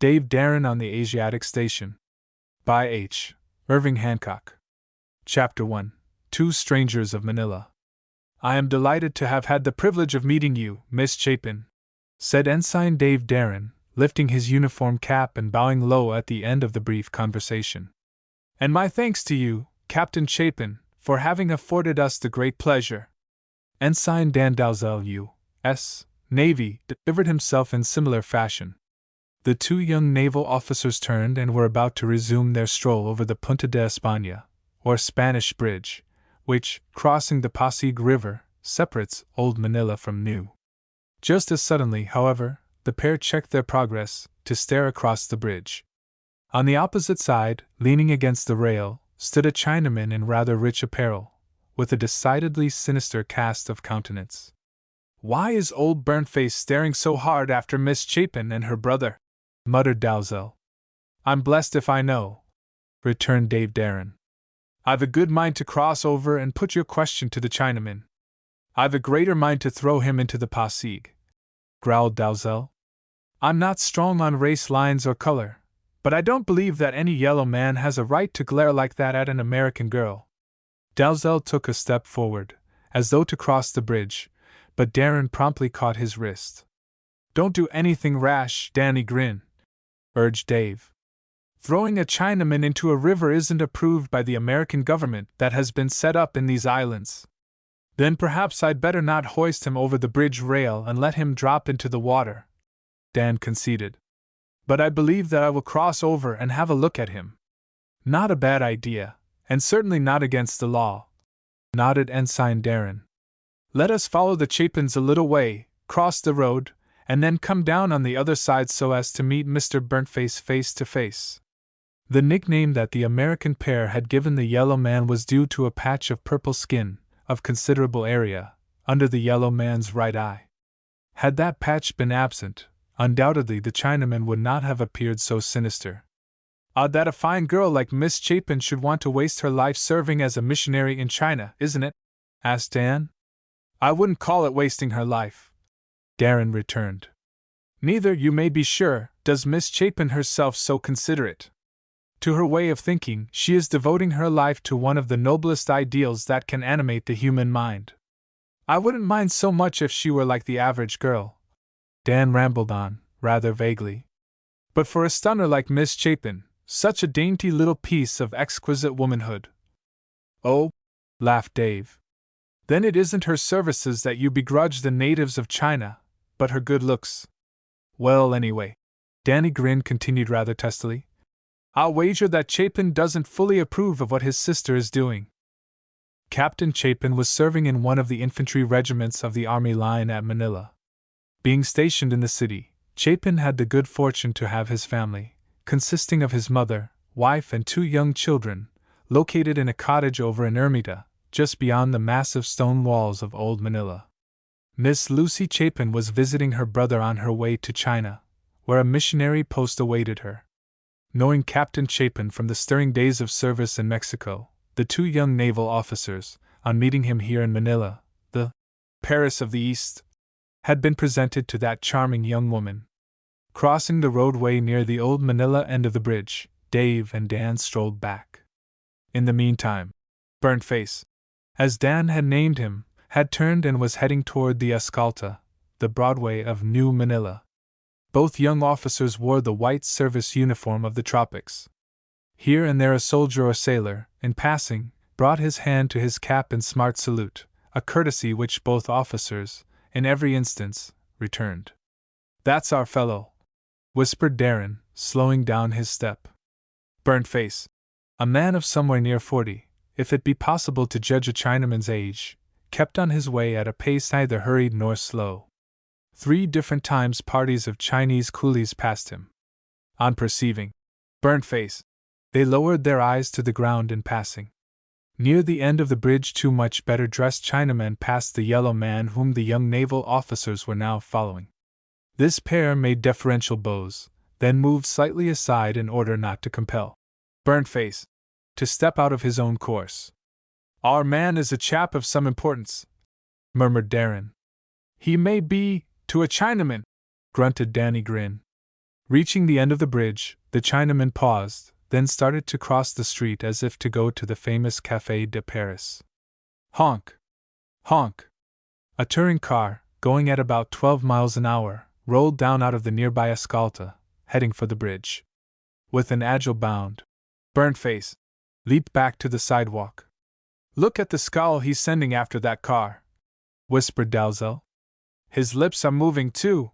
Dave Darrin on the Asiatic Station. By H. Irving Hancock. Chapter 1. Two Strangers of Manila. I am delighted to have had the privilege of meeting you, Miss Chapin, said Ensign Dave Darrin, lifting his uniform cap and bowing low at the end of the brief conversation. And my thanks to you, Captain Chapin, for having afforded us the great pleasure. Ensign Dan Dalzell, U.S. Navy, delivered himself in similar fashion. The two young naval officers turned and were about to resume their stroll over the Punta de España, or Spanish Bridge, which, crossing the Pasig River, separates Old Manila from New. Just as suddenly, however, the pair checked their progress to stare across the bridge. On the opposite side, leaning against the rail, stood a Chinaman in rather rich apparel, with a decidedly sinister cast of countenance. "Why is old Burntface staring so hard after Miss Chapin and her brother?" muttered Dalzell. "I'm blessed if I know," returned Dave Darrin. "I've a good mind to cross over and put your question to the Chinaman. I've a greater mind to throw him into the Pasig," growled Dalzell. "I'm not strong on race lines or color, but I don't believe that any yellow man has a right to glare like that at an American girl." Dalzell took a step forward, as though to cross the bridge, but Darrin promptly caught his wrist. "Don't do anything rash, Danny Grin," urged Dave. "Throwing a Chinaman into a river isn't approved by the American government that has been set up in these islands." "Then perhaps I'd better not hoist him over the bridge rail and let him drop into the water," Dan conceded. "But I believe that I will cross over and have a look at him." "Not a bad idea, and certainly not against the law," nodded Ensign Darrin. "Let us follow the Chapins a little way, cross the road, and then come down on the other side so as to meet Mr. Burntface face to face." The nickname that the American pair had given the yellow man was due to a patch of purple skin, of considerable area, under the yellow man's right eye. Had that patch been absent, undoubtedly the Chinaman would not have appeared so sinister. "Odd that a fine girl like Miss Chapin should want to waste her life serving as a missionary in China, isn't it?" asked Dan. "I wouldn't call it wasting her life," Darrin returned. "Neither, you may be sure, does Miss Chapin herself so consider it. To her way of thinking, she is devoting her life to one of the noblest ideals that can animate the human mind. I wouldn't mind so much if she were like the average girl," Dan rambled on, rather vaguely. "But for a stunner like Miss Chapin, such a dainty little piece of exquisite womanhood." "Oh," laughed Dave. "Then it isn't her services that you begrudge the natives of China, but her good looks. Well, anyway," Danny Grin continued rather testily, "I'll wager that Chapin doesn't fully approve of what his sister is doing." Captain Chapin was serving in one of the infantry regiments of the Army line at Manila. Being stationed in the city, Chapin had the good fortune to have his family, consisting of his mother, wife, and two young children, located in a cottage over in Ermita, just beyond the massive stone walls of Old Manila. Miss Lucy Chapin was visiting her brother on her way to China, where a missionary post awaited her. Knowing Captain Chapin from the stirring days of service in Mexico, the two young naval officers, on meeting him here in Manila, the Paris of the East, had been presented to that charming young woman. Crossing the roadway near the Old Manila end of the bridge, Dave and Dan strolled back. In the meantime, Burntface, as Dan had named him, had turned and was heading toward the Escalta, the Broadway of New Manila. Both young officers wore the white service uniform of the tropics. Here and there a soldier or sailor, in passing, brought his hand to his cap in smart salute, a courtesy which both officers, in every instance, returned. "That's our fellow," whispered Darrin, slowing down his step. Burntface, a man of somewhere near 40, if it be possible to judge a Chinaman's age, kept on his way at a pace neither hurried nor slow. 3 different times parties of Chinese coolies passed him. On perceiving Burntface, they lowered their eyes to the ground in passing. Near the end of the bridge 2 much better dressed Chinamen passed the yellow man whom the young naval officers were now following. This pair made deferential bows, then moved slightly aside in order not to compel Burntface to step out of his own course. "Our man is a chap of some importance," murmured Darrin. "He may be, to a Chinaman," grunted Danny Grin. Reaching the end of the bridge, the Chinaman paused, then started to cross the street as if to go to the famous Café de Paris. Honk! Honk! A touring car, going at about 12 miles an hour, rolled down out of the nearby Escalta, heading for the bridge. With an agile bound, Burnt-Face leaped back to the sidewalk. "Look at the scowl he's sending after that car," whispered Dalzell. "His lips are moving too,"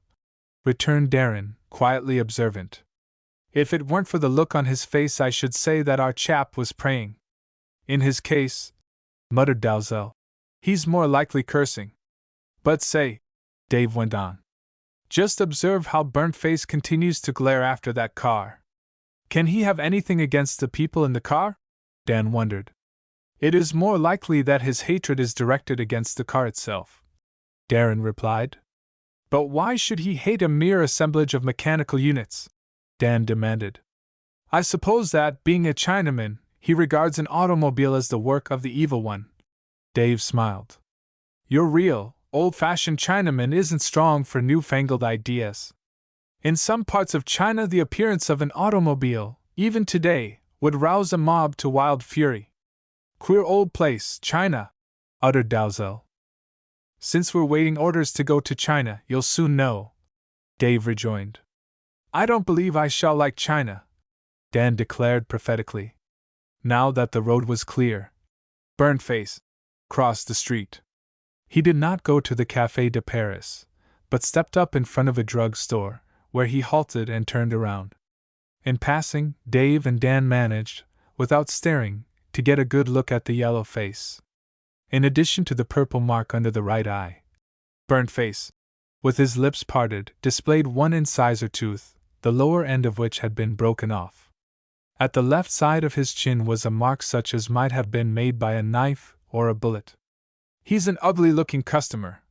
returned Darrin, quietly observant. "If it weren't for the look on his face, I should say that our chap was praying." "In his case," muttered Dalzell, "he's more likely cursing." "But say," Dave went on, "just observe how Burnt-Face continues to glare after that car. Can he have anything against the people in the car?" Dan wondered. "It is more likely that his hatred is directed against the car itself," Darrin replied. "But why should he hate a mere assemblage of mechanical units?" Dan demanded. "I suppose that, being a Chinaman, he regards an automobile as the work of the evil one." Dave smiled. "Your real, old-fashioned Chinaman isn't strong for newfangled ideas. In some parts of China, the appearance of an automobile, even today, would rouse a mob to wild fury." "Queer old place, China," uttered Dalzell. "Since we're waiting orders to go to China, you'll soon know," Dave rejoined. "I don't believe I shall like China," Dan declared prophetically. Now that the road was clear, Burnt-Face crossed the street. He did not go to the Café de Paris, but stepped up in front of a drug store, where he halted and turned around. In passing, Dave and Dan managed, without staring, to get a good look at the yellow face. In addition to the purple mark under the right eye, Burnt-Face, with his lips parted, displayed one incisor tooth, the lower end of which had been broken off. At the left side of his chin was a mark such as might have been made by a knife or a bullet. "He's an ugly-looking customer,"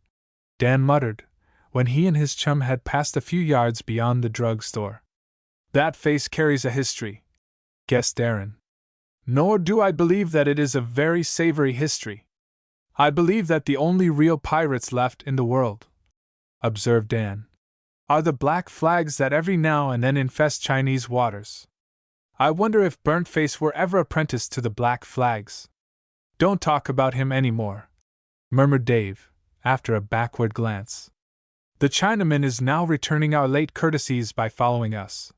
Dan muttered, when he and his chum had passed a few yards beyond the drug store. "That face carries a history," guessed Darrin. "Nor do I believe that it is a very savory history. I believe that the only real pirates left in the world," observed Dan, "are the black flags that every now and then infest Chinese waters. I wonder if Burnt-Face were ever apprenticed to the black flags." "Don't talk about him any more," murmured Dave, after a backward glance. "The Chinaman is now returning our late courtesies by following us."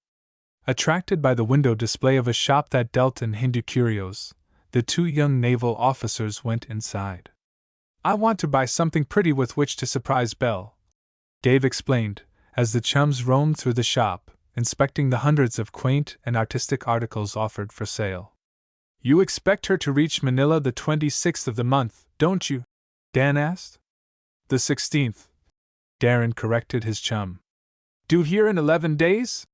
Attracted by the window display of a shop that dealt in Hindu curios, the two young naval officers went inside. "I want to buy something pretty with which to surprise Belle," Dave explained, as the chums roamed through the shop, inspecting the hundreds of quaint and artistic articles offered for sale. "You expect her to reach Manila the 26th of the month, don't you?" Dan asked. "The 16th," Darrin corrected his chum. "Due here in 11 days?"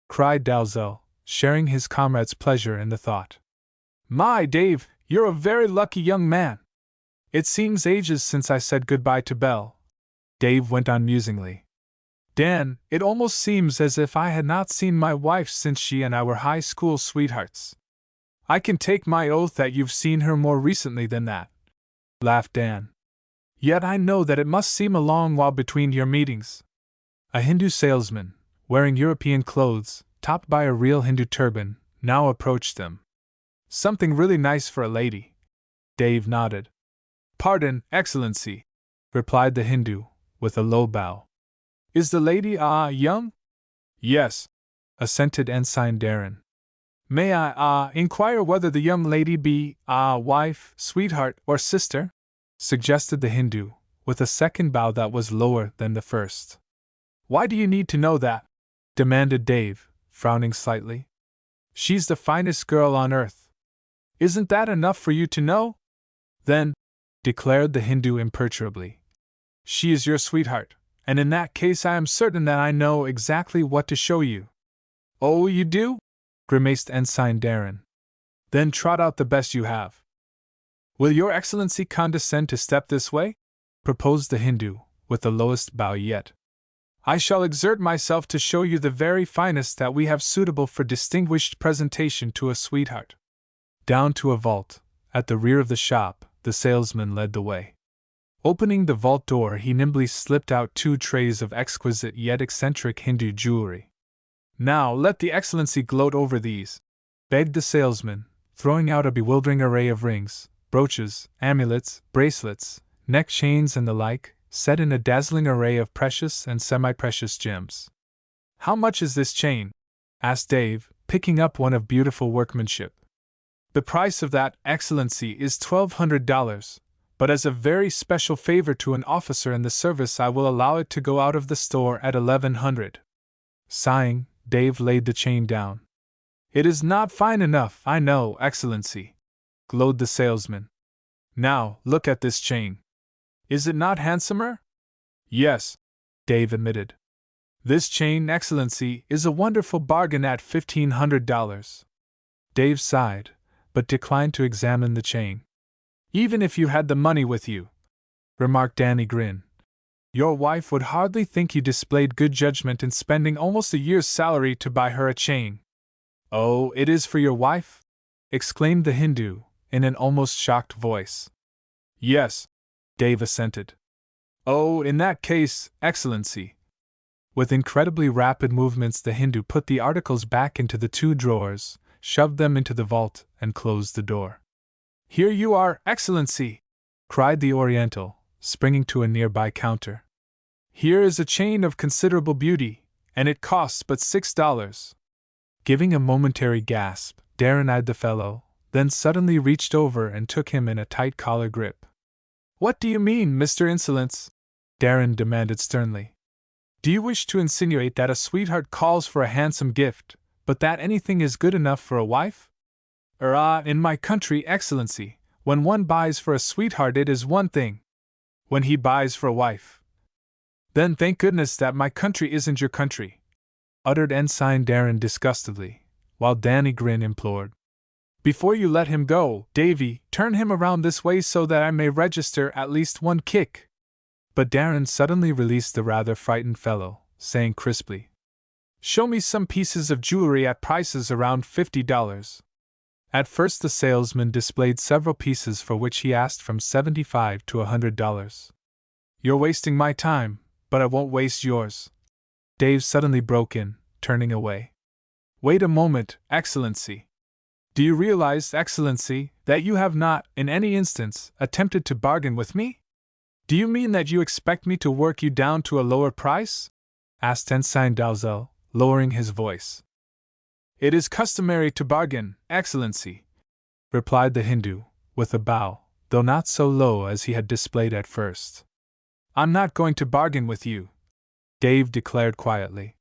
cried Dalzell, sharing his comrade's pleasure in the thought. "My, Dave, you're a very lucky young man. It seems ages since I said goodbye to Belle," Dave went on musingly. "Dan, it almost seems as if I had not seen my wife since she and I were high school sweethearts." "I can take my oath that you've seen her more recently than that," laughed Dan. "Yet I know that it must seem a long while between your meetings." A Hindu salesman, wearing European clothes, topped by a real Hindu turban, now approached them. "Something really nice for a lady." Dave nodded. "Pardon, Excellency," replied the Hindu, with a low bow. "Is the lady, young?" "Yes," assented Ensign Darrin. "May I, inquire whether the young lady be, wife, sweetheart, or sister?" suggested the Hindu, with a second bow that was lower than the first. "Why do you need to know that?" demanded Dave, frowning slightly. "She's the finest girl on earth. Isn't that enough for you to know?" "Then," declared the Hindu imperturbably, "she is your sweetheart, and in that case I am certain that I know exactly what to show you." "Oh, you do?" grimaced Ensign Darrin. "Then trot out the best you have." "Will your Excellency condescend to step this way?" proposed the Hindu, with the lowest bow yet. "I shall exert myself to show you the very finest that we have suitable for distinguished presentation to a sweetheart." Down to a vault, at the rear of the shop, the salesman led the way. Opening the vault door, he nimbly slipped out 2 trays of exquisite yet eccentric Hindu jewelry. Now let the Excellency gloat over these, begged the salesman, throwing out a bewildering array of rings, brooches, amulets, bracelets, neck chains and the like, set in a dazzling array of precious and semi-precious gems. How much is this chain? Asked Dave, picking up one of beautiful workmanship. The price of that, Excellency, is $1,200, but as a very special favor to an officer in the service I will allow it to go out of the store at $1,100. Sighing, Dave laid the chain down. It is not fine enough, I know, Excellency, glowed the salesman. Now, look at this chain. Is it not handsomer? Yes, Dave admitted. This chain, Excellency, is a wonderful bargain at $1,500. Dave sighed, but declined to examine the chain. Even if you had the money with you, remarked Danny Grin, your wife would hardly think you displayed good judgment in spending almost a year's salary to buy her a chain. Oh, it is for your wife? Exclaimed the Hindu, in an almost shocked voice. Yes, Dave assented. Oh, in that case, Excellency. With incredibly rapid movements, the Hindu put the articles back into the 2 drawers, shoved them into the vault, and closed the door. Here you are, Excellency! Cried the Oriental, springing to a nearby counter. Here is a chain of considerable beauty, and it costs but $6. Giving a momentary gasp, Darrin eyed the fellow, then suddenly reached over and took him in a tight collar grip. What do you mean, Mr. Insolence? Darrin demanded sternly. Do you wish to insinuate that a sweetheart calls for a handsome gift, but that anything is good enough for a wife? In my country, Excellency, when one buys for a sweetheart it is one thing. When he buys for a wife. Then thank goodness that my country isn't your country, uttered Ensign Darrin disgustedly, while Danny Grin implored. Before you let him go, Davy, turn him around this way so that I may register at least one kick. But Darrin suddenly released the rather frightened fellow, saying crisply, Show me some pieces of jewelry at prices around $50. At first the salesman displayed several pieces for which he asked from $75 to $100. You're wasting my time, but I won't waste yours. Dave suddenly broke in, turning away. Wait a moment, Excellency. Do you realize, Excellency, that you have not, in any instance, attempted to bargain with me? Do you mean that you expect me to work you down to a lower price? Asked Ensign Dalzell, lowering his voice. It is customary to bargain, Excellency, replied the Hindu, with a bow, though not so low as he had displayed at first. I'm not going to bargain with you, Dave declared quietly.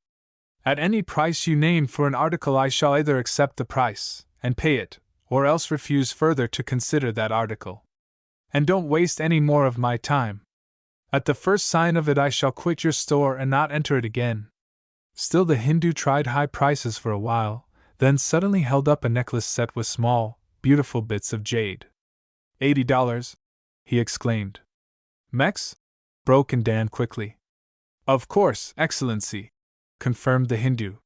At any price you name for an article I shall either accept the price, and pay it, or else refuse further to consider that article. And don't waste any more of my time. At the first sign of it I shall quit your store and not enter it again. Still the Hindu tried high prices for a while, then suddenly held up a necklace set with small, beautiful bits of jade. $80, he exclaimed. Mex? Broke in Dan quickly. Of course, Excellency, confirmed the Hindu.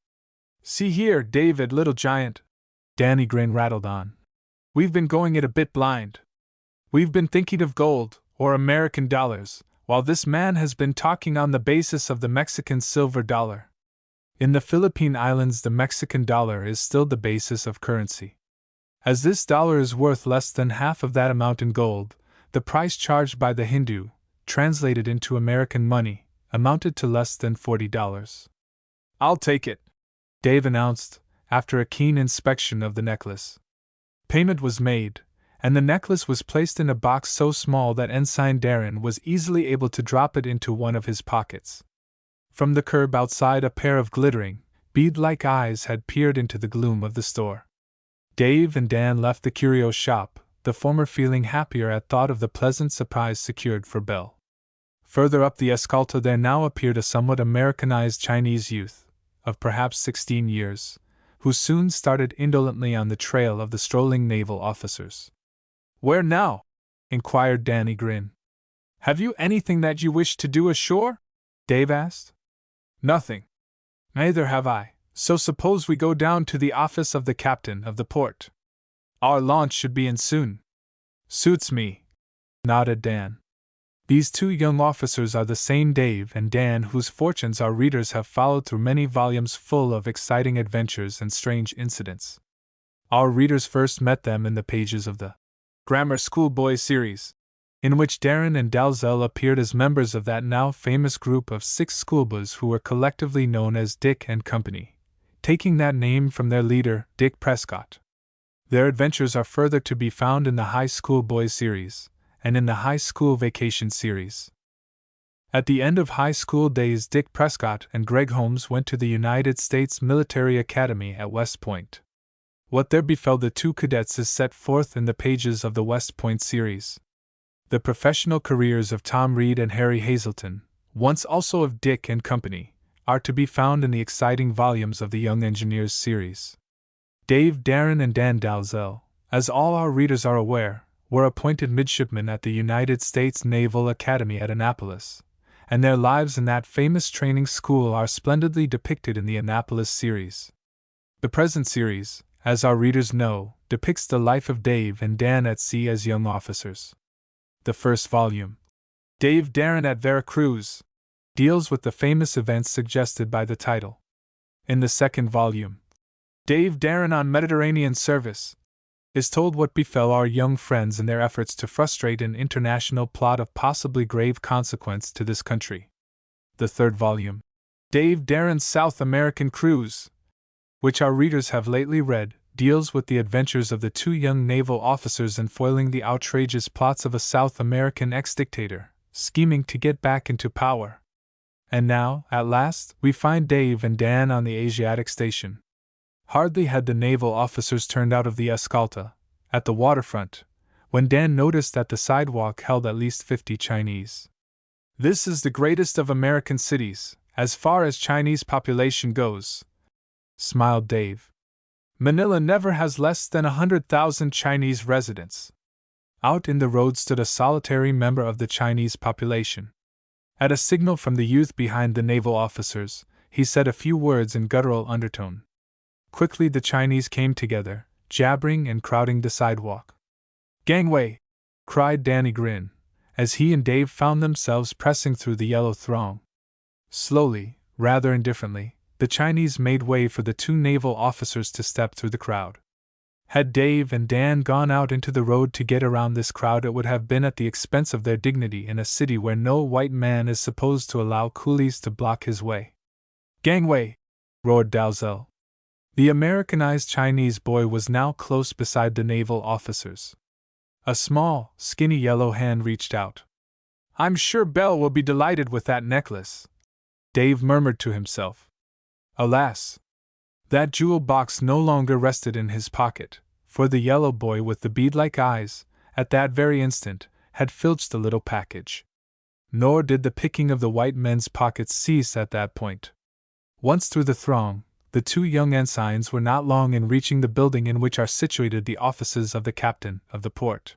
See here, David, little giant, Danny Grin rattled on. We've been going it a bit blind. We've been thinking of gold, or American dollars, while this man has been talking on the basis of the Mexican silver dollar. In the Philippine Islands the Mexican dollar is still the basis of currency. As this dollar is worth less than half of that amount in gold, the price charged by the Hindu, translated into American money, amounted to less than $40. I'll take it, Dave announced, after a keen inspection of the necklace. Payment was made, and the necklace was placed in a box so small that Ensign Darrin was easily able to drop it into one of his pockets. From the curb outside a pair of glittering, bead-like eyes had peered into the gloom of the store. Dave and Dan left the curio shop, the former feeling happier at thought of the pleasant surprise secured for Belle. Further up the escalto there now appeared a somewhat Americanized Chinese youth, of perhaps 16 years, who soon started indolently on the trail of the strolling naval officers. Where now? Inquired Danny Grin. Have you anything that you wish to do ashore? Dave asked. Nothing. Neither have I, so suppose we go down to the office of the captain of the port. Our launch should be in soon. Suits me, nodded Dan. These two young officers are the same Dave and Dan whose fortunes our readers have followed through many volumes full of exciting adventures and strange incidents. Our readers first met them in the pages of the Grammar School Boys series, in which Darrin and Dalzell appeared as members of that now famous group of 6 schoolboys who were collectively known as Dick and Company, taking that name from their leader, Dick Prescott. Their adventures are further to be found in the High School Boys series, and in the High School Vacation series. At the end of high school days, Dick Prescott and Greg Holmes went to the United States Military Academy at West Point. What there befell the two cadets is set forth in the pages of the West Point series. The professional careers of Tom Reed and Harry Hazleton, once also of Dick and Company, are to be found in the exciting volumes of the Young Engineers series. Dave Darrin and Dan Dalzell, as all our readers are aware, were appointed midshipmen at the United States Naval Academy at Annapolis, and their lives in that famous training school are splendidly depicted in the Annapolis series. The present series, as our readers know, depicts the life of Dave and Dan at sea as young officers. The first volume, Dave Darrin at Vera Cruz, deals with the famous events suggested by the title. In the second volume, Dave Darrin on Mediterranean Service, is told what befell our young friends in their efforts to frustrate an international plot of possibly grave consequence to this country. The third volume, Dave Darrin's South American Cruise, which our readers have lately read, deals with the adventures of the two young naval officers in foiling the outrageous plots of a South American ex-dictator, scheming to get back into power. And now, at last, we find Dave and Dan on the Asiatic Station. Hardly had the naval officers turned out of the Escolta, at the waterfront, when Dan noticed that the sidewalk held at least 50 Chinese. "This is the greatest of American cities, as far as Chinese population goes," smiled Dave. "Manila never has less than 100,000 Chinese residents." Out in the road stood a solitary member of the Chinese population. At a signal from the youth behind the naval officers, he said a few words in guttural undertone. Quickly the Chinese came together, jabbering and crowding the sidewalk. "Gangway!" cried Danny Grin, as he and Dave found themselves pressing through the yellow throng. Slowly, rather indifferently, the Chinese made way for the two naval officers to step through the crowd. Had Dave and Dan gone out into the road to get around this crowd, it would have been at the expense of their dignity in a city where no white man is supposed to allow coolies to block his way. "Gangway!" roared Dalzell. The Americanized Chinese boy was now close beside the naval officers. A small, skinny yellow hand reached out. "I'm sure Belle will be delighted with that necklace," Dave murmured to himself. Alas! That jewel box no longer rested in his pocket, for the yellow boy with the bead-like eyes, at that very instant, had filched the little package. Nor did the picking of the white men's pockets cease at that point. Once through the throng, the two young ensigns were not long in reaching the building in which are situated the offices of the captain of the port.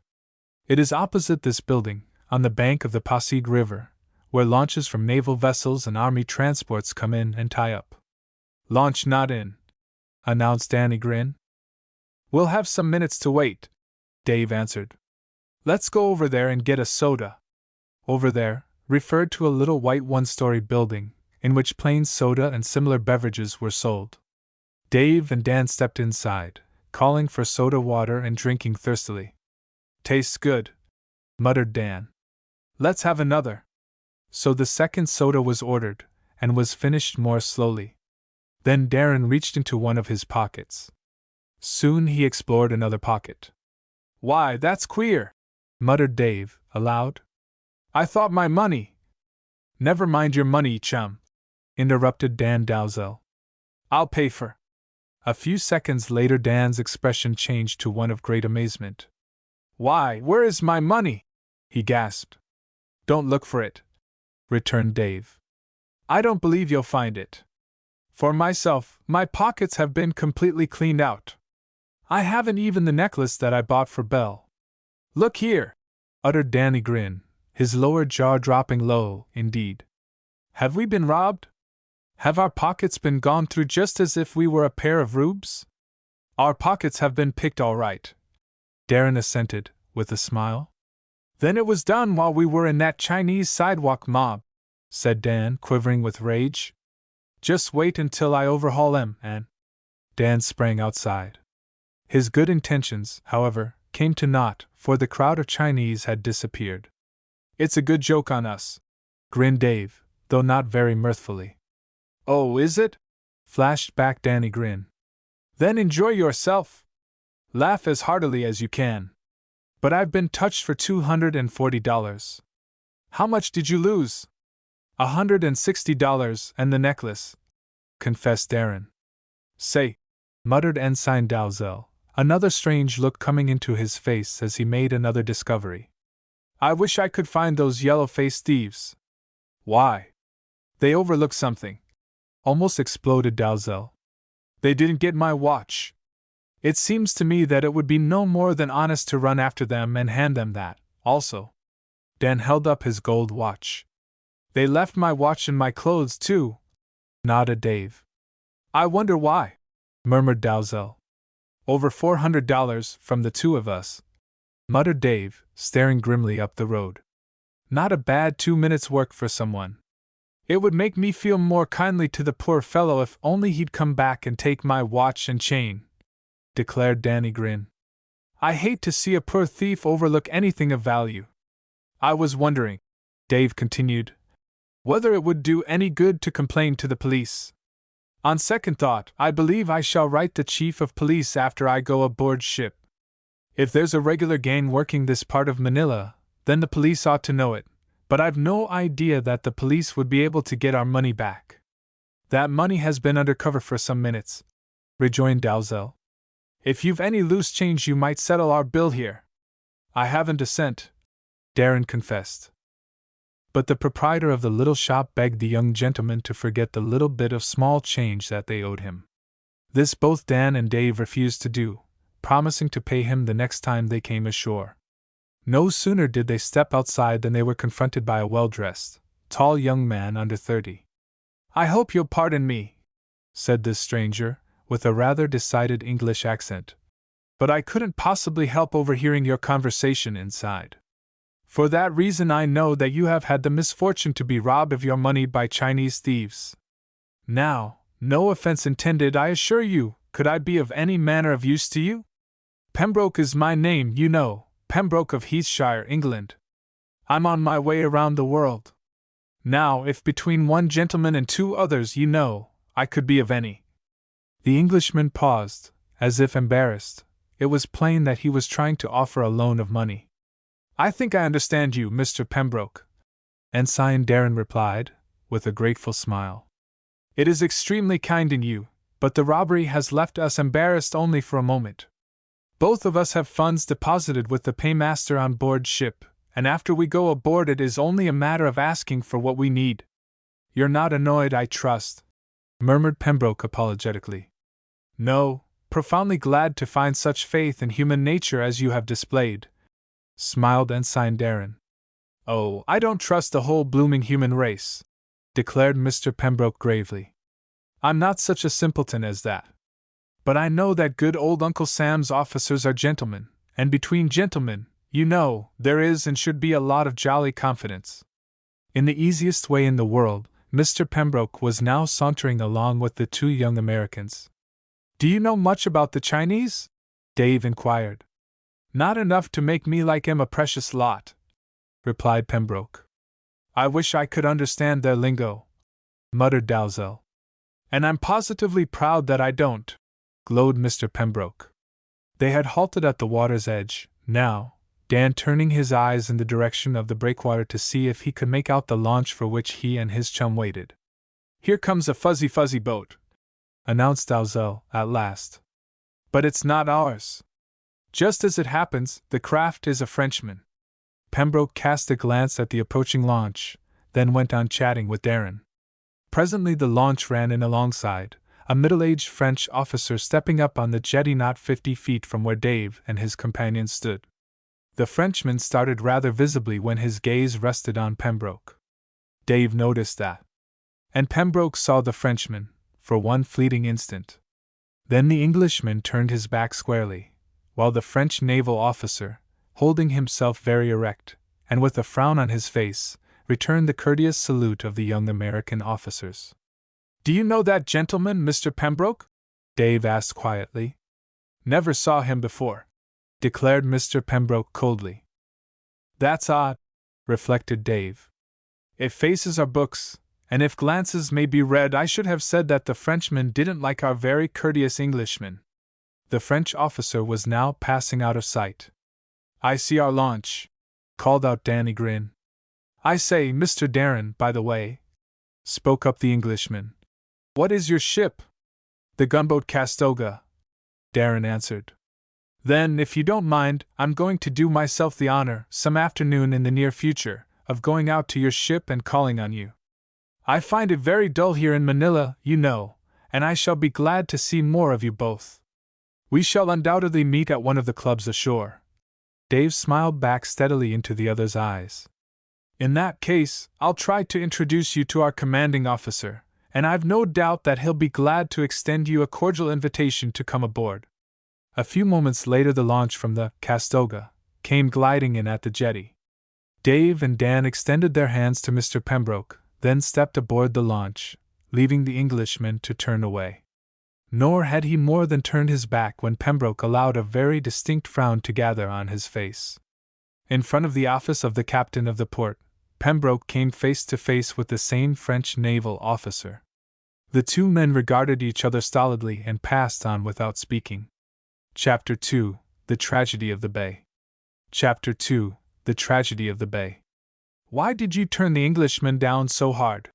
It is opposite this building, on the bank of the Pasig River, where launches from naval vessels and army transports come in and tie up. "Launch not in," announced Danny Grin. "We'll have some minutes to wait," Dave answered. "Let's go over there and get a soda." Over there referred to a little white one-story building, in which plain soda and similar beverages were sold. Dave and Dan stepped inside, calling for soda water and drinking thirstily. "Tastes good," muttered Dan. "Let's have another." So the second soda was ordered, and was finished more slowly. Then Darrin reached into one of his pockets. Soon he explored another pocket. "Why, that's queer," muttered Dave, aloud. "I thought my money—" "Never mind your money, chum," interrupted Dan Dalzell. "I'll pay for." A few seconds later Dan's expression changed to one of great amazement. "Why, where is my money?" he gasped. "Don't look for it," returned Dave. "I don't believe you'll find it. For myself, my pockets have been completely cleaned out. I haven't even the necklace that I bought for Belle." "Look here," uttered Danny Grin, his lower jaw dropping low, indeed. "Have we been robbed? Have our pockets been gone through just as if we were a pair of rubes?" "Our pockets have been picked all right," Darrin assented, with a smile. Then it was done while we were in that Chinese sidewalk mob, said Dan, quivering with rage. Just wait until I overhaul him, and Dan sprang outside. His good intentions, however, came to naught, for the crowd of Chinese had disappeared. It's a good joke on us, grinned Dave, though not very mirthfully. Oh, is it? Flashed back Danny Grin. Then enjoy yourself. Laugh as heartily as you can. But I've been touched for $240. How much did you lose? $160 and the necklace, confessed Darrin. Say, muttered Ensign Dalzell, another strange look coming into his face as he made another discovery. I wish I could find those yellow-faced thieves. Why? They overlooked something, almost exploded Dalzell. They didn't get my watch. It seems to me that it would be no more than honest to run after them and hand them that, also. Dan held up his gold watch. They left my watch and my clothes, too, nodded Dave. I wonder why, murmured Dalzell. Over $400 from the two of us, muttered Dave, staring grimly up the road. Not a bad 2 minutes' work for someone. It would make me feel more kindly to the poor fellow if only he'd come back and take my watch and chain, declared Danny Grin. I hate to see a poor thief overlook anything of value. I was wondering, Dave continued, whether it would do any good to complain to the police. On second thought, I believe I shall write the chief of police after I go aboard ship. If there's a regular gang working this part of Manila, then the police ought to know it, but I've no idea that the police would be able to get our money back. That money has been under cover for some minutes, rejoined Dalzell. If you've any loose change you might settle our bill here. I haven't a cent, Darrin confessed. But the proprietor of the little shop begged the young gentleman to forget the little bit of small change that they owed him. This both Dan and Dave refused to do, promising to pay him the next time they came ashore. No sooner did they step outside than they were confronted by a well-dressed, tall young man under 30. I hope you'll pardon me, said this stranger, with a rather decided English accent, but I couldn't possibly help overhearing your conversation inside. For that reason I know that you have had the misfortune to be robbed of your money by Chinese thieves. Now, no offense intended, I assure you, could I be of any manner of use to you? Pembroke is my name, you know, Pembroke of Heathshire, England. I'm on my way around the world. Now, if between one gentleman and two others you know, I could be of any. The Englishman paused, as if embarrassed. It was plain that he was trying to offer a loan of money. I think I understand you, Mr. Pembroke, Ensign Darrin replied, with a grateful smile. It is extremely kind in you, but the robbery has left us embarrassed only for a moment. Both of us have funds deposited with the paymaster on board ship, and after we go aboard it is only a matter of asking for what we need. You're not annoyed, I trust, murmured Pembroke apologetically. No, profoundly glad to find such faith in human nature as you have displayed, smiled Ensign Darrin. Oh, I don't trust the whole blooming human race, declared Mr. Pembroke gravely. I'm not such a simpleton as that. But I know that good old Uncle Sam's officers are gentlemen, and between gentlemen, you know, there is and should be a lot of jolly confidence. In the easiest way in the world, Mr. Pembroke was now sauntering along with the two young Americans. Do you know much about the Chinese? Dave inquired. Not enough to make me like 'em a precious lot, replied Pembroke. I wish I could understand their lingo, muttered Dalzell. And I'm positively proud that I don't, glowed Mr. Pembroke. They had halted at the water's edge, now, Dan turning his eyes in the direction of the breakwater to see if he could make out the launch for which he and his chum waited. Here comes a fuzzy boat, announced Dalzell at last. But it's not ours. Just as it happens, the craft is a Frenchman. Pembroke cast a glance at the approaching launch, then went on chatting with Darrin. Presently the launch ran in alongside, a middle-aged French officer stepping up on the jetty not 50 feet from where Dave and his companion stood. The Frenchman started rather visibly when his gaze rested on Pembroke. Dave noticed that. And Pembroke saw the Frenchman, for one fleeting instant. Then the Englishman turned his back squarely, while the French naval officer, holding himself very erect, and with a frown on his face, returned the courteous salute of the young American officers. "Do you know that gentleman, Mr. Pembroke?" Dave asked quietly. "Never saw him before," declared Mr. Pembroke coldly. "That's odd," reflected Dave. "If faces are books, and if glances may be read, I should have said that the Frenchman didn't like our very courteous Englishman." The French officer was now passing out of sight. "I see our launch," called out Danny Grin. "I say, Mr. Darrin, by the way," spoke up the Englishman. "What is your ship?" "The gunboat Castoga," Darrin answered. "Then, if you don't mind, I'm going to do myself the honor, some afternoon in the near future, of going out to your ship and calling on you. I find it very dull here in Manila, you know, and I shall be glad to see more of you both. We shall undoubtedly meet at one of the clubs ashore." Dave smiled back steadily into the other's eyes. "In that case, I'll try to introduce you to our commanding officer, and I've no doubt that he'll be glad to extend you a cordial invitation to come aboard." A few moments later, the launch from the Castoga came gliding in at the jetty. Dave and Dan extended their hands to Mr. Pembroke, then stepped aboard the launch, leaving the Englishman to turn away. Nor had he more than turned his back when Pembroke allowed a very distinct frown to gather on his face. In front of the office of the captain of the port, Pembroke came face to face with the same French naval officer. The two men regarded each other stolidly and passed on without speaking. Chapter 2: The Tragedy of the Bay. Chapter 2: The Tragedy of the Bay. "Why did you turn the Englishman down so hard?"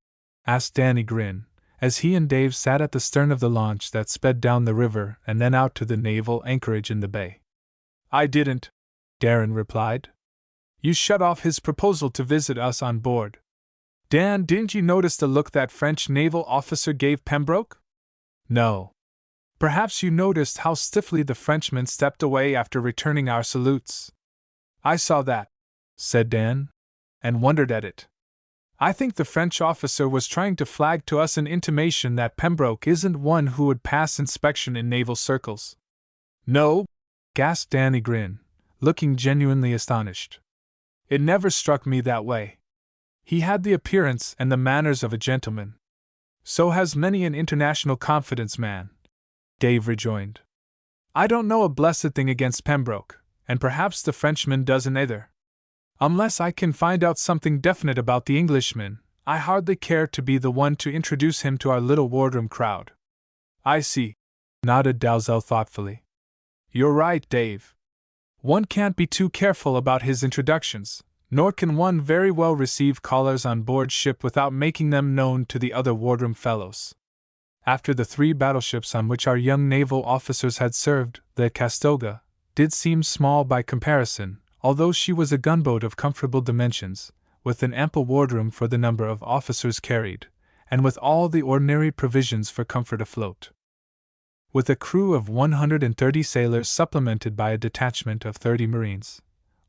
asked Danny Grin, as he and Dave sat at the stern of the launch that sped down the river and then out to the naval anchorage in the bay. "I didn't," Darrin replied. "You shut off his proposal to visit us on board." "Dan, didn't you notice the look that French naval officer gave Pembroke?" "No." "Perhaps you noticed how stiffly the Frenchman stepped away after returning our salutes?" "I saw that," said Dan, "and wondered at it. I think the French officer was trying to flag to us an intimation that Pembroke isn't one who would pass inspection in naval circles." "No?" gasped Danny Grin, looking genuinely astonished. "It never struck me that way. He had the appearance and the manners of a gentleman." "So has many an international confidence man," Dave rejoined. "I don't know a blessed thing against Pembroke, and perhaps the Frenchman doesn't either. Unless I can find out something definite about the Englishman, I hardly care to be the one to introduce him to our little wardroom crowd." "I see," nodded Dalzell thoughtfully. "You're right, Dave. One can't be too careful about his introductions, nor can one very well receive callers on board ship without making them known to the other wardroom fellows." After the 3 battleships on which our young naval officers had served, the Castoga did seem small by comparison, although she was a gunboat of comfortable dimensions, with an ample wardroom for the number of officers carried, and with all the ordinary provisions for comfort afloat. With a crew of 130 sailors supplemented by a detachment of 30 Marines,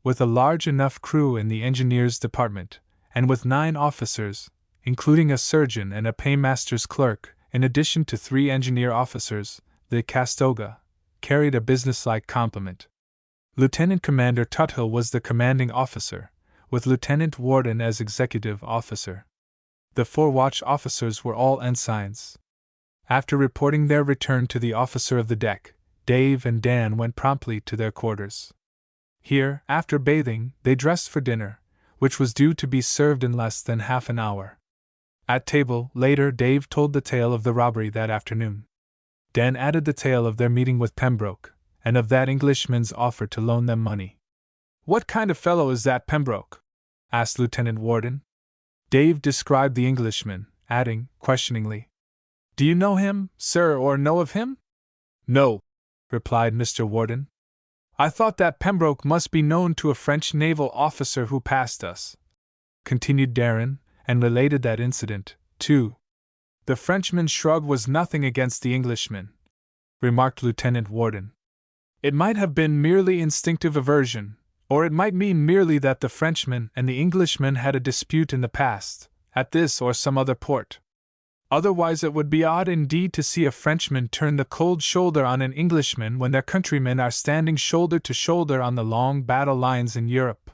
with a large enough crew in the engineers department, and with 9 officers, including a surgeon and a paymaster's clerk, in addition to 3 engineer officers, the Castoga carried a businesslike complement. Lieutenant Commander Tuthill was the commanding officer, with Lieutenant Warden as executive officer. The 4 watch officers were all ensigns. After reporting their return to the officer of the deck, Dave and Dan went promptly to their quarters. Here, after bathing, they dressed for dinner, which was due to be served in less than half an hour. At table, later, Dave told the tale of the robbery that afternoon. Dan added the tale of their meeting with Pembroke, and of that Englishman's offer to loan them money. "What kind of fellow is that Pembroke?" asked Lieutenant Warden. Dave described the Englishman, adding, questioningly, "Do you know him, sir, or know of him?" "No," replied Mr. Warden. "I thought that Pembroke must be known to a French naval officer who passed us," continued Darrin, and related that incident, too. "The Frenchman's shrug was nothing against the Englishman," remarked Lieutenant Warden. "It might have been merely instinctive aversion, or it might mean merely that the Frenchman and the Englishman had a dispute in the past, at this or some other port. Otherwise it would be odd indeed to see a Frenchman turn the cold shoulder on an Englishman when their countrymen are standing shoulder to shoulder on the long battle lines in Europe."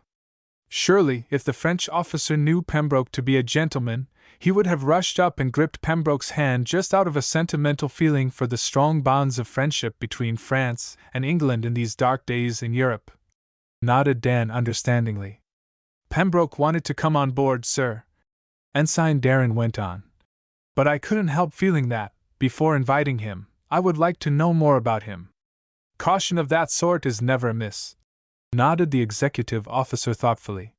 Surely, if the French officer knew Pembroke to be a gentleman, he would have rushed up and gripped Pembroke's hand just out of a sentimental feeling for the strong bonds of friendship between France and England in these dark days in Europe. Nodded Dan understandingly. Pembroke wanted to come on board, sir. Ensign Darrin went on. But I couldn't help feeling that, before inviting him, I would like to know more about him. Caution of that sort is never amiss. Nodded the executive officer thoughtfully.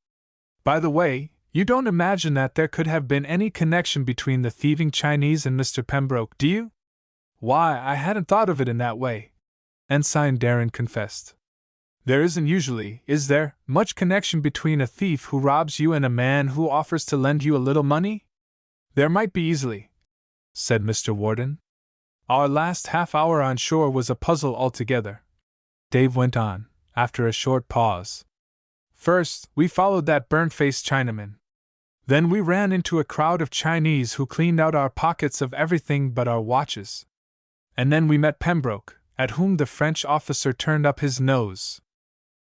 By the way, you don't imagine that there could have been any connection between the thieving Chinese and Mr. Pembroke, do you? Why, I hadn't thought of it in that way, Ensign Darrin confessed. There isn't usually, is there, much connection between a thief who robs you and a man who offers to lend you a little money? There might be easily, said Mr. Warden. Our last half hour on shore was a puzzle altogether. Dave went on, after a short pause. First, we followed that burnt-faced Chinaman. Then we ran into a crowd of Chinese who cleaned out our pockets of everything but our watches. And then we met Pembroke, at whom the French officer turned up his nose.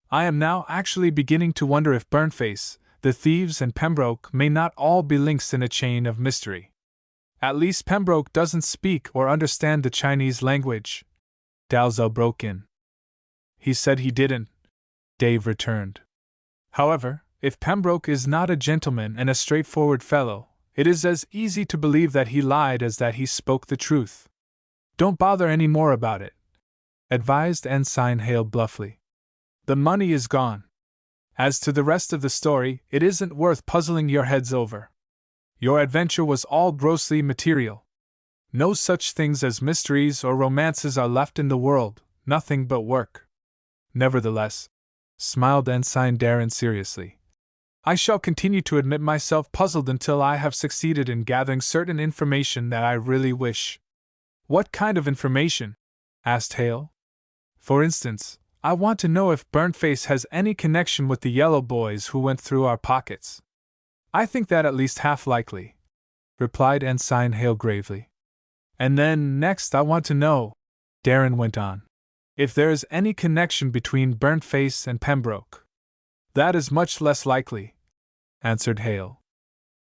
I am now actually beginning to wonder if Burnface, the thieves, and Pembroke may not all be links in a chain of mystery. At least Pembroke doesn't speak or understand the Chinese language. Dalzell broke in. He said he didn't, Dave returned. However, if Pembroke is not a gentleman and a straightforward fellow, it is as easy to believe that he lied as that he spoke the truth. Don't bother any more about it, advised Ensign Hale bluffly. The money is gone. As to the rest of the story, it isn't worth puzzling your heads over. Your adventure was all grossly material. No such things as mysteries or romances are left in the world, nothing but work. Nevertheless, smiled Ensign Darrin seriously, I shall continue to admit myself puzzled until I have succeeded in gathering certain information that I really wish. What kind of information? Asked Hale. For instance, I want to know if Burnface has any connection with the yellow boys who went through our pockets. I think that at least half likely, replied Ensign Hale gravely. And then, next I want to know, Darrin went on, if there is any connection between Burnface and Pembroke. That is much less likely, answered Hale.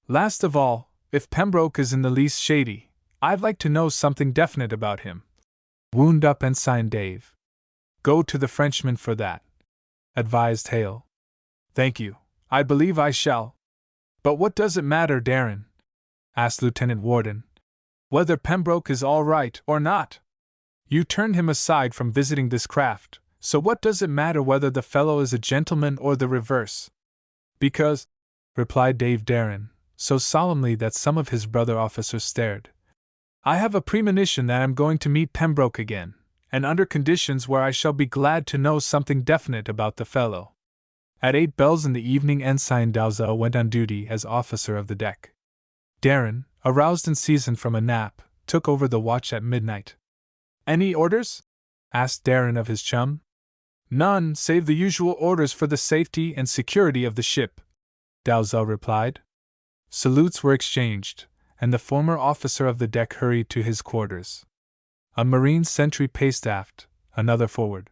Last of all, if Pembroke is in the least shady, I'd like to know something definite about him. Wound up Ensign Dave. Go to the Frenchman for that, advised Hale. Thank you, I believe I shall. But what does it matter, Darrin? Asked Lieutenant Warden. Whether Pembroke is all right or not? You turned him aside from visiting this craft, so what does it matter whether the fellow is a gentleman or the reverse? Because, replied Dave Darrin, so solemnly that some of his brother officers stared, I have a premonition that I'm going to meet Pembroke again, and under conditions where I shall be glad to know something definite about the fellow. At 8 bells in the evening, Ensign Dalzell went on duty as officer of the deck. Darrin, aroused in season from a nap, took over the watch at midnight. Any orders? Asked Darrin of his chum. None, save the usual orders for the safety and security of the ship, Dalzell replied. Salutes were exchanged, and the former officer of the deck hurried to his quarters. A marine sentry paced aft, another forward.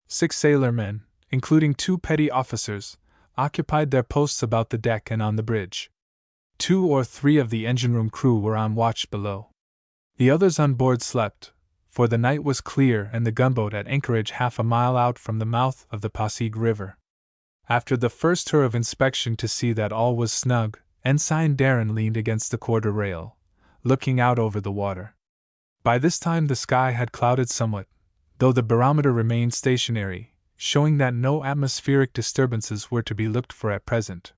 6 sailormen, including 2 petty officers, occupied their posts about the deck and on the bridge. 2 or 3 of the engine-room crew were on watch below. The others on board slept, for the night was clear and the gunboat at anchorage half a mile out from the mouth of the Pasig River. After the first tour of inspection to see that all was snug, Ensign Darrin leaned against the quarter rail, looking out over the water. By this time the sky had clouded somewhat, though the barometer remained stationary, showing that no atmospheric disturbances were to be looked for at present.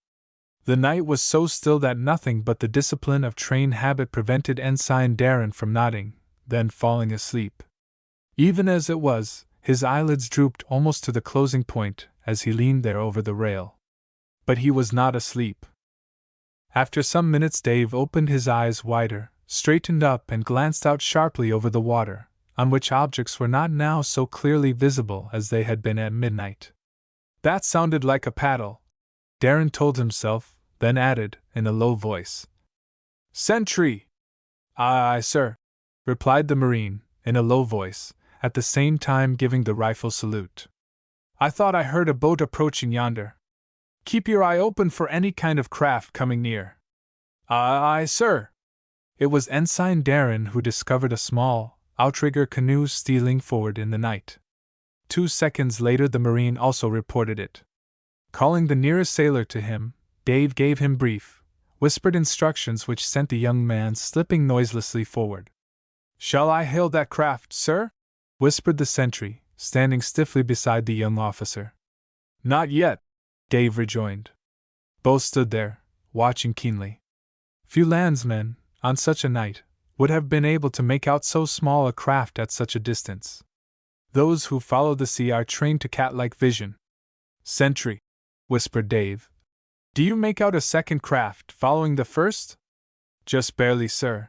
The night was so still that nothing but the discipline of trained habit prevented Ensign Darrin from nodding, then falling asleep. Even as it was, his eyelids drooped almost to the closing point as he leaned there over the rail. But he was not asleep. After some minutes Dave opened his eyes wider, straightened up and glanced out sharply over the water, on which objects were not now so clearly visible as they had been at midnight. That sounded like a paddle, Darrin told himself, then added, in a low voice, Sentry! Aye, sir, replied the Marine, in a low voice, at the same time giving the rifle salute. I thought I heard a boat approaching yonder. Keep your eye open for any kind of craft coming near. Aye, sir. It was Ensign Darrin who discovered a small, outrigger canoe stealing forward in the night. 2 seconds later the Marine also reported it. Calling the nearest sailor to him, Dave gave him brief, whispered instructions which sent the young man slipping noiselessly forward. Shall I hail that craft, sir? Whispered the sentry, standing stiffly beside the young officer. Not yet, Dave rejoined. Both stood there, watching keenly. Few landsmen, on such a night, would have been able to make out so small a craft at such a distance. Those who follow the sea are trained to cat-like vision. Sentry, whispered Dave. Do you make out a second craft following the first? Just barely, sir,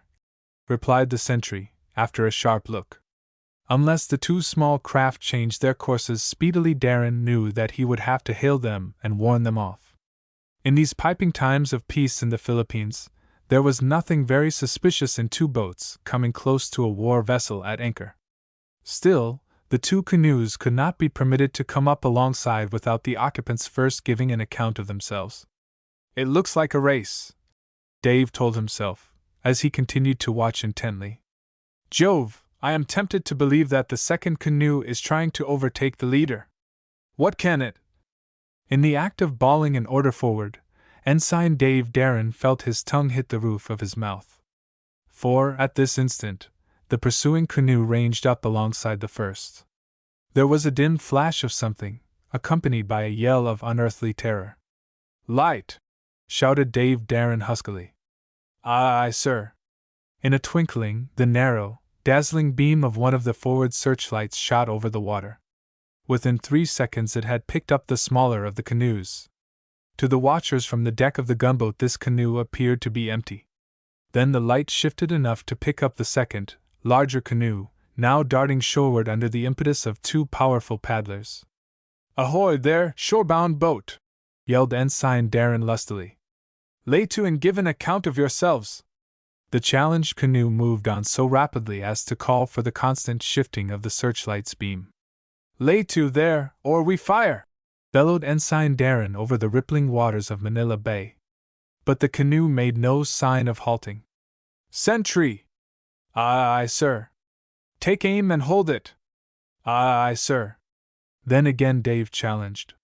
replied the sentry, after a sharp look. Unless the 2 small craft changed their courses speedily, Darrin knew that he would have to hail them and warn them off. In these piping times of peace in the Philippines, there was nothing very suspicious in 2 boats coming close to a war vessel at anchor. Still, the 2 canoes could not be permitted to come up alongside without the occupants first giving an account of themselves. It looks like a race, Dave told himself, as he continued to watch intently. Jove, I am tempted to believe that the second canoe is trying to overtake the leader. What can it? In the act of bawling an order forward, Ensign Dave Darrin felt his tongue hit the roof of his mouth. For, at this instant, the pursuing canoe ranged up alongside the first. There was a dim flash of something, accompanied by a yell of unearthly terror. Light! Shouted Dave Darrin huskily. Aye, sir. In a twinkling, the narrow, dazzling beam of one of the forward searchlights shot over the water. Within 3 seconds it had picked up the smaller of the canoes. To the watchers from the deck of the gunboat this canoe appeared to be empty. Then the light shifted enough to pick up the second, larger canoe, now darting shoreward under the impetus of 2 powerful paddlers. Ahoy there, shorebound boat! Yelled Ensign Darrin lustily. Lay to and give an account of yourselves. The challenged canoe moved on so rapidly as to call for the constant shifting of the searchlight's beam. Lay to there, or we fire! Bellowed Ensign Darrin over the rippling waters of Manila Bay. But the canoe made no sign of halting. Sentry! Aye, sir. Take aim and hold it. Aye, sir. Then again Dave challenged.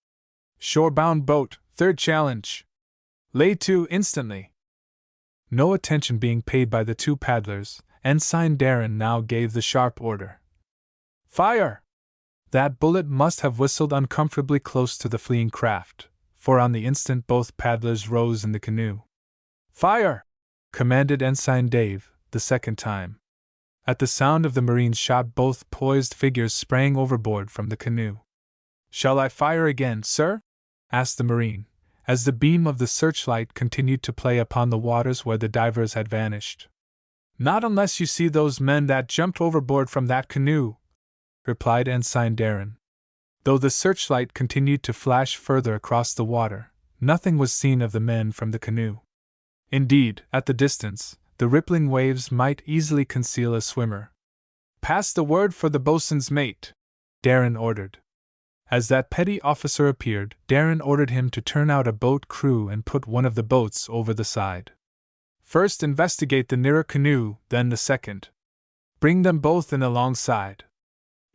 Shorebound boat, 3rd challenge. Lay to instantly. No attention being paid by the 2 paddlers, Ensign Darrin now gave the sharp order. Fire! That bullet must have whistled uncomfortably close to the fleeing craft, for on the instant both paddlers rose in the canoe. Fire! Commanded Ensign Dave, the second time. At the sound of the Marine's shot both poised figures sprang overboard from the canoe. Shall I fire again, sir? Asked the Marine, as the beam of the searchlight continued to play upon the waters where the divers had vanished. Not unless you see those men that jumped overboard from that canoe, replied Ensign Darrin. Though the searchlight continued to flash further across the water, nothing was seen of the men from the canoe. Indeed, at the distance, the rippling waves might easily conceal a swimmer. Pass the word for the boatswain's mate, Darrin ordered. As that petty officer appeared, Darrin ordered him to turn out a boat crew and put one of the boats over the side. First investigate the nearer canoe, then the second. Bring them both in alongside.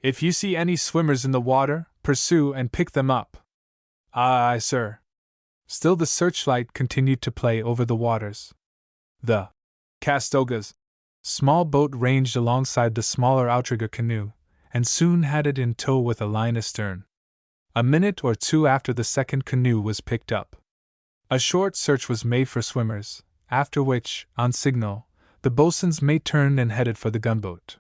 If you see any swimmers in the water, pursue and pick them up. Aye, sir. Still the searchlight continued to play over the waters. The Castoga's small boat ranged alongside the smaller outrigger canoe, and soon had it in tow with a line astern. A minute or 2 after the second canoe was picked up. A short search was made for swimmers, after which, on signal, the boatswain's mate turned and headed for the gunboat.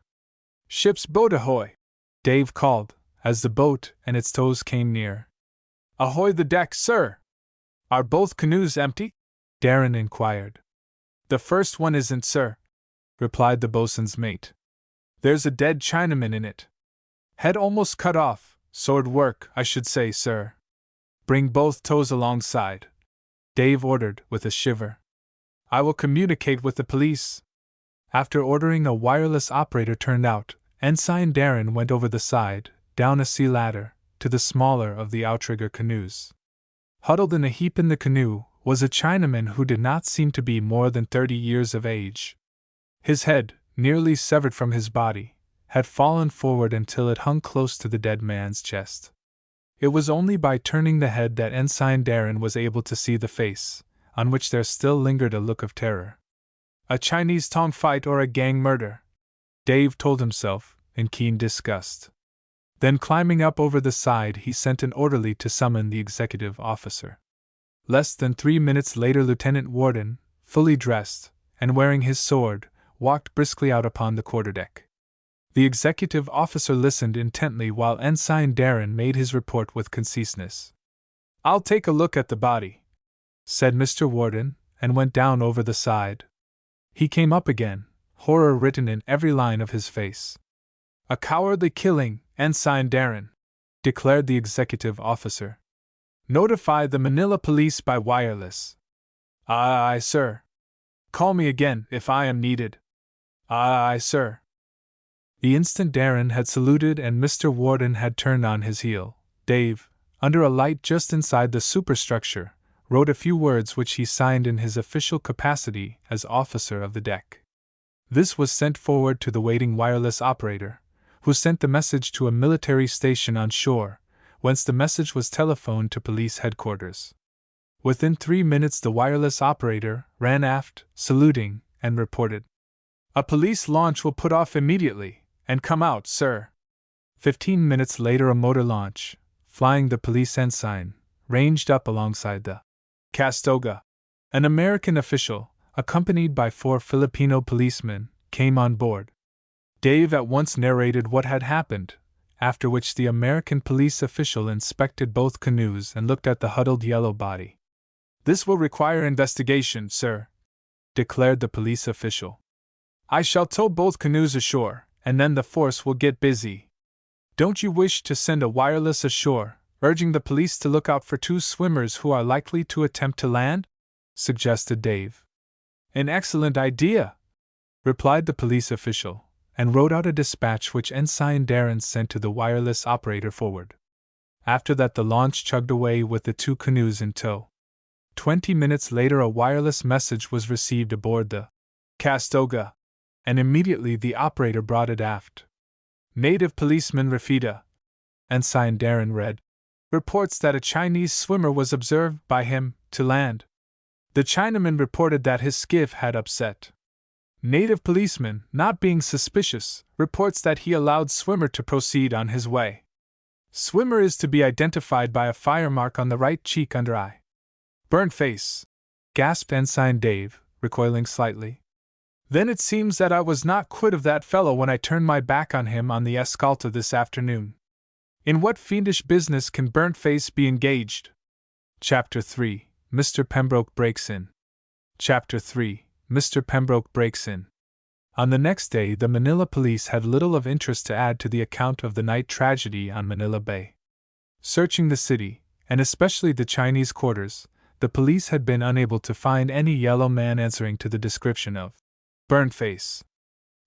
Ship's boat ahoy! Dave called, as the boat and its tows came near. Ahoy the deck, sir! Are both canoes empty? Darrin inquired. The first one isn't, sir, replied the boatswain's mate. There's a dead Chinaman in it. Head almost cut off, sword work, I should say, sir. Bring both tows alongside, Dave ordered with a shiver. I will communicate with the police. After ordering a wireless operator turned out, Ensign Darrin went over the side, down a sea ladder, to the smaller of the outrigger canoes. Huddled in a heap in the canoe was a Chinaman who did not seem to be more than 30 years of age. His head, nearly severed from his body, had fallen forward until it hung close to the dead man's chest. It was only by turning the head that Ensign Darrin was able to see the face, on which there still lingered a look of terror. A Chinese tong fight or a gang murder, Dave told himself, in keen disgust. Then climbing up over the side, he sent an orderly to summon the executive officer. Less than 3 minutes later, Lieutenant Warden, fully dressed, and wearing his sword, walked briskly out upon the quarterdeck. The executive officer listened intently while Ensign Darrin made his report with conciseness. "I'll take a look at the body," said Mr. Warden, and went down over the side. He came up again, horror written in every line of his face. "A cowardly killing, Ensign Darrin," declared the executive officer. "Notify the Manila police by wireless." "Aye, sir." "Call me again if I am needed." "Aye, sir." The instant Darrin had saluted and Mr. Warden had turned on his heel, Dave, under a light just inside the superstructure, wrote a few words which he signed in his official capacity as officer of the deck. This was sent forward to the waiting wireless operator, who sent the message to a military station on shore, whence the message was telephoned to police headquarters. Within 3 minutes the wireless operator ran aft, saluting, and reported, "A police launch will put off immediately, and come out, sir." 15 minutes later a motor launch, flying the police ensign, ranged up alongside the Castoga. An American official, accompanied by 4 Filipino policemen, came on board. Dave at once narrated what had happened, after which the American police official inspected both canoes and looked at the huddled yellow body. "This will require investigation, sir," declared the police official. "I shall tow both canoes ashore, and then the force will get busy." "Don't you wish to send a wireless ashore, urging the police to look out for 2 swimmers who are likely to attempt to land?" suggested Dave. "An excellent idea," replied the police official, and wrote out a dispatch which Ensign Darrin sent to the wireless operator forward. After that the launch chugged away with the 2 canoes in tow. 20 minutes later a wireless message was received aboard the Castoga, and immediately the operator brought it aft. "Native policeman Rafita," Ensign Darrin read, "reports that a Chinese swimmer was observed by him to land. The Chinaman reported that his skiff had upset. Native policeman, not being suspicious, reports that he allowed swimmer to proceed on his way. Swimmer is to be identified by a fire mark on the right cheek under eye." "Burnt face," gasped Ensign Dave, recoiling slightly. "Then it seems that I was not quit of that fellow when I turned my back on him on the Escalta this afternoon. In what fiendish business can Burnt Face be engaged?" Chapter 3 Mr. Pembroke Breaks In. Chapter 3 Mr. Pembroke Breaks In. On the next day, the Manila police had little of interest to add to the account of the night tragedy on Manila Bay. Searching the city, and especially the Chinese quarters, the police had been unable to find any yellow man answering to the description of Burnt Face.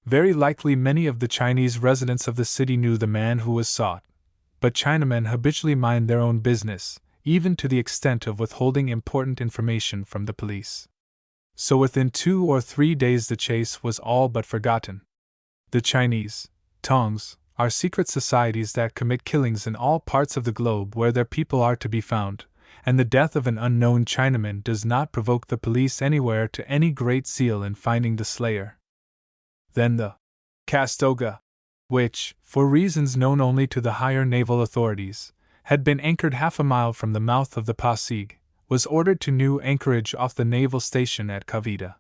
Very likely many of the Chinese residents of the city knew the man who was sought, but Chinamen habitually mind their own business, even to the extent of withholding important information from the police. So within 2 or 3 days the chase was all but forgotten. The Chinese, Tongs, are secret societies that commit killings in all parts of the globe where their people are to be found, and the death of an unknown Chinaman does not provoke the police anywhere to any great zeal in finding the slayer. Then the Castoga, which, for reasons known only to the higher naval authorities, had been anchored half a mile from the mouth of the Pasig, was ordered to new anchorage off the naval station at Cavite.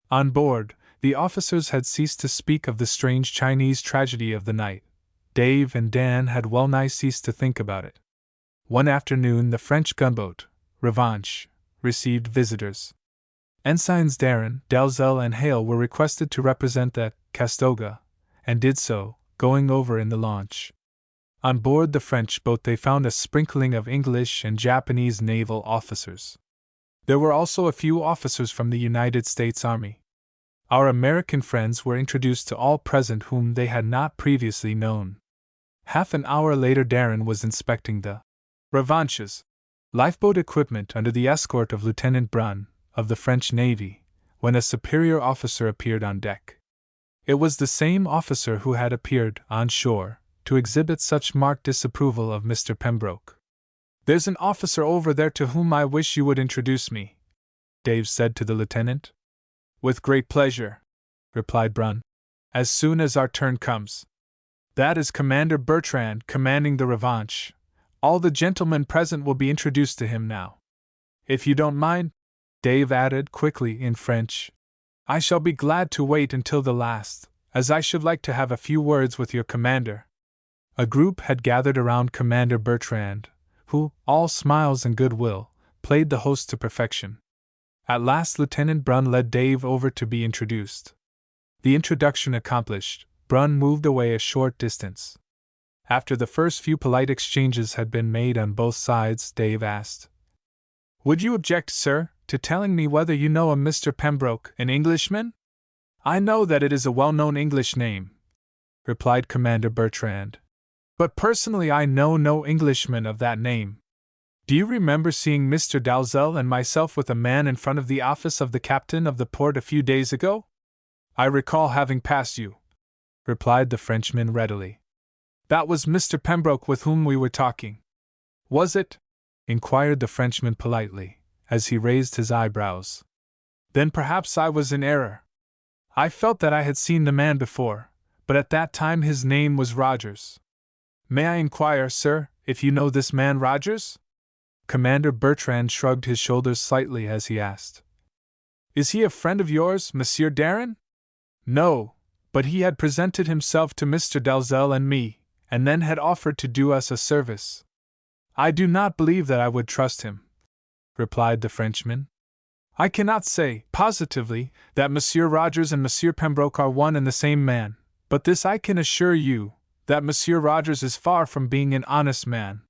On board, the officers had ceased to speak of the strange Chinese tragedy of the night. Dave and Dan had well nigh ceased to think about it. One afternoon the French gunboat, Revanche, received visitors. Ensigns Darrin, Dalzell, and Hale were requested to represent the Castoga, and did so, going over in the launch. On board the French boat they found a sprinkling of English and Japanese naval officers. There were also a few officers from the United States Army. Our American friends were introduced to all present whom they had not previously known. Half an hour later Darrin was inspecting the Revanche's lifeboat equipment under the escort of Lieutenant Brun, of the French Navy, when a superior officer appeared on deck. It was the same officer who had appeared on shore to exhibit such marked disapproval of Mr. Pembroke. "There's an officer over there to whom I wish you would introduce me," Dave said to the lieutenant. "With great pleasure," replied Brun, "as soon as our turn comes. That is Commander Bertrand, commanding the Revanche. All the gentlemen present will be introduced to him now. If you don't mind," Dave added quickly in French, "I shall be glad to wait until the last, as I should like to have a few words with your commander." A group had gathered around Commander Bertrand, who, all smiles and goodwill, played the host to perfection. At last Lieutenant Brun led Dave over to be introduced. The introduction accomplished, Brun moved away a short distance. After the first few polite exchanges had been made on both sides, Dave asked, "Would you object, sir, to telling me whether you know a Mr. Pembroke, an Englishman?" "I know that it is a well-known English name," replied Commander Bertrand, "but personally I know no Englishman of that name. Do you remember seeing Mr. Dalzell and myself with a man in front of the office of the captain of the port a few days ago?" "I recall having passed you," replied the Frenchman readily. "That was Mr. Pembroke with whom we were talking." "Was it?" inquired the Frenchman politely, as he raised his eyebrows. "Then perhaps I was in error. I felt that I had seen the man before, but at that time his name was Rogers. May I inquire, sir, if you know this man Rogers?" Commander Bertrand shrugged his shoulders slightly as he asked, "Is he a friend of yours, Monsieur Darrin?" "No, but he had presented himself to Mr. Dalzell and me, and then had offered to do us a service." "I do not believe that I would trust him," replied the Frenchman. "I cannot say, positively, that Monsieur Rogers and Monsieur Pembroke are one and the same man, but this I can assure you, that Monsieur Rogers is far from being an honest man."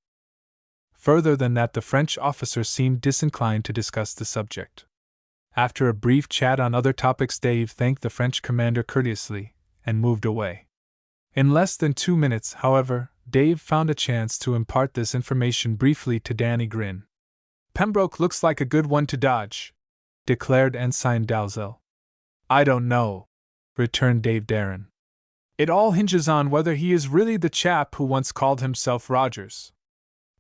Further than that, the French officer seemed disinclined to discuss the subject. After a brief chat on other topics, Dave thanked the French commander courteously and moved away. In less than 2 minutes, however, Dave found a chance to impart this information briefly to Danny Grin. "Pembroke looks like a good one to dodge," declared Ensign Dalzell. "I don't know," returned Dave Darrin. "It all hinges on whether he is really the chap who once called himself Rogers.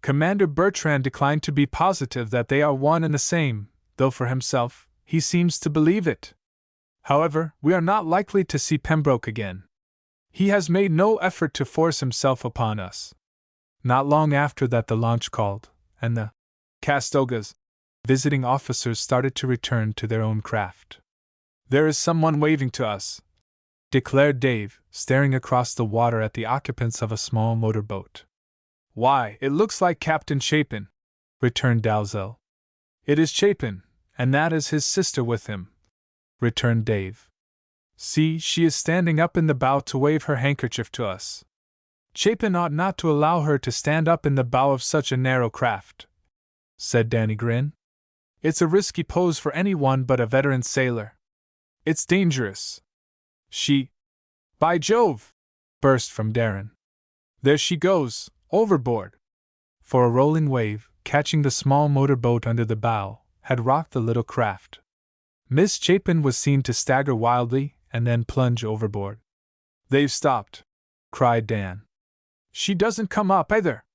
Commander Bertrand declined to be positive that they are one and the same, though for himself, he seems to believe it. However, we are not likely to see Pembroke again. He has made no effort to force himself upon us." Not long after that the launch called, and the Castogas visiting officers started to return to their own craft. "There is someone waving to us," declared Dave, staring across the water at the occupants of a small motorboat. "Why, it looks like Captain Chapin," returned Dalzell. "It is Chapin, and that is his sister with him," returned Dave. "See, she is standing up in the bow to wave her handkerchief to us. Chapin ought not to allow her to stand up in the bow of such a narrow craft," said Danny Grin. "It's a risky pose for anyone but a veteran sailor. It's dangerous. She—" "By Jove!" burst from Darrin. "There she goes, overboard!" For a rolling wave, catching the small motorboat under the bow, had rocked the little craft. Miss Chapin was seen to stagger wildly and then plunge overboard. "They've stopped!" cried Dan. "She doesn't come up either!"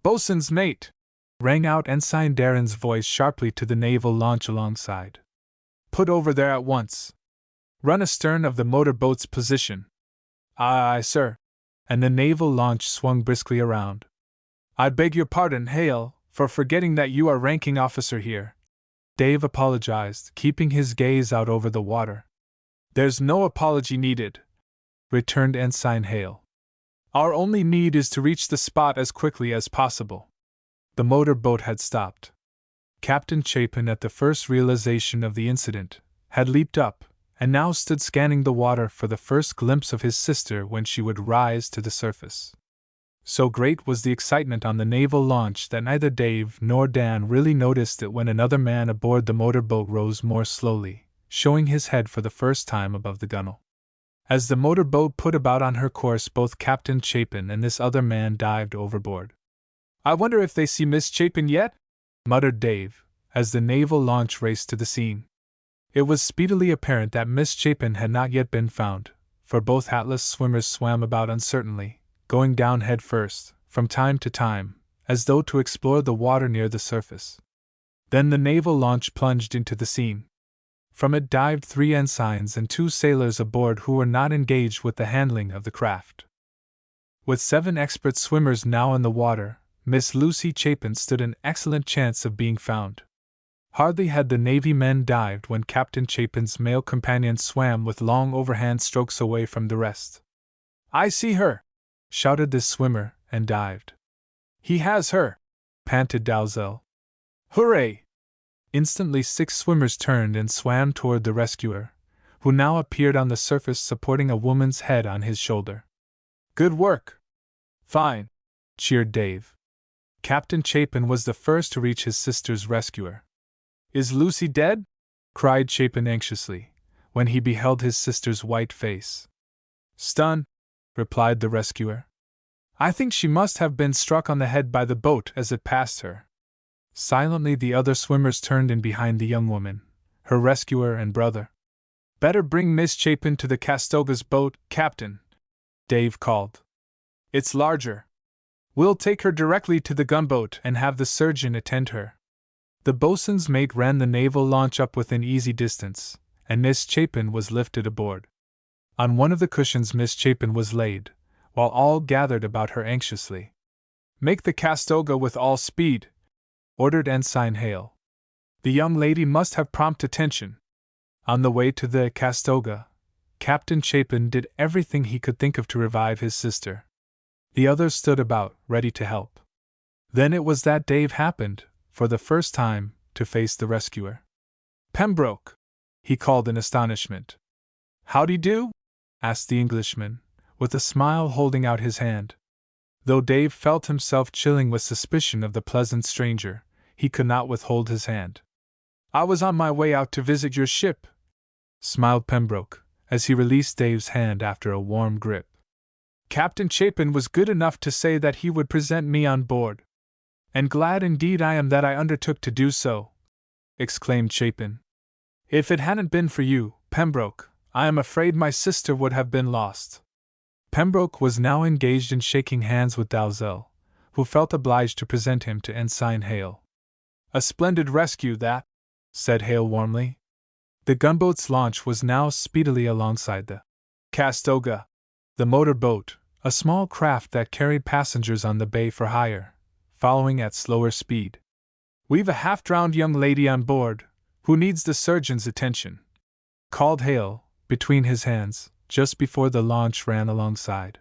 "Boatswain's mate!" rang out Ensign Darrin's voice sharply to the naval launch alongside. "Put over there at once! Run astern of the motorboat's position!" "Aye, sir!" And the naval launch swung briskly around. "I beg your pardon, Hale, for forgetting that you are ranking officer here," Dave apologized, keeping his gaze out over the water. "There's no apology needed," returned Ensign Hale. "Our only need is to reach the spot as quickly as possible." The motorboat had stopped. Captain Chapin, at the first realization of the incident, had leaped up, and now stood scanning the water for the first glimpse of his sister when she would rise to the surface. So great was the excitement on the naval launch that neither Dave nor Dan really noticed it when another man aboard the motorboat rose more slowly, showing his head for the first time above the gunwale. As the motorboat put about on her course, both Captain Chapin and this other man dived overboard. "I wonder if they see Miss Chapin yet?" muttered Dave, as the naval launch raced to the scene. It was speedily apparent that Miss Chapin had not yet been found, for both hatless swimmers swam about uncertainly, going down head first, from time to time, as though to explore the water near the surface. Then the naval launch plunged into the scene. From it dived 3 ensigns and 2 sailors aboard who were not engaged with the handling of the craft. With 7 expert swimmers now in the water, Miss Lucy Chapin stood an excellent chance of being found. Hardly had the Navy men dived when Captain Chapin's male companion swam with long overhand strokes away from the rest. "I see her!" shouted this swimmer, and dived. "He has her!" panted Dalzell. "Hooray!" Instantly 6 swimmers turned and swam toward the rescuer, who now appeared on the surface supporting a woman's head on his shoulder. "Good work!" "Fine!" cheered Dave. Captain Chapin was the first to reach his sister's rescuer. "Is Lucy dead?" cried Chapin anxiously, when he beheld his sister's white face. "Stunned," replied the rescuer. "I think she must have been struck on the head by the boat as it passed her." Silently the other swimmers turned in behind the young woman, her rescuer and brother. "Better bring Miss Chapin to the Castoga's boat, Captain," Dave called. "It's larger. We'll take her directly to the gunboat and have the surgeon attend her." The boatswain's mate ran the naval launch up within easy distance, and Miss Chapin was lifted aboard. On one of the cushions Miss Chapin was laid, while all gathered about her anxiously. "Make the Castoga with all speed," ordered Ensign Hale. "The young lady must have prompt attention." On the way to the Castoga, Captain Chapin did everything he could think of to revive his sister. The others stood about, ready to help. Then it was that Dave happened, for the first time, to face the rescuer. "Pembroke!" he called in astonishment. "Howdy do?" asked the Englishman, with a smile holding out his hand. Though Dave felt himself chilling with suspicion of the pleasant stranger, he could not withhold his hand. "I was on my way out to visit your ship," smiled Pembroke, as he released Dave's hand after a warm grip. "Captain Chapin was good enough to say that he would present me on board. And glad indeed I am that I undertook to do so," exclaimed Chapin. "If it hadn't been for you, Pembroke, I am afraid my sister would have been lost." Pembroke was now engaged in shaking hands with Dalzell, who felt obliged to present him to Ensign Hale. "A splendid rescue, that," said Hale warmly. The gunboat's launch was now speedily alongside the Castoga, the motor boat, a small craft that carried passengers on the bay for hire, following at slower speed. "We've a half-drowned young lady on board, who needs the surgeon's attention," called Hale, between his hands, just before the launch ran alongside.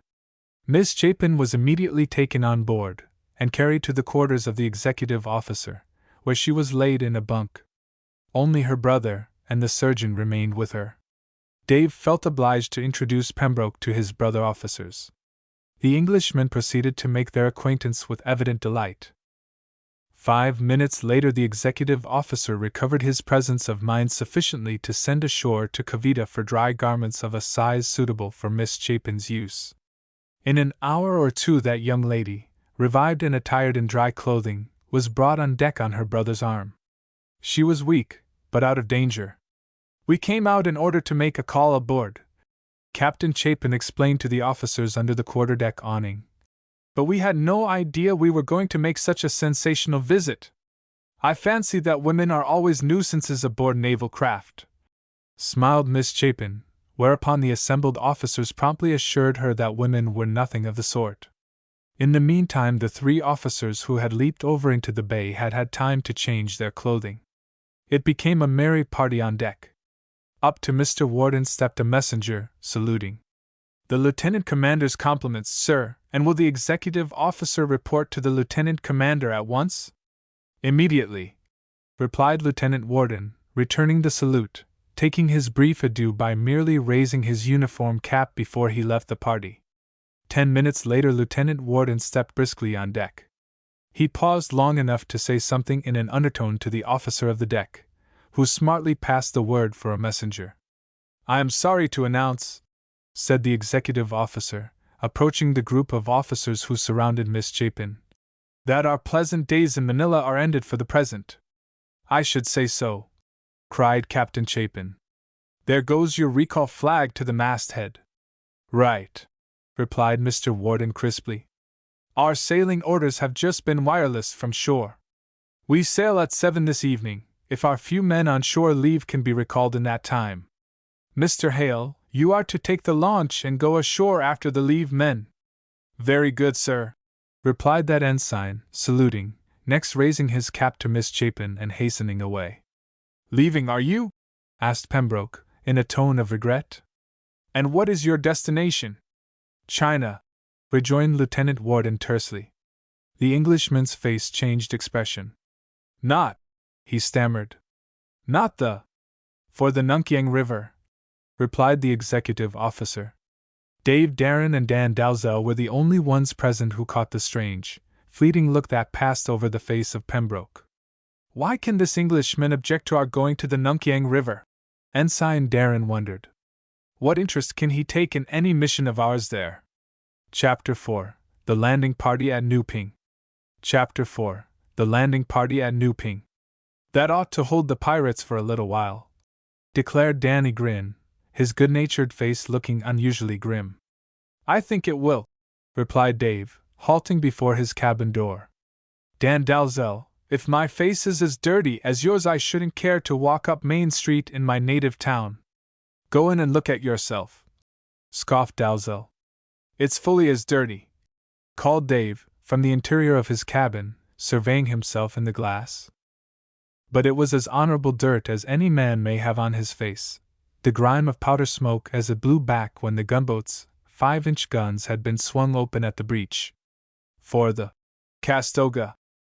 Miss Chapin was immediately taken on board, and carried to the quarters of the executive officer, where she was laid in a bunk. Only her brother and the surgeon remained with her. Dave felt obliged to introduce Pembroke to his brother officers. The Englishmen proceeded to make their acquaintance with evident delight. 5 minutes later the executive officer recovered his presence of mind sufficiently to send ashore to Cavita for dry garments of a size suitable for Miss Chapin's use. In an hour or two that young lady, revived and attired in dry clothing, was brought on deck on her brother's arm. She was weak, but out of danger. "We came out in order to make a call aboard," Captain Chapin explained to the officers under the quarterdeck awning. "But we had no idea we were going to make such a sensational visit. I fancy that women are always nuisances aboard naval craft," smiled Miss Chapin, whereupon the assembled officers promptly assured her that women were nothing of the sort. In the meantime the 3 officers who had leaped over into the bay had had time to change their clothing. It became a merry party on deck. Up to Mr. Warden stepped a messenger, saluting. "The Lieutenant Commander's compliments, sir, and will the executive officer report to the Lieutenant Commander at once?" "Immediately," replied Lieutenant Warden, returning the salute, taking his brief adieu by merely raising his uniform cap before he left the party. 10 minutes later Lieutenant Warden stepped briskly on deck. He paused long enough to say something in an undertone to the officer of the deck, who smartly passed the word for a messenger. "I am sorry to announce," said the executive officer, approaching the group of officers who surrounded Miss Chapin, That our pleasant days in Manila are ended for the present. I should say so, cried Captain Chapin. There goes your recall flag to the masthead. Right, replied Mr. Warden crisply. Our sailing orders have just been wireless from shore. We sail at 7 this evening, if our few men on shore leave can be recalled in that time. Mr. Hale, you are to take the launch and go ashore after the leave men. Very good, sir, replied that ensign, saluting, next raising his cap to Miss Chapin and hastening away. Leaving, are you? Asked Pembroke, in a tone of regret. And what is your destination? China, rejoined Lieutenant Warden tersely. The Englishman's face changed expression. Not, he stammered. Not for the Nunkiang River, replied the executive officer. Dave Darrin and Dan Dalzell were the only ones present who caught the strange, fleeting look that passed over the face of Pembroke. Why can this Englishman object to our going to the Nunkiang River? Ensign Darrin wondered. What interest can he take in any mission of ours there? Chapter 4. The Landing Party at Nuping. Chapter 4. The Landing Party at Nuping. That ought to hold the pirates for a little while, declared Danny Grin, his good-natured face looking unusually grim. I think it will, replied Dave, halting before his cabin door. Dan Dalzell, if my face is as dirty as yours, I shouldn't care to walk up Main Street in my native town. Go in and look at yourself, scoffed Dalzell. It's fully as dirty, called Dave, from the interior of his cabin, surveying himself in the glass. But it was as honorable dirt as any man may have on his face, the grime of powder smoke as it blew back when the gunboat's 5-inch guns had been swung open at the breach. For the Castoga,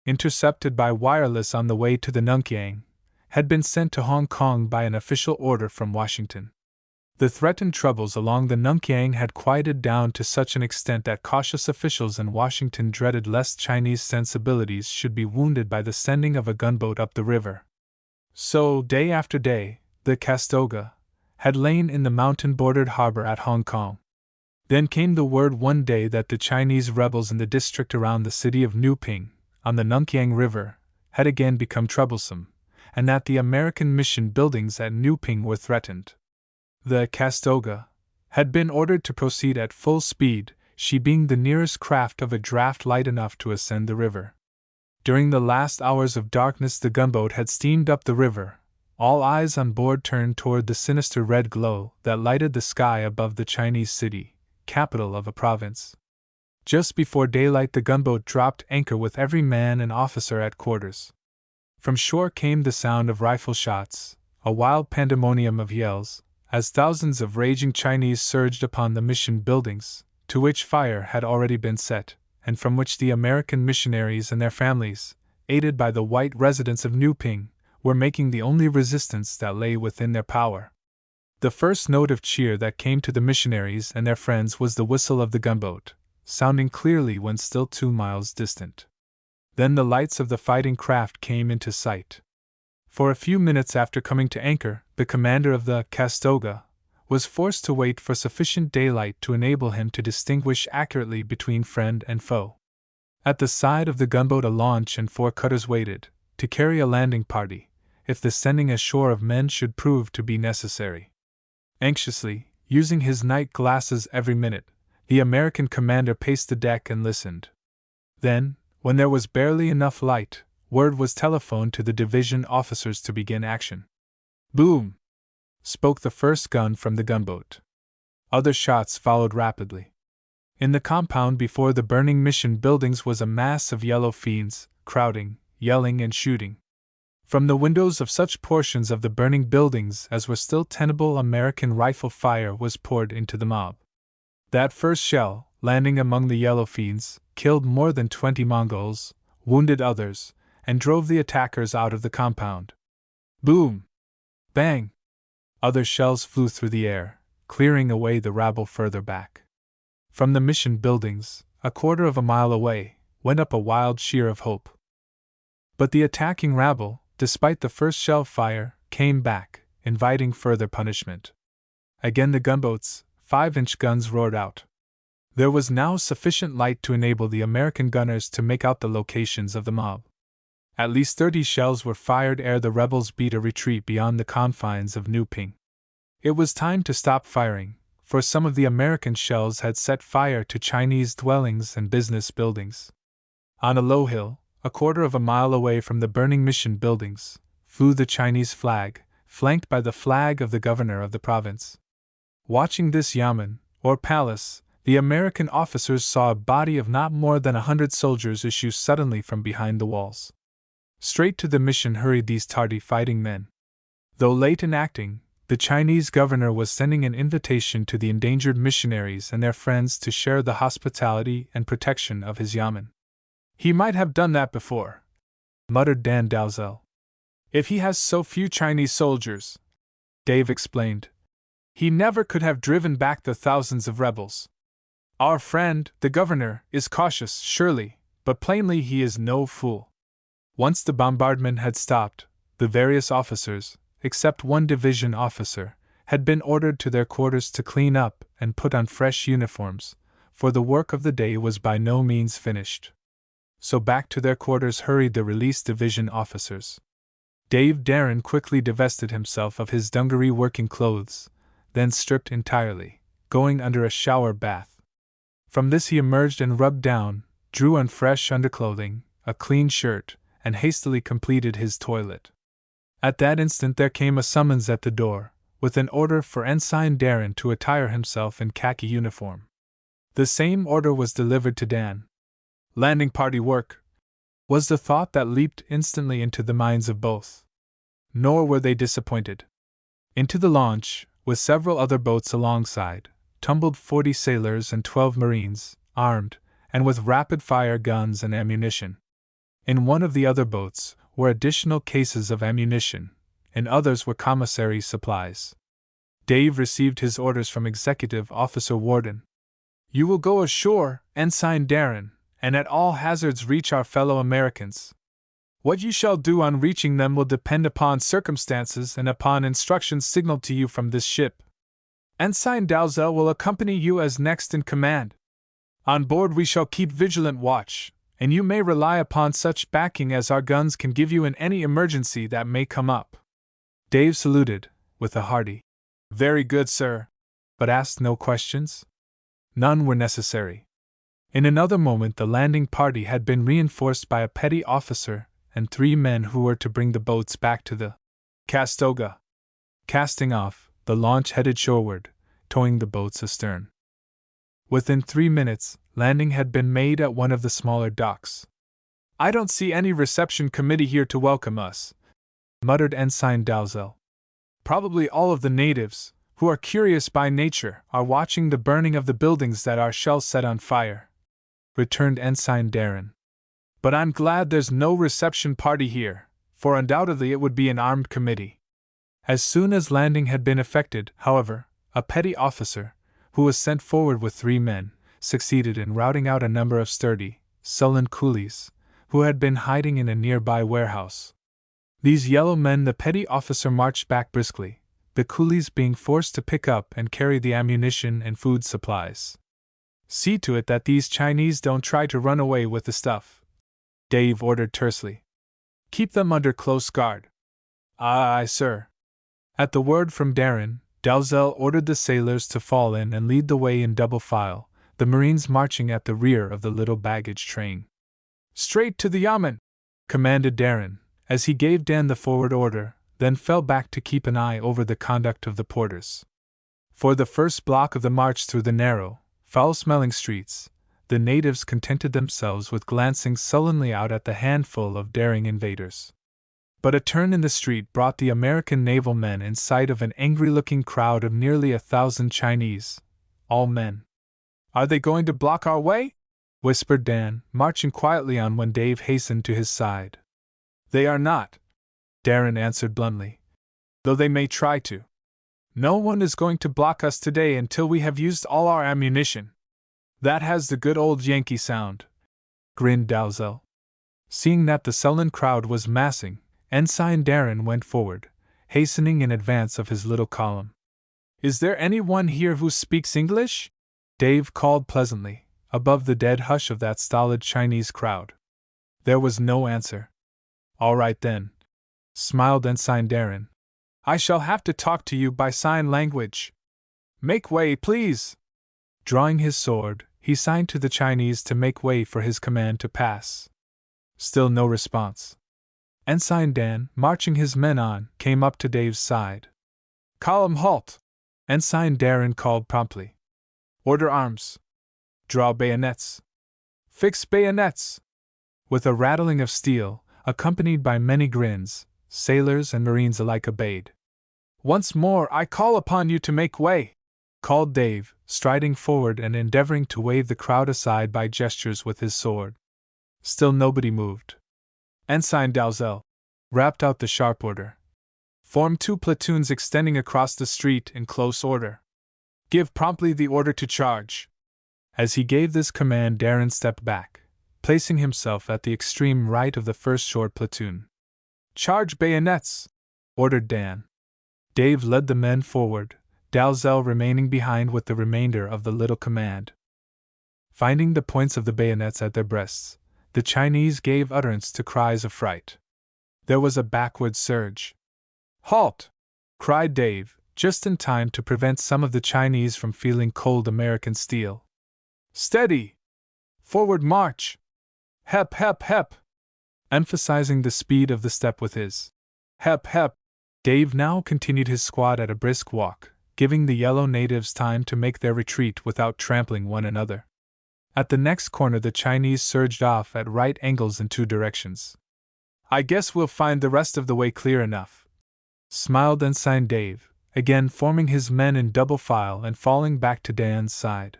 intercepted by wireless on the way to the Nunkiang, had been sent to Hong Kong by an official order from Washington. The threatened troubles along the Nunkiang had quieted down to such an extent that cautious officials in Washington dreaded lest Chinese sensibilities should be wounded by the sending of a gunboat up the river. So, day after day, the Castoga had lain in the mountain-bordered harbor at Hong Kong. Then came the word one day that the Chinese rebels in the district around the city of Nuping, on the Nunkiang River, had again become troublesome, and that the American mission buildings at Nuping were threatened. The Castoga had been ordered to proceed at full speed, she being the nearest craft of a draft light enough to ascend the river. During the last hours of darkness the gunboat had steamed up the river, all eyes on board turned toward the sinister red glow that lighted the sky above the Chinese city, capital of a province. Just before daylight the gunboat dropped anchor with every man and officer at quarters. From shore came the sound of rifle shots, a wild pandemonium of yells, as thousands of raging Chinese surged upon the mission buildings, to which fire had already been set, and from which the American missionaries and their families, aided by the white residents of Nuping, were making the only resistance that lay within their power. The first note of cheer that came to the missionaries and their friends was the whistle of the gunboat, sounding clearly when still 2 miles distant. Then the lights of the fighting craft came into sight. For a few minutes after coming to anchor, the commander of the Castoga was forced to wait for sufficient daylight to enable him to distinguish accurately between friend and foe. At the side of the gunboat a launch and 4 cutters waited, to carry a landing party, if the sending ashore of men should prove to be necessary. Anxiously, using his night glasses every minute, the American commander paced the deck and listened. Then, when there was barely enough light, word was telephoned to the division officers to begin action. Boom! Spoke the first gun from the gunboat. Other shots followed rapidly. In the compound before the burning mission buildings was a mass of yellow fiends, crowding, yelling and shooting. From the windows of such portions of the burning buildings as were still tenable American rifle fire was poured into the mob. That first shell, landing among the yellow fiends, killed more than 20 Mongols, wounded others, and drove the attackers out of the compound. Boom! Bang! Other shells flew through the air, clearing away the rabble further back. From the mission buildings, a quarter of a mile away, went up a wild cheer of hope. But the attacking rabble, despite the first shell fire, came back, inviting further punishment. Again the gunboat's 5-inch guns roared out. There was now sufficient light to enable the American gunners to make out the locations of the mob. At least 30 shells were fired ere the rebels beat a retreat beyond the confines of New Ping. It was time to stop firing, for some of the American shells had set fire to Chinese dwellings and business buildings. On a low hill, a quarter of a mile away from the burning mission buildings, flew the Chinese flag, flanked by the flag of the governor of the province. Watching this yamen, or palace, the American officers saw a body of not more than 100 soldiers issue suddenly from behind the walls. Straight to the mission hurried these tardy fighting men. Though late in acting, the Chinese governor was sending an invitation to the endangered missionaries and their friends to share the hospitality and protection of his yamen. "He might have done that before," muttered Dan Dalzell. "If he has so few Chinese soldiers," Dave explained, "he never could have driven back the thousands of rebels. Our friend, the governor, is cautious, surely, but plainly he is no fool." Once the bombardment had stopped, the various officers, except one division officer, had been ordered to their quarters to clean up and put on fresh uniforms, for the work of the day was by no means finished. So back to their quarters hurried the released division officers. Dave Darrin quickly divested himself of his dungaree working clothes, then stripped entirely, going under a shower bath. From this he emerged and rubbed down, drew on fresh underclothing, a clean shirt, and hastily completed his toilet. At that instant there came a summons at the door, with an order for Ensign Darrin to attire himself in khaki uniform. The same order was delivered to Dan. "Landing party work," was the thought that leaped instantly into the minds of both. Nor were they disappointed. Into the launch, with several other boats alongside, tumbled 40 sailors and 12 marines, armed, and with rapid-fire guns and ammunition. In one of the other boats were additional cases of ammunition, in others were commissary supplies. Dave received his orders from Executive Officer Warden. "You will go ashore, Ensign Darrin, and at all hazards reach our fellow Americans. What you shall do on reaching them will depend upon circumstances and upon instructions signaled to you from this ship. Ensign Dalzell will accompany you as next in command. On board we shall keep vigilant watch, and you may rely upon such backing as our guns can give you in any emergency that may come up." Dave saluted, with a hearty, "Very good, sir," but asked no questions. None were necessary. In another moment the landing party had been reinforced by a petty officer and 3 men who were to bring the boats back to the Castoga. Casting off, the launch headed shoreward, towing the boats astern. Within 3 minutes, landing had been made at one of the smaller docks. "I don't see any reception committee here to welcome us," muttered Ensign Dalzell. "Probably all of the natives, who are curious by nature, are watching the burning of the buildings that our shells set on fire," returned Ensign Darrin. "But I'm glad there's no reception party here, for undoubtedly it would be an armed committee." As soon as landing had been effected, however, a petty officer, who was sent forward with 3 men, succeeded in routing out a number of sturdy, sullen coolies, who had been hiding in a nearby warehouse. These yellow men the petty officer marched back briskly, the coolies being forced to pick up and carry the ammunition and food supplies. "See to it that these Chinese don't try to run away with the stuff," Dave ordered tersely. "Keep them under close guard." "Aye, sir." At the word from Darrin, Dalzell ordered the sailors to fall in and lead the way in double file, the Marines marching at the rear of the little baggage train. "Straight to the yamen," commanded Darrin, as he gave Dan the forward order, then fell back to keep an eye over the conduct of the porters. For the first block of the march through the narrow, foul-smelling streets, the natives contented themselves with glancing sullenly out at the handful of daring invaders. But a turn in the street brought the American naval men in sight of an angry-looking crowd of nearly 1,000 Chinese, all men. "Are they going to block our way?" whispered Dan, marching quietly on when Dave hastened to his side. "They are not," Darrin answered bluntly, "though they may try to. No one is going to block us today until we have used all our ammunition. That has the good old Yankee sound," grinned Dalzell. Seeing that the sullen crowd was massing, Ensign Darrin went forward, hastening in advance of his little column. "Is there any one here who speaks English?" Dave called pleasantly, above the dead hush of that stolid Chinese crowd. There was no answer. All right then, smiled Ensign Darrin. I shall have to talk to you by sign language. Make way, please! Drawing his sword, he signed to the Chinese to make way for his command to pass. Still no response. Ensign Dan, marching his men on, came up to Dave's side. Column halt! Ensign Darrin called promptly. Order arms! Draw bayonets! Fix bayonets! With a rattling of steel, accompanied by many grins, sailors and marines alike obeyed. Once more I call upon you to make way! Called Dave, striding forward and endeavoring to wave the crowd aside by gestures with his sword. Still nobody moved. Ensign Dalzell rapped out the sharp order. Form 2 platoons extending across the street in close order. Give promptly the order to charge. As he gave this command, Darrin stepped back, placing himself at the extreme right of the first short platoon. Charge bayonets! Ordered Dan. Dave led the men forward, Dalzell remaining behind with the remainder of the little command. Finding the points of the bayonets at their breasts, the Chinese gave utterance to cries of fright. There was a backward surge. Halt! Cried Dave, just in time to prevent some of the Chinese from feeling cold American steel. Steady! Forward march! Hep, hep, hep! Emphasizing the speed of the step with his hep, hep, Dave now continued his squad at a brisk walk, giving the yellow natives time to make their retreat without trampling one another. At the next corner, the Chinese surged off at right angles in two directions. I guess we'll find the rest of the way clear enough, smiled Ensign Dave, again forming his men in double file and falling back to Dan's side.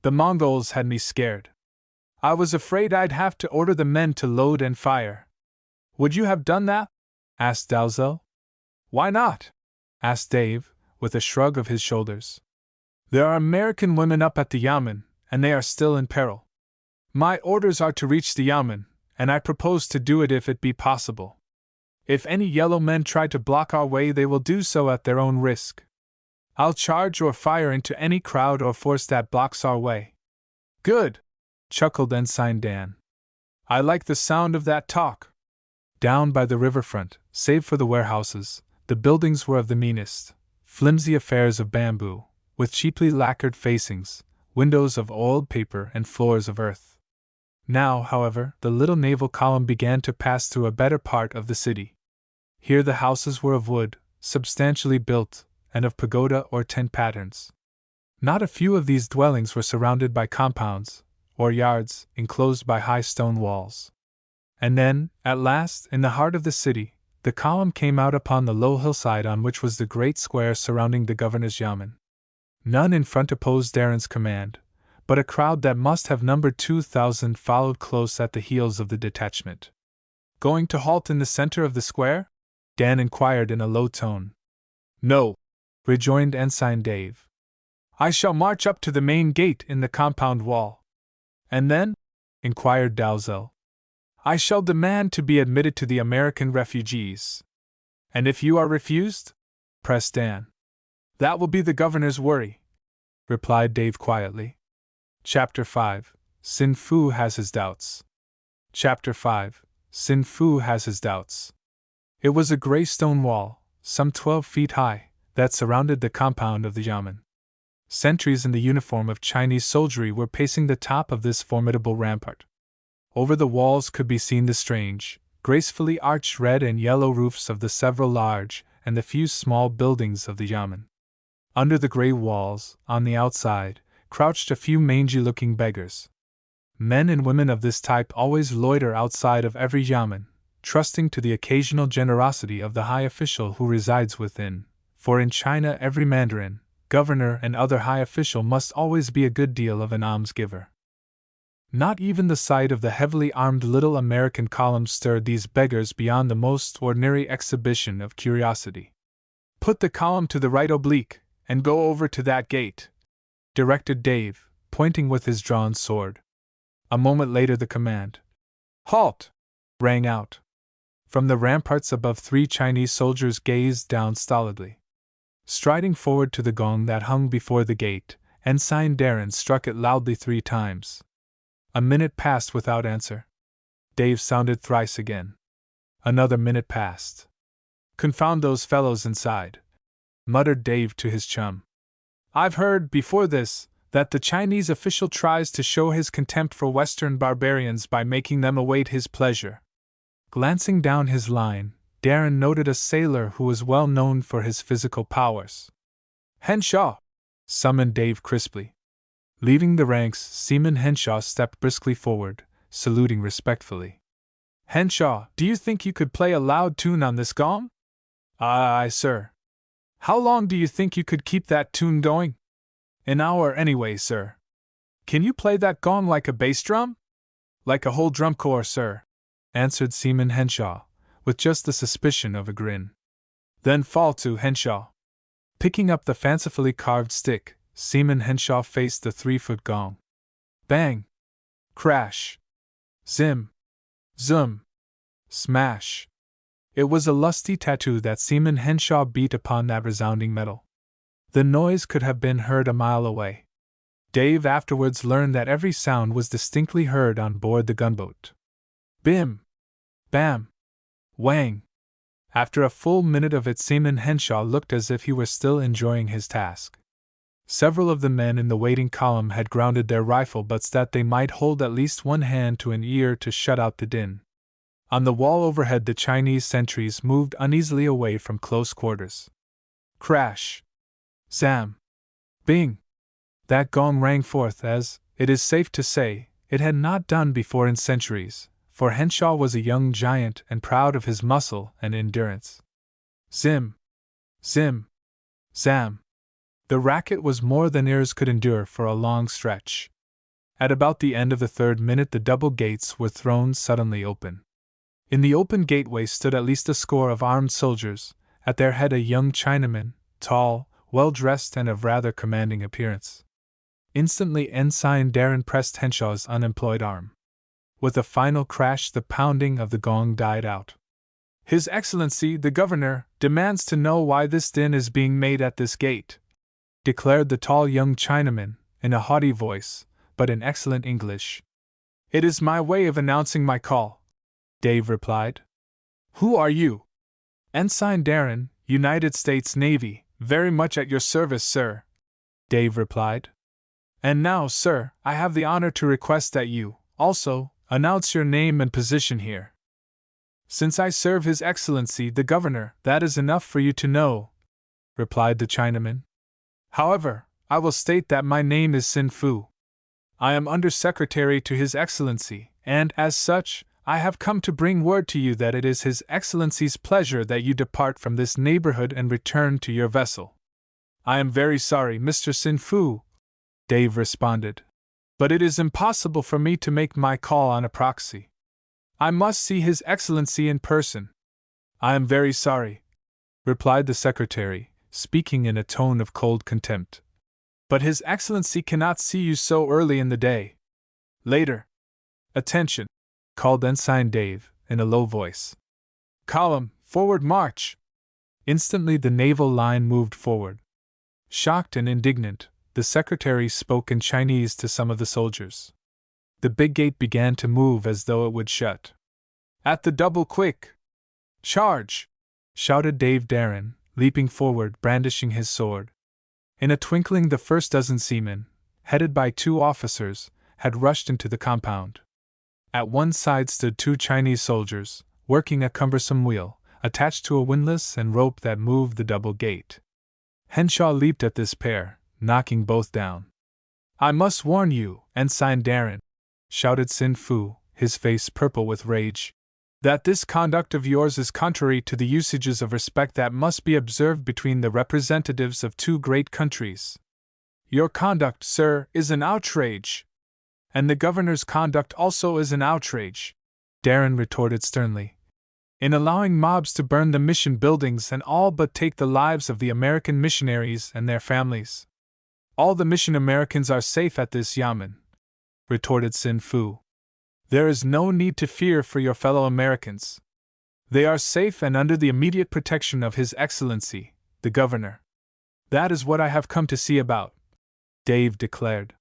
The Mongols had me scared. I was afraid I'd have to order the men to load and fire. Would you have done that? Asked Dalzell. Why not? Asked Dave, with a shrug of his shoulders. There are American women up at the Yamen, and they are still in peril. My orders are to reach the Yamen, and I propose to do it if it be possible. If any yellow men try to block our way, they will do so at their own risk. I'll charge or fire into any crowd or force that blocks our way. Good! Chuckled Ensign Dan. I like the sound of that talk. Down by the riverfront, save for the warehouses, the buildings were of the meanest, flimsy affairs of bamboo, with cheaply lacquered facings, windows of oiled paper and floors of earth. Now, however, the little naval column began to pass through a better part of the city. Here the houses were of wood, substantially built, and of pagoda or tent patterns. Not a few of these dwellings were surrounded by compounds, or yards, enclosed by high stone walls. And then, at last, in the heart of the city, the column came out upon the low hillside on which was the great square surrounding the governor's yamen. None in front opposed Darrin's command, but a crowd that must have numbered 2,000 followed close at the heels of the detachment. Going to halt in the center of the square? Dan inquired in a low tone. No, rejoined Ensign Dave. I shall march up to the main gate in the compound wall. And then? Inquired Dalzell. I shall demand to be admitted to the American refugees. And if you are refused? Pressed Dan. That will be the governor's worry, replied Dave quietly. Chapter 5. Sin Fu has his doubts. Chapter 5. Sin Fu has his doubts. It was a gray stone wall, some 12 feet high, that surrounded the compound of the yamen. Sentries in the uniform of Chinese soldiery were pacing the top of this formidable rampart. Over the walls could be seen the strange, gracefully arched red and yellow roofs of the several large and the few small buildings of the yamen. Under the gray walls, on the outside, crouched a few mangy-looking beggars. Men and women of this type always loiter outside of every yamen, trusting to the occasional generosity of the high official who resides within, for in China every mandarin, governor and other high official must always be a good deal of an almsgiver. Not even the sight of the heavily armed little American column stirred these beggars beyond the most ordinary exhibition of curiosity. Put the column to the right oblique, and go over to that gate, directed Dave, pointing with his drawn sword. A moment later the command, Halt! Rang out. From the ramparts above 3 Chinese soldiers gazed down stolidly. Striding forward to the gong that hung before the gate, Ensign Darrin struck it loudly 3 times. A minute passed without answer. Dave sounded thrice again. Another minute passed. "Confound those fellows inside," muttered Dave to his chum. "I've heard, before this, that the Chinese official tries to show his contempt for Western barbarians by making them await his pleasure." Glancing down his line, Darrin noted a sailor who was well known for his physical powers. "Henshaw!" summoned Dave crisply. Leaving the ranks, Seaman Henshaw stepped briskly forward, saluting respectfully. "Henshaw, do you think you could play a loud tune on this gong?" "Aye, sir." "How long do you think you could keep that tune going?" "An hour anyway, sir." "Can you play that gong like a bass drum?" "Like a whole drum corps, sir," answered Seaman Henshaw, with just the suspicion of a grin. "Then fall to, Henshaw." Picking up the fancifully carved stick, Seaman Henshaw faced the 3-foot gong. Bang! Crash! Zim! Zum! Smash! It was a lusty tattoo that Seaman Henshaw beat upon that resounding metal. The noise could have been heard a mile away. Dave afterwards learned that every sound was distinctly heard on board the gunboat. Bim! Bam! Whang! After a full minute of it, Seaman Henshaw looked as if he were still enjoying his task. Several of the men in the waiting column had grounded their rifle butts that they might hold at least one hand to an ear to shut out the din. On the wall overhead, the Chinese sentries moved uneasily away from close quarters. Crash! Zam! Bing! That gong rang forth as, it is safe to say, it had not done before in centuries, for Henshaw was a young giant and proud of his muscle and endurance. Zim! Zim! Zam! The racket was more than ears could endure for a long stretch. At about the end of the 3rd minute, the double gates were thrown suddenly open. In the open gateway stood at least a score of armed soldiers, at their head a young Chinaman, tall, well-dressed and of rather commanding appearance. Instantly Ensign Darrin pressed Henshaw's unemployed arm. With a final crash, the pounding of the gong died out. "His Excellency, the Governor, demands to know why this din is being made at this gate," declared the tall young Chinaman, in a haughty voice, but in excellent English. "It is my way of announcing my call," Dave replied. "Who are you?" "Ensign Darrin, United States Navy, very much at your service, sir," Dave replied. "And now, sir, I have the honor to request that you, also, announce your name and position here." "Since I serve His Excellency the Governor, that is enough for you to know," replied the Chinaman. "However, I will state that my name is Sin Fu. I am Under Secretary to His Excellency, and, as such, I have come to bring word to you that it is His Excellency's pleasure that you depart from this neighborhood and return to your vessel." "I am very sorry, Mr. Sin Fu," Dave responded, "but it is impossible for me to make my call on a proxy. I must see His Excellency in person." "I am very sorry," replied the secretary, speaking in a tone of cold contempt. "But His Excellency cannot see you so early in the day. Later." "Attention!" called Ensign Dave, in a low voice. "Column, forward march!" Instantly the naval line moved forward. Shocked and indignant, the secretary spoke in Chinese to some of the soldiers. The big gate began to move as though it would shut. "At the double quick! Charge!" shouted Dave Darrin, leaping forward, brandishing his sword. In a twinkling the first dozen seamen, headed by 2 officers, had rushed into the compound. At one side stood 2 Chinese soldiers, working a cumbersome wheel, attached to a windlass and rope that moved the double gate. Henshaw leaped at this pair, knocking both down. "I must warn you, Ensign Darrin," shouted Sin Fu, his face purple with rage, "that this conduct of yours is contrary to the usages of respect that must be observed between the representatives of 2 great countries. Your conduct, sir, is an outrage." "And the Governor's conduct also is an outrage," Darrin retorted sternly. "In allowing mobs to burn the mission buildings and all but take the lives of the American missionaries and their families." "All the mission Americans are safe at this yamen," retorted Sin Fu. "There is no need to fear for your fellow Americans. They are safe and under the immediate protection of His Excellency, the Governor. That is what I have come to see about." Dave declared.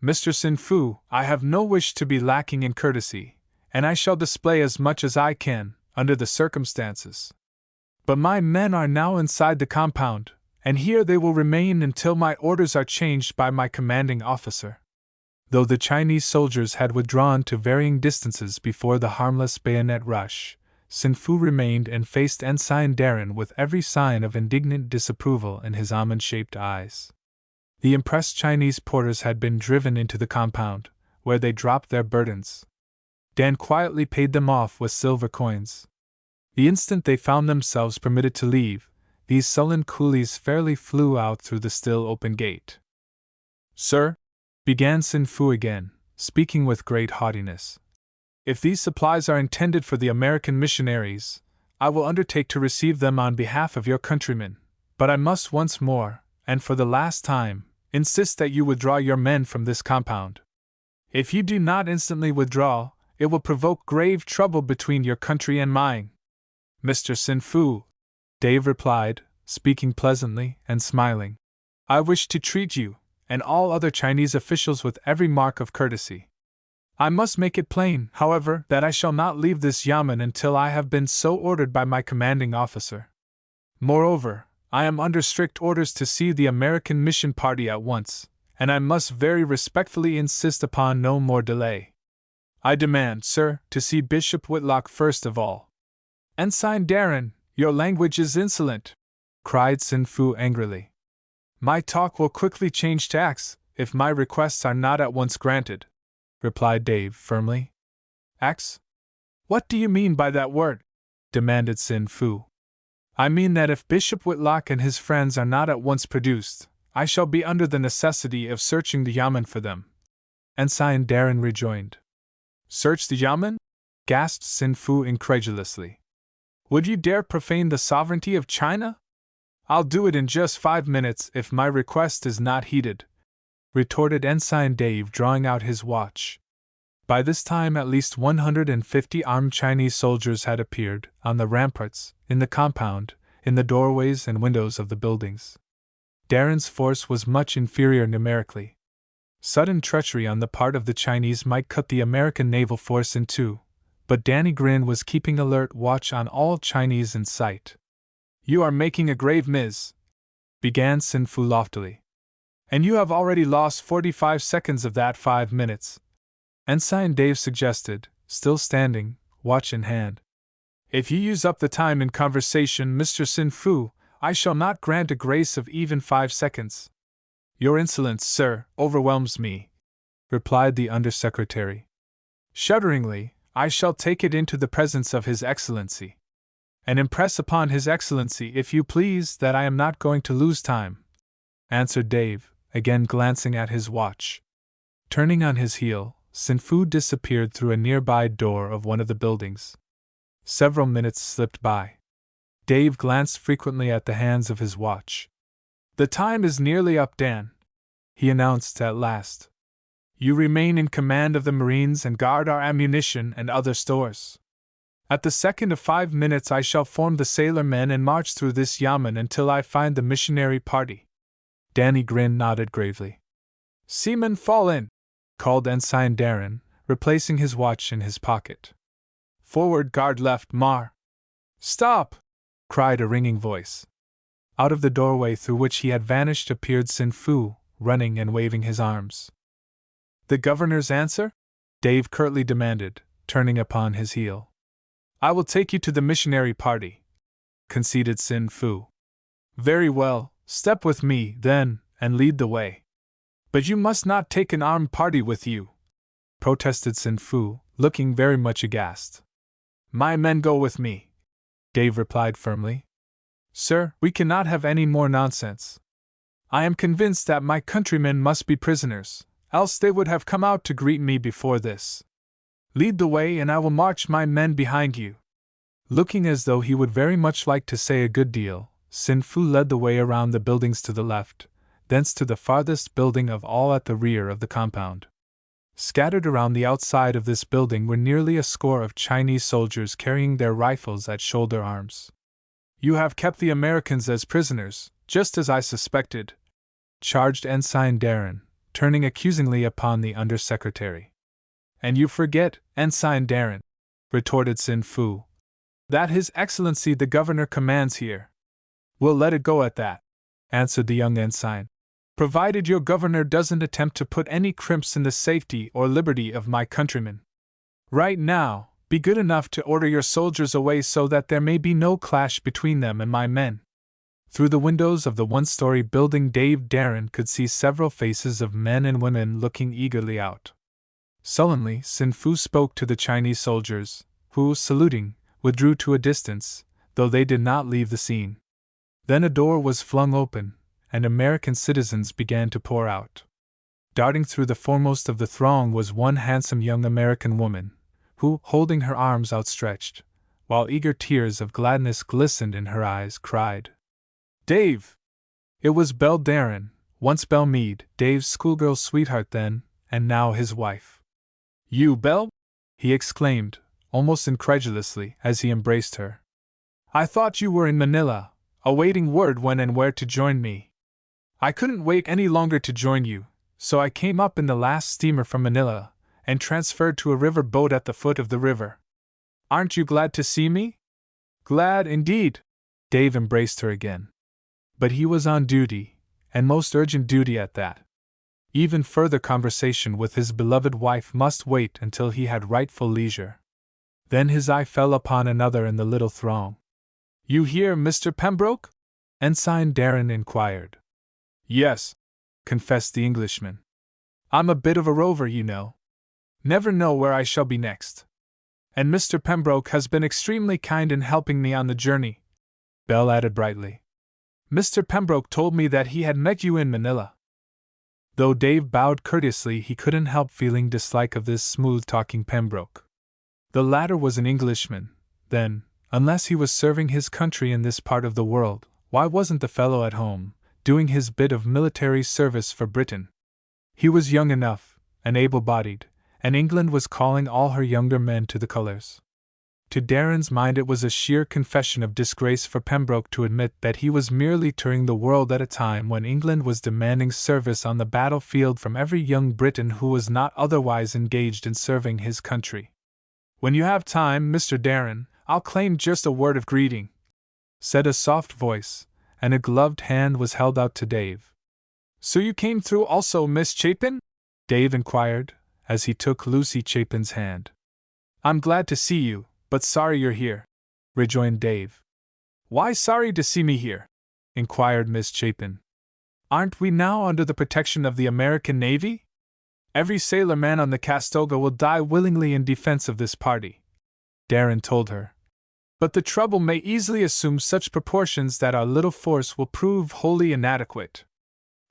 Mr. Sin Fu, I have no wish to be lacking in courtesy, and I shall display as much as I can, under the circumstances. But my men are now inside the compound, and here they will remain until my orders are changed by my commanding officer. Though the Chinese soldiers had withdrawn to varying distances before the harmless bayonet rush, Sin Fu remained and faced Ensign Darrin with every sign of indignant disapproval in his almond-shaped eyes. The impressed Chinese porters had been driven into the compound, where they dropped their burdens. Dan quietly paid them off with silver coins. The instant they found themselves permitted to leave, these sullen coolies fairly flew out through the still open gate. "Sir," began Sin Fu again, speaking with great haughtiness, "if these supplies are intended for the American missionaries, I will undertake to receive them on behalf of your countrymen, but I must once more, and for the last time, insist that you withdraw your men from this compound. If you do not instantly withdraw, it will provoke grave trouble between your country and mine." "Mr. Sin Fu," Dave replied, speaking pleasantly and smiling, "I wish to treat you, and all other Chinese officials with every mark of courtesy. I must make it plain, however, that I shall not leave this yamen until I have been so ordered by my commanding officer. Moreover, I am under strict orders to see the American mission party at once, and I must very respectfully insist upon no more delay. I demand, sir, to see Bishop Whitlock first of all." "Ensign Darrin, your language is insolent," cried Sin Fu angrily. "My talk will quickly change to acts if my requests are not at once granted," replied Dave firmly. "Acts? What do you mean by that word?" demanded Sin Fu. "I mean that if Bishop Whitlock and his friends are not at once produced, I shall be under the necessity of searching the yamen for them," Ensign Darrin rejoined. "Search the yamen?" gasped Sin Fu incredulously. "Would you dare profane the sovereignty of China?" "I'll do it in just 5 minutes if my request is not heeded," retorted Ensign Dave, drawing out his watch. By this time at least 150 armed Chinese soldiers had appeared, on the ramparts, in the compound, in the doorways and windows of the buildings. Darrin's force was much inferior numerically. Sudden treachery on the part of the Chinese might cut the American naval force in two, but Danny Grin was keeping alert watch on all Chinese in sight. "You are making a grave miss," began Sin Fu loftily. "And you have already lost 45 seconds of that 5 minutes," Ensign Dave suggested, still standing, watch in hand. "If you use up the time in conversation, Mr. Sin Fu, I shall not grant a grace of even 5 seconds. "Your insolence, sir, overwhelms me," replied the Undersecretary. "Shudderingly, I shall take it into the presence of His Excellency, and impress upon His Excellency, if you please, that I am not going to lose time," answered Dave, again glancing at his watch. Turning on his heel, Sin Fu disappeared through a nearby door of one of the buildings. Several minutes slipped by. Dave glanced frequently at the hands of his watch. "The time is nearly up, Dan," he announced at last. "You remain in command of the Marines and guard our ammunition and other stores. At the second of 5 minutes I shall form the sailor men and march through this yamen until I find the missionary party." Danny Grin nodded gravely. "Seamen, fall in!" called Ensign Darrin, replacing his watch in his pocket. "Forward guard left, Mar!" "Stop!" cried a ringing voice. Out of the doorway through which he had vanished appeared Sin Fu, running and waving his arms. "The governor's answer?" Dave curtly demanded, turning upon his heel. "I will take you to the missionary party," conceded Sin Fu. "Very well, step with me, then, and lead the way." "But you must not take an armed party with you," protested Sin Fu, looking very much aghast. "My men go with me," Dave replied firmly. "Sir, we cannot have any more nonsense. I am convinced that my countrymen must be prisoners, else they would have come out to greet me before this. Lead the way and I will march my men behind you." Looking as though he would very much like to say a good deal, Sin Fu led the way around the buildings to the left, thence to the farthest building of all at the rear of the compound. Scattered around the outside of this building were nearly a score of Chinese soldiers carrying their rifles at shoulder arms. "You have kept the Americans as prisoners, just as I suspected," charged Ensign Darrin, turning accusingly upon the undersecretary. And you forget, Ensign Darrin, retorted Sin Fu, that His Excellency the Governor commands here. We'll let it go at that, answered the young ensign, provided your governor doesn't attempt to put any crimps in the safety or liberty of my countrymen. Right now, be good enough to order your soldiers away so that there may be no clash between them and my men. Through the windows of the one-story building, Dave Darrin could see several faces of men and women looking eagerly out. Sullenly, Sin Fu spoke to the Chinese soldiers, who, saluting, withdrew to a distance, though they did not leave the scene. Then a door was flung open, and American citizens began to pour out. Darting through the foremost of the throng was one handsome young American woman, who, holding her arms outstretched, while eager tears of gladness glistened in her eyes, cried, "Dave!" It was Belle Darrin, once Belle Meade, Dave's schoolgirl sweetheart then, and now his wife. "You, Belle?" he exclaimed, almost incredulously, as he embraced her. "I thought you were in Manila, awaiting word when and where to join me. I couldn't wait any longer to join you, so I came up in the last steamer from Manila, and transferred to a river boat at the foot of the river. Aren't you glad to see me?" "Glad indeed." Dave embraced her again. But he was on duty, and most urgent duty at that. Even further conversation with his beloved wife must wait until he had rightful leisure. Then his eye fell upon another in the little throng. "You here, Mr. Pembroke?" Ensign Darrin inquired. "Yes," confessed the Englishman. "I'm a bit of a rover, you know. Never know where I shall be next. And Mr. Pembroke has been extremely kind in helping me on the journey," Belle added brightly. "Mr. Pembroke told me that he had met you in Manila." Though Dave bowed courteously, he couldn't help feeling dislike of this smooth-talking Pembroke. The latter was an Englishman, then, unless he was serving his country in this part of the world. Why wasn't the fellow at home, doing his bit of military service for Britain? He was young enough, and able-bodied, and England was calling all her younger men to the colors. To Darrin's mind it was a sheer confession of disgrace for Pembroke to admit that he was merely touring the world at a time when England was demanding service on the battlefield from every young Briton who was not otherwise engaged in serving his country. "When you have time, Mr. Darrin, I'll claim just a word of greeting," said a soft voice, and a gloved hand was held out to Dave. "So you came through also, Miss Chapin?" Dave inquired, as he took Lucy Chapin's hand. "I'm glad to see you, but sorry you're here," rejoined Dave. "Why sorry to see me here?" inquired Miss Chapin. "Aren't we now under the protection of the American Navy? Every sailor-man on the Castoga will die willingly in defense of this party," Darrin told her. "But the trouble may easily assume such proportions that our little force will prove wholly inadequate."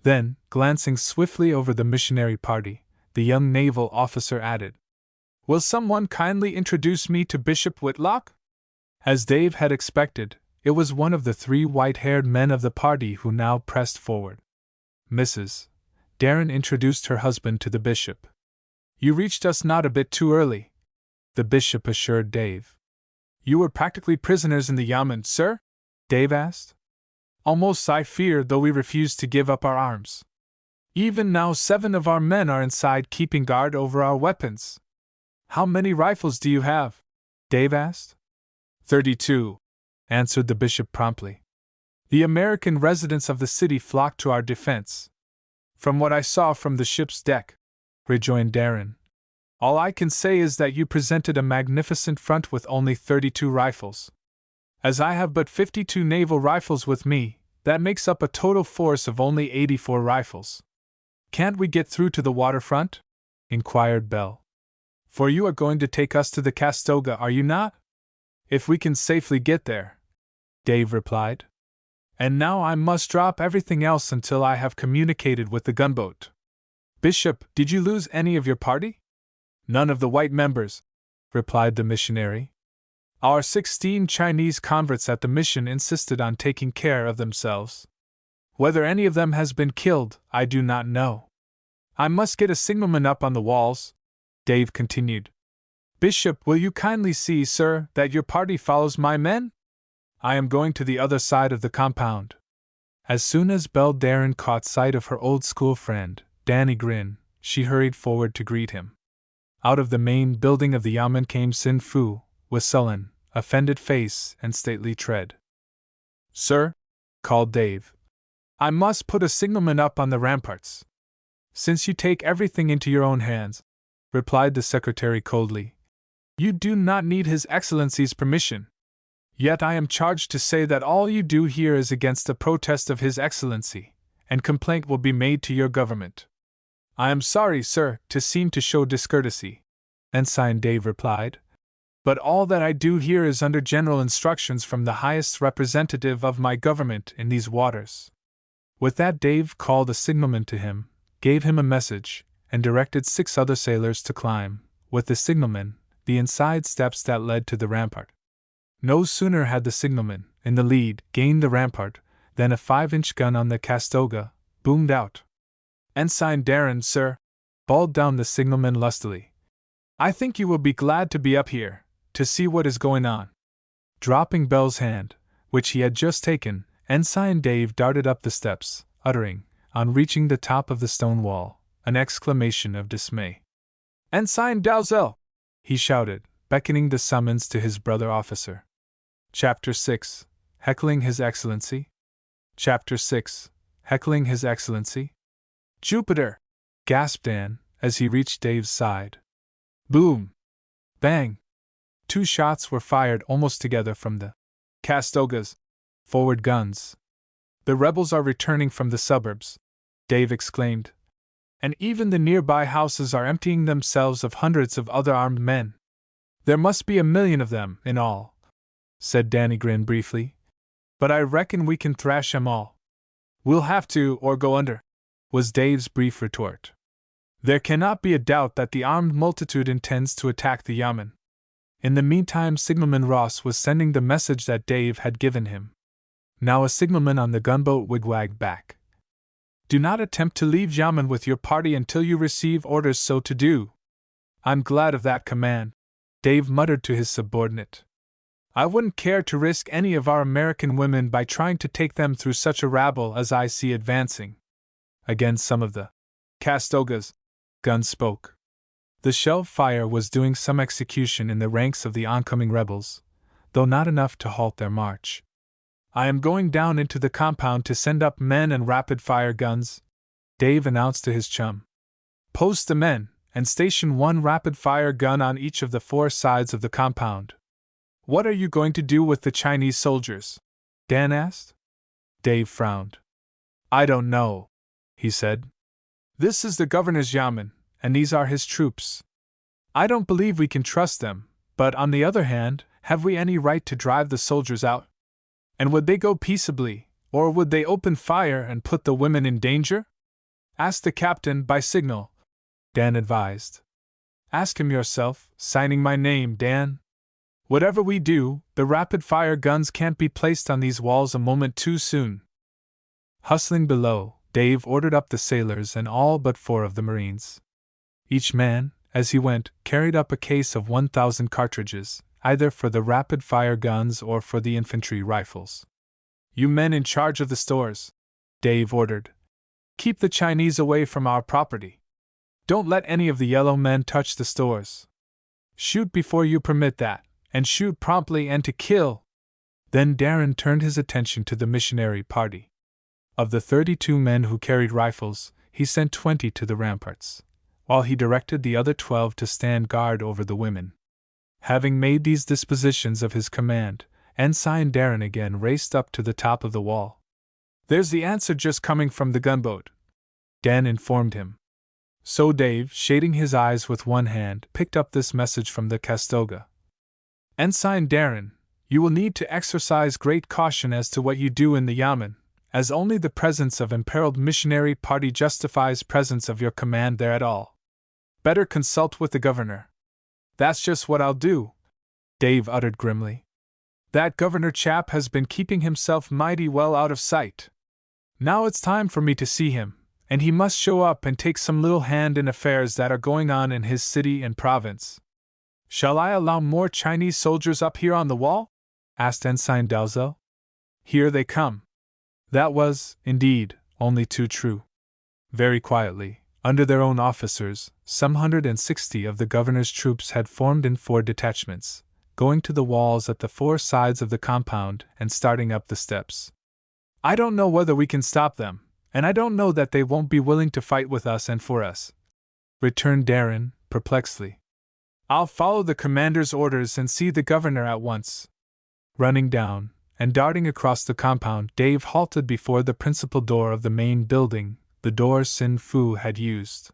Then, glancing swiftly over the missionary party, the young naval officer added, "Will someone kindly introduce me to Bishop Whitlock?" As Dave had expected, it was one of the three white-haired men of the party who now pressed forward. "Mrs. Darrin introduced her husband to the bishop. "You reached us not a bit too early," the bishop assured Dave. "You were practically prisoners in the yamen, sir?" Dave asked. "Almost, I fear, though we refused to give up our arms. Even now 7 of our men are inside keeping guard over our weapons." "How many rifles do you have?" Dave asked. 32, answered the bishop promptly. "The American residents of the city flocked to our defense." "From what I saw from the ship's deck," rejoined Darrin, "all I can say is that you presented a magnificent front with only 32 rifles. As I have but 52 naval rifles with me, that makes up a total force of only 84 rifles." "Can't we get through to the waterfront?" inquired Belle. "For you are going to take us to the Castoga, are you not?" "If we can safely get there," Dave replied. "And now I must drop everything else until I have communicated with the gunboat." "Bishop, did you lose any of your party?" "None of the white members," replied the missionary. "Our 16 Chinese converts at the mission insisted on taking care of themselves. Whether any of them has been killed, I do not know. I must get a signalman up on the walls," Dave continued. "Bishop, will you kindly see, sir, that your party follows my men? I am going to the other side of the compound." As soon as Belle Darrin caught sight of her old school friend, Danny Grin, she hurried forward to greet him. Out of the main building of the yamen came Sin Fu, with sullen, offended face and stately tread. "Sir," called Dave, "I must put a signalman up on the ramparts." "Since you take everything into your own hands," replied the secretary coldly, "you do not need His Excellency's permission. Yet I am charged to say that all you do here is against the protest of His Excellency, and complaint will be made to your government." "I am sorry, sir, to seem to show discourtesy," Ensign Dave replied, "but all that I do here is under general instructions from the highest representative of my government in these waters." With that, Dave called a signalman to him, gave him a message, and directed 6 other sailors to climb, with the signalman, the inside steps that led to the rampart. No sooner had the signalman, in the lead, gained the rampart, than a 5-inch gun on the Castoga boomed out. "Ensign Darrin, sir," bawled down the signalman lustily. "I think you will be glad to be up here, to see what is going on." Dropping Belle's hand, which he had just taken, Ensign Dave darted up the steps, uttering, on reaching the top of the stone wall, an exclamation of dismay. "Ensign Dalzell!" he shouted, beckoning the summons to his brother officer. Chapter 6. Heckling His Excellency. Chapter 6. Heckling His Excellency. "Jupiter!" gasped Dan, as he reached Dave's side. Boom! Bang! 2 shots were fired almost together from the Castoga's forward guns. "The rebels are returning from the suburbs," Dave exclaimed. "And even the nearby houses are emptying themselves of hundreds of other armed men. There must be 1,000,000 of them, in all," said Danny Grin briefly. "But I reckon we can thrash 'em all." "We'll have to, or go under," was Dave's brief retort. "There cannot be a doubt that the armed multitude intends to attack the yamen." In the meantime, Signalman Ross was sending the message that Dave had given him. Now a signalman on the gunboat wigwagged back. "Do not attempt to leave yamen with your party until you receive orders so to do." "I'm glad of that command," Dave muttered to his subordinate. "I wouldn't care to risk any of our American women by trying to take them through such a rabble as I see advancing." Again some of the Castoga's guns spoke. The shell fire was doing some execution in the ranks of the oncoming rebels, though not enough to halt their march. "I am going down into the compound to send up men and rapid-fire guns," Dave announced to his chum. "Post the men, and station 1 rapid-fire gun on each of the 4 sides of the compound." "What are you going to do with the Chinese soldiers?" Dan asked. Dave frowned. "I don't know," he said. "This is the governor's yamen, and these are his troops. I don't believe we can trust them, but on the other hand, have we any right to drive the soldiers out? And would they go peaceably, or would they open fire and put the women in danger?" "Ask the captain by signal," Dan advised. "Ask him yourself, signing my name, Dan. Whatever we do, the rapid-fire guns can't be placed on these walls a moment too soon." Hustling below, Dave ordered up the sailors and all but 4 of the Marines. Each man, as he went, carried up a case of 1,000 cartridges, either for the rapid-fire guns or for the infantry rifles. "You men in charge of the stores," Dave ordered. "Keep the Chinese away from our property. Don't let any of the yellow men touch the stores. Shoot before you permit that, and shoot promptly and to kill." Then Darrin turned his attention to the missionary party. Of the 32 men who carried rifles, he sent 20 to the ramparts, while he directed the other 12 to stand guard over the women. Having made these dispositions of his command, Ensign Darrin again raced up to the top of the wall. "There's the answer just coming from the gunboat," Dan informed him. So Dave, shading his eyes with one hand, picked up this message from the Castoga. "Ensign Darrin, you will need to exercise great caution as to what you do in the yamen, as only the presence of imperiled missionary party justifies presence of your command there at all. Better consult with the governor." "That's just what I'll do," Dave uttered grimly. "That governor chap has been keeping himself mighty well out of sight. Now it's time for me to see him, and he must show up and take some little hand in affairs that are going on in his city and province." "Shall I allow more Chinese soldiers up here on the wall?" asked Ensign Dalzell. "Here they come." That was, indeed, only too true. Very quietly, under their own officers, some 160 of the governor's troops had formed in 4 detachments, going to the walls at the 4 sides of the compound and starting up the steps. I don't know whether we can stop them, and I don't know that they won't be willing to fight with us and for us, returned Darrin, perplexedly. I'll follow the commander's orders and see the governor at once. Running down, and darting across the compound, Dave halted before the principal door of the main building, the door Sin Fu had used.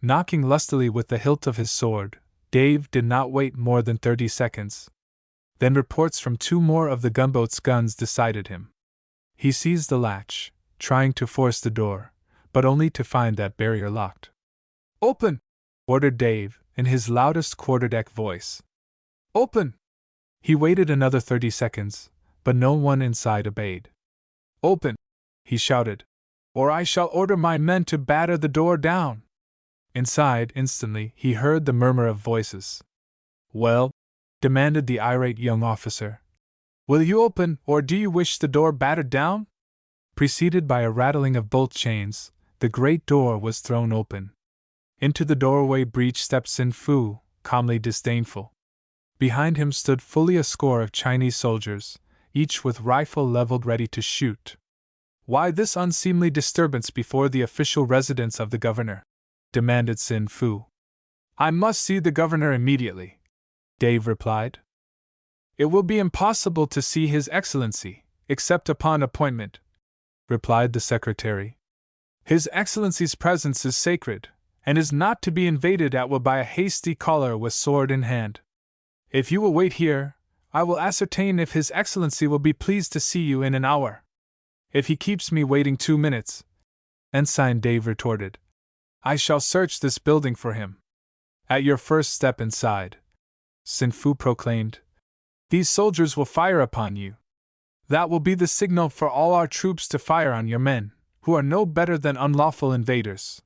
Knocking lustily with the hilt of his sword, Dave did not wait more than 30 seconds. Then reports from 2 more of the gunboat's guns decided him. He seized the latch, trying to force the door, but only to find that barrier locked. Open! Ordered Dave, in his loudest quarterdeck voice. Open! He waited another 30 seconds, but no one inside obeyed. Open! He shouted, or I shall order my men to batter the door down. Inside, instantly, he heard the murmur of voices. Well? Demanded the irate young officer. Will you open, or do you wish the door battered down? Preceded by a rattling of bolt chains, the great door was thrown open. Into the doorway breach stepped Sin Fu, calmly disdainful. Behind him stood fully a score of Chinese soldiers, each with rifle leveled ready to shoot. Why this unseemly disturbance before the official residence of the governor? Demanded Sin Fu. I must see the governor immediately, Dave replied. It will be impossible to see His Excellency, except upon appointment, replied the secretary. His Excellency's presence is sacred, and is not to be invaded at will by a hasty caller with sword in hand. If you will wait here, I will ascertain if His Excellency will be pleased to see you in an hour. If he keeps me waiting 2 minutes, Ensign Dave retorted, I shall search this building for him. At your first step inside, Sin Fu proclaimed, these soldiers will fire upon you. That will be the signal for all our troops to fire on your men, who are no better than unlawful invaders.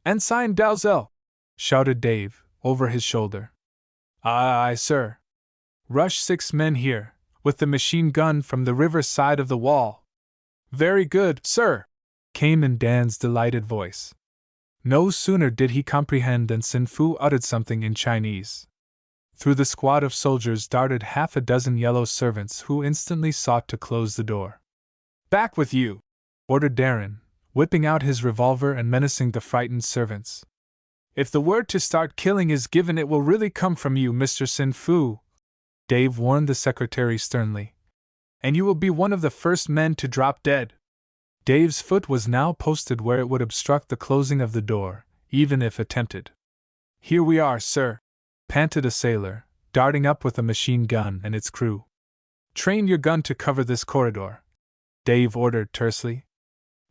Ensign Dalzell! Shouted Dave, over his shoulder. Aye, sir. Rush 6 men here, with the machine gun from the river side of the wall. Very good, sir, came in Dan's delighted voice. No sooner did he comprehend than Sin Fu uttered something in Chinese. Through the squad of soldiers darted 6 yellow servants who instantly sought to close the door. Back with you! Ordered Darrin, whipping out his revolver and menacing the frightened servants. If the word to start killing is given, it will really come from you, Mr. Sin Fu, Dave warned the secretary sternly. And you will be one of the first men to drop dead. Dave's foot was now posted where it would obstruct the closing of the door, even if attempted. Here we are, sir, panted a sailor, darting up with a machine gun and its crew. Train your gun to cover this corridor, Dave ordered tersely.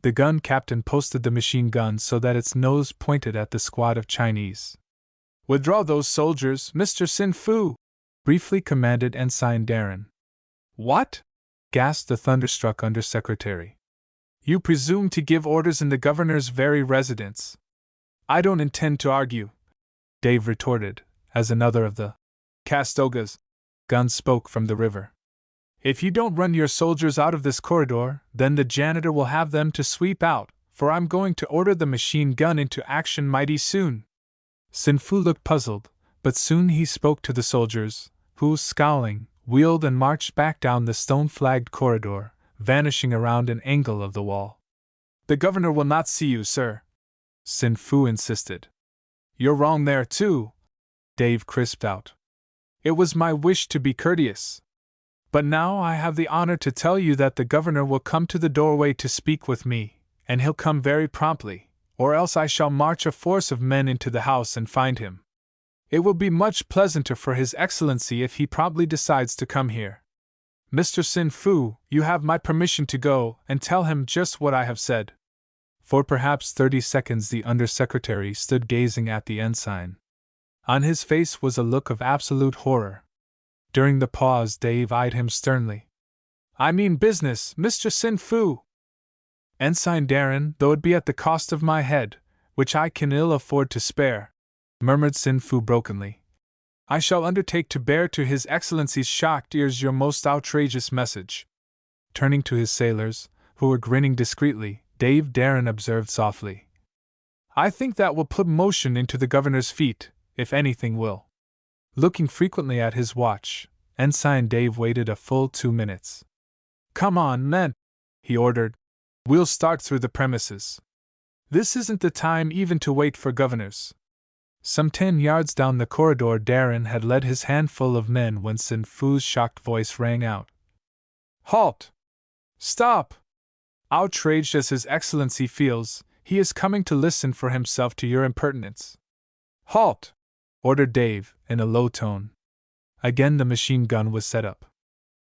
The gun captain posted the machine gun so that its nose pointed at the squad of Chinese. Withdraw those soldiers, Mr. Sin Fu, briefly commanded Ensign Darrin. What? Gasped the thunderstruck undersecretary. You presume to give orders in the governor's very residence. I don't intend to argue, Dave retorted, as another of the Castoga's guns spoke from the river. If you don't run your soldiers out of this corridor, then the janitor will have them to sweep out, for I'm going to order the machine gun into action mighty soon. Sin Fu looked puzzled, but soon he spoke to the soldiers, who, scowling, wheeled and marched back down the stone-flagged corridor, vanishing around an angle of the wall. The governor will not see you, sir, Sin Fu insisted. You're wrong there, too, Dave crisped out. It was my wish to be courteous. But now I have the honor to tell you that the governor will come to the doorway to speak with me, and he'll come very promptly, or else I shall march a force of men into the house and find him. It will be much pleasanter for His Excellency if he promptly decides to come here. Mr. Sin Fu, you have my permission to go and tell him just what I have said. For perhaps 30 seconds the undersecretary stood gazing at the ensign. On his face was a look of absolute horror. During the pause Dave eyed him sternly. I mean business, Mr. Sin Fu. Ensign Darrin, though it be at the cost of my head, which I can ill afford to spare, murmured Sin Fu brokenly. I shall undertake to bear to His Excellency's shocked ears your most outrageous message. Turning to his sailors, who were grinning discreetly, Dave Darrin observed softly, "I think that will put motion into the governor's feet, if anything will." Looking frequently at his watch, Ensign Dave waited a full 2 minutes. "Come on, men," he ordered. "We'll start through the premises. This isn't the time even to wait for governors." Some 10 yards down the corridor, Darrin had led his handful of men when Sin Fu's shocked voice rang out. "Halt! Stop! Outraged as His Excellency feels, he is coming to listen for himself to your impertinence." "Halt!" ordered Dave, in a low tone. Again the machine gun was set up.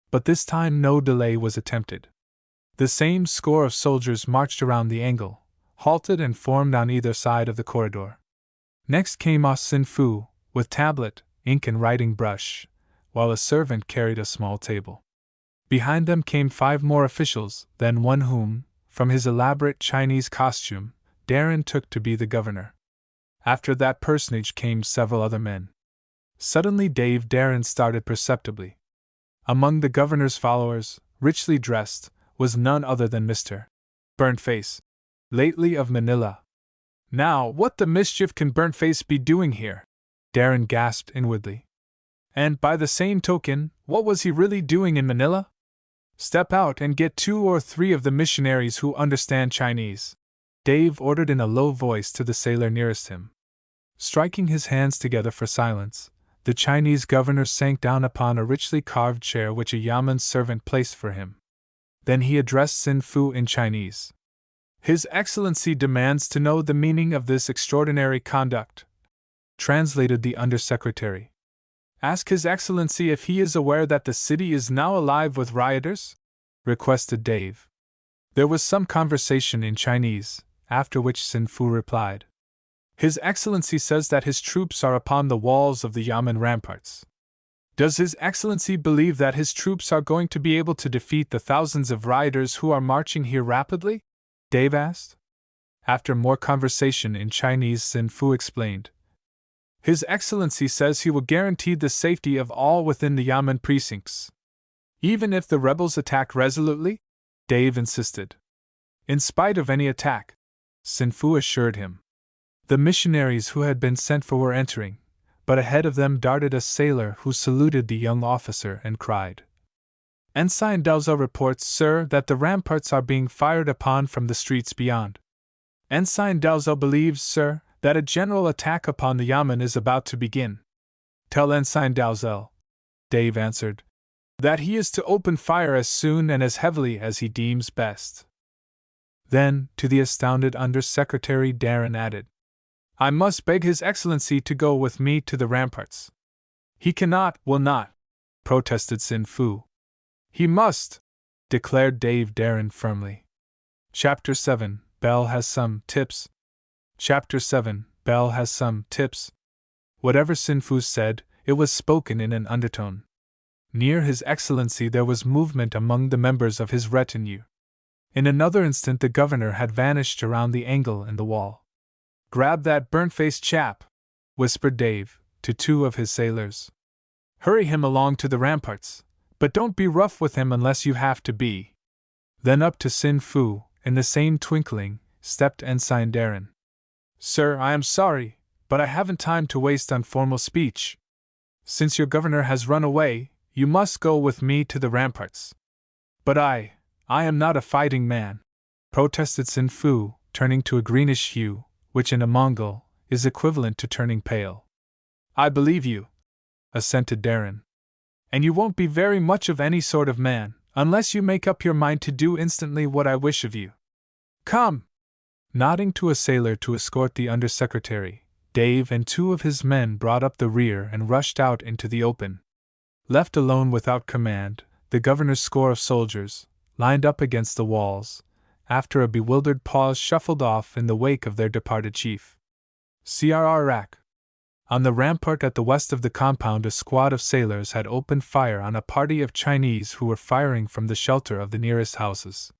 But this time no delay was attempted. The same score of soldiers marched around the angle, halted and formed on either side of the corridor. Next came Sin Fu, with tablet, ink and writing brush, while a servant carried a small table. Behind them came 5 more officials, then one whom, from his elaborate Chinese costume, Darrin took to be the governor. After that personage came several other men. Suddenly Dave Darrin started perceptibly. Among the governor's followers, richly dressed, was none other than Mr. Burntface, lately of Manila. "Now, what the mischief can Burntface be doing here?" Darrin gasped inwardly. "And by the same token, what was he really doing in Manila? Step out and get 2 or 3 of the missionaries who understand Chinese," Dave ordered in a low voice to the sailor nearest him. Striking his hands together for silence, the Chinese governor sank down upon a richly carved chair which a Yamen servant placed for him. Then he addressed Sin Fu in Chinese. "His Excellency demands to know the meaning of this extraordinary conduct," translated the Undersecretary. "Ask His Excellency if he is aware that the city is now alive with rioters?" requested Dave. There was some conversation in Chinese, after which Sin Fu replied, "His Excellency says that his troops are upon the walls of the Yamen ramparts." "Does His Excellency believe that his troops are going to be able to defeat the thousands of rioters who are marching here rapidly?" Dave asked. After more conversation in Chinese, Sin Fu explained, "His Excellency says he will guarantee the safety of all within the Yamen precincts." "Even if the rebels attack resolutely?" Dave insisted. "In spite of any attack," Sin Fu assured him. The missionaries who had been sent for were entering, but ahead of them darted a sailor who saluted the young officer and cried, "Ensign Dalzell reports, sir, that the ramparts are being fired upon from the streets beyond. Ensign Dalzell believes, sir, that a general attack upon the Yamen is about to begin." "Tell Ensign Dalzell," Dave answered, "that he is to open fire as soon and as heavily as he deems best." Then, to the astounded Under-Secretary, Darrin added, "I must beg His Excellency to go with me to the ramparts." "He cannot, will not," protested Sin Fu. "He must," declared Dave Darrin firmly. Chapter 7, Bell has some tips. Chapter 7, Bell has some tips. Whatever Sin Fu said, it was spoken in an undertone. Near His Excellency there was movement among the members of his retinue. In another instant the governor had vanished around the angle in the wall. "Grab that burnt-faced chap," whispered Dave, to 2 of his sailors. "Hurry him along to the ramparts, but don't be rough with him unless you have to be." Then up to Sin Fu, in the same twinkling, stepped Ensign Darrin. "Sir, I am sorry, but I haven't time to waste on formal speech. Since your governor has run away, you must go with me to the ramparts." "But I am not a fighting man," protested Sin Fu, turning to a greenish hue, which in a Mongol is equivalent to turning pale. "I believe you," assented Darrin. "And you won't be very much of any sort of man, unless you make up your mind to do instantly what I wish of you. Come!" Nodding to a sailor to escort the Undersecretary, Dave and 2 of his men brought up the rear and rushed out into the open. Left alone without command, the governor's score of soldiers, lined up against the walls, after a bewildered pause shuffled off in the wake of their departed chief. Rack. On the rampart at the west of the compound a squad of sailors had opened fire on a party of Chinese who were firing from the shelter of the nearest houses.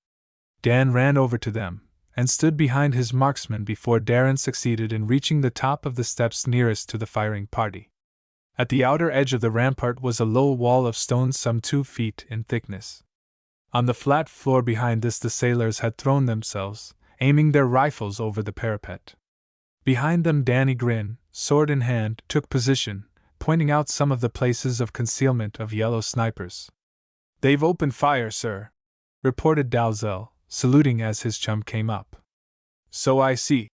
Dan ran over to them, and stood behind his marksman before Darrin succeeded in reaching the top of the steps nearest to the firing party. At the outer edge of the rampart was a low wall of stone some 2 feet in thickness. On the flat floor behind this the sailors had thrown themselves, aiming their rifles over the parapet. Behind them Danny Grin, sword in hand, took position, pointing out some of the places of concealment of yellow snipers. "They've opened fire, sir," reported Dalzell, saluting as his chum came up. "So I see,"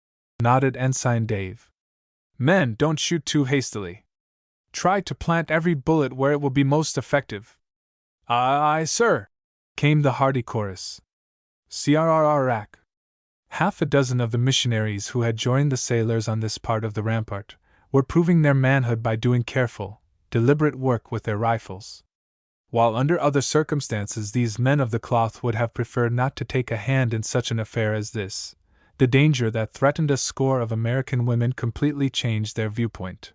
nodded Ensign Dave. "Men, don't shoot too hastily. Try to plant every bullet where it will be most effective." "Aye, sir," came the hearty chorus. "Crrrack." Half a dozen of the missionaries who had joined the sailors on this part of the rampart were proving their manhood by doing careful, deliberate work with their rifles. While under other circumstances these men of the cloth would have preferred not to take a hand in such an affair as this, the danger that threatened a score of American women completely changed their viewpoint.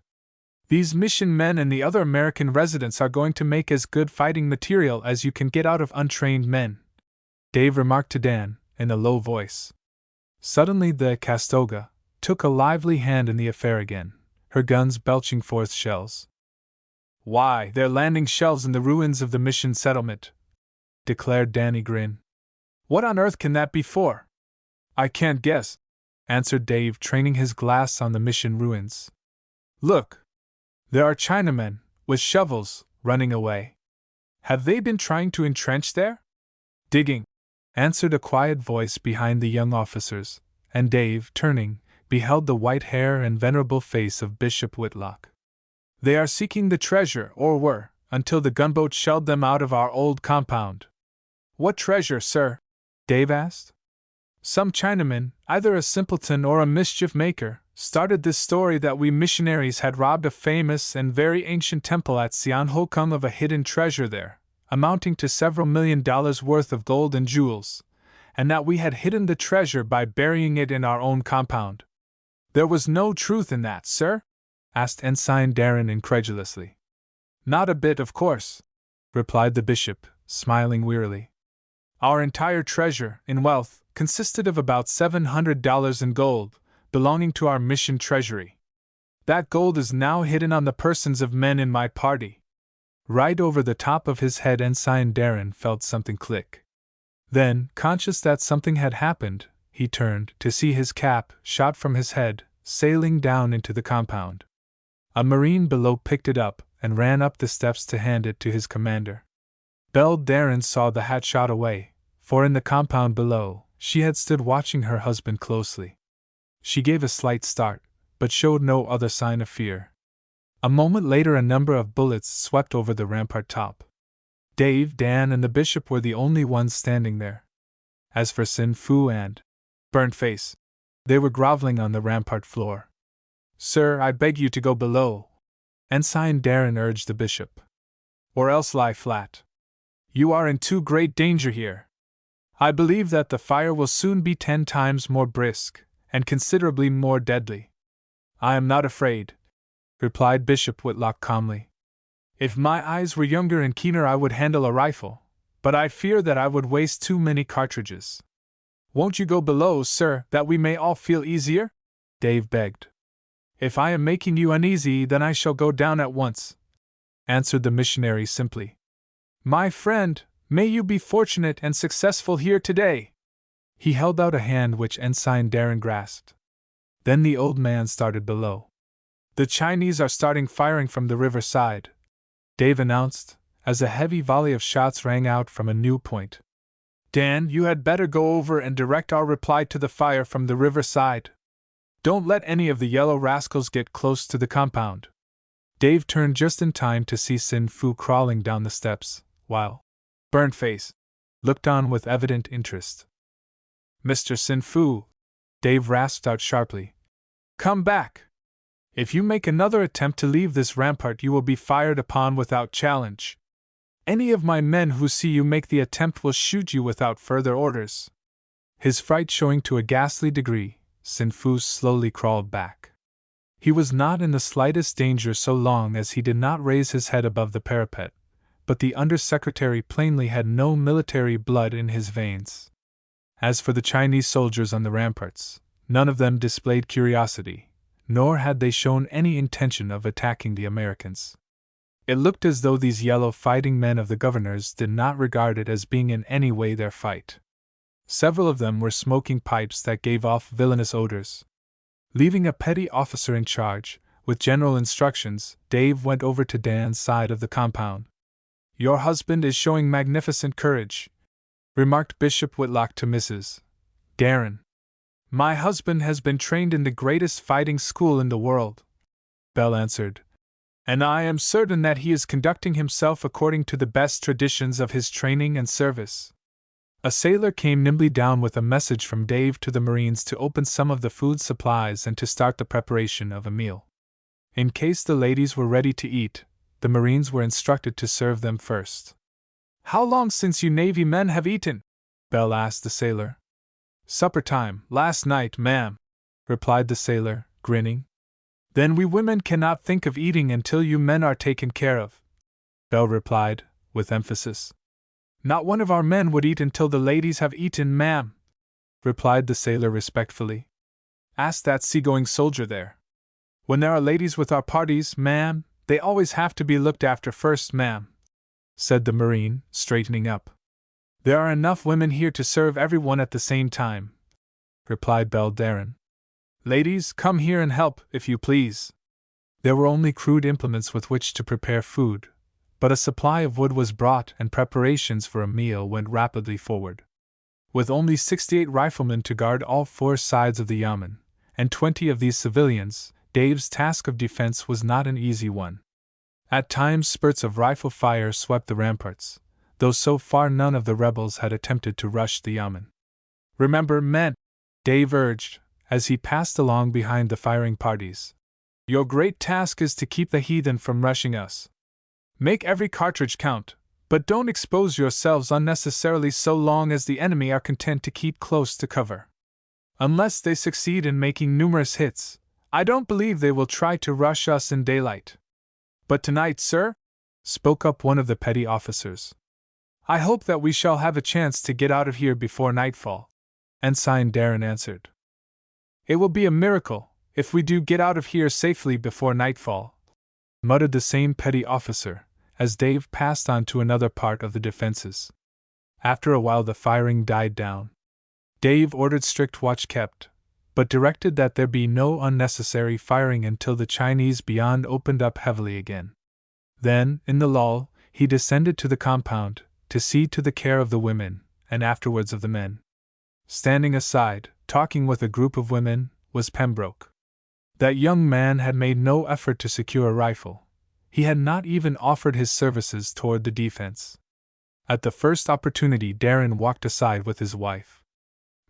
"These mission men and the other American residents are going to make as good fighting material as you can get out of untrained men," Dave remarked to Dan, in a low voice. Suddenly the Castoga took a lively hand in the affair again, her guns belching forth shells. "Why, they're landing shells in the ruins of the mission settlement," declared Danny Grin. "What on earth can that be for?" "I can't guess," answered Dave, training his glass on the mission ruins. "Look! There are Chinamen, with shovels, running away. Have they been trying to entrench there?" "Digging," answered a quiet voice behind the young officers, and Dave, turning, beheld the white hair and venerable face of Bishop Whitlock. "They are seeking the treasure, or were, until the gunboat shelled them out of our old compound." "What treasure, sir?" Dave asked. "Some Chinaman, either a simpleton or a mischief maker, started this story that we missionaries had robbed a famous and very ancient temple at Sionhokum of a hidden treasure there, amounting to several $1,000,000 worth of gold and jewels, and that we had hidden the treasure by burying it in our own compound." "There was no truth in that, sir?" asked Ensign Darrin incredulously. "Not a bit, of course," replied the bishop, smiling wearily. "Our entire treasure, in wealth, consisted of about $700 in gold, belonging to our mission treasury. That gold is now hidden on the persons of men in my party." Right over the top of his head Ensign Darrin felt something click. Then, conscious that something had happened, he turned to see his cap, shot from his head, sailing down into the compound. A Marine below picked it up and ran up the steps to hand it to his commander. Belle Darrin saw the hat shot away, for in the compound below, she had stood watching her husband closely. She gave a slight start, but showed no other sign of fear. A moment later a number of bullets swept over the rampart top. Dave, Dan, and the bishop were the only ones standing there. As for Sin Fu and Burnt Face, they were groveling on the rampart floor. "Sir, I beg you to go below," Ensign Darrin urged the bishop. "Or else lie flat. You are in too great danger here. I believe that the fire will soon be 10 times more brisk, and considerably more deadly." "I am not afraid," replied Bishop Whitlock calmly. "If my eyes were younger and keener I would handle a rifle, but I fear that I would waste too many cartridges." "Won't you go below, sir, that we may all feel easier?" Dave begged. "If I am making you uneasy, then I shall go down at once," answered the missionary simply. "My friend, may you be fortunate and successful here today." He held out a hand which Ensign Darrin grasped. Then the old man started below. "The Chinese are starting firing from the river side," Dave announced, as a heavy volley of shots rang out from a new point. "Dan, you had better go over and direct our reply to the fire from the river side. Don't let any of the yellow rascals get close to the compound." Dave turned just in time to see Sin Fu crawling down the steps, while Burnt Face looked on with evident interest. "Mr. Sin Fu," Dave rasped out sharply, "come back! If you make another attempt to leave this rampart you will be fired upon without challenge. Any of my men who see you make the attempt will shoot you without further orders." His fright showing to a ghastly degree, Sin Fu slowly crawled back. He was not in the slightest danger so long as he did not raise his head above the parapet, but the undersecretary plainly had no military blood in his veins. As for the Chinese soldiers on the ramparts, none of them displayed curiosity, nor had they shown any intention of attacking the Americans. It looked as though these yellow fighting men of the governor's did not regard it as being in any way their fight. Several of them were smoking pipes that gave off villainous odors. Leaving a petty officer in charge, with general instructions, Dave went over to Dan's side of the compound. "Your husband is showing magnificent courage," remarked Bishop Whitlock to Mrs. Darrin. "My husband has been trained in the greatest fighting school in the world," Belle answered, "and I am certain that he is conducting himself according to the best traditions of his training and service." A sailor came nimbly down with a message from Dave to the Marines to open some of the food supplies and to start the preparation of a meal. In case the ladies were ready to eat, the Marines were instructed to serve them first. "How long since you Navy men have eaten?" Belle asked the sailor. "Supper time, last night, ma'am," replied the sailor, grinning. "Then we women cannot think of eating until you men are taken care of," Belle replied, with emphasis. "Not one of our men would eat until the ladies have eaten, ma'am," replied the sailor respectfully. "Ask that seagoing soldier there. When there are ladies with our parties, ma'am, they always have to be looked after first, ma'am," said the Marine, straightening up. "There are enough women here to serve everyone at the same time," replied Belle Darrin. "Ladies, come here and help, if you please." There were only crude implements with which to prepare food, but a supply of wood was brought and preparations for a meal went rapidly forward. With only 68 riflemen to guard all four sides of the yamen, and 20 of these civilians, Dave's task of defense was not an easy one. At times spurts of rifle fire swept the ramparts, though so far none of the rebels had attempted to rush the yamen. "Remember, men," Dave urged, as he passed along behind the firing parties, "your great task is to keep the heathen from rushing us. Make every cartridge count, but don't expose yourselves unnecessarily so long as the enemy are content to keep close to cover. Unless they succeed in making numerous hits, I don't believe they will try to rush us in daylight." "But tonight, sir," spoke up one of the petty officers, "I hope that we shall have a chance to get out of here before nightfall," Ensign Darrin answered. "It will be a miracle, if we do get out of here safely before nightfall," muttered the same petty officer, as Dave passed on to another part of the defenses. After a while the firing died down. Dave ordered strict watch kept, but directed that there be no unnecessary firing until the Chinese beyond opened up heavily again. Then, in the lull, he descended to the compound, to see to the care of the women, and afterwards of the men. Standing aside, talking with a group of women, was Pembroke. That young man had made no effort to secure a rifle. He had not even offered his services toward the defense. At the first opportunity Darrin walked aside with his wife.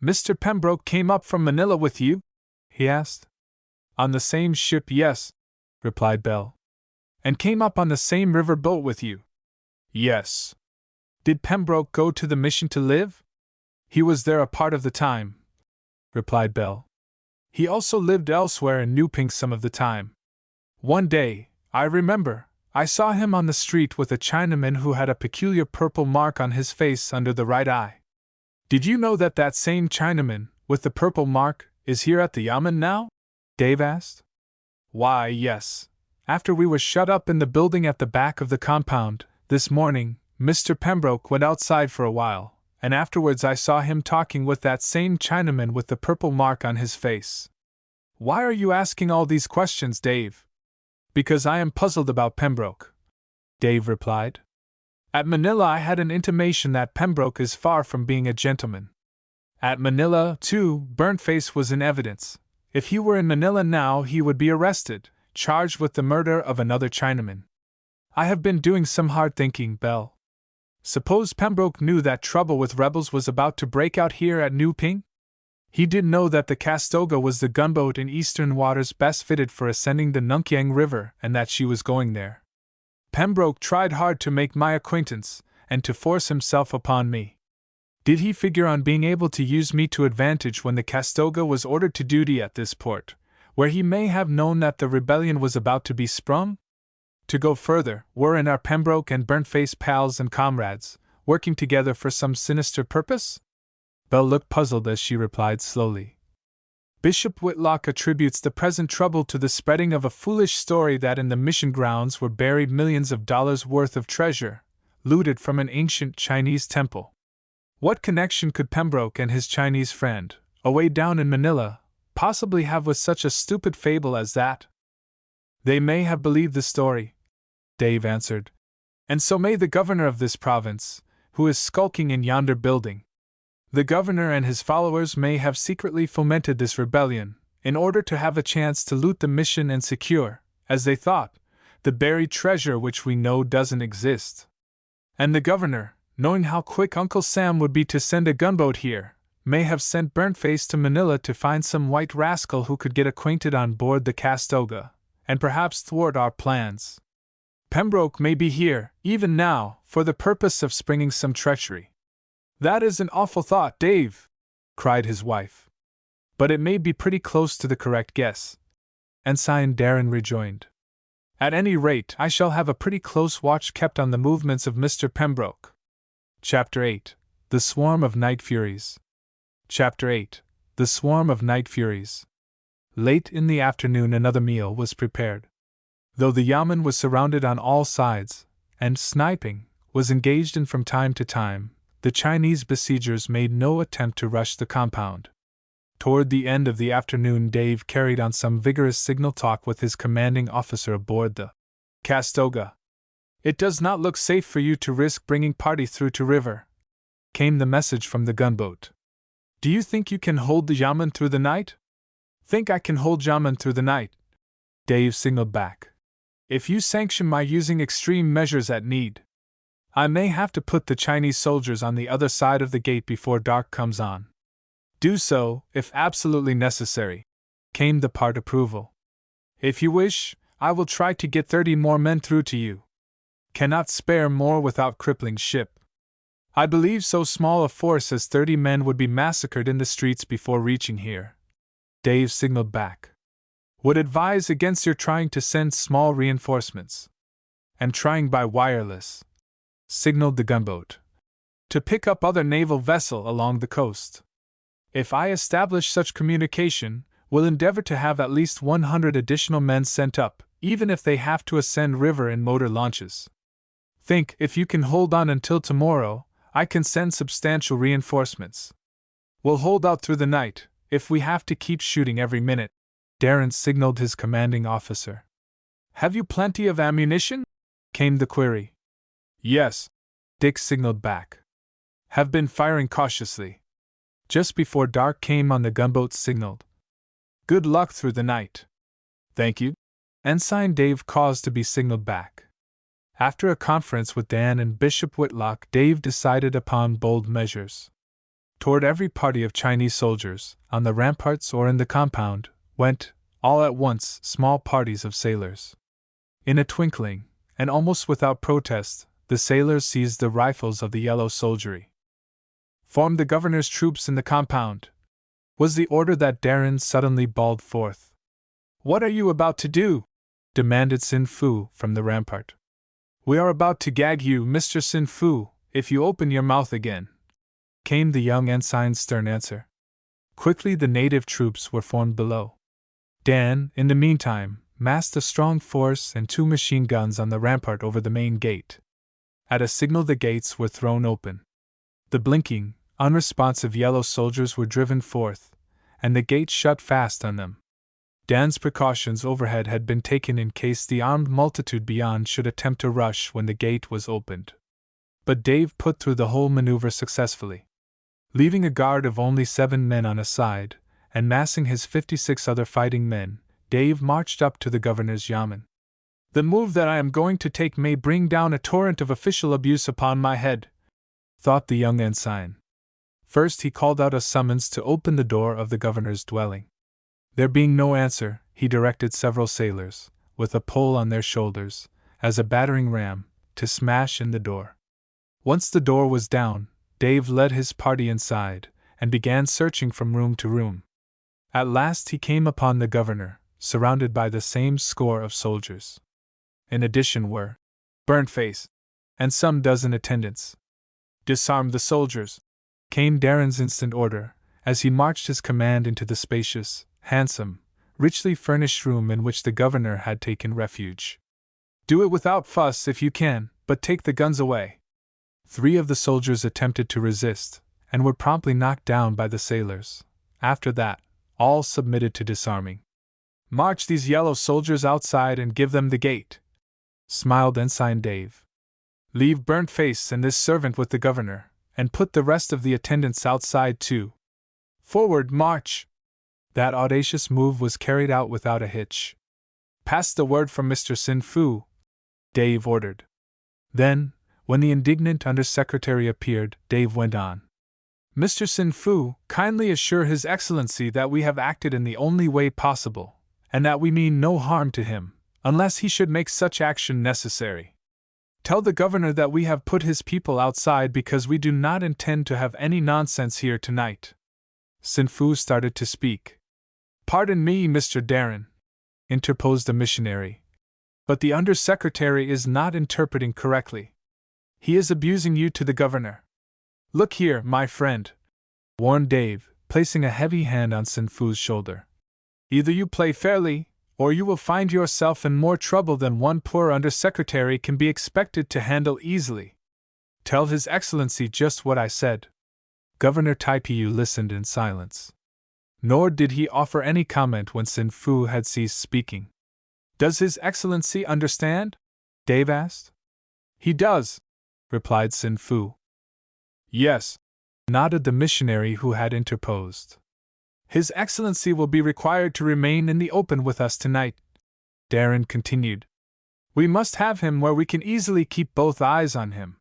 "Mr. Pembroke came up from Manila with you?" he asked. "On the same ship, yes," replied Belle. "And came up on the same river boat with you?" "Yes." "Did Pembroke go to the mission to live?" "He was there a part of the time," replied Belle. "He also lived elsewhere in Newping some of the time. One day, I remember, I saw him on the street with a Chinaman who had a peculiar purple mark on his face under the right eye." "Did you know that that same Chinaman, with the purple mark, is here at the Yamen now?" Dave asked. "Why, yes. After we were shut up in the building at the back of the compound, this morning, Mr. Pembroke went outside for a while, and afterwards I saw him talking with that same Chinaman with the purple mark on his face." "Why are you asking all these questions, Dave?" "Because I am puzzled about Pembroke," Dave replied. "At Manila I had an intimation that Pembroke is far from being a gentleman. At Manila, too, Burntface was in evidence. If he were in Manila now he would be arrested, charged with the murder of another Chinaman. I have been doing some hard thinking, Belle. Suppose Pembroke knew that trouble with rebels was about to break out here at Newping? He did know that the Castoga was the gunboat in eastern waters best fitted for ascending the Nunkiang River and that she was going there. Pembroke tried hard to make my acquaintance, and to force himself upon me. Did he figure on being able to use me to advantage when the Castoga was ordered to duty at this port, where he may have known that the rebellion was about to be sprung? To go further, weren't our Pembroke and Burntface pals and comrades, working together for some sinister purpose?" Belle looked puzzled as she replied slowly. Bishop Whitlock attributes the present trouble to the spreading of a foolish story that in the mission grounds were buried millions of dollars worth of treasure, looted from an ancient Chinese temple. What connection could Pembroke and his Chinese friend, away down in Manila, possibly have with such a stupid fable as that? They may have believed the story, Dave answered, and so may the governor of this province, who is skulking in yonder building. The governor and his followers may have secretly fomented this rebellion, in order to have a chance to loot the mission and secure, as they thought, the buried treasure which we know doesn't exist. And the governor, knowing how quick Uncle Sam would be to send a gunboat here, may have sent Burnface to Manila to find some white rascal who could get acquainted on board the Castoga, and perhaps thwart our plans. Pembroke may be here, even now, for the purpose of springing some treachery. That is an awful thought, Dave, cried his wife. But it may be pretty close to the correct guess. Ensign Darrin rejoined. At any rate, I shall have a pretty close watch kept on the movements of Mr. Pembroke. Chapter 8. The Swarm of Night Furies. Chapter 8. The Swarm of Night Furies. Late in the afternoon another meal was prepared. Though the yamen was surrounded on all sides, and sniping was engaged in from time to time, the Chinese besiegers made no attempt to rush the compound. Toward the end of the afternoon Dave carried on some vigorous signal talk with his commanding officer aboard the Castoga. It does not look safe for you to risk bringing party through to river, came the message from the gunboat. Do you think you can hold the yamen through the night? Think I can hold yamen through the night, Dave signaled back. If you sanction my using extreme measures at need, I may have to put the Chinese soldiers on the other side of the gate before dark comes on. Do so, if absolutely necessary, came the part approval. If you wish, I will try to get 30 more men through to you. Cannot spare more without crippling ship. I believe so small a force as 30 men would be massacred in the streets before reaching here. Dave signaled back. Would advise against your trying to send small reinforcements. And trying by wireless, signaled the gunboat, to pick up other naval vessel along the coast. If I establish such communication, will endeavor to have at least 100 additional men sent up, even if they have to ascend river in motor launches. Think if you can hold on until tomorrow, I can send substantial reinforcements. We'll hold out through the night, if we have to keep shooting every minute, Darrin signaled his commanding officer. Have you plenty of ammunition? Came the query. Yes, Dick signaled back. Have been firing cautiously. Just before dark came on the gunboat signaled. Good luck through the night. Thank you. Ensign Dave caused to be signaled back. After a conference with Dan and Bishop Whitlock, Dave decided upon bold measures. Toward every party of Chinese soldiers, on the ramparts or in the compound, went, all at once, small parties of sailors. In a twinkling, and almost without protest, the sailors seized the rifles of the yellow soldiery. Formed the governor's troops in the compound, was the order that Darrin suddenly bawled forth. What are you about to do? Demanded Sin Fu from the rampart. We are about to gag you, Mr. Sin Fu, if you open your mouth again, came the young ensign's stern answer. Quickly the native troops were formed below. Dan, in the meantime, massed a strong force and 2 machine guns on the rampart over the main gate. At a signal the gates were thrown open. The blinking, unresponsive yellow soldiers were driven forth, and the gate shut fast on them. Dan's precautions overhead had been taken in case the armed multitude beyond should attempt to rush when the gate was opened. But Dave put through the whole maneuver successfully. Leaving a guard of only 7 men on a side, and massing his 56 other fighting men, Dave marched up to the governor's yamen. The move that I am going to take may bring down a torrent of official abuse upon my head, thought the young ensign. First he called out a summons to open the door of the governor's dwelling. There being no answer, he directed several sailors, with a pole on their shoulders, as a battering ram, to smash in the door. Once the door was down, Dave led his party inside, and began searching from room to room. At last he came upon the governor, surrounded by the same score of soldiers. In addition were Burnface and some dozen attendants. Disarm the soldiers, came Darrin's instant order, as he marched his command into the spacious handsome, richly furnished room in which the governor had taken refuge. Do it without fuss if you can, but take the guns away. 3 of the soldiers attempted to resist, and were promptly knocked down by the sailors. After that, all submitted to disarming. March these yellow soldiers outside and give them the gate, smiled Ensign Dave. Leave Burnt Face and this servant with the governor, and put the rest of the attendants outside too. Forward, march! That audacious move was carried out without a hitch. Pass the word from Mr. Sin Fu, Dave ordered. Then, when the indignant undersecretary appeared, Dave went on. Mr. Sin Fu, kindly assure His Excellency that we have acted in the only way possible, and that we mean no harm to him, unless he should make such action necessary. Tell the governor that we have put his people outside because we do not intend to have any nonsense here tonight. Sin Fu started to speak. Pardon me, Mr. Darrin, interposed the missionary, but the undersecretary is not interpreting correctly. He is abusing you to the governor. Look here, my friend, warned Dave, placing a heavy hand on Sin Fu's shoulder. Either you play fairly, or you will find yourself in more trouble than one poor undersecretary can be expected to handle easily. Tell His Excellency just what I said. Governor Taipiu listened in silence. Nor did he offer any comment when Sin Fu had ceased speaking. Does His Excellency understand? Dave asked. He does, replied Sin Fu. Yes, nodded the missionary who had interposed. His Excellency will be required to remain in the open with us tonight, Darrin continued. We must have him where we can easily keep both eyes on him.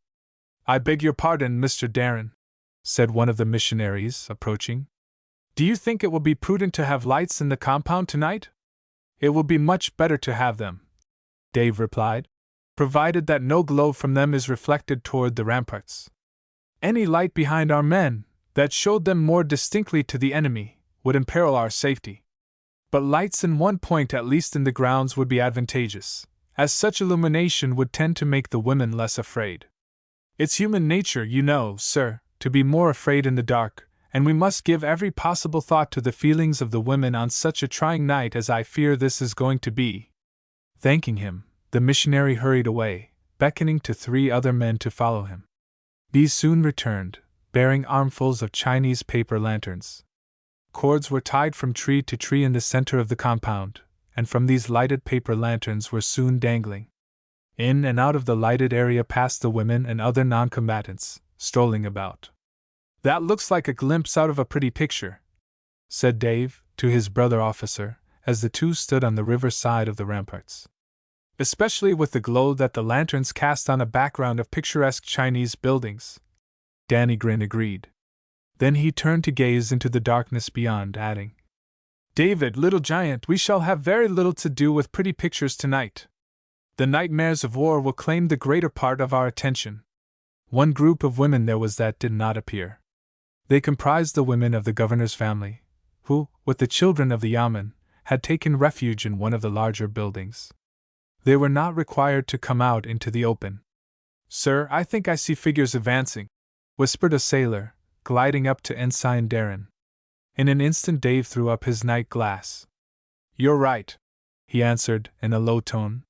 I beg your pardon, Mr. Darrin, said one of the missionaries, approaching. Do you think it will be prudent to have lights in the compound tonight? It will be much better to have them, Dave replied, provided that no glow from them is reflected toward the ramparts. Any light behind our men, that showed them more distinctly to the enemy, would imperil our safety. But lights in one point at least in the grounds would be advantageous, as such illumination would tend to make the women less afraid. It's human nature, you know, sir, to be more afraid in the dark, and we must give every possible thought to the feelings of the women on such a trying night as I fear this is going to be. Thanking him, the missionary hurried away, beckoning to 3 other men to follow him. These soon returned, bearing armfuls of Chinese paper lanterns. Cords were tied from tree to tree in the center of the compound, and from these lighted paper lanterns were soon dangling. In and out of the lighted area passed the women and other non-combatants, strolling about. That looks like a glimpse out of a pretty picture, said Dave to his brother officer, as the two stood on the river side of the ramparts. Especially with the glow that the lanterns cast on a background of picturesque Chinese buildings. Danny Grin agreed. Then he turned to gaze into the darkness beyond, adding, David, little giant, we shall have very little to do with pretty pictures tonight. The nightmares of war will claim the greater part of our attention. One group of women there was that did not appear. They comprised the women of the governor's family, who, with the children of the yamen, had taken refuge in one of the larger buildings. They were not required to come out into the open. Sir, I think I see figures advancing, whispered a sailor, gliding up to Ensign Darrin. In an instant Dave threw up his night glass. You're right, he answered in a low tone.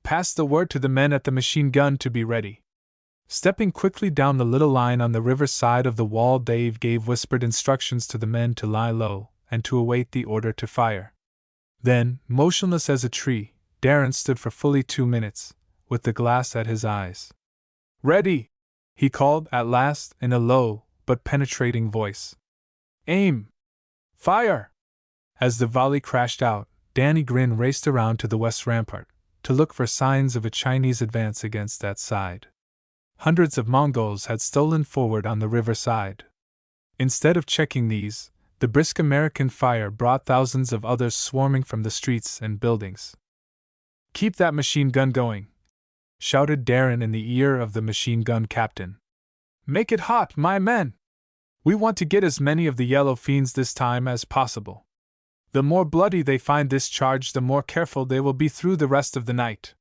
Pass the word to the men at the machine gun to be ready. Stepping quickly down the little line on the river side of the wall, Dave gave whispered instructions to the men to lie low and to await the order to fire. Then, motionless as a tree, Darrin stood for fully 2 minutes, with the glass at his eyes. Ready! He called at last in a low but penetrating voice. Aim! Fire! As the volley crashed out, Danny Grin raced around to the west rampart, to look for signs of a Chinese advance against that side. Hundreds of Mongols had stolen forward on the river side. Instead of checking these, the brisk American fire brought thousands of others swarming from the streets and buildings. Keep that machine gun going, shouted Darrin in the ear of the machine gun captain. Make it hot, my men! We want to get as many of the yellow fiends this time as possible. The more bloody they find this charge, the more careful they will be through the rest of the night.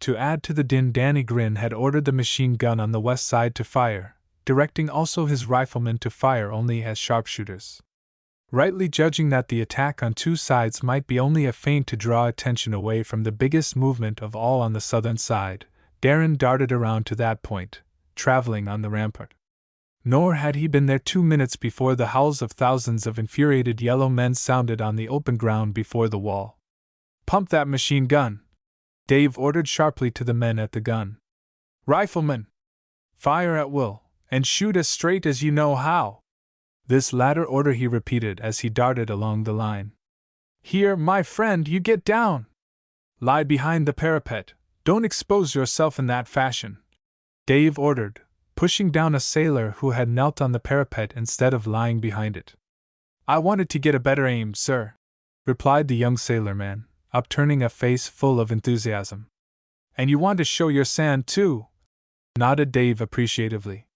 To add to the din, Danny Grin had ordered the machine gun on the west side to fire, directing also his riflemen to fire only as sharpshooters. Rightly judging that the attack on two sides might be only a feint to draw attention away from the biggest movement of all on the southern side, Darrin darted around to that point, traveling on the rampart. Nor had he been there 2 minutes before the howls of thousands of infuriated yellow men sounded on the open ground before the wall. "Pump that machine gun!" Dave ordered sharply to the men at the gun. "Riflemen! Fire at will, and shoot as straight as you know how!" This latter order he repeated as he darted along the line. "Here, my friend, you get down! Lie behind the parapet, don't expose yourself in that fashion," Dave ordered, pushing down a sailor who had knelt on the parapet instead of lying behind it. "I wanted to get a better aim, sir," replied the young sailorman, upturning a face full of enthusiasm. "And you want to show your sand, too?" nodded Dave appreciatively.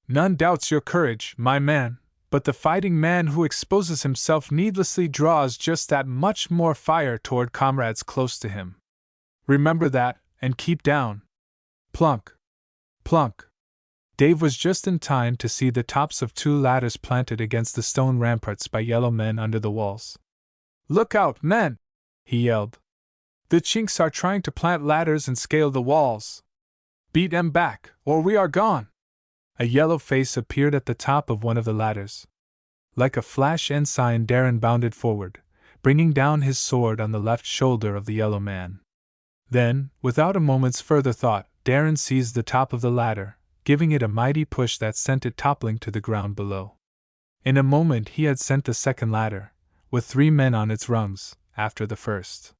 "None doubts your courage, my man, but the fighting man who exposes himself needlessly draws just that much more fire toward comrades close to him. Remember that, and keep down." Plunk! Plunk! Dave was just in time to see the tops of 2 ladders planted against the stone ramparts by yellow men under the walls. "Look out, men!" he yelled. "The Chinks are trying to plant ladders and scale the walls. Beat 'em back, or we are gone!" A yellow face appeared at the top of one of the ladders. Like a flash ensign, Darrin bounded forward, bringing down his sword on the left shoulder of the yellow man. Then, without a moment's further thought, Darrin seized the top of the ladder, giving it a mighty push that sent it toppling to the ground below. In a moment he had sent the second ladder, with 3 men on its rungs, after the first.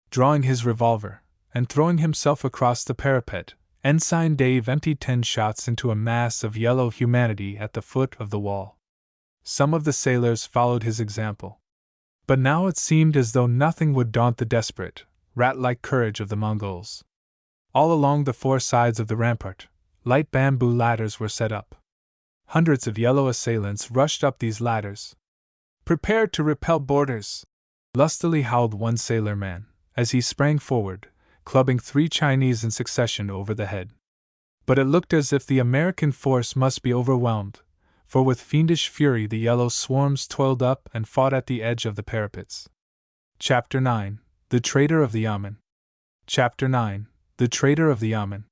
Drawing his revolver, and throwing himself across the parapet, Ensign Dave emptied 10 shots into a mass of yellow humanity at the foot of the wall. Some of the sailors followed his example. But now it seemed as though nothing would daunt the desperate, rat-like courage of the Mongols. All along the 4 sides of the rampart, light bamboo ladders were set up. Hundreds of yellow assailants rushed up these ladders. "Prepare to repel boarders!" lustily howled one sailorman, as he sprang forward, clubbing 3 Chinese in succession over the head. But it looked as if the American force must be overwhelmed, for with fiendish fury the yellow swarms toiled up and fought at the edge of the parapets. Chapter 9: The Traitor of the Yamen. Chapter 9: The Traitor of the Yamen.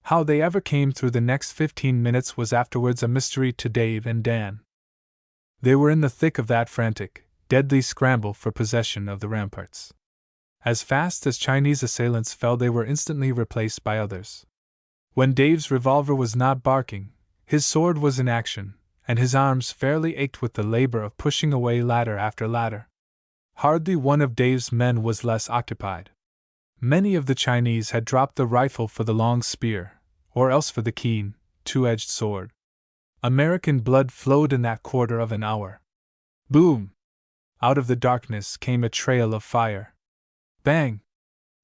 How they ever came through the next 15 minutes was afterwards a mystery to Dave and Dan. They were in the thick of that frantic, deadly scramble for possession of the ramparts. As fast as Chinese assailants fell, they were instantly replaced by others. When Dave's revolver was not barking, his sword was in action, and his arms fairly ached with the labor of pushing away ladder after ladder. Hardly one of Dave's men was less occupied. Many of the Chinese had dropped the rifle for the long spear, or else for the keen, 2-edged sword. American blood flowed in that quarter of an hour. Boom! Out of the darkness came a trail of fire. Bang!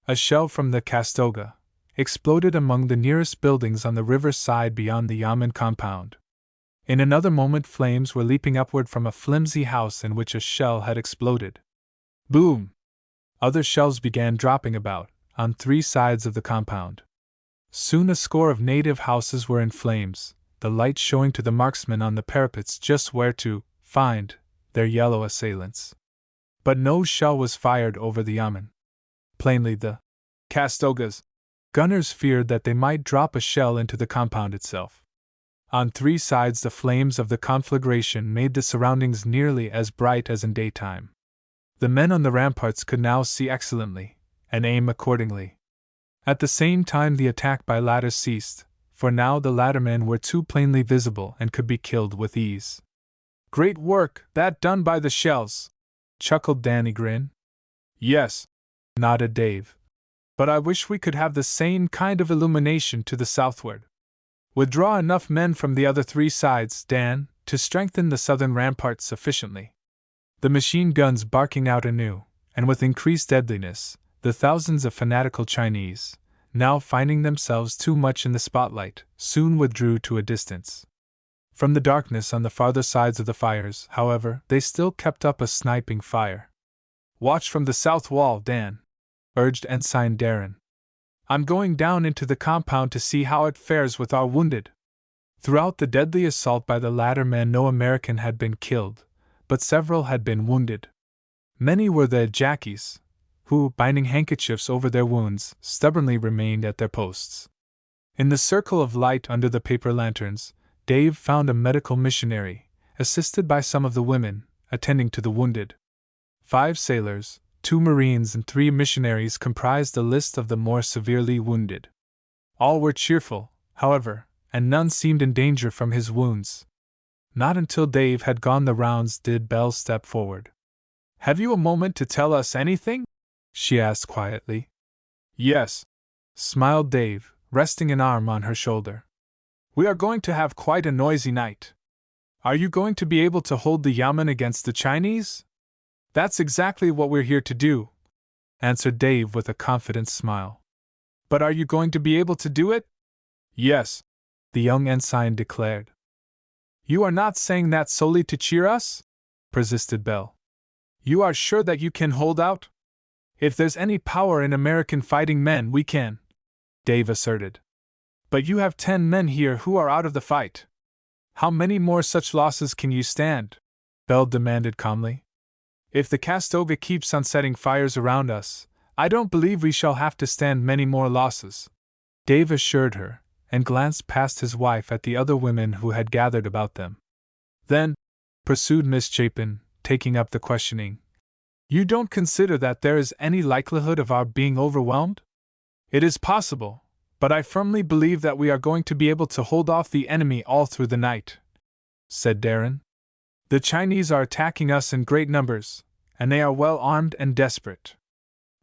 A shell from the Castoga exploded among the nearest buildings on the river side beyond the Yamen compound. In another moment flames were leaping upward from a flimsy house in which a shell had exploded. Boom! Other shells began dropping about, on 3 sides of the compound. Soon a score of native houses were in flames, the light showing to the marksmen on the parapets just where to find their yellow assailants. But no shell was fired over the Yamen. Plainly the Castoga's gunners feared that they might drop a shell into the compound itself. On 3 sides the flames of the conflagration made the surroundings nearly as bright as in daytime. The men on the ramparts could now see excellently, and aim accordingly. At the same time the attack by ladders ceased, for now the laddermen were too plainly visible and could be killed with ease. "Great work, that done by the shells!" chuckled Danny Grin. "Yes," nodded Dave. "But I wish we could have the same kind of illumination to the southward. Withdraw enough men from the other 3 sides, Dan, to strengthen the southern ramparts sufficiently." The machine guns barking out anew, and with increased deadliness, the thousands of fanatical Chinese, now finding themselves too much in the spotlight, soon withdrew to a distance. From the darkness on the farther sides of the fires, however, they still kept up a sniping fire. "Watch from the south wall, Dan," urged Ensign Darrin. "I'm going down into the compound to see how it fares with our wounded." Throughout the deadly assault by the ladder men no American had been killed, but several had been wounded. Many were the jackies, who, binding handkerchiefs over their wounds, stubbornly remained at their posts. In the circle of light under the paper lanterns, Dave found a medical missionary, assisted by some of the women, attending to the wounded. 5 sailors, 2 marines, and 3 missionaries comprised the list of the more severely wounded. All were cheerful, however, and none seemed in danger from his wounds. Not until Dave had gone the rounds did Belle step forward. "Have you a moment to tell us anything?" she asked quietly. "Yes," smiled Dave, resting an arm on her shoulder. "We are going to have quite a noisy night. Are you going to be able to hold the Yamen against the Chinese?" "That's exactly what we're here to do," answered Dave with a confident smile. "But are you going to be able to do it?" "Yes," the young ensign declared. "You are not saying that solely to cheer us?" persisted Belle. "You are sure that you can hold out?" "If there's any power in American fighting men, we can," Dave asserted. "But you have 10 men here who are out of the fight. How many more such losses can you stand?" Belle demanded calmly. "If the Castoga keeps on setting fires around us, I don't believe we shall have to stand many more losses," Dave assured her, and glanced past his wife at the other women who had gathered about them. "Then," pursued Miss Chapin, taking up the questioning, "you don't consider that there is any likelihood of our being overwhelmed?" "It is possible, but I firmly believe that we are going to be able to hold off the enemy all through the night," said Darrin. "The Chinese are attacking us in great numbers, and they are well armed and desperate.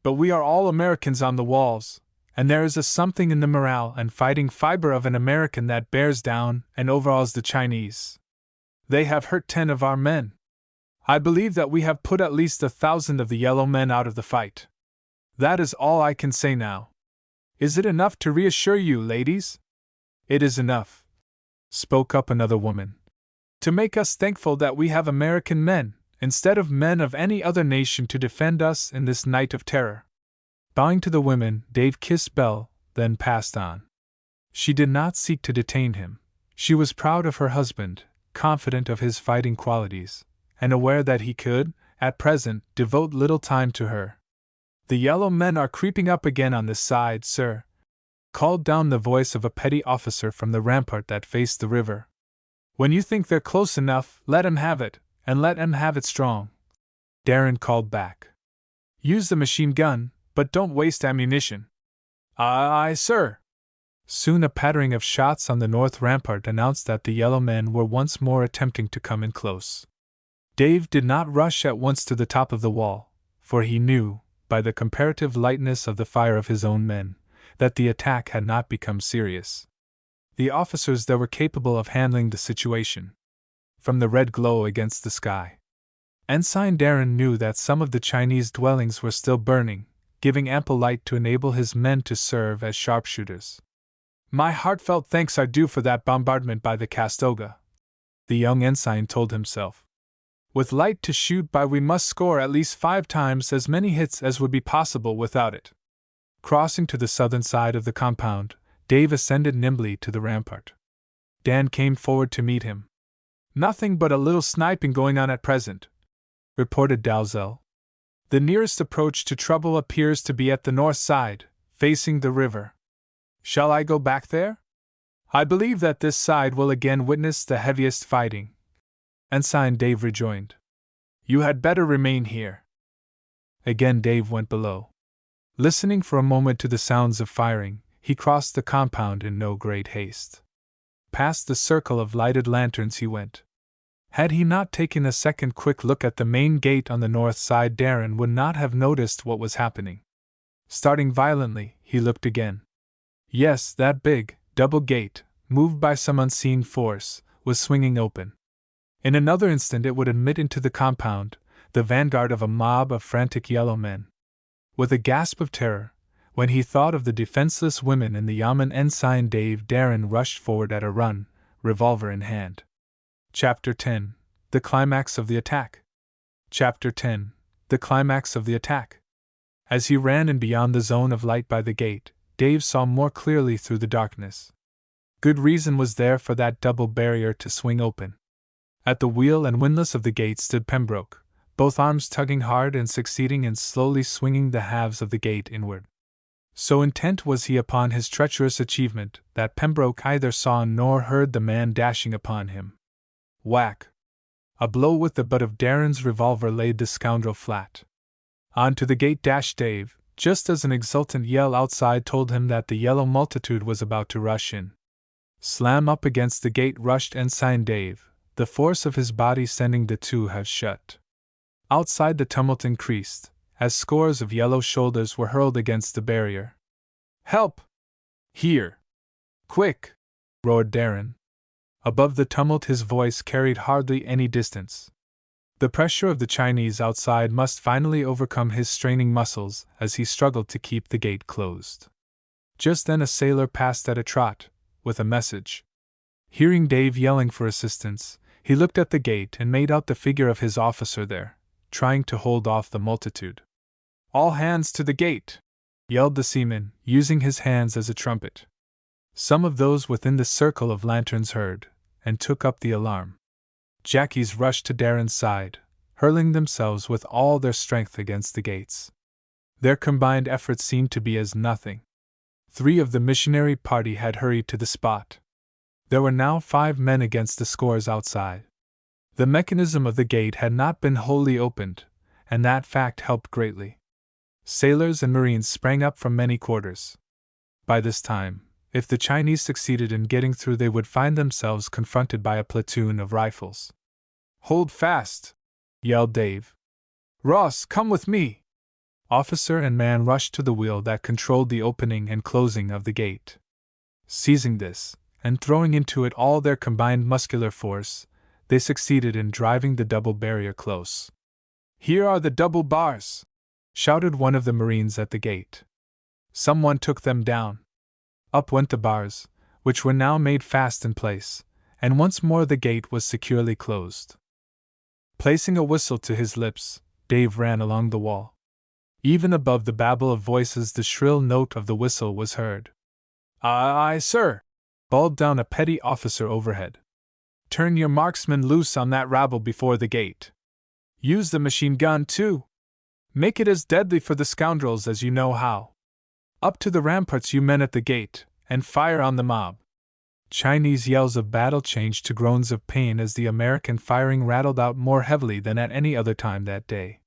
But we are all Americans on the walls, and there is a something in the morale and fighting fiber of an American that bears down and overawes the Chinese. They have hurt 10 of our men. I believe that we have put at least 1,000 of the yellow men out of the fight. That is all I can say now. Is it enough to reassure you, ladies?" "It is enough," spoke up another woman. "To make us thankful that we have American men, instead of men of any other nation to defend us in this night of terror." Bowing to the women, Dave kissed Belle, then passed on. She did not seek to detain him. She was proud of her husband, confident of his fighting qualities, and aware that he could, at present, devote little time to her. "The yellow men are creeping up again on this side, sir," called down the voice of a petty officer from the rampart that faced the river. "When you think they're close enough, let 'em have it, and let 'em have it strong," Darrin called back. "Use the machine gun, but don't waste ammunition." "Aye, sir." Soon a pattering of shots on the north rampart announced that the yellow men were once more attempting to come in close. Dave did not rush at once to the top of the wall, for he knew, by the comparative lightness of the fire of his own men, that the attack had not become serious. The officers there were capable of handling the situation. From the red glow against the sky, Ensign Darrin knew that some of the Chinese dwellings were still burning, giving ample light to enable his men to serve as sharpshooters. "My heartfelt thanks are due for that bombardment by the Castoga," the young ensign told himself. "With light to shoot by, we must score at least 5 times as many hits as would be possible without it." Crossing to the southern side of the compound, Dave ascended nimbly to the rampart. Dan came forward to meet him. "Nothing but a little sniping going on at present," reported Dalzell. "The nearest approach to trouble appears to be at the north side, facing the river. Shall I go back there?" "I believe that this side will again witness the heaviest fighting," Ensign Dave rejoined. "You had better remain here." Again Dave went below. Listening for a moment to the sounds of firing, he crossed the compound in no great haste. Past the circle of lighted lanterns he went. Had he not taken a second quick look at the main gate on the north side, Darrin would not have noticed what was happening. Starting violently, he looked again. Yes, that big, double gate, moved by some unseen force, was swinging open. In another instant it would admit into the compound the vanguard of a mob of frantic yellow men. With a gasp of terror, when he thought of the defenseless women in the Yamen, Ensign Dave Darrin rushed forward at a run, revolver in hand. Chapter 10. The Climax of the Attack. Chapter 10. The Climax of the Attack. As he ran in beyond the zone of light by the gate, Dave saw more clearly through the darkness. Good reason was there for that double barrier to swing open. At the wheel and windlass of the gate stood Pembroke, both arms tugging hard and succeeding in slowly swinging the halves of the gate inward. So intent was he upon his treacherous achievement that Pembroke either saw nor heard the man dashing upon him. Whack! A blow with the butt of Darrin's revolver laid the scoundrel flat. On to the gate dashed Dave, just as an exultant yell outside told him that the yellow multitude was about to rush in. Slam up against the gate rushed Ensign Dave, the force of his body sending the two halves shut. Outside the tumult increased, as scores of yellow shoulders were hurled against the barrier. "Help! Here! Quick!" roared Darrin. Above the tumult his voice carried hardly any distance. The pressure of the Chinese outside must finally overcome his straining muscles as he struggled to keep the gate closed. Just then a sailor passed at a trot, with a message. Hearing Dave yelling for assistance, he looked at the gate and made out the figure of his officer there, trying to hold off the multitude. "All hands to the gate!" yelled the seaman, using his hands as a trumpet. Some of those within the circle of lanterns heard, and took up the alarm. Jackies rushed to Darrin's side, hurling themselves with all their strength against the gates. Their combined efforts seemed to be as nothing. 3 of the missionary party had hurried to the spot. There were now 5 men against the scores outside. The mechanism of the gate had not been wholly opened, and that fact helped greatly. Sailors and Marines sprang up from many quarters. By this time, if the Chinese succeeded in getting through, they would find themselves confronted by a platoon of rifles. "Hold fast!" yelled Dave. "Ross, come with me!" Officer and man rushed to the wheel that controlled the opening and closing of the gate. Seizing this, and throwing into it all their combined muscular force, they succeeded in driving the double barrier close. "Here are the double bars!" shouted one of the Marines at the gate. Someone took them down. Up went the bars, which were now made fast in place, and once more the gate was securely closed. Placing a whistle to his lips, Dave ran along the wall. Even above the babble of voices the shrill note of the whistle was heard. "Aye, sir!" bawled down a petty officer overhead. "Turn your marksmen loose on that rabble before the gate. Use the machine gun, too. Make it as deadly for the scoundrels as you know how. Up to the ramparts, you men at the gate, and fire on the mob." Chinese yells of battle changed to groans of pain as the American firing rattled out more heavily than at any other time that day.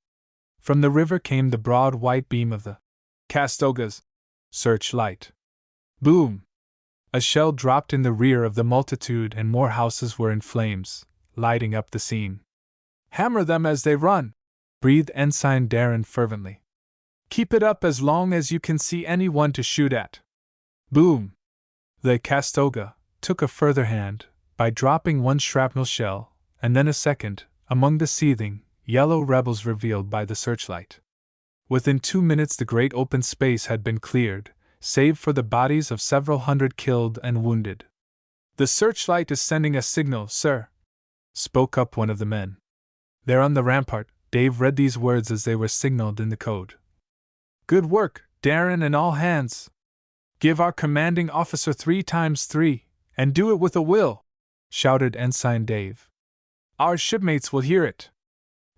From the river came the broad white beam of the Castoga's searchlight. Boom! A shell dropped in the rear of the multitude and more houses were in flames, lighting up the scene. "Hammer them as they run!" breathed Ensign Darrin fervently. "Keep it up as long as you can see anyone to shoot at." Boom! The Castoga took a further hand, by dropping one shrapnel shell, and then a second, among the seething, yellow rebels revealed by the searchlight. Within 2 minutes the great open space had been cleared, save for the bodies of several hundred killed and wounded. "The searchlight is sending a signal, sir," spoke up one of the men. There on the rampart, Dave read these words as they were signaled in the code. "Good work, Darrin and all hands! Give our commanding officer 3 times 3, and do it with a will!" shouted Ensign Dave. "Our shipmates will hear it."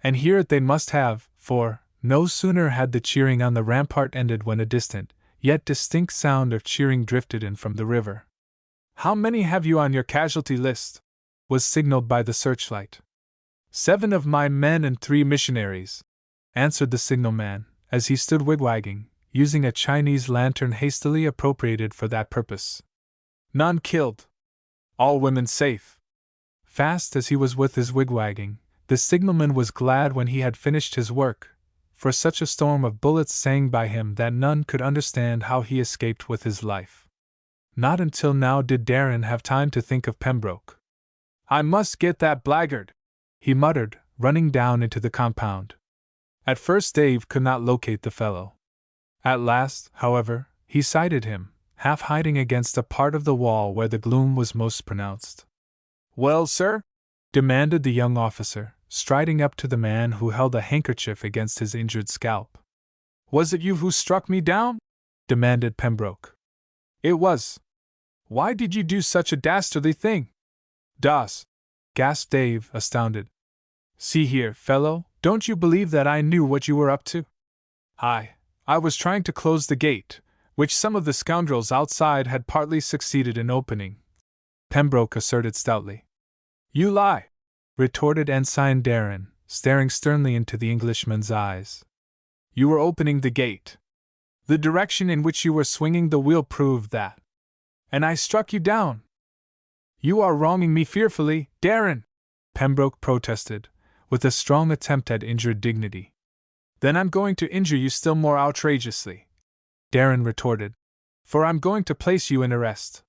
And hear it they must have, for no sooner had the cheering on the rampart ended when a distant, yet distinct sound of cheering drifted in from the river. "How many have you on your casualty list?" was signaled by the searchlight. "7 of my men and 3 missionaries," answered the signalman, as he stood wigwagging, using a Chinese lantern hastily appropriated for that purpose. "None killed. All women safe." Fast as he was with his wigwagging, the signalman was glad when he had finished his work, for such a storm of bullets sang by him that none could understand how he escaped with his life. Not until now did Darrin have time to think of Pembroke. "I must get that blackguard," he muttered, running down into the compound. At first Dave could not locate the fellow. At last, however, he sighted him, half hiding against a part of the wall where the gloom was most pronounced. "Well, sir?" demanded the young officer, striding up to the man who held a handkerchief against his injured scalp. "Was it you who struck me down?" demanded Pembroke. "It was." "Why did you do such a dastardly thing?" "Das," gasped Dave, astounded. See here, fellow, don't you believe that I knew what you were up to? I was trying to close the gate, which some of the scoundrels outside had partly succeeded in opening, Pembroke asserted stoutly. You lie, retorted Ensign Darrin, staring sternly into the Englishman's eyes. You were opening the gate. The direction in which you were swinging the wheel proved that. And I struck you down. You are wronging me fearfully, Darrin, Pembroke protested, with a strong attempt at injured dignity. Then I'm going to injure you still more outrageously, Darrin retorted, for I'm going to place you in arrest.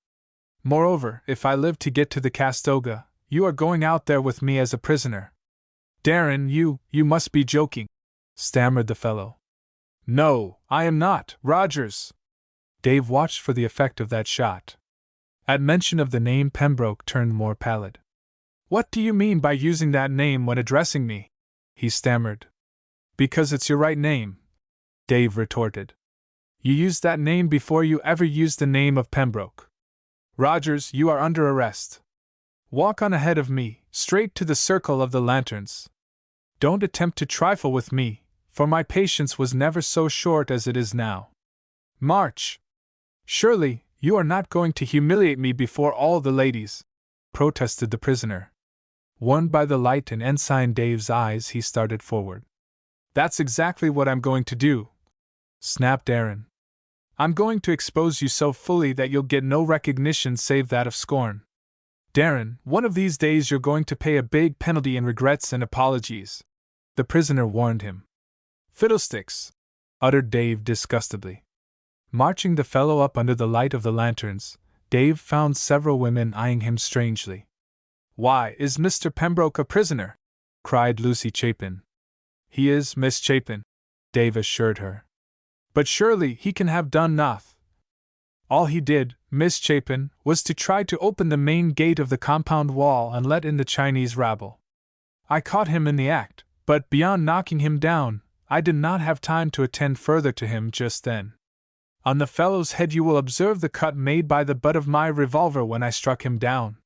Moreover, if I live to get to the Castoga, you are going out there with me as a prisoner. Darrin, you must be joking, stammered the fellow. No, I am not, Rogers. Dave watched for the effect of that shot. At mention of the name, Pembroke turned more pallid. What do you mean by using that name when addressing me? He stammered. Because it's your right name, Dave retorted. You used that name before you ever used the name of Pembroke. Rogers, you are under arrest. Walk on ahead of me, straight to the circle of the lanterns. Don't attempt to trifle with me, for my patience was never so short as it is now. March! Surely, you are not going to humiliate me before all the ladies, protested the prisoner. Warned by the light in Ensign Dave's eyes, he started forward. That's exactly what I'm going to do, snapped Darrin. I'm going to expose you so fully that you'll get no recognition save that of scorn. Darrin, one of these days you're going to pay a big penalty in regrets and apologies, the prisoner warned him. Fiddlesticks, uttered Dave disgustedly. Marching the fellow up under the light of the lanterns, Dave found several women eyeing him strangely. Why, is Mr. Pembroke a prisoner? Cried Lucy Chapin. He is, Miss Chapin, Dave assured her. But surely he can have done nothing. All he did, Miss Chapin, was to try to open the main gate of the compound wall and let in the Chinese rabble. I caught him in the act, but beyond knocking him down, I did not have time to attend further to him just then. On the fellow's head you will observe the cut made by the butt of my revolver when I struck him down.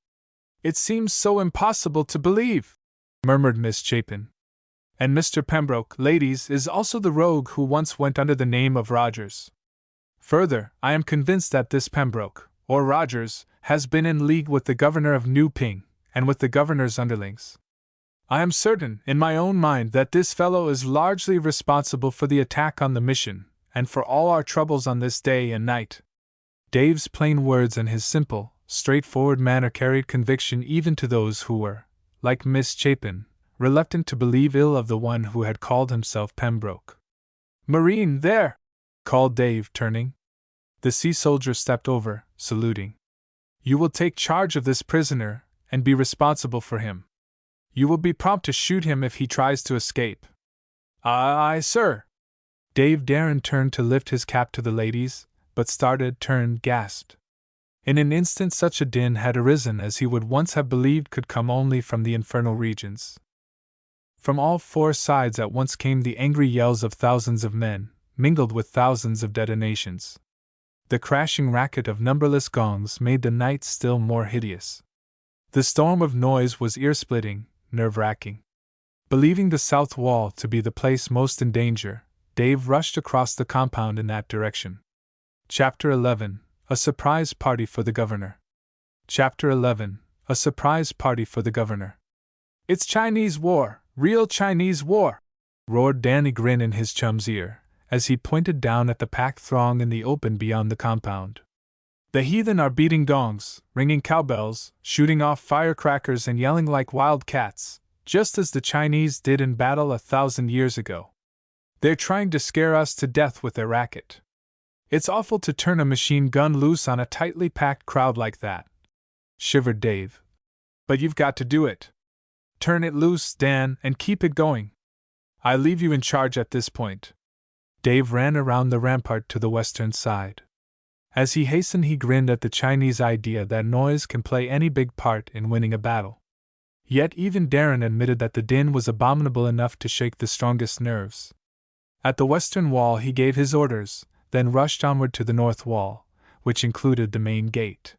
It seems so impossible to believe, murmured Miss Chapin. And Mr. Pembroke, ladies, is also the rogue who once went under the name of Rogers. Further, I am convinced that this Pembroke, or Rogers, has been in league with the governor of New Ping, and with the governor's underlings. I am certain, in my own mind, that this fellow is largely responsible for the attack on the mission, and for all our troubles on this day and night. Dave's plain words and his simple, straightforward manner carried conviction even to those who were, like Miss Chapin, reluctant to believe ill of the one who had called himself Pembroke. Marine, there! Called Dave, turning. The sea soldier stepped over, saluting. You will take charge of this prisoner, and be responsible for him. You will be prompt to shoot him if he tries to escape. Aye, sir. Dave Darrin turned to lift his cap to the ladies, but started, turned, gasped. In an instant such a din had arisen as he would once have believed could come only from the infernal regions. From all four sides at once came the angry yells of thousands of men, mingled with thousands of detonations. The crashing racket of numberless gongs made the night still more hideous. The storm of noise was ear-splitting, nerve-wracking. Believing the south wall to be the place most in danger, Dave rushed across the compound in that direction. Chapter 11. A surprise party for the governor. Chapter 11. A surprise party for the governor. It's Chinese war, real Chinese war, roared Danny Grin in his chum's ear, as he pointed down at the packed throng in the open beyond the compound. The heathen are beating gongs, ringing cowbells, shooting off firecrackers and yelling like wild cats, just as the Chinese did in battle 1,000 years ago. They're trying to scare us to death with their racket. It's awful to turn a machine gun loose on a tightly packed crowd like that, shivered Dave. But you've got to do it. Turn it loose, Dan, and keep it going. I leave you in charge at this point. Dave ran around the rampart to the western side. As he hastened, he grinned at the Chinese idea that noise can play any big part in winning a battle. Yet even Darrin admitted that the din was abominable enough to shake the strongest nerves. At the western wall he gave his orders, then rushed onward to the north wall, which included the main gate.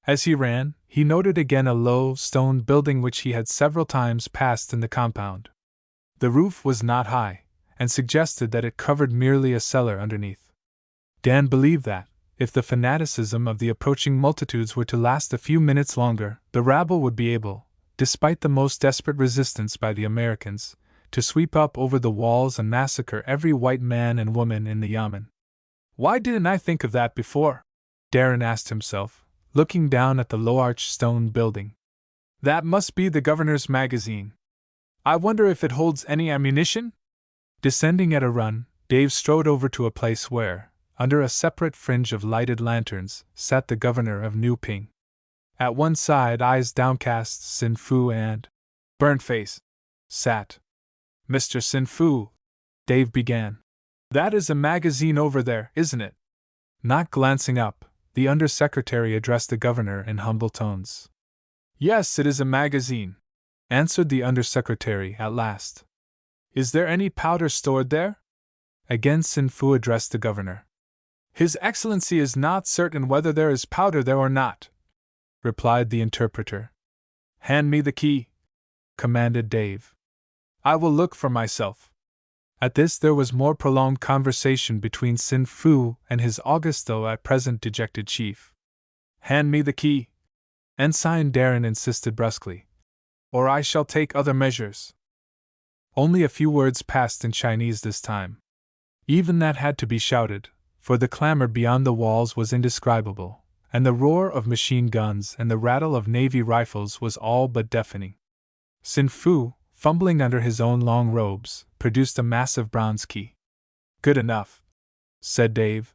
As he ran, he noted again a low, stone building which he had several times passed in the compound. The roof was not high, and suggested that it covered merely a cellar underneath. Dan believed that, if the fanaticism of the approaching multitudes were to last a few minutes longer, the rabble would be able, despite the most desperate resistance by the Americans, to sweep up over the walls and massacre every white man and woman in the Yamen. Why didn't I think of that before? Darrin asked himself, looking down at the low-arched stone building. That must be the governor's magazine. I wonder if it holds any ammunition? Descending at a run, Dave strode over to a place where, under a separate fringe of lighted lanterns, sat the governor of New Ping. At one side, eyes downcast, Sin Fu and Burnt-Face sat. Mr. Sin Fu, Dave began. That is a magazine over there, isn't it? Not glancing up, the undersecretary addressed the governor in humble tones. Yes, it is a magazine, answered the undersecretary at last. Is there any powder stored there? Again Sin Fu addressed the governor. His Excellency is not certain whether there is powder there or not, replied the interpreter. Hand me the key, commanded Dave. I will look for myself. At this there was more prolonged conversation between Sin Fu and his august though at present dejected chief. Hand me the key, Ensign Darrin insisted brusquely, or I shall take other measures. Only a few words passed in Chinese this time. Even that had to be shouted, for the clamor beyond the walls was indescribable, and the roar of machine guns and the rattle of navy rifles was all but deafening. Sin Fu, fumbling under his own long robes, produced a massive bronze key. Good enough, said Dave,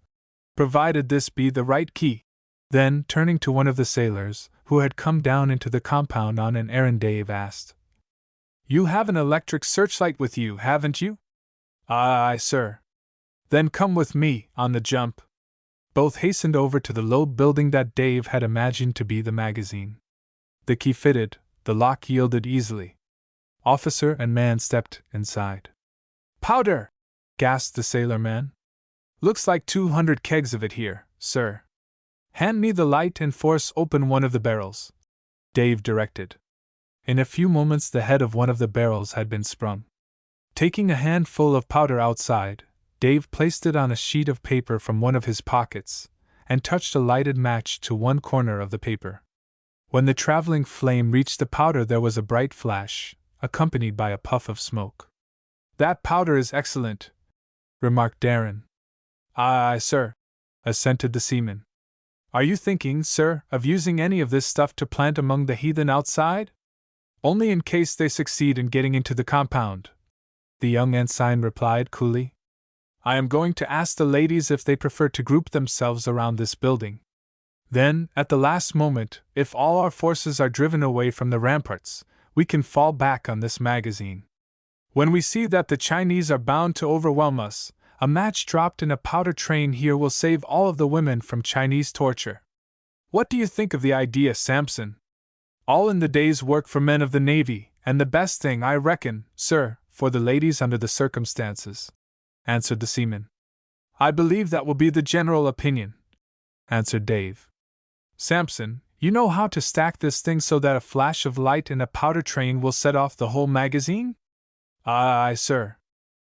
provided this be the right key. Then, turning to one of the sailors, who had come down into the compound on an errand, Dave asked, You have an electric searchlight with you, haven't you? Aye, sir. Then come with me, on the jump. Both hastened over to the low building that Dave had imagined to be the magazine. The key fitted, the lock yielded easily. Officer and man stepped inside. Powder! Gasped the sailor-man. Looks like 200 kegs of it here, sir. Hand me the light and force open one of the barrels, Dave directed. In a few moments the head of one of the barrels had been sprung. Taking a handful of powder outside, Dave placed it on a sheet of paper from one of his pockets, and touched a lighted match to one corner of the paper. When the traveling flame reached the powder there was a bright flash, accompanied by a puff of smoke. That powder is excellent, remarked Darrin. Aye, sir, assented the seaman. Are you thinking, sir, of using any of this stuff to plant among the heathen outside? Only in case they succeed in getting into the compound, the young ensign replied coolly. I am going to ask the ladies if they prefer to group themselves around this building. Then, at the last moment, if all our forces are driven away from the ramparts, we can fall back on this magazine. When we see that the Chinese are bound to overwhelm us, a match dropped in a powder train here will save all of the women from Chinese torture. What do you think of the idea, Samson? All in the day's work for men of the Navy, and the best thing, I reckon, sir, for the ladies under the circumstances, answered the seaman. I believe that will be the general opinion, answered Dave. Samson, you know how to stack this thing so that a flash of light in a powder train will set off the whole magazine? Aye, sir.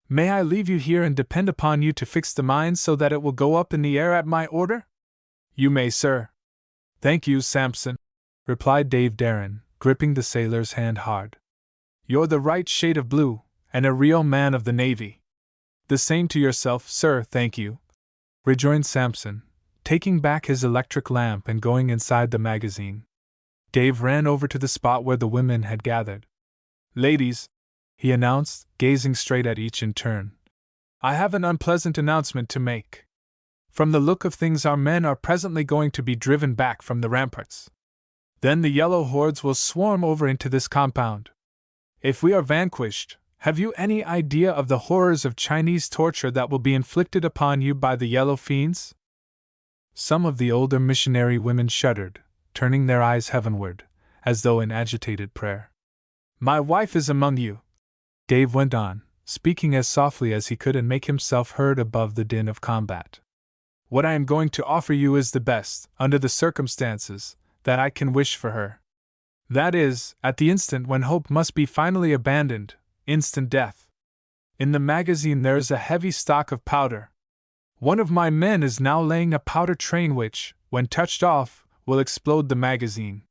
May I leave you here and depend upon you to fix the mine so that it will go up in the air at my order? You may, sir. Thank you, Samson, replied Dave Darrin, gripping the sailor's hand hard. You're the right shade of blue, and a real man of the Navy. The same to yourself, sir, thank you, rejoined Samson, taking back his electric lamp and going inside the magazine. Dave ran over to the spot where the women had gathered. Ladies, he announced, gazing straight at each in turn, I have an unpleasant announcement to make. From the look of things, our men are presently going to be driven back from the ramparts. Then the yellow hordes will swarm over into this compound. If we are vanquished, have you any idea of the horrors of Chinese torture that will be inflicted upon you by the yellow fiends? Some of the older missionary women shuddered, turning their eyes heavenward, as though in agitated prayer. My wife is among you, Dave went on, speaking as softly as he could and make himself heard above the din of combat. What I am going to offer you is the best, under the circumstances, that I can wish for her. That is, at the instant when hope must be finally abandoned, instant death. In the magazine there is a heavy stock of powder. One of my men is now laying a powder train which, when touched off, will explode the magazine.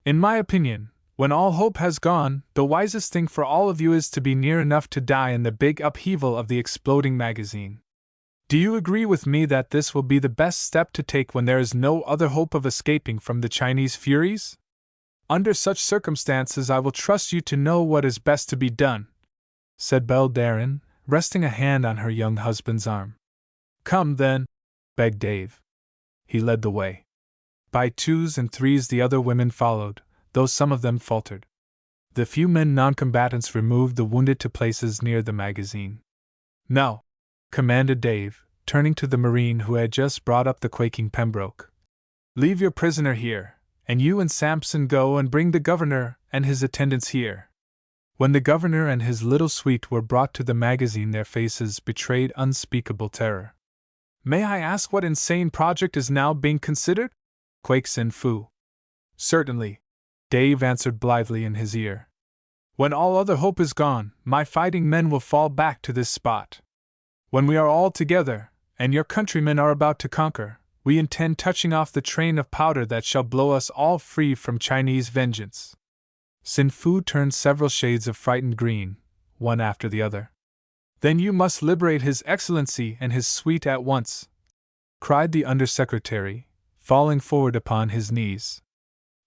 In my opinion, when all hope has gone, the wisest thing for all of you is to be near enough to die in the big upheaval of the exploding magazine. Do you agree with me that this will be the best step to take when there is no other hope of escaping from the Chinese furies? Under such circumstances I will trust you to know what is best to be done, said Dave Darrin, resting a hand on her young husband's arm. Come, then, begged Dave. He led the way. By twos and threes the other women followed, though some of them faltered. The few men non-combatants removed the wounded to places near the magazine. Now, commanded Dave, turning to the Marine who had just brought up the quaking Pembroke. Leave your prisoner here, and you and Sampson go and bring the governor and his attendants here. When the governor and his little suite were brought to the magazine, their faces betrayed unspeakable terror. May I ask what insane project is now being considered? Quaked Sin Fu. Certainly, Dave answered blithely in his ear. When all other hope is gone, my fighting men will fall back to this spot. When we are all together, and your countrymen are about to conquer, we intend touching off the train of powder that shall blow us all free from Chinese vengeance. Sin Fu turned several shades of frightened green, one after the other. Then you must liberate His Excellency and his suite at once, cried the Undersecretary, falling forward upon his knees.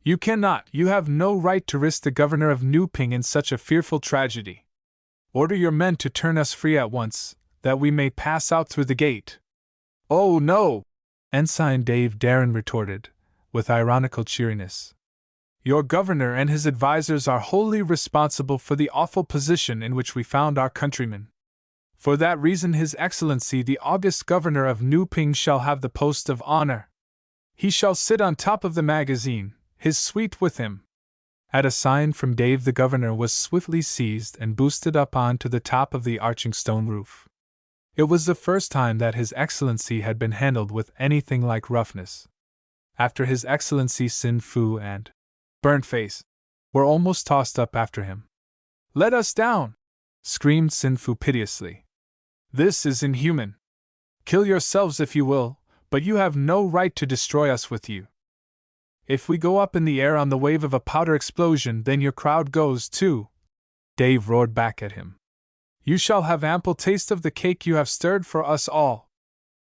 You cannot, you have no right to risk the governor of Nuping in such a fearful tragedy. Order your men to turn us free at once, that we may pass out through the gate. Oh no! Ensign Dave Darrin retorted, with ironical cheeriness. Your governor and his advisers are wholly responsible for the awful position in which we found our countrymen. For that reason His Excellency the august governor of Nuping shall have the post of honor. He shall sit on top of the magazine, his suite with him. At a sign from Dave the governor was swiftly seized and boosted up onto the top of the arching stone roof. It was the first time that His Excellency had been handled with anything like roughness. After His Excellency Sin Fu and Burnt Face were almost tossed up after him. Let us down! Screamed Sin Fu piteously. This is inhuman. Kill yourselves if you will, but you have no right to destroy us with you. If we go up in the air on the wave of a powder explosion, then your crowd goes too, Dave roared back at him. You shall have ample taste of the cake you have stirred for us all.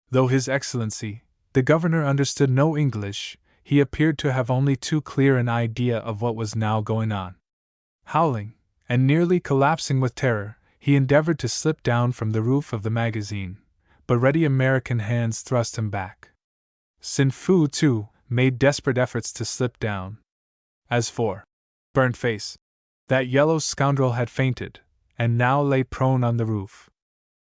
Though His Excellency, the governor, understood no English, he appeared to have only too clear an idea of what was now going on. Howling, and nearly collapsing with terror, he endeavored to slip down from the roof of the magazine, but ready American hands thrust him back. Sin Fu, too, made desperate efforts to slip down. As for Burnt Face, that yellow scoundrel had fainted, and now lay prone on the roof.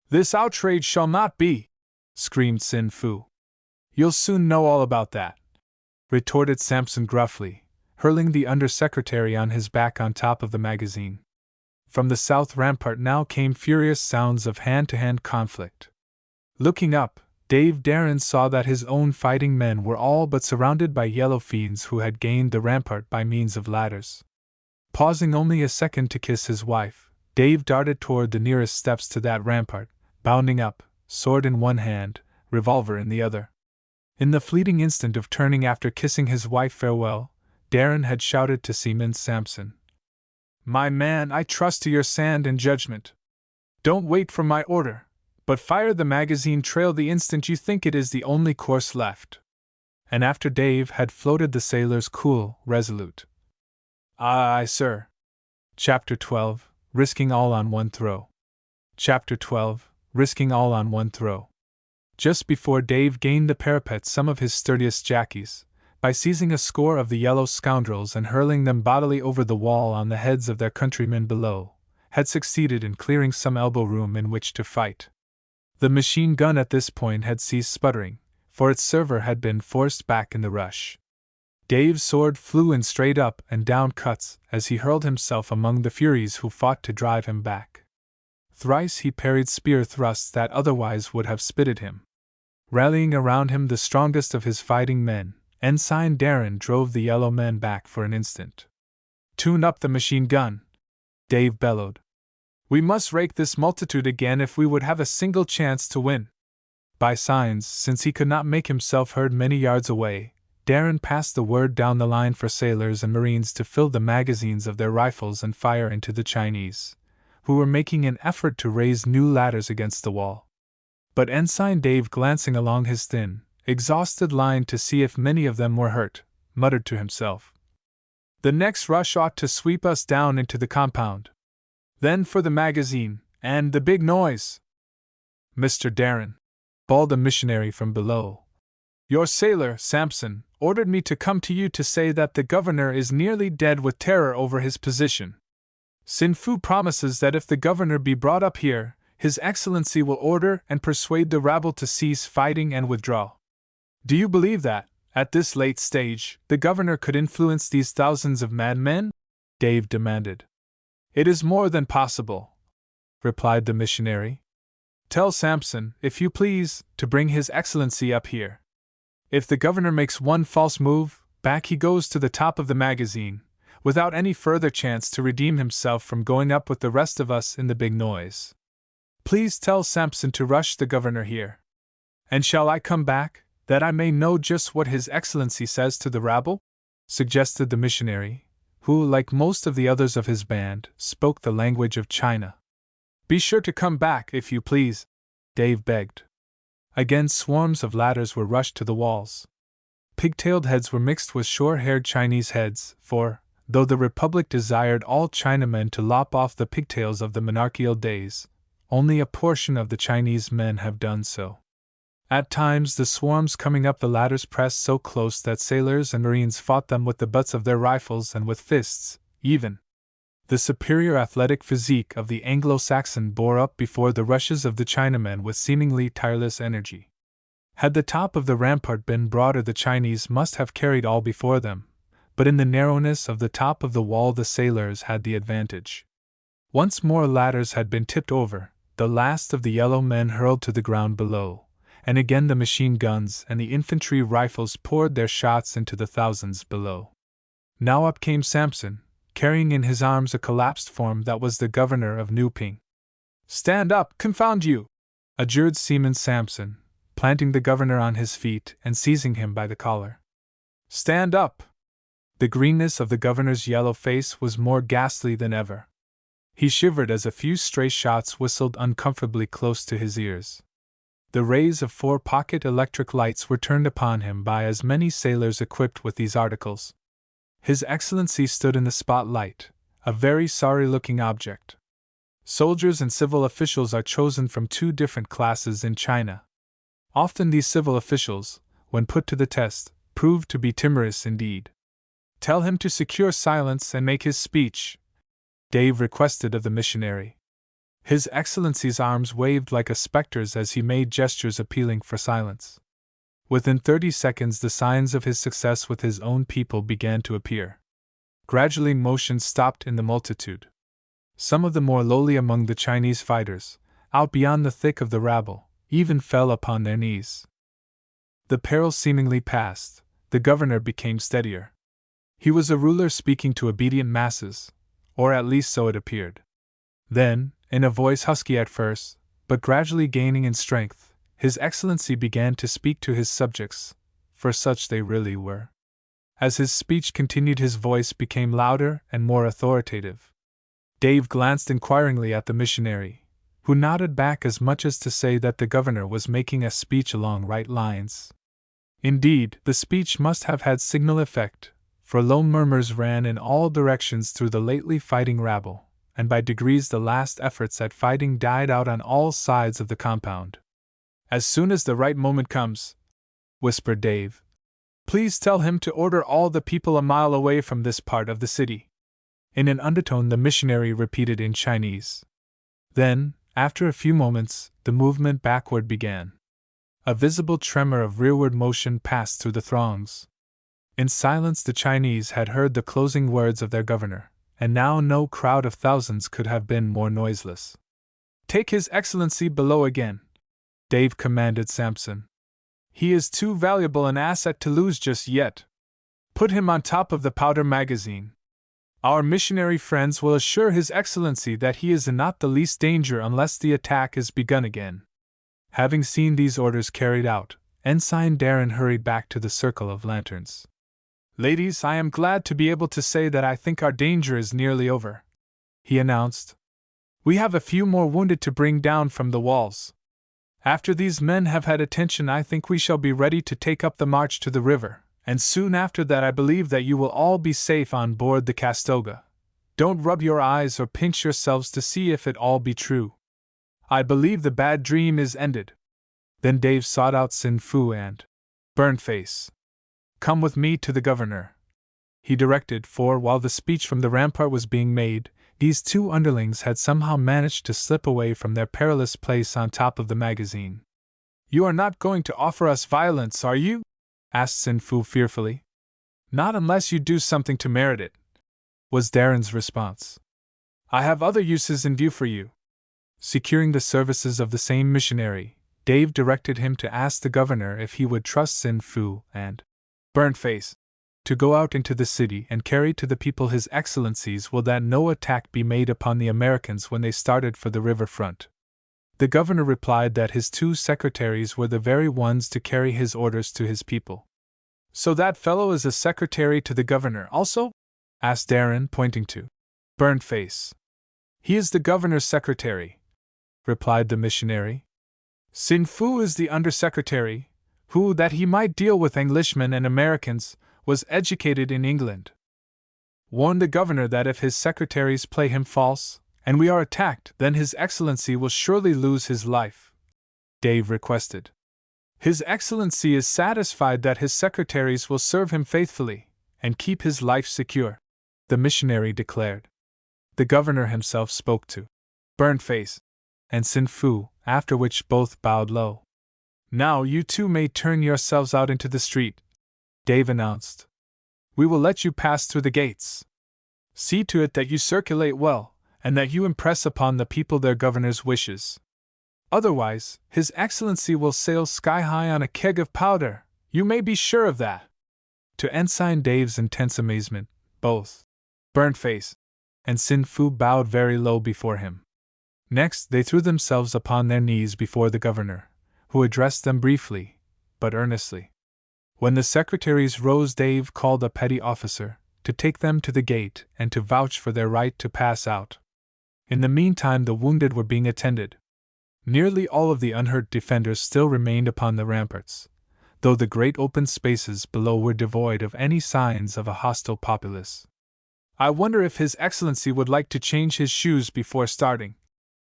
This outrage shall not be! Screamed Sin Fu. You'll soon know all about that, retorted Sampson gruffly, hurling the Undersecretary on his back on top of the magazine. From the south rampart now came furious sounds of hand-to-hand conflict. Looking up, Dave Darrin saw that his own fighting men were all but surrounded by yellow fiends who had gained the rampart by means of ladders. Pausing only a second to kiss his wife, Dave darted toward the nearest steps to that rampart, bounding up, sword in one hand, revolver in the other. In the fleeting instant of turning after kissing his wife farewell, Darrin had shouted to Seaman Sampson. My man, I trust to your sand and judgment. Don't wait for my order, but fire the magazine trail the instant you think it is the only course left. And after Dave had floated, the sailors cool, resolute. Aye, sir. Chapter 12, Risking All on One Throw. Chapter 12, Risking All on One Throw. Just before Dave gained the parapet, some of his sturdiest jackies, by seizing a score of the yellow scoundrels and hurling them bodily over the wall on the heads of their countrymen below, had succeeded in clearing some elbow room in which to fight. The machine gun at this point had ceased sputtering, for its server had been forced back in the rush. Dave's sword flew in straight up and down cuts as he hurled himself among the furies who fought to drive him back. Thrice he parried spear thrusts that otherwise would have spitted him. Rallying around him the strongest of his fighting men, Ensign Darrin drove the yellow men back for an instant. "Tune up the machine gun," Dave bellowed. "We must rake this multitude again if we would have a single chance to win." By signs, since he could not make himself heard many yards away, Darrin passed the word down the line for sailors and marines to fill the magazines of their rifles and fire into the Chinese, who were making an effort to raise new ladders against the wall. But Ensign Dave, glancing along his thin, exhausted line to see if many of them were hurt, muttered to himself, "The next rush ought to sweep us down into the compound. Then for the magazine, and the big noise!" "Mr. Darrin," bawled a missionary from below, "your sailor, Sampson, ordered me to come to you to say that the governor is nearly dead with terror over his position. Sin Fu promises that if the governor be brought up here, His Excellency will order and persuade the rabble to cease fighting and withdraw. Do you believe that, at this late stage, the governor could influence these thousands of madmen?" Dave demanded. "It is more than possible," replied the missionary. "Tell Sampson, if you please, to bring His Excellency up here. If the governor makes one false move, back he goes to the top of the magazine, without any further chance to redeem himself from going up with the rest of us in the big noise. Please tell Sampson to rush the governor here. And shall I come back, that I may know just what His Excellency says to the rabble?" suggested the missionary, who, like most of the others of his band, spoke the language of China. "Be sure to come back, if you please," Dave begged. Again swarms of ladders were rushed to the walls. Pigtailed heads were mixed with short-haired Chinese heads, for, though the Republic desired all Chinamen to lop off the pigtails of the monarchical days, only a portion of the Chinese men have done so. At times the swarms coming up the ladders pressed so close that sailors and marines fought them with the butts of their rifles and with fists, even. The superior athletic physique of the Anglo-Saxon bore up before the rushes of the Chinamen with seemingly tireless energy. Had the top of the rampart been broader, the Chinese must have carried all before them, but in the narrowness of the top of the wall the sailors had the advantage. Once more ladders had been tipped over, the last of the yellow men hurled to the ground below, and again the machine guns and the infantry rifles poured their shots into the thousands below. Now up came Sampson, carrying in his arms a collapsed form that was the governor of Newping. "Stand up, confound you!" adjured Seaman Sampson, planting the governor on his feet and seizing him by the collar. "Stand up!" The greenness of the governor's yellow face was more ghastly than ever. He shivered as a few stray shots whistled uncomfortably close to his ears. The rays of 4 pocket electric lights were turned upon him by as many sailors equipped with these articles. His Excellency stood in the spotlight, a very sorry-looking object. Soldiers and civil officials are chosen from 2 different classes in China. Often these civil officials, when put to the test, prove to be timorous indeed. "Tell him to secure silence and make his speech," Dave requested of the missionary. His Excellency's arms waved like a spectre's as he made gestures appealing for silence. Within 30 seconds the signs of his success with his own people began to appear. Gradually motion stopped in the multitude. Some of the more lowly among the Chinese fighters, out beyond the thick of the rabble, even fell upon their knees. The peril seemingly passed, the governor became steadier. He was a ruler speaking to obedient masses, or at least so it appeared. Then, in a voice husky at first, but gradually gaining in strength, His Excellency began to speak to his subjects, for such they really were. As his speech continued, his voice became louder and more authoritative. Dave glanced inquiringly at the missionary, who nodded back as much as to say that the governor was making a speech along right lines. Indeed, the speech must have had signal effect, for low murmurs ran in all directions through the lately fighting rabble, and by degrees the last efforts at fighting died out on all sides of the compound. "As soon as the right moment comes," whispered Dave, "please tell him to order all the people a mile away from this part of the city." In an undertone the missionary repeated in Chinese. Then, after a few moments, the movement backward began. A visible tremor of rearward motion passed through the throngs. In silence the Chinese had heard the closing words of their governor, and now no crowd of thousands could have been more noiseless. "Take His Excellency below again," Dave commanded Sampson. He is too valuable an asset to lose just yet. Put him on top of the powder magazine. Our missionary friends will assure His Excellency that he is in not the least danger unless the attack is begun again." Having seen these orders carried out, Ensign Darrin hurried back to the circle of lanterns. "Ladies, I am glad to be able to say that I think our danger is nearly over," he announced. "We have a few more wounded to bring down from the walls. After these men have had attention, I think we shall be ready to take up the march to the river, and soon after that I believe that you will all be safe on board the Castoga. Don't rub your eyes or pinch yourselves to see if it all be true. I believe the bad dream is ended." Then Dave sought out Sin Fu and Burnface. "Come with me to the governor," he directed, for while the speech from the rampart was being made, these two underlings had somehow managed to slip away from their perilous place on top of the magazine. "You are not going to offer us violence, are you?" asked Sin Fu fearfully. "Not unless you do something to merit it," was Darrin's response. "I have other uses in view for you." Securing the services of the same missionary, Dave directed him to ask the governor if he would trust Sin Fu and Burnface to go out into the city and carry to the people His Excellency's will that no attack be made upon the Americans when they started for the river front. The governor replied that his two secretaries were the very ones to carry his orders to his people. "So that fellow is a secretary to the governor also?" asked Darrin, pointing to Burnface. "He is the governor's secretary," replied the missionary. "Sin Fu is the undersecretary, who, that he might deal with Englishmen and Americans, was educated in England. Warn the governor that if his secretaries play him false, and we are attacked, then His Excellency will surely lose his life," Dave requested. "His Excellency is satisfied that his secretaries will serve him faithfully, and keep his life secure," the missionary declared. The governor himself spoke to Burnface and Sin Fu, after which both bowed low. "Now you two may turn yourselves out into the street," Dave announced. "We will let you pass through the gates. See to it that you circulate well, and that you impress upon the people their governor's wishes. Otherwise, His Excellency will sail sky-high on a keg of powder, you may be sure of that." To Ensign Dave's intense amazement, both Burnface and Sin Fu bowed very low before him. Next, they threw themselves upon their knees before the governor, who addressed them briefly, but earnestly. When the secretaries rose, Dave called a petty officer to take them to the gate and to vouch for their right to pass out. In the meantime, the wounded were being attended. Nearly all of the unhurt defenders still remained upon the ramparts, though the great open spaces below were devoid of any signs of a hostile populace. "I wonder if His Excellency would like to change his shoes before starting,"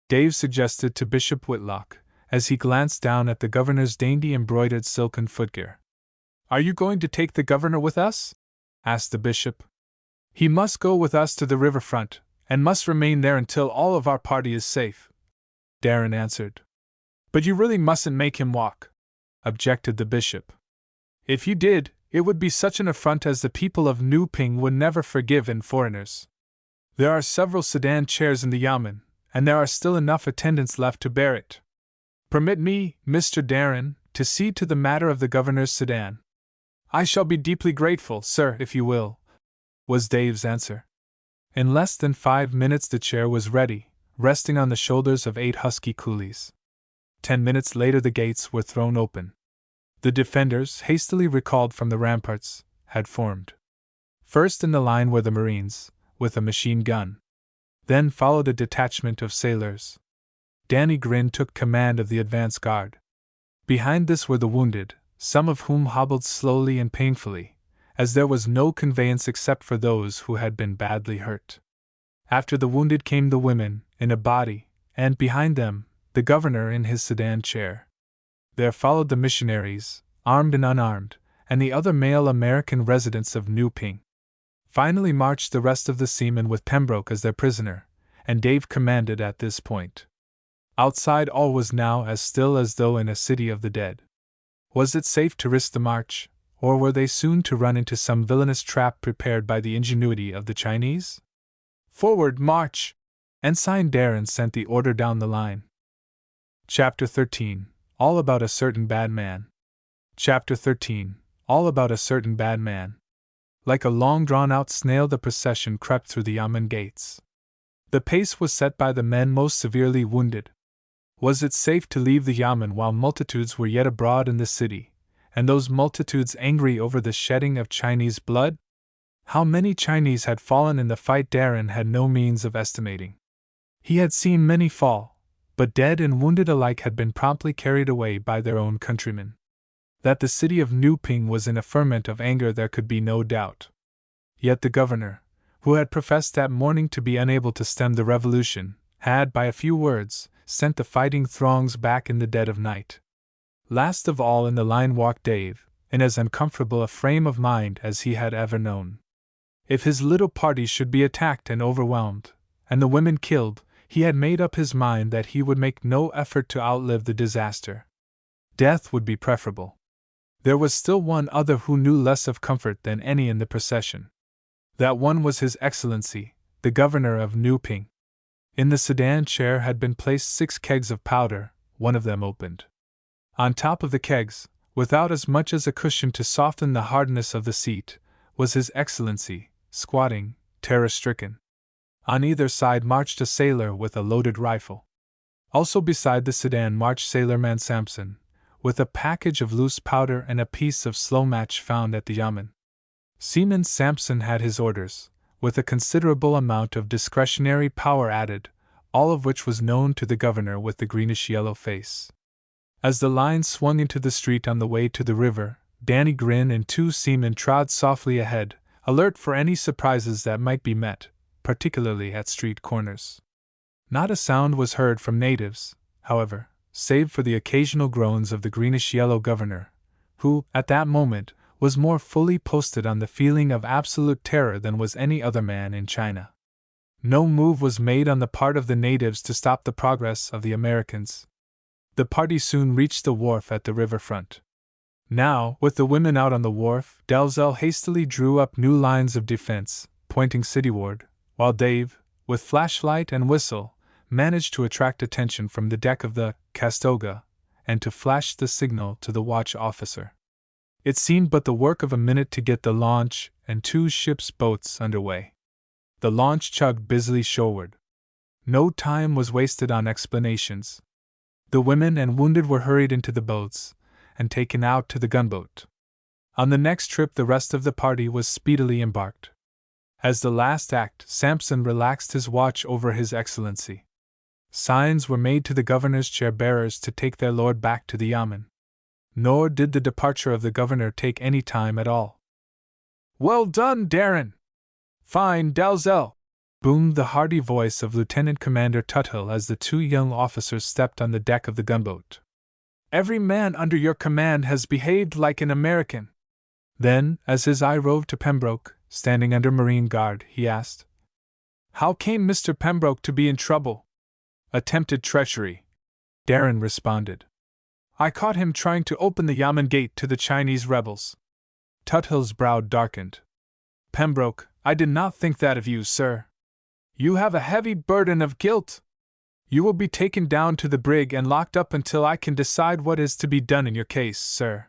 Dave suggested to Bishop Whitlock, as he glanced down at the governor's dainty embroidered silken footgear. "Are you going to take the governor with us?" asked the bishop. "He must go with us to the river front, and must remain there until all of our party is safe," Darrin answered. "But you really mustn't make him walk," objected the bishop. "If you did, it would be such an affront as the people of New Ping would never forgive in foreigners. There are several sedan chairs in the yamen, and there are still enough attendants left to bear it. Permit me, Mr. Darrin, to see to the matter of the governor's sedan." "I shall be deeply grateful, sir, if you will," was Dave's answer. In less than 5 minutes the chair was ready, resting on the shoulders of 8 husky coolies. 10 minutes later the gates were thrown open. The defenders, hastily recalled from the ramparts, had formed. First in the line were the Marines, with a machine gun. Then followed a detachment of sailors. Danny Grin took command of the advance guard. Behind this were the wounded, some of whom hobbled slowly and painfully, as there was no conveyance except for those who had been badly hurt. After the wounded came the women, in a body, and behind them, the governor in his sedan chair. There followed the missionaries, armed and unarmed, and the other male American residents of New Ping. Finally marched the rest of the seamen with Pembroke as their prisoner, and Dave commanded at this point. Outside all was now as still as though in a city of the dead. Was it safe to risk the march, or were they soon to run into some villainous trap prepared by the ingenuity of the Chinese? "Forward, march!" Ensign Darrin sent the order down the line. Chapter 13. All about a certain bad man. Chapter 13. All about a certain bad man. Like a long drawn-out snail the procession crept through the yamen gates. The pace was set by the men most severely wounded. Was it safe to leave the yamen while multitudes were yet abroad in the city, and those multitudes angry over the shedding of Chinese blood? How many Chinese had fallen in the fight Darrin had no means of estimating. He had seen many fall, but dead and wounded alike had been promptly carried away by their own countrymen. That the city of Nuping was in a ferment of anger there could be no doubt. Yet the governor, who had professed that morning to be unable to stem the revolution, had, by a few words, sent the fighting throngs back in the dead of night. Last of all in the line walked Dave, in as uncomfortable a frame of mind as he had ever known. If his little party should be attacked and overwhelmed, and the women killed, he had made up his mind that he would make no effort to outlive the disaster. Death would be preferable. There was still one other who knew less of comfort than any in the procession. That one was His Excellency, the Governor of Nuping. In the sedan chair had been placed 6 kegs of powder, one of them opened. On top of the kegs, without as much as a cushion to soften the hardness of the seat, was His Excellency, squatting, terror-stricken. On either side marched a sailor with a loaded rifle. Also beside the sedan marched Sailorman Sampson, with a package of loose powder and a piece of slow match found at the yamen. Seaman Sampson had his orders, with a considerable amount of discretionary power added, all of which was known to the governor with the greenish-yellow face. As the line swung into the street on the way to the river, Danny Grin and 2 seamen trod softly ahead, alert for any surprises that might be met, particularly at street corners. Not a sound was heard from natives, however, save for the occasional groans of the greenish-yellow governor, who, at that moment, was more fully posted on the feeling of absolute terror than was any other man in China. No move was made on the part of the natives to stop the progress of the Americans. The party soon reached the wharf at the riverfront. Now, with the women out on the wharf, Dalzell hastily drew up new lines of defense, pointing cityward, while Dave, with flashlight and whistle, managed to attract attention from the deck of the Castoga, and to flash the signal to the watch officer. It seemed but the work of a minute to get the launch and 2 ship's boats under way. The launch chugged busily shoreward. No time was wasted on explanations. The women and wounded were hurried into the boats, and taken out to the gunboat. On the next trip the rest of the party was speedily embarked. As the last act, Sampson relaxed his watch over His Excellency. Signs were made to the governor's chair-bearers to take their lord back to the yamen. Nor did the departure of the governor take any time at all. "Well done, Darrin!" "Fine, Dalzell!" boomed the hearty voice of Lieutenant Commander Tuthill as the 2 young officers stepped on the deck of the gunboat. "Every man under your command has behaved like an American." Then, as his eye roved to Pembroke, standing under marine guard, he asked, "How came Mr. Pembroke to be in trouble?" "Attempted treachery," Darrin responded. "I caught him trying to open the yamen gate to the Chinese rebels." Tuthill's brow darkened. "Pembroke, I did not think that of you, sir. You have a heavy burden of guilt. You will be taken down to the brig and locked up until I can decide what is to be done in your case, sir."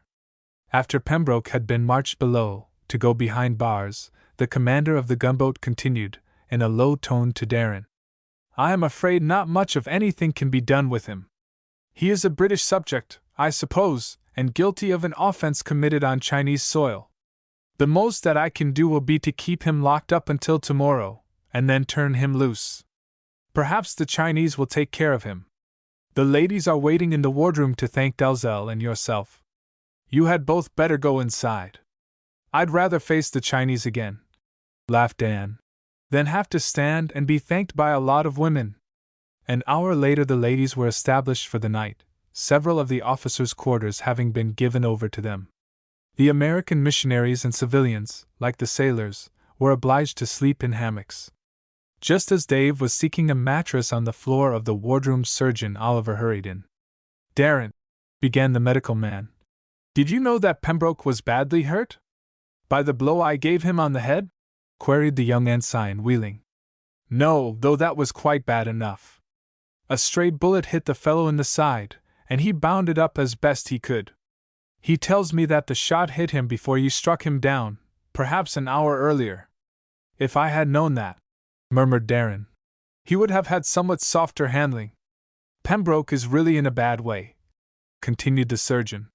After Pembroke had been marched below, to go behind bars, the commander of the gunboat continued, in a low tone to Darrin, "I am afraid not much of anything can be done with him. He is a British subject, I suppose, and guilty of an offense committed on Chinese soil. The most that I can do will be to keep him locked up until tomorrow, and then turn him loose. Perhaps the Chinese will take care of him. The ladies are waiting in the wardroom to thank Dalzell and yourself. You had both better go inside." "I'd rather face the Chinese again," laughed Dan, "than have to stand and be thanked by a lot of women." An hour later the ladies were established for the night, several of the officers' quarters having been given over to them. The American missionaries and civilians, like the sailors, were obliged to sleep in hammocks. Just as Dave was seeking a mattress on the floor of the wardroom, Surgeon Oliver hurried in. "Darrin," began the medical man, "did you know that Pembroke was badly hurt?" "By the blow I gave him on the head?" queried the young ensign, wheeling. "No, though that was quite bad enough. A stray bullet hit the fellow in the side, and he bound it up as best he could." He tells me that the shot hit him before you struck him down, perhaps an hour earlier. If I had known that, murmured Darrin, he would have had somewhat softer handling. Pembroke is really in a bad way, continued the surgeon.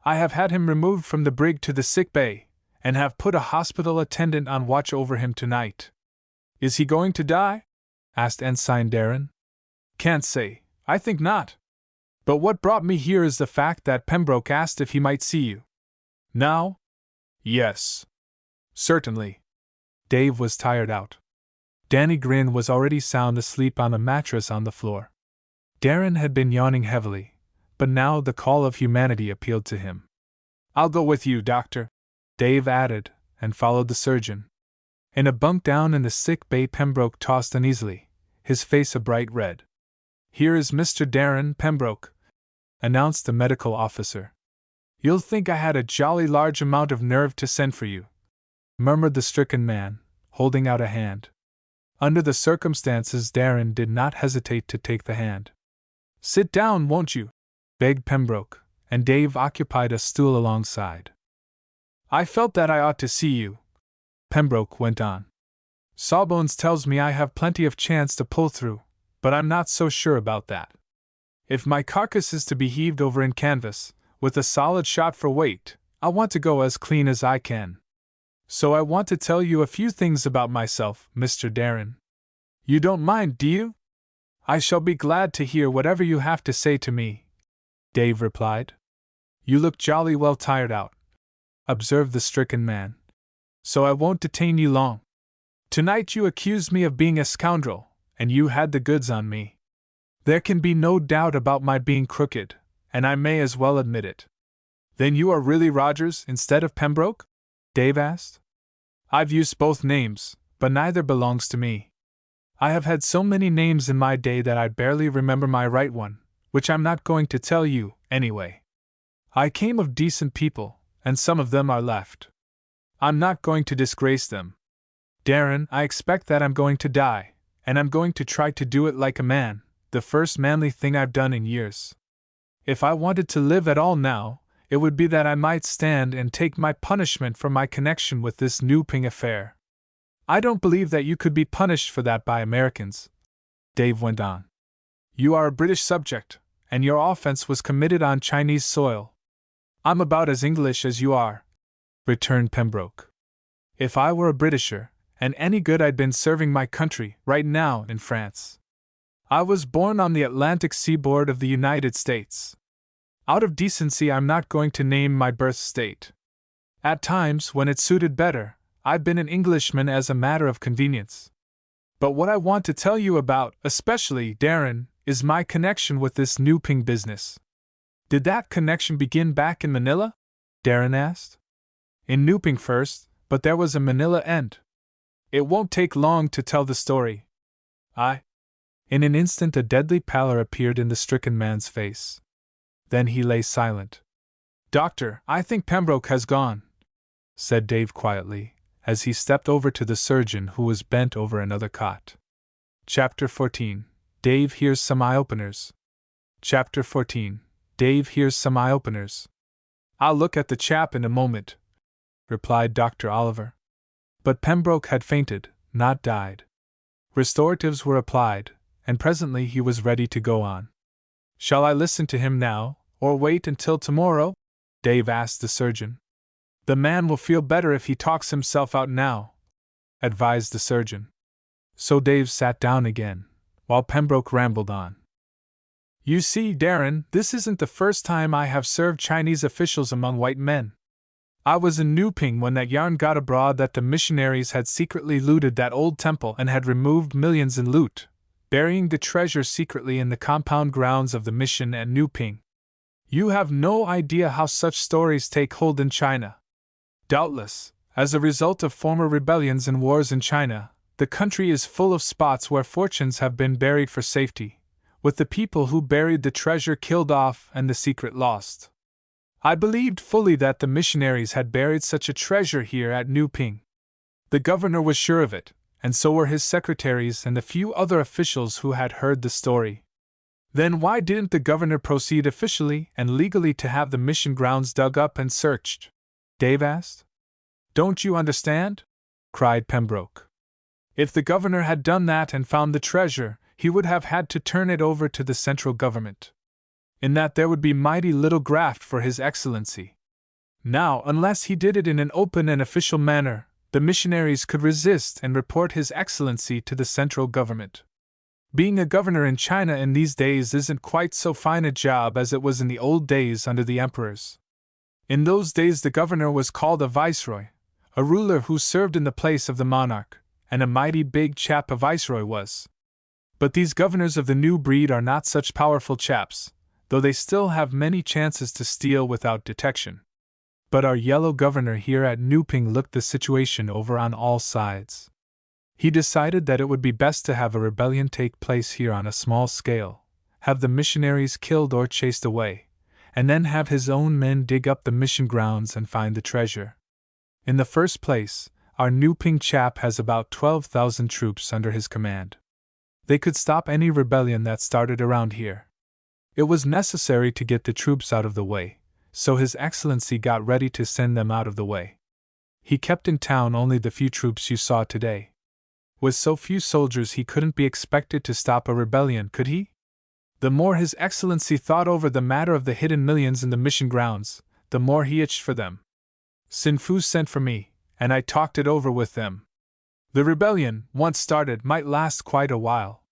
I have had him removed from the brig to the sick bay, and have put a hospital attendant on watch over him tonight. Is he going to die? Asked Ensign Darrin. Can't say. I think not. But what brought me here is the fact that Pembroke asked if he might see you. Now? Yes. Certainly. Dave was tired out. Danny Grin was already sound asleep on a mattress on the floor. Darrin had been yawning heavily, but now the call of humanity appealed to him. I'll go with you, Doctor, Dave added, and followed the surgeon. In a bunk down in the sick bay, Pembroke tossed uneasily, his face a bright red. Here is Mr. Darrin, Pembroke, announced the medical officer. You'll think I had a jolly large amount of nerve to send for you, murmured the stricken man, holding out a hand. Under the circumstances, Darrin did not hesitate to take the hand. Sit down, won't you? Begged Pembroke, and Dave occupied a stool alongside. I felt that I ought to see you, Pembroke went on. Sawbones tells me I have plenty of chance to pull through, but I'm not so sure about that. If my carcass is to be heaved over in canvas, with a solid shot for weight, I want to go as clean as I can. So I want to tell you a few things about myself, Mr. Darrin. You don't mind, do you? I shall be glad to hear whatever you have to say to me, Dave replied. You look jolly well tired out, observed the stricken man. So I won't detain you long. Tonight you accused me of being a scoundrel, and you had the goods on me. There can be no doubt about my being crooked, and I may as well admit it. Then you are really Rogers instead of Pembroke? Dave asked. I've used both names, but neither belongs to me. I have had so many names in my day that I barely remember my right one, which I'm not going to tell you, anyway. I came of decent people, and some of them are left. I'm not going to disgrace them. Darrin, I expect that I'm going to die, and I'm going to try to do it like a man, the first manly thing I've done in years. If I wanted to live at all now, it would be that I might stand and take my punishment for my connection with this Nuping affair. I don't believe that you could be punished for that by Americans, Dave went on. You are a British subject, and your offense was committed on Chinese soil. I'm about as English as you are, returned Pembroke. If I were a Britisher, and any good, I'd been serving my country right now in France. I was born on the Atlantic seaboard of the United States. Out of decency, I'm not going to name my birth state. At times, when it suited better, I've been an Englishman as a matter of convenience. But what I want to tell you about, especially, Darrin, is my connection with this Nuping business. Did that connection begin back in Manila? Darrin asked. In Nuping first, but there was a Manila end. It won't take long to tell the story. In an instant a deadly pallor appeared in the stricken man's face. Then he lay silent. Doctor, I think Pembroke has gone, said Dave quietly, as he stepped over to the surgeon who was bent over another cot. Chapter 14. Dave hears some eye-openers. Chapter 14. Dave hears some eye-openers. I'll look at the chap in a moment, replied Dr. Oliver. But Pembroke had fainted, not died. Restoratives were applied, and presently he was ready to go on. Shall I listen to him now, or wait until tomorrow? Dave asked the surgeon. The man will feel better if he talks himself out now, advised the surgeon. So Dave sat down again, while Pembroke rambled on. You see, Darrin, this isn't the first time I have served Chinese officials among white men. I was in Nuping when that yarn got abroad that the missionaries had secretly looted that old temple and had removed millions in loot, burying the treasure secretly in the compound grounds of the mission at Nuping. You have no idea how such stories take hold in China. Doubtless, as a result of former rebellions and wars in China, the country is full of spots where fortunes have been buried for safety, with the people who buried the treasure killed off and the secret lost. I believed fully that the missionaries had buried such a treasure here at Nuping. The governor was sure of it, and so were his secretaries and the few other officials who had heard the story. Then why didn't the governor proceed officially and legally to have the mission grounds dug up and searched? Dave asked. Don't you understand? Cried Pembroke. If the governor had done that and found the treasure, he would have had to turn it over to the central government. In that there would be mighty little graft for His Excellency. Now, unless he did it in an open and official manner, the missionaries could resist and report His Excellency to the central government. Being a governor in China in these days isn't quite so fine a job as it was in the old days under the emperors. In those days the governor was called a viceroy, a ruler who served in the place of the monarch, and a mighty big chap a viceroy was. But these governors of the new breed are not such powerful chaps, though they still have many chances to steal without detection. But our yellow governor here at Nuping looked the situation over on all sides. He decided that it would be best to have a rebellion take place here on a small scale, have the missionaries killed or chased away, and then have his own men dig up the mission grounds and find the treasure. In the first place, our Nuping chap has about 12,000 troops under his command. They could stop any rebellion that started around here. It was necessary to get the troops out of the way, so His Excellency got ready to send them out of the way. He kept in town only the few troops you saw today. With so few soldiers he couldn't be expected to stop a rebellion, could he? The more His Excellency thought over the matter of the hidden millions in the mission grounds, the more he itched for them. Sin Fu sent for me, and I talked it over with them. The rebellion, once started, might last quite a while.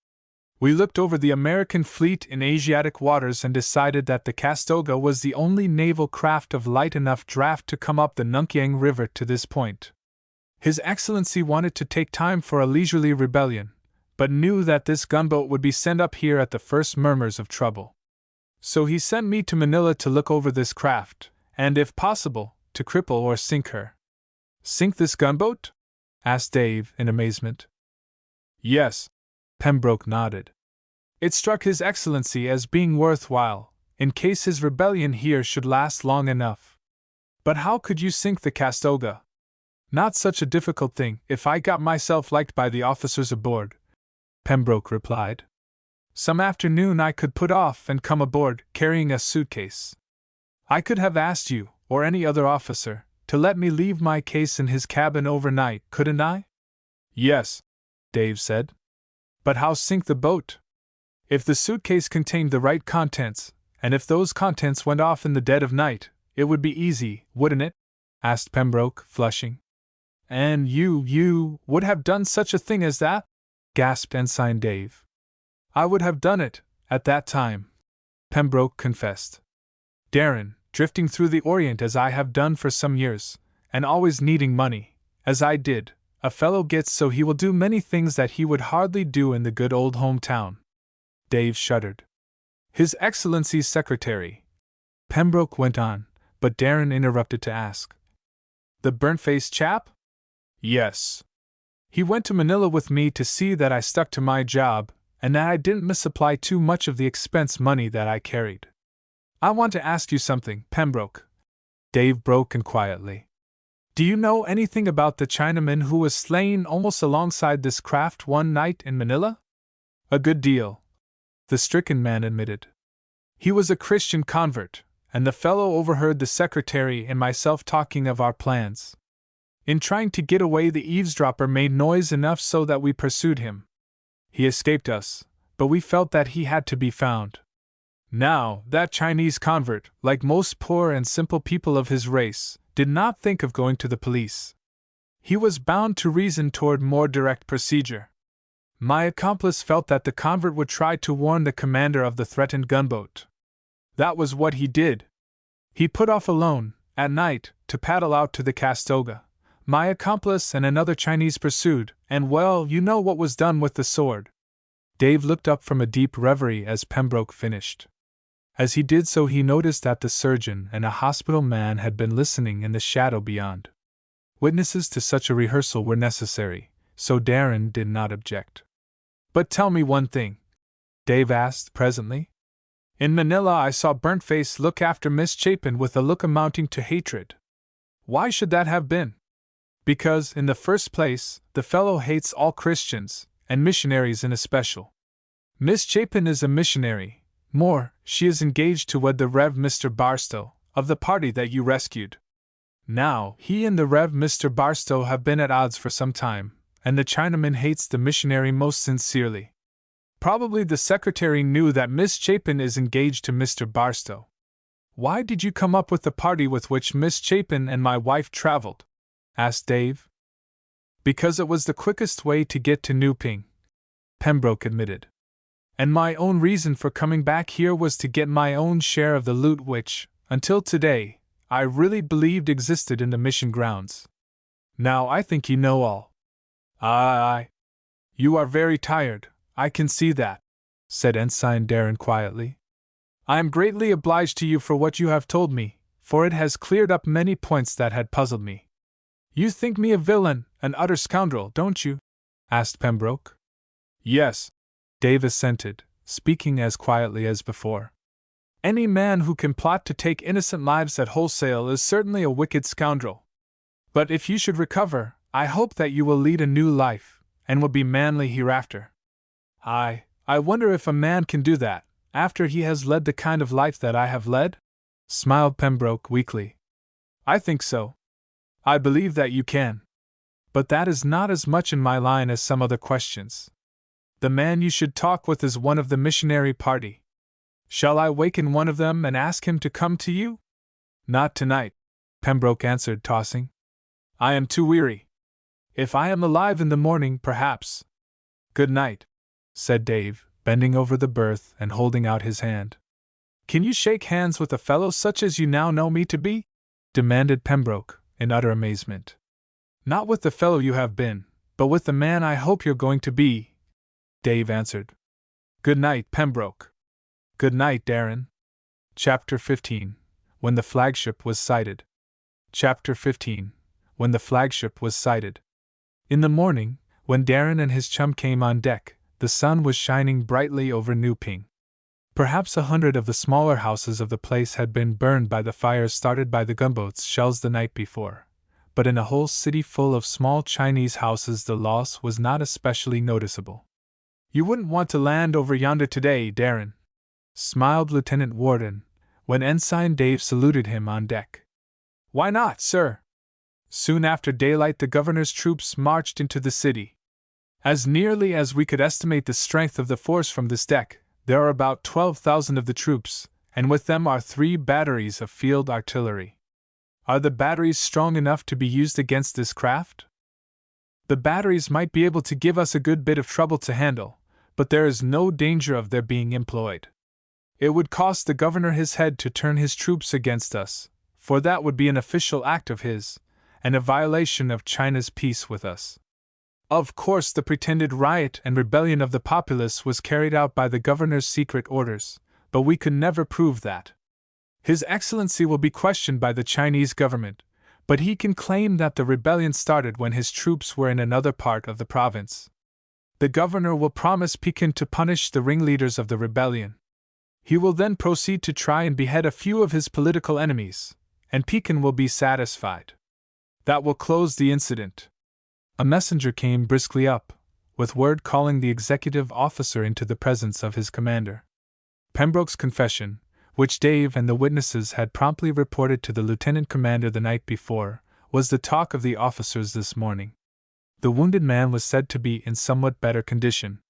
We looked over the American fleet in Asiatic waters and decided that the Castoga was the only naval craft of light enough draft to come up the Nunkiang River to this point. His Excellency wanted to take time for a leisurely rebellion, but knew that this gunboat would be sent up here at the first murmurs of trouble. So he sent me to Manila to look over this craft, and if possible, to cripple or sink her. Sink this gunboat? Asked Dave in amazement. Yes. Pembroke nodded. It struck His Excellency as being worthwhile, in case his rebellion here should last long enough. But how could you sink the Castoga? Not such a difficult thing, if I got myself liked by the officers aboard, Pembroke replied. Some afternoon I could put off and come aboard, carrying a suitcase. I could have asked you, or any other officer, to let me leave my case in his cabin overnight, couldn't I? Yes, Dave said. But how sink the boat? If the suitcase contained the right contents, and if those contents went off in the dead of night, it would be easy, wouldn't it? Asked Pembroke, flushing. And you would have done such a thing as that? Gasped Ensign Dave. I would have done it, at that time, Pembroke confessed. Darrin, drifting through the Orient as I have done for some years, and always needing money, as I did, a fellow gets so he will do many things that he would hardly do in the good old hometown. Dave shuddered. His Excellency's secretary, Pembroke went on, but Darrin interrupted to ask. The burnt-faced chap? Yes. He went to Manila with me to see that I stuck to my job, and that I didn't misapply too much of the expense money that I carried. I want to ask you something, Pembroke. Dave broke in quietly. Do you know anything about the Chinaman who was slain almost alongside this craft one night in Manila? A good deal, the stricken man admitted. He was a Christian convert, and the fellow overheard the secretary and myself talking of our plans. In trying to get away, the eavesdropper made noise enough so that we pursued him. He escaped us, but we felt that he had to be found. Now, that Chinese convert, like most poor and simple people of his race, did not think of going to the police. He was bound to reason toward more direct procedure. My accomplice felt that the convert would try to warn the commander of the threatened gunboat. That was what he did. He put off alone, at night, to paddle out to the Castoga. My accomplice and another Chinese pursued, and well, you know what was done with the sword. Dave looked up from a deep reverie as Pembroke finished. As he did so, he noticed that the surgeon and a hospital man had been listening in the shadow beyond. Witnesses to such a rehearsal were necessary, so Darrin did not object. But tell me one thing, Dave asked presently. In Manila I saw Burnt-Face look after Miss Chapin with a look amounting to hatred. Why should that have been? Because, in the first place, the fellow hates all Christians, and missionaries in especial. Miss Chapin is a missionary, More, she is engaged to wed the Rev. Mr. Barstow, of the party that you rescued. Now, he and the Rev. Mr. Barstow have been at odds for some time, and the Chinaman hates the missionary most sincerely. Probably the secretary knew that Miss Chapin is engaged to Mr. Barstow. Why did you come up with the party with which Miss Chapin and my wife traveled? Asked Dave. Because it was the quickest way to get to New Ping, Pembroke admitted. And my own reason for coming back here was to get my own share of the loot which, until today, I really believed existed in the mission grounds. Now I think you know all. Aye. You are very tired, I can see that, said Ensign Darrin quietly. I am greatly obliged to you for what you have told me, for it has cleared up many points that had puzzled me. You think me a villain, an utter scoundrel, don't you? Asked Pembroke. Yes, Dave assented, speaking as quietly as before. Any man who can plot to take innocent lives at wholesale is certainly a wicked scoundrel. But if you should recover, I hope that you will lead a new life, and will be manly hereafter. I wonder if a man can do that, after he has led the kind of life that I have led? Smiled Pembroke weakly. I think so. I believe that you can. But that is not as much in my line as some other questions. The man you should talk with is one of the missionary party. Shall I waken one of them and ask him to come to you? Not tonight, Pembroke answered, tossing. I am too weary. If I am alive in the morning, perhaps. Good night, said Dave, bending over the berth and holding out his hand. Can you shake hands with a fellow such as you now know me to be? Demanded Pembroke, in utter amazement. Not with the fellow you have been, but with the man I hope you're going to be, Dave answered. Good night, Pembroke. Good night, Darrin. Chapter 15. When the flagship was sighted. Chapter 15. When the flagship was sighted. In the morning, when Darrin and his chum came on deck, the sun was shining brightly over New Ping. Perhaps 100 of the smaller houses of the place had been burned by the fires started by the gunboat's shells the night before, but in a whole city full of small Chinese houses the loss was not especially noticeable. You wouldn't want to land over yonder today, Darrin, smiled Lieutenant Warden, when Ensign Dave saluted him on deck. Why not, sir? Soon after daylight the governor's troops marched into the city. As nearly as we could estimate the strength of the force from this deck, there are about 12,000 of the troops, and with them are 3 batteries of field artillery. Are the batteries strong enough to be used against this craft? The batteries might be able to give us a good bit of trouble to handle, but there is no danger of their being employed. It would cost the governor his head to turn his troops against us, for that would be an official act of his, and a violation of China's peace with us. Of course, the pretended riot and rebellion of the populace was carried out by the governor's secret orders, but we could never prove that. His Excellency will be questioned by the Chinese government, but he can claim that the rebellion started when his troops were in another part of the province. The governor will promise Pekin to punish the ringleaders of the rebellion. He will then proceed to try and behead a few of his political enemies, and Pekin will be satisfied. That will close the incident. A messenger came briskly up, with word calling the executive officer into the presence of his commander. Pembroke's confession, which Dave and the witnesses had promptly reported to the lieutenant commander the night before, was the talk of the officers this morning. The wounded man was said to be in somewhat better condition.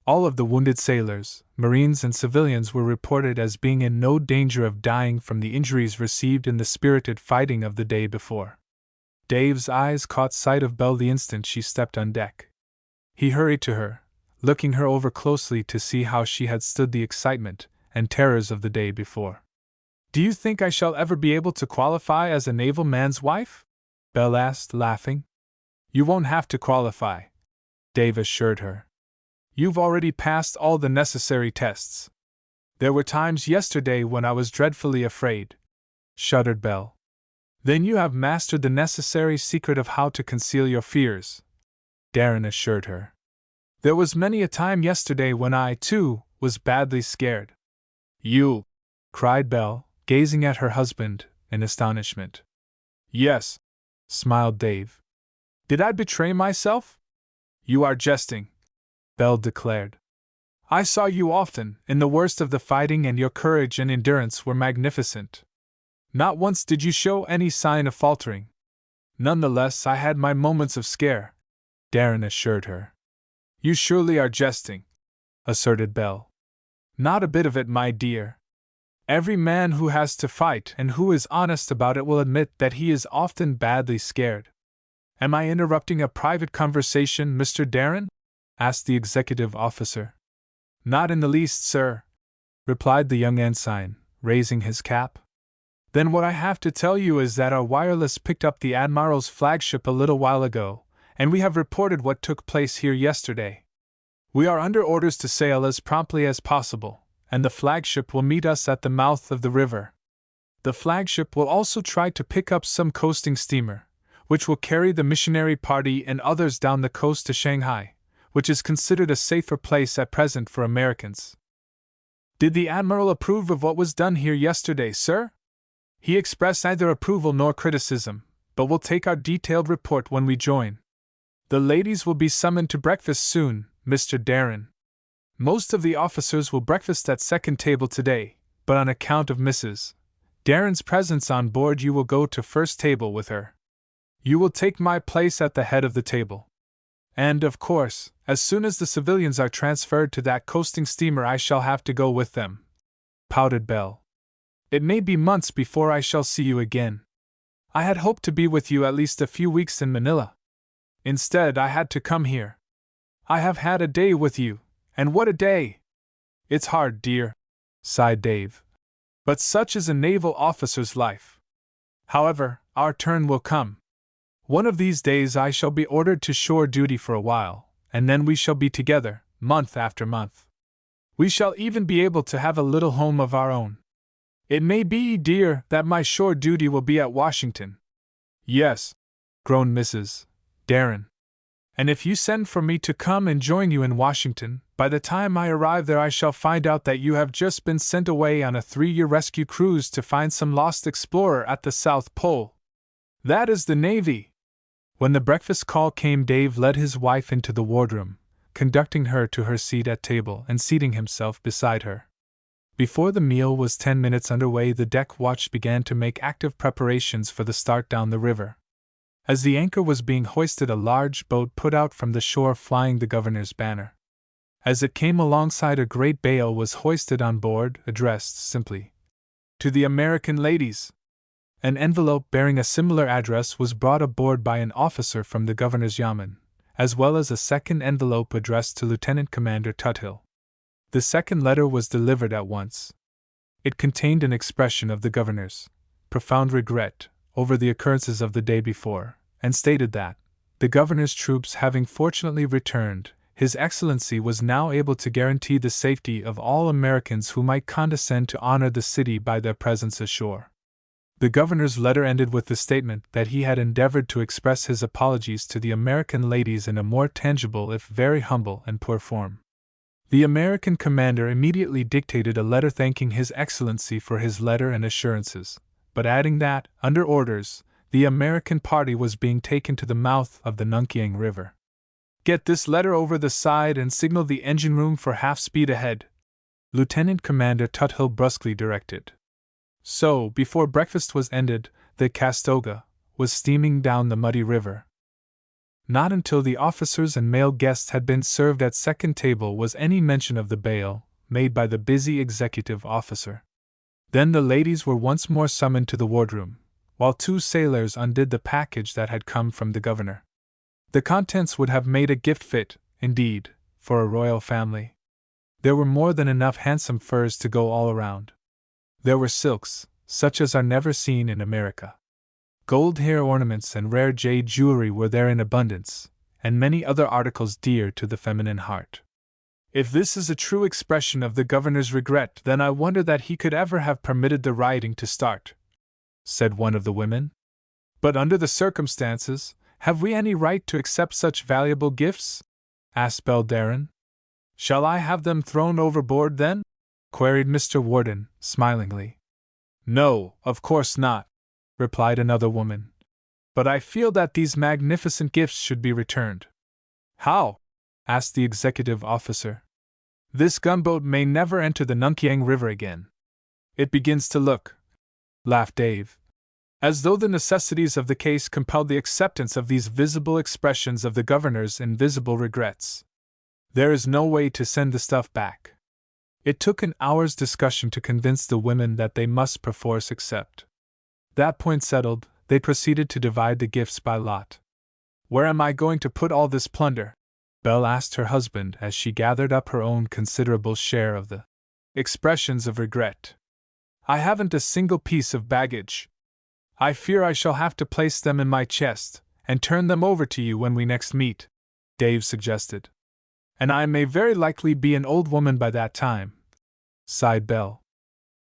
All of the wounded sailors, marines and civilians were reported as being in no danger of dying from the injuries received in the spirited fighting of the day before. Dave's eyes caught sight of Belle the instant she stepped on deck. He hurried to her, looking her over closely to see how she had stood the excitement and terrors of the day before. Do you think I shall ever be able to qualify as a naval man's wife? Belle asked, laughing. You won't have to qualify, Dave assured her. You've already passed all the necessary tests. There were times yesterday when I was dreadfully afraid, shuddered Belle. Then you have mastered the necessary secret of how to conceal your fears, Darrin assured her. There was many a time yesterday when I, too, was badly scared. You! Cried Belle, gazing at her husband in astonishment. Yes, smiled Dave. Did I betray myself? You are jesting, Belle declared. I saw you often, in the worst of the fighting, and your courage and endurance were magnificent. Not once did you show any sign of faltering. Nonetheless, I had my moments of scare, Darrin assured her. You surely are jesting, asserted Belle. Not a bit of it, my dear. Every man who has to fight and who is honest about it will admit that he is often badly scared. Am I interrupting a private conversation, Mr. Darrin? Asked the executive officer. Not in the least, sir, replied the young ensign, raising his cap. Then what I have to tell you is that our wireless picked up the Admiral's flagship a little while ago, and we have reported what took place here yesterday. We are under orders to sail as promptly as possible, and the flagship will meet us at the mouth of the river. The flagship will also try to pick up some coasting steamer, which will carry the missionary party and others down the coast to Shanghai, which is considered a safer place at present for Americans. Did the Admiral approve of what was done here yesterday, sir? He expressed neither approval nor criticism, but will take our detailed report when we join. The ladies will be summoned to breakfast soon, Mr. Darrin. Most of the officers will breakfast at second table today, but on account of Mrs. Darrin's presence on board you will go to first table with her. You will take my place at the head of the table. And, of course, as soon as the civilians are transferred to that coasting steamer I shall have to go with them, pouted Belle. It may be months before I shall see you again. I had hoped to be with you at least a few weeks in Manila. Instead, I had to come here. I have had a day with you, and what a day! It's hard, dear, sighed Dave. But such is a naval officer's life. However, our turn will come. One of these days I shall be ordered to shore duty for a while, and then we shall be together, month after month. We shall even be able to have a little home of our own. It may be, dear, that my shore duty will be at Washington. Yes, groaned Mrs. Darrin. And if you send for me to come and join you in Washington, by the time I arrive there I shall find out that you have just been sent away on a 3-year rescue cruise to find some lost explorer at the South Pole. That is the Navy. When the breakfast call came, Dave led his wife into the wardroom, conducting her to her seat at table and seating himself beside her. Before the meal was 10 minutes underway, the deck watch began to make active preparations for the start down the river. As the anchor was being hoisted, a large boat put out from the shore flying the governor's banner. As it came alongside, a great bale was hoisted on board, addressed simply, "To the American ladies." An envelope bearing a similar address was brought aboard by an officer from the governor's yamen, as well as a second envelope addressed to Lieutenant Commander Tuthill. The second letter was delivered at once. It contained an expression of the governor's profound regret over the occurrences of the day before, and stated that, the governor's troops having fortunately returned, His Excellency was now able to guarantee the safety of all Americans who might condescend to honor the city by their presence ashore. The governor's letter ended with the statement that he had endeavored to express his apologies to the American ladies in a more tangible if very humble and poor form. The American commander immediately dictated a letter thanking His Excellency for his letter and assurances, but adding that, under orders, the American party was being taken to the mouth of the Nunkiang River. "Get this letter over the side and signal the engine room for half speed ahead," Lieutenant Commander Tuthill brusquely directed. So, before breakfast was ended, the Castoga was steaming down the muddy river. Not until the officers and male guests had been served at second table was any mention of the bale made by the busy executive officer. Then the ladies were once more summoned to the wardroom, while 2 sailors undid the package that had come from the governor. The contents would have made a gift fit, indeed, for a royal family. There were more than enough handsome furs to go all around. There were silks, such as are never seen in America. Gold hair ornaments and rare jade jewelry were there in abundance, and many other articles dear to the feminine heart. "If this is a true expression of the governor's regret, then I wonder that he could ever have permitted the rioting to start," said one of the women. "But under the circumstances, have we any right to accept such valuable gifts?" asked Belle Darrin. "Shall I have them thrown overboard, then?" queried Mr. Warden, smilingly. "No, of course not," replied another woman. "But I feel that these magnificent gifts should be returned." "How?" asked the executive officer. This gunboat may never enter the Nunkiang River again. It begins to look, laughed Dave, as though the necessities of the case compelled the acceptance of these visible expressions of the governor's invisible regrets. There is no way to send the stuff back. It took an hour's discussion to convince the women that they must perforce accept. That point settled, they proceeded to divide the gifts by lot. Where am I going to put all this plunder? Belle asked her husband as she gathered up her own considerable share of the expressions of regret. I haven't a single piece of baggage. I fear I shall have to place them in my chest, and turn them over to you when we next meet, Dave suggested. And I may very likely be an old woman by that time, sighed Belle.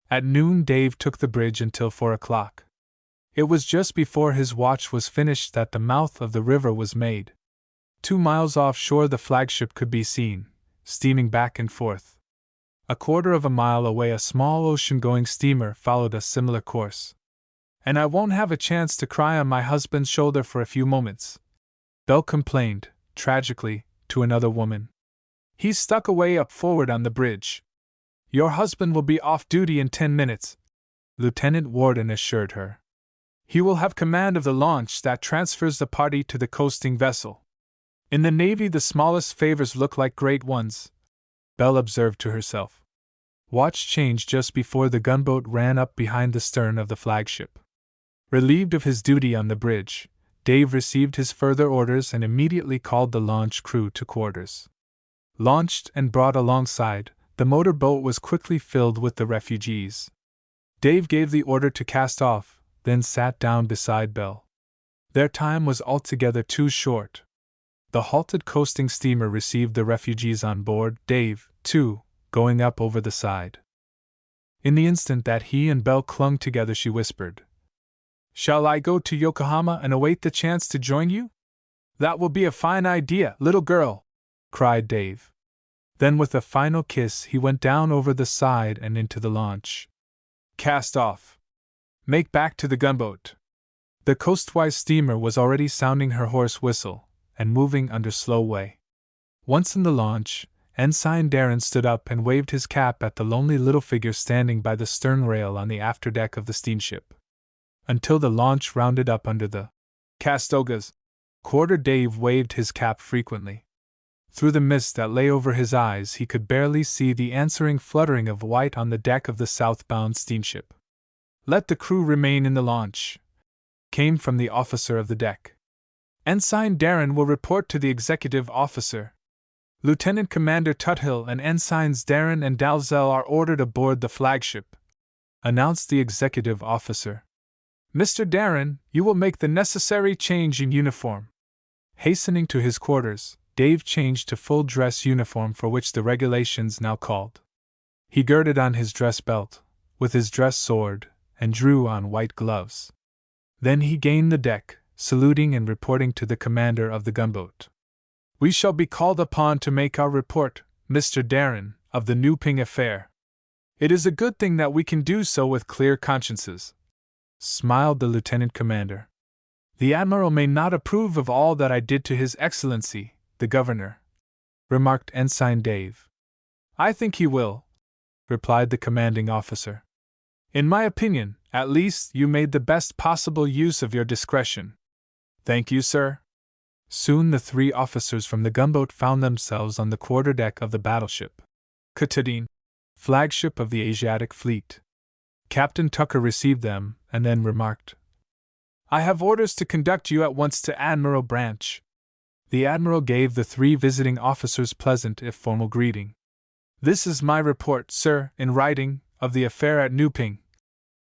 At noon Dave took the bridge until 4 o'clock. It was just before his watch was finished that the mouth of the river was made. 2 miles offshore the flagship could be seen, steaming back and forth. A quarter of a mile away a small ocean-going steamer followed a similar course. And I won't have a chance to cry on my husband's shoulder for a few moments, Belle complained, tragically, to another woman. He's stuck away up forward on the bridge. Your husband will be off duty in 10 minutes, Lieutenant Warden assured her. He will have command of the launch that transfers the party to the coasting vessel. In the Navy the smallest favors look like great ones, Belle observed to herself. Watch changed just before the gunboat ran up behind the stern of the flagship. Relieved of his duty on the bridge, Dave received his further orders and immediately called the launch crew to quarters. Launched and brought alongside, the motor boat was quickly filled with the refugees. Dave gave the order to cast off, then sat down beside Belle. Their time was altogether too short. The halted coasting steamer received the refugees on board, Dave, too, going up over the side. In the instant that he and Belle clung together she whispered, "Shall I go to Yokohama and await the chance to join you?" "That will be a fine idea, little girl," cried Dave. Then with a final kiss he went down over the side and into the launch. Cast off. Make back to the gunboat. The coastwise steamer was already sounding her hoarse whistle and moving under slow way. Once in the launch, Ensign Darrin stood up and waved his cap at the lonely little figure standing by the stern rail on the afterdeck of the steamship. Until the launch rounded up under the Castogas, Quarter Dave waved his cap frequently. Through the mist that lay over his eyes he could barely see the answering fluttering of white on the deck of the southbound steamship. "Let the crew remain in the launch," came from the officer of the deck. "Ensign Darrin will report to the executive officer. Lieutenant Commander Tuthill and Ensigns Darrin and Dalzell are ordered aboard the flagship," announced the executive officer. "Mr. Darrin, you will make the necessary change in uniform." Hastening to his quarters, Dave changed to full dress uniform for which the regulations now called. He girded on his dress belt, with his dress sword, and drew on white gloves. Then he gained the deck, saluting and reporting to the commander of the gunboat. "We shall be called upon to make our report, Mr. Darrin, of the Nuping affair. It is a good thing that we can do so with clear consciences," smiled the lieutenant commander. "The admiral may not approve of all that I did to His Excellency, the governor," remarked Ensign Dave. "I think he will," replied the commanding officer. "In my opinion, at least, you made the best possible use of your discretion." "Thank you, sir." Soon the 3 officers from the gunboat found themselves on the quarterdeck of the battleship Katahdin, flagship of the Asiatic fleet. Captain Tucker received them, and then remarked, "I have orders to conduct you at once to Admiral Branch." The admiral gave the 3 visiting officers pleasant if formal greeting. "This is my report, sir, in writing, of the affair at Nuping,"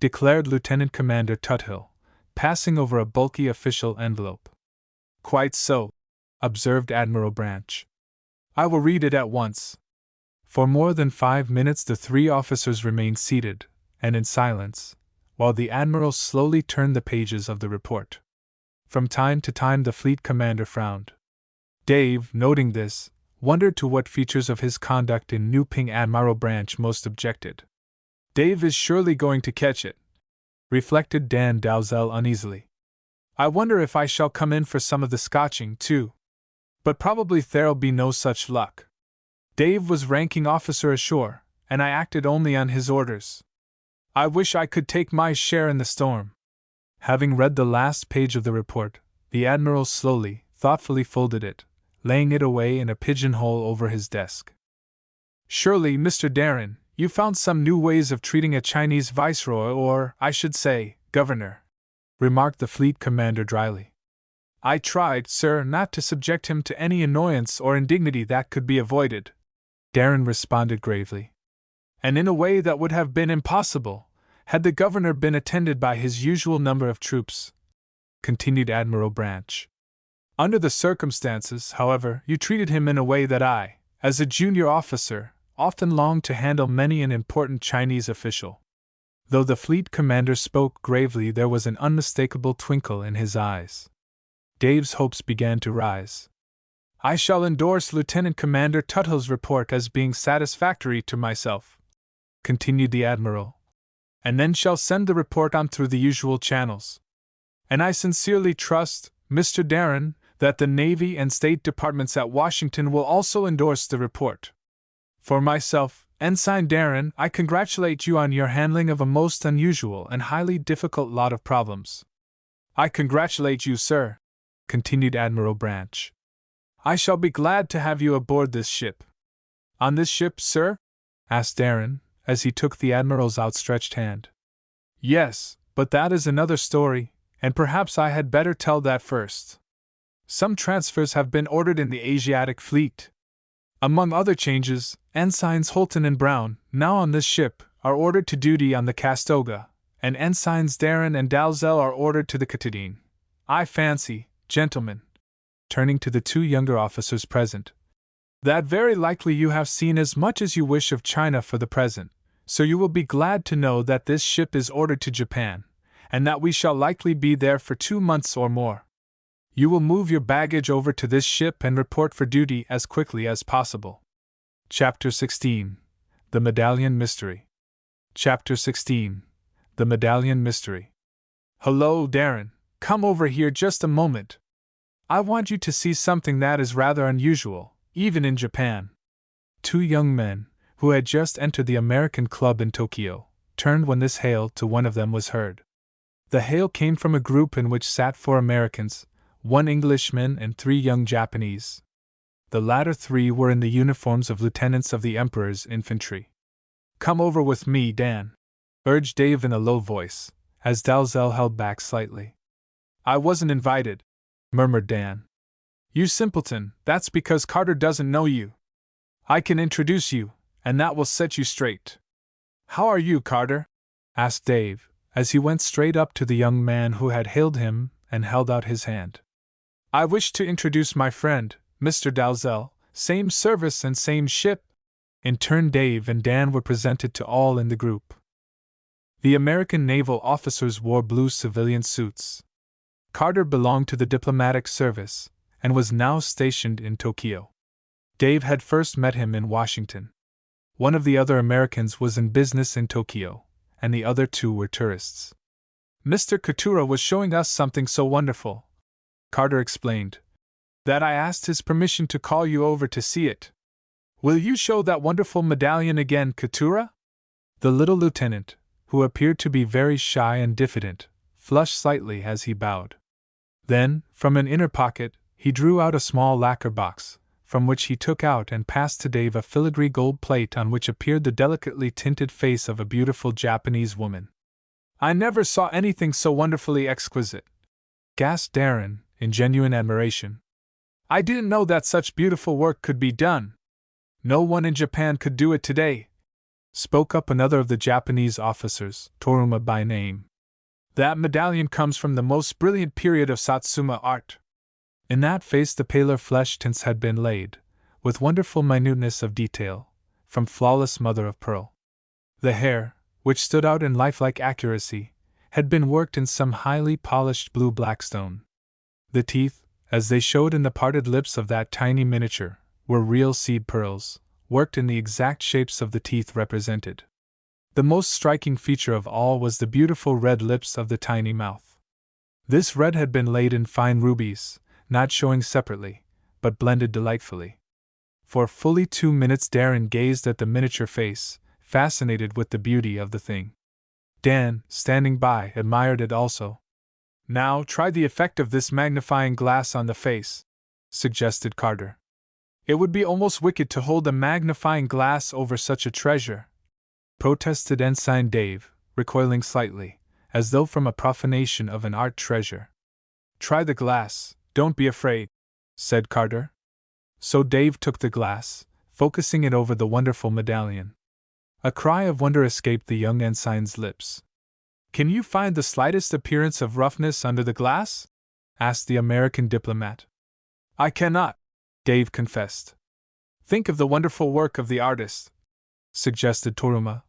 declared Lieutenant Commander Tuthill, passing over a bulky official envelope. "Quite so," observed Admiral Branch. "I will read it at once." For more than 5 minutes the 3 officers remained seated, and in silence, while the admiral slowly turned the pages of the report. From time to time the fleet commander frowned. Dave, noting this, wondered to what features of his conduct in Nuping Admiral Branch most objected. "Dave is surely going to catch it," reflected Dan Dalzell uneasily. "I wonder if I shall come in for some of the scotching, too. But probably there'll be no such luck." Dave was ranking officer ashore, and I acted only on his orders. I wish I could take my share in the storm. Having read the last page of the report, the Admiral slowly, thoughtfully folded it, laying it away in a pigeonhole over his desk. Surely, Mr. Darrin, you found some new ways of treating a Chinese viceroy, or, I should say, governor, remarked the fleet commander dryly. I tried, sir, not to subject him to any annoyance or indignity that could be avoided, Darrin responded gravely. And in a way that would have been impossible, had the governor been attended by his usual number of troops, continued Admiral Branch. Under the circumstances, however, you treated him in a way that I, as a junior officer, often longed to handle many an important Chinese official. Though the fleet commander spoke gravely, there was an unmistakable twinkle in his eyes. Dave's hopes began to rise. I shall endorse Lieutenant Commander Tuttle's report as being satisfactory to myself, continued the Admiral, and then shall send the report on through the usual channels. And I sincerely trust, Mr. Darrin, that the Navy and State Departments at Washington will also endorse the report. For myself, Ensign Darrin, I congratulate you on your handling of a most unusual and highly difficult lot of problems. I congratulate you, sir, continued Admiral Branch. I shall be glad to have you aboard this ship. On this ship, sir? Asked Darrin, as he took the Admiral's outstretched hand. Yes, but that is another story, and perhaps I had better tell that first. Some transfers have been ordered in the Asiatic fleet. Among other changes, Ensigns Holton and Brown, now on this ship, are ordered to duty on the Castoga, and Ensigns Darrin and Dalzell are ordered to the Katahdin. I fancy, gentlemen, turning to the two younger officers present, that very likely you have seen as much as you wish of China for the present, so you will be glad to know that this ship is ordered to Japan, and that we shall likely be there for 2 months or more. You will move your baggage over to this ship and report for duty as quickly as possible. Chapter 16. The Medallion Mystery. Chapter 16. The Medallion Mystery. Hello, Darrin, come over here just a moment. I want you to see something that is rather unusual, even in Japan. Two young men, who had just entered the American Club in Tokyo, turned when this hail to one of them was heard. The hail came from a group in which sat 4 Americans, 1 Englishman and 3 young Japanese. The latter 3 were in the uniforms of lieutenants of the Emperor's infantry. Come over with me, Dan, urged Dave in a low voice, as Dalzell held back slightly. I wasn't invited, murmured Dan. You simpleton, that's because Carter doesn't know you. I can introduce you, and that will set you straight. How are you, Carter? Asked Dave, as he went straight up to the young man who had hailed him and held out his hand. I wish to introduce my friend, Mr. Dalzell, same service and same ship. In turn, Dave and Dan were presented to all in the group. The American naval officers wore blue civilian suits. Carter belonged to the diplomatic service, and was now stationed in Tokyo. Dave had first met him in Washington. One of the other Americans was in business in Tokyo, and the other 2 were tourists. Mr. Katura was showing us something so wonderful, Carter explained, that I asked his permission to call you over to see it. Will you show that wonderful medallion again, Katura? The little lieutenant, who appeared to be very shy and diffident, flushed slightly as he bowed. Then, from an inner pocket, he drew out a small lacquer box, from which he took out and passed to Dave a filigree gold plate on which appeared the delicately tinted face of a beautiful Japanese woman. I never saw anything so wonderfully exquisite, gasped Darrin, in genuine admiration. I didn't know that such beautiful work could be done. No one in Japan could do it today, spoke up another of the Japanese officers, Toruma by name. That medallion comes from the most brilliant period of Satsuma art. In that face the paler flesh tints had been laid, with wonderful minuteness of detail, from flawless mother of pearl. The hair, which stood out in lifelike accuracy, had been worked in some highly polished blue blackstone. The teeth, as they showed in the parted lips of that tiny miniature, were real seed pearls, worked in the exact shapes of the teeth represented. The most striking feature of all was the beautiful red lips of the tiny mouth. This red had been laid in fine rubies, not showing separately, but blended delightfully. For fully 2 minutes Darrin gazed at the miniature face, fascinated with the beauty of the thing. Dan, standing by, admired it also. Now try the effect of this magnifying glass on the face, suggested Carter. It would be almost wicked to hold a magnifying glass over such a treasure, protested Ensign Dave, recoiling slightly, as though from a profanation of an art treasure. Try the glass, don't be afraid, said Carter. So Dave took the glass, focusing it over the wonderful medallion. A cry of wonder escaped the young ensign's lips. Can you find the slightest appearance of roughness under the glass? Asked the American diplomat. I cannot, Dave confessed. Think of the wonderful work of the artist, suggested Toruma,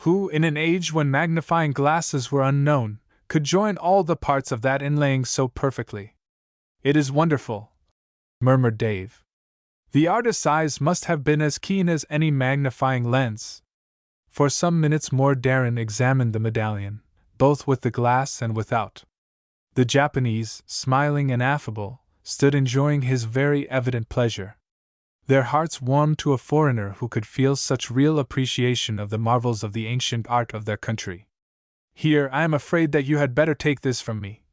who, in an age when magnifying glasses were unknown, could join all the parts of that inlaying so perfectly. It is wonderful, murmured Dave. The artist's eyes must have been as keen as any magnifying lens. For some minutes more Darrin examined the medallion, both with the glass and without. The Japanese, smiling and affable, stood enjoying his very evident pleasure. Their hearts warmed to a foreigner who could feel such real appreciation of the marvels of the ancient art of their country. Here, I am afraid that you had better take this from me,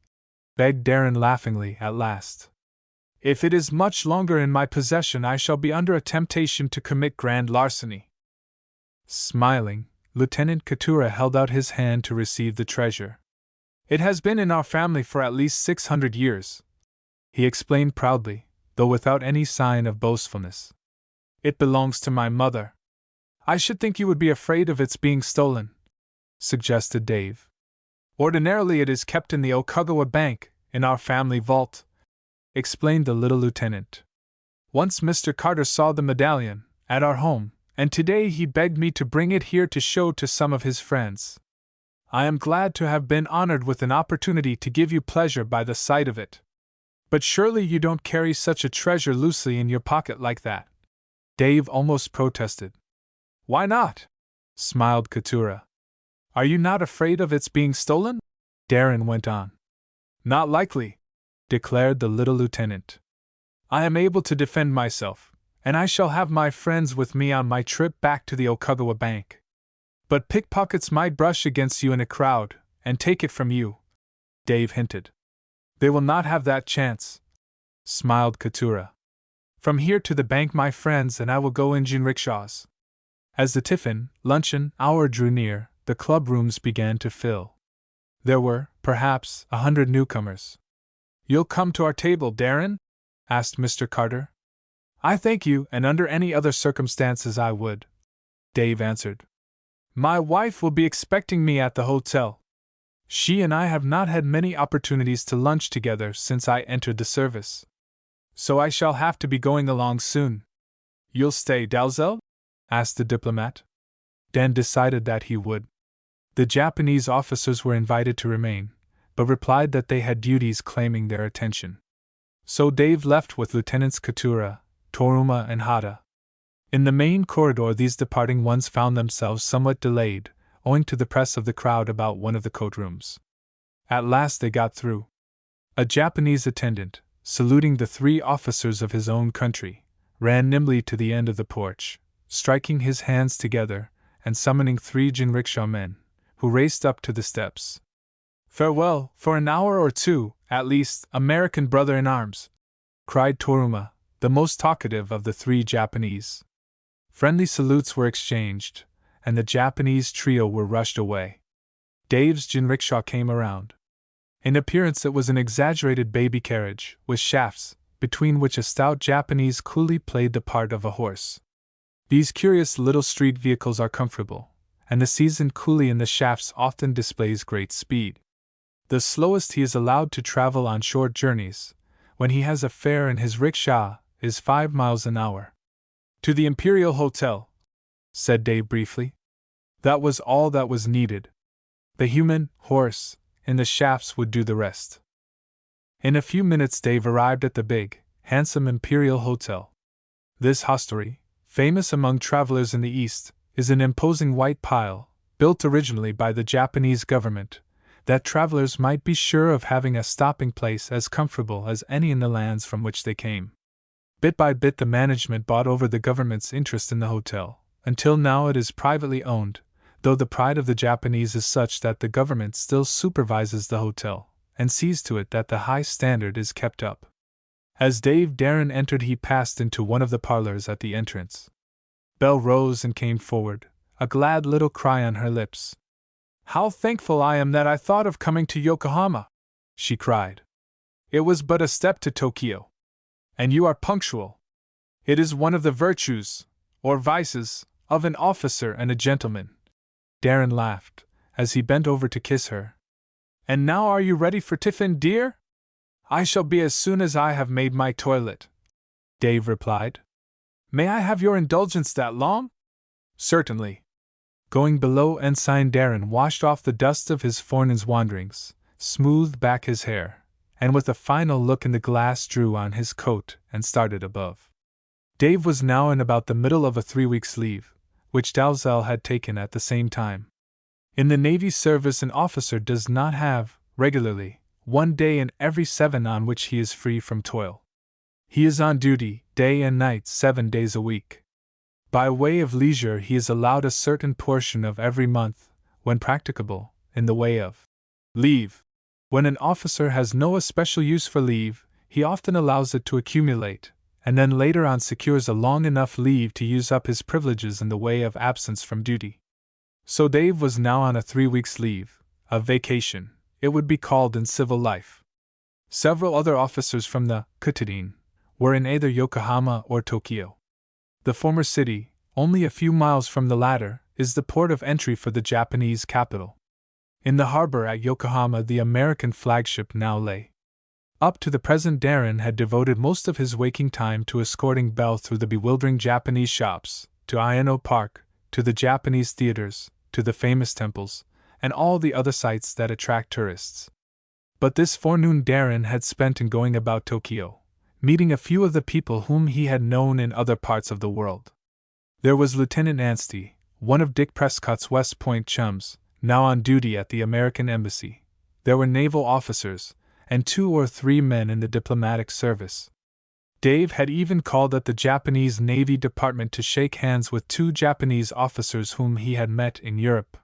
begged Darrin laughingly at last. If it is much longer in my possession, I shall be under a temptation to commit grand larceny. Smiling, Lieutenant Katura held out his hand to receive the treasure. It has been in our family for at least 600 years, he explained proudly, though without any sign of boastfulness. It belongs to my mother. I should think you would be afraid of its being stolen, suggested Dave. Ordinarily it is kept in the Okagawa Bank, in our family vault, explained the little lieutenant. Once Mr. Carter saw the medallion, at our home, and today he begged me to bring it here to show to some of his friends. I am glad to have been honored with an opportunity to give you pleasure by the sight of it. But surely you don't carry such a treasure loosely in your pocket like that, Dave almost protested. Why not? Smiled Katura. Are you not afraid of its being stolen? Darrin went on. Not likely, declared the little lieutenant. I am able to defend myself, and I shall have my friends with me on my trip back to the Okagawa Bank. But pickpockets might brush against you in a crowd, and take it from you, Dave hinted. They will not have that chance, smiled Katura. From here to the bank my friends and I will go in jinrickshaws. As the tiffin, luncheon, hour drew near, the club rooms began to fill. There were, perhaps, 100 newcomers. You'll come to our table, Darrin? Asked Mr. Carter. I thank you, and under any other circumstances I would, Dave answered. My wife will be expecting me at the hotel. She and I have not had many opportunities to lunch together since I entered the service. So I shall have to be going along soon. You'll stay, Dalzell? Asked the diplomat. Dan decided that he would. The Japanese officers were invited to remain, but replied that they had duties claiming their attention. So Dave left with Lieutenants Katura, Toruma, and Hata. In the main corridor these departing ones found themselves somewhat delayed, owing to the press of the crowd about one of the coat rooms. At last they got through. A Japanese attendant, saluting the 3 officers of his own country, ran nimbly to the end of the porch, striking his hands together, and summoning 3 jinrickshaw men, who raced up to the steps. Farewell, for an hour or 2, at least, American brother-in-arms, cried Toruma, the most talkative of the 3 Japanese. Friendly salutes were exchanged, and the Japanese trio were rushed away. Dave's jinrickshaw came around. In appearance it was an exaggerated baby carriage, with shafts, between which a stout Japanese coolie played the part of a horse. These curious little street vehicles are comfortable, and the seasoned coolie in the shafts often displays great speed. The slowest he is allowed to travel on short journeys, when he has a fare in his rickshaw, is 5 miles an hour. To the Imperial Hotel, said Dave briefly. That was all that was needed. The human horse in the shafts would do the rest. In a few minutes Dave arrived at the big, handsome Imperial Hotel. This hostelry, famous among travelers in the East, is an imposing white pile, built originally by the Japanese government, that travelers might be sure of having a stopping place as comfortable as any in the lands from which they came. Bit by bit the management bought over the government's interest in the hotel, until now it is privately owned, though the pride of the Japanese is such that the government still supervises the hotel, and sees to it that the high standard is kept up. As Dave Darrin entered, he passed into one of the parlors at the entrance. Belle rose and came forward, a glad little cry on her lips. "How thankful I am that I thought of coming to Yokohama!" she cried. "It was but a step to Tokyo. And you are punctual. It is one of the virtues, or vices, of an officer and a gentleman." Darrin laughed, as he bent over to kiss her. "And now are you ready for tiffin, dear?" "I shall be as soon as I have made my toilet," Dave replied. "May I have your indulgence that long?" "Certainly." Going below, Ensign Darrin washed off the dust of his forenoon's wanderings, smoothed back his hair, and with a final look in the glass drew on his coat and started above. Dave was now in about the middle of a 3 weeks' leave, which Dalzell had taken at the same time. In the Navy service an officer does not have, regularly, 1 day in every 7 on which he is free from toil. He is on duty, day and night, 7 days a week. By way of leisure he is allowed a certain portion of every month, when practicable, in the way of leave. When an officer has no especial use for leave, he often allows it to accumulate, and then later on secures a long enough leave to use up his privileges in the way of absence from duty. So Dave was now on a 3 weeks' leave, a vacation, it would be called in civil life. Several other officers from the Kutadine were in either Yokohama or Tokyo. The former city, only a few miles from the latter, is the port of entry for the Japanese capital. In the harbor at Yokohama the American flagship now lay. Up to the present Darrin had devoted most of his waking time to escorting Belle through the bewildering Japanese shops, to Aino Park, to the Japanese theaters, to the famous temples, and all the other sights that attract tourists. But this forenoon Darrin had spent in going about Tokyo, meeting a few of the people whom he had known in other parts of the world. There was Lieutenant Anstey, one of Dick Prescott's West Point chums, now on duty at the American Embassy. There were naval officers, and 2 or 3 men in the diplomatic service. Dave had even called at the Japanese Navy Department to shake hands with 2 Japanese officers whom he had met in Europe.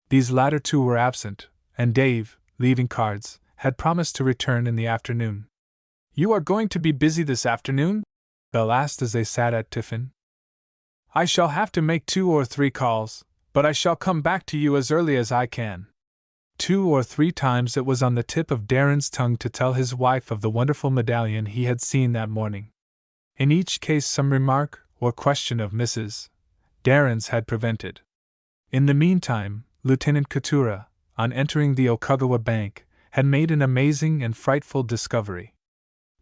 These latter 2 were absent, and Dave, leaving cards, had promised to return in the afternoon. "You are going to be busy this afternoon?" Belle asked as they sat at tiffin. "I shall have to make 2 or 3 calls, but I shall come back to you as early as I can." 2 or 3 times it was on the tip of Darrin's tongue to tell his wife of the wonderful medallion he had seen that morning. In each case some remark or question of Mrs. Darrin's had prevented. In the meantime, Lieutenant Katura, on entering the Okagawa Bank, had made an amazing and frightful discovery.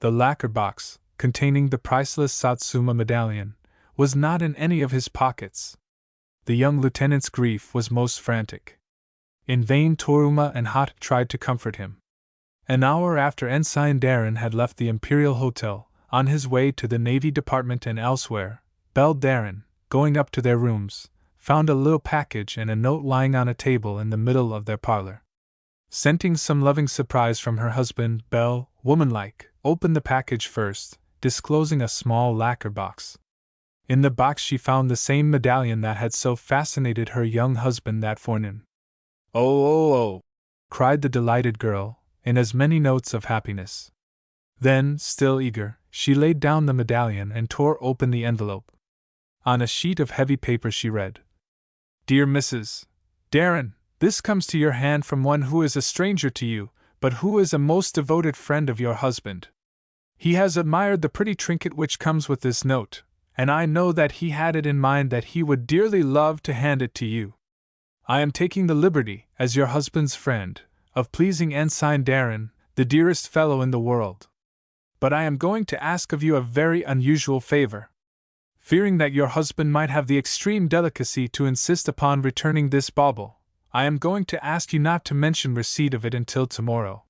The lacquer box, containing the priceless Satsuma medallion, was not in any of his pockets. The young lieutenant's grief was most frantic. In vain Toruma and Hot tried to comfort him. An hour after Ensign Darrin had left the Imperial Hotel, on his way to the Navy Department and elsewhere, Belle Darrin, going up to their rooms, found a little package and a note lying on a table in the middle of their parlor. Scenting some loving surprise from her husband, Belle, womanlike, opened the package first, disclosing a small lacquer box. In the box she found the same medallion that had so fascinated her young husband that forenoon. "Oh, oh, oh!" cried the delighted girl, in as many notes of happiness. Then, still eager, she laid down the medallion and tore open the envelope. On a sheet of heavy paper she read, "Dear Mrs. Darrin, this comes to your hand from one who is a stranger to you, but who is a most devoted friend of your husband. He has admired the pretty trinket which comes with this note, and I know that he had it in mind that he would dearly love to hand it to you. I am taking the liberty, as your husband's friend, of pleasing Ensign Darrin, the dearest fellow in the world. But I am going to ask of you a very unusual favor. Fearing that your husband might have the extreme delicacy to insist upon returning this bauble, I am going to ask you not to mention receipt of it until tomorrow.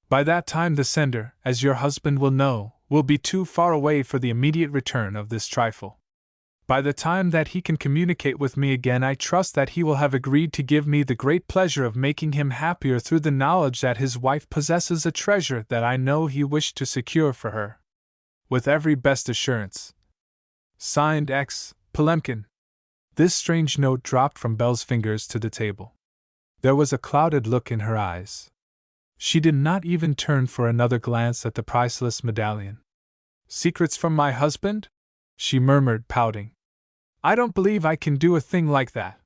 By that time the sender, as your husband will know, will be too far away for the immediate return of this trifle. By the time that he can communicate with me again, I trust that he will have agreed to give me the great pleasure of making him happier through the knowledge that his wife possesses a treasure that I know he wished to secure for her. With every best assurance. Signed X. Polemkin. This strange note dropped from Belle's fingers to the table. There was a clouded look in her eyes. She did not even turn for another glance at the priceless medallion. Secrets from my husband? She murmured, pouting. I don't believe I can do a thing like that.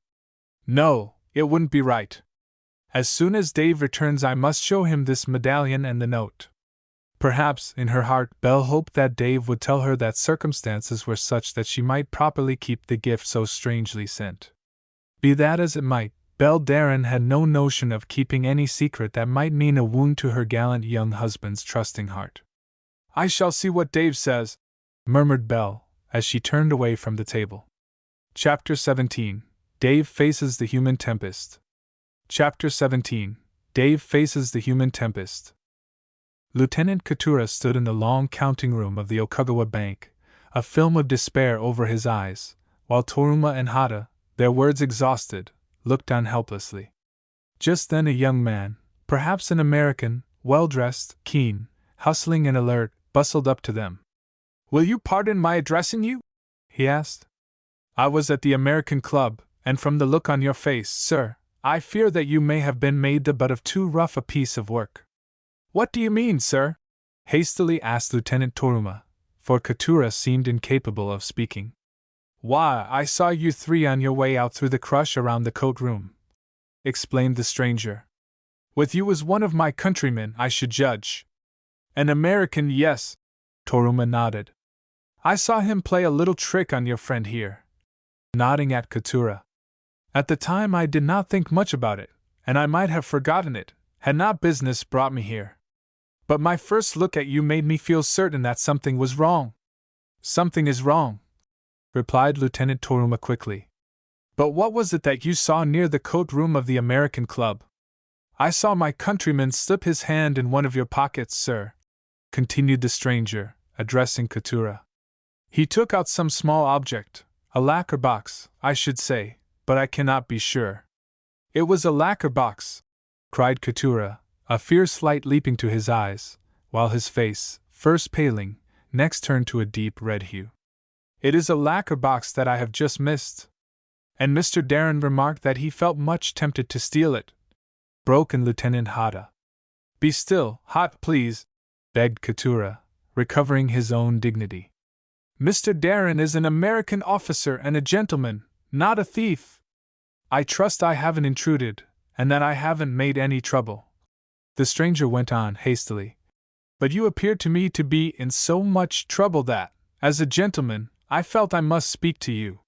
No, it wouldn't be right. As soon as Dave returns, I must show him this medallion and the note. Perhaps, in her heart, Belle hoped that Dave would tell her that circumstances were such that she might properly keep the gift so strangely sent. Be that as it might, Belle Darrin had no notion of keeping any secret that might mean a wound to her gallant young husband's trusting heart. I shall see what Dave says, murmured Belle, as she turned away from the table. Chapter 17. Dave Faces the Human Tempest. Chapter 17. Dave Faces the Human Tempest. Lieutenant Katura stood in the long counting room of the Okagawa Bank, a film of despair over his eyes, while Toruma and Hata, their words exhausted, looked on helplessly. Just then a young man, perhaps an American, well-dressed, keen, hustling and alert, bustled up to them. Will you pardon my addressing you? He asked. I was at the American Club, and from the look on your face, sir, I fear that you may have been made the butt of too rough a piece of work. What do you mean, sir? Hastily asked Lieutenant Toruma, for Katura seemed incapable of speaking. Why, I saw you three on your way out through the crush around the coat room, explained the stranger. With you was one of my countrymen, I should judge. An American, yes, Toruma nodded. I saw him play a little trick on your friend here, nodding at Katura. At the time I did not think much about it, and I might have forgotten it, had not business brought me here. But my first look at you made me feel certain that something was wrong. Something is wrong, replied Lieutenant Toruma quickly. But what was it that you saw near the coat room of the American Club? I saw my countryman slip his hand in one of your pockets, sir, continued the stranger, addressing Katura. He took out some small object, a lacquer box, I should say, but I cannot be sure. It was a lacquer box, cried Katura, a fierce light leaping to his eyes, while his face, first paling, next turned to a deep red hue. It is a lacquer box that I have just missed. And Mr. Darrin remarked that he felt much tempted to steal it, broke in Lieutenant Hata. Be still, Hot, please, begged Katura, recovering his own dignity. Mr. Darrin is an American officer and a gentleman, not a thief. I trust I haven't intruded, and that I haven't made any trouble. The stranger went on hastily. But you appeared to me to be in so much trouble that, as a gentleman, I felt I must speak to you.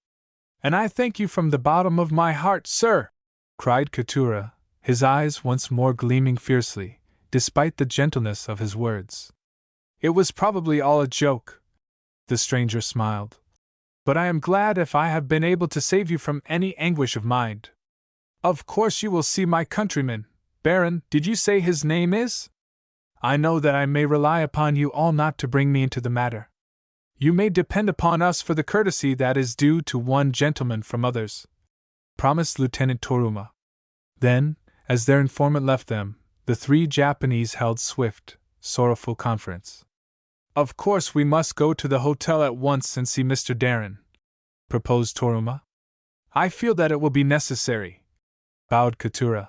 And I thank you from the bottom of my heart, sir, cried Katura, his eyes once more gleaming fiercely, despite the gentleness of his words. It was probably all a joke. The stranger smiled. But I am glad if I have been able to save you from any anguish of mind. Of course you will see my countryman. Baron, did you say his name is? I know that I may rely upon you all not to bring me into the matter. You may depend upon us for the courtesy that is due to one gentleman from others, promised Lieutenant Toruma. Then, as their informant left them, the three Japanese held swift, sorrowful conference. Of course we must go to the hotel at once and see Mr. Darrin, proposed Toruma. I feel that it will be necessary, bowed Katura.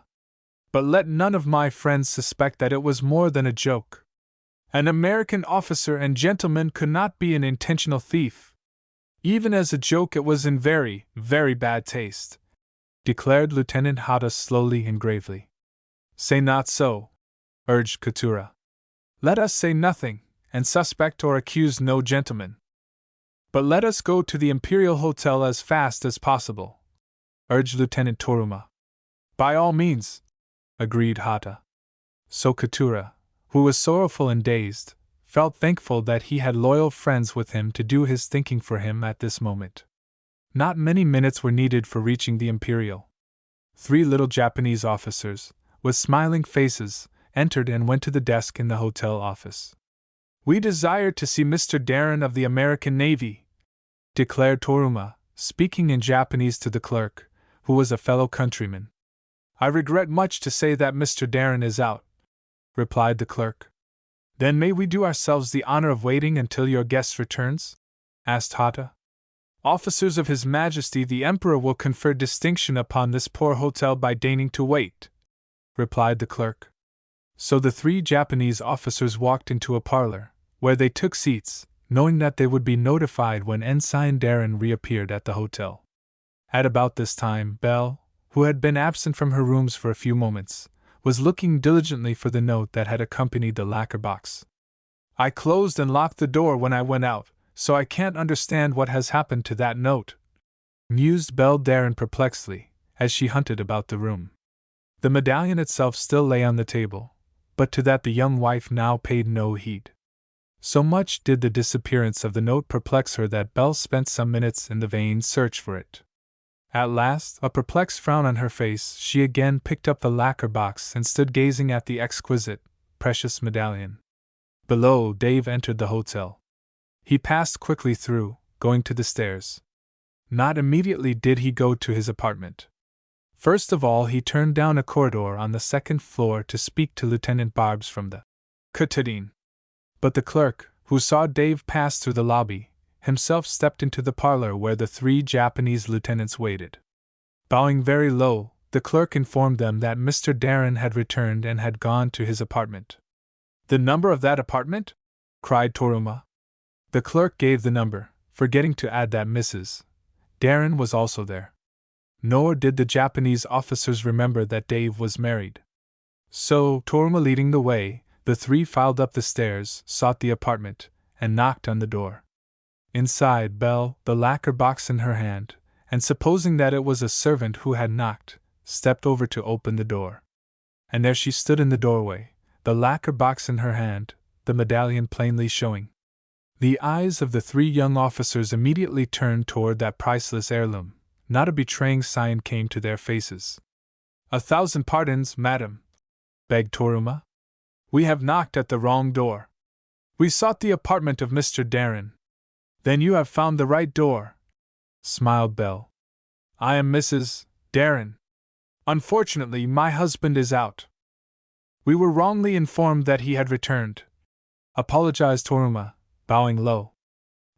But let none of my friends suspect that it was more than a joke. An American officer and gentleman could not be an intentional thief. Even as a joke it was in very, very bad taste, declared Lieutenant Hata slowly and gravely. Say not so, urged Katura. Let us say nothing, and suspect or accuse no gentleman. But let us go to the Imperial Hotel as fast as possible, urged Lieutenant Toruma. By all means, agreed Hata. So Katura, who was sorrowful and dazed, felt thankful that he had loyal friends with him to do his thinking for him at this moment. Not many minutes were needed for reaching the Imperial. 3 little Japanese officers, with smiling faces, entered and went to the desk in the hotel office. We desire to see Mr. Darrin of the American Navy, declared Toruma, speaking in Japanese to the clerk, who was a fellow countryman. I regret much to say that Mr. Darrin is out, replied the clerk. Then may we do ourselves the honor of waiting until your guest returns? Asked Hata. Officers of His Majesty the Emperor will confer distinction upon this poor hotel by deigning to wait, replied the clerk. So the 3 Japanese officers walked into a parlor, where they took seats, knowing that they would be notified when Ensign Darrin reappeared at the hotel. At about this time, Belle, who had been absent from her rooms for a few moments, was looking diligently for the note that had accompanied the lacquer box. I closed and locked the door when I went out, so I can't understand what has happened to that note, mused Belle Darrin perplexedly, as she hunted about the room. The medallion itself still lay on the table, but to that the young wife now paid no heed. So much did the disappearance of the note perplex her that Belle spent some minutes in the vain search for it. At last, a perplexed frown on her face, she again picked up the lacquer box and stood gazing at the exquisite, precious medallion. Below, Dave entered the hotel. He passed quickly through, going to the stairs. Not immediately did he go to his apartment. First of all, he turned down a corridor on the 2nd floor to speak to Lieutenant Barbes from the Katadine. But the clerk, who saw Dave pass through the lobby, himself stepped into the parlor where the 3 Japanese lieutenants waited. Bowing very low, the clerk informed them that Mr. Darrin had returned and had gone to his apartment. The number of that apartment? Cried Toruma. The clerk gave the number, forgetting to add that Mrs. Darrin was also there. Nor did the Japanese officers remember that Dave was married. So, Toruma leading the way, the 3 filed up the stairs, sought the apartment, and knocked on the door. Inside, Belle, the lacquer box in her hand, and supposing that it was a servant who had knocked, stepped over to open the door. And there she stood in the doorway, the lacquer box in her hand, the medallion plainly showing. The eyes of the 3 young officers immediately turned toward that priceless heirloom. Not a betraying sign came to their faces. "1,000 pardons, madam," begged Toruma. "We have knocked at the wrong door. We sought the apartment of Mr. Darrin." "Then you have found the right door," smiled Belle. "I am Mrs. Darrin. Unfortunately, my husband is out. We were wrongly informed that he had returned," apologized Toruma, bowing low.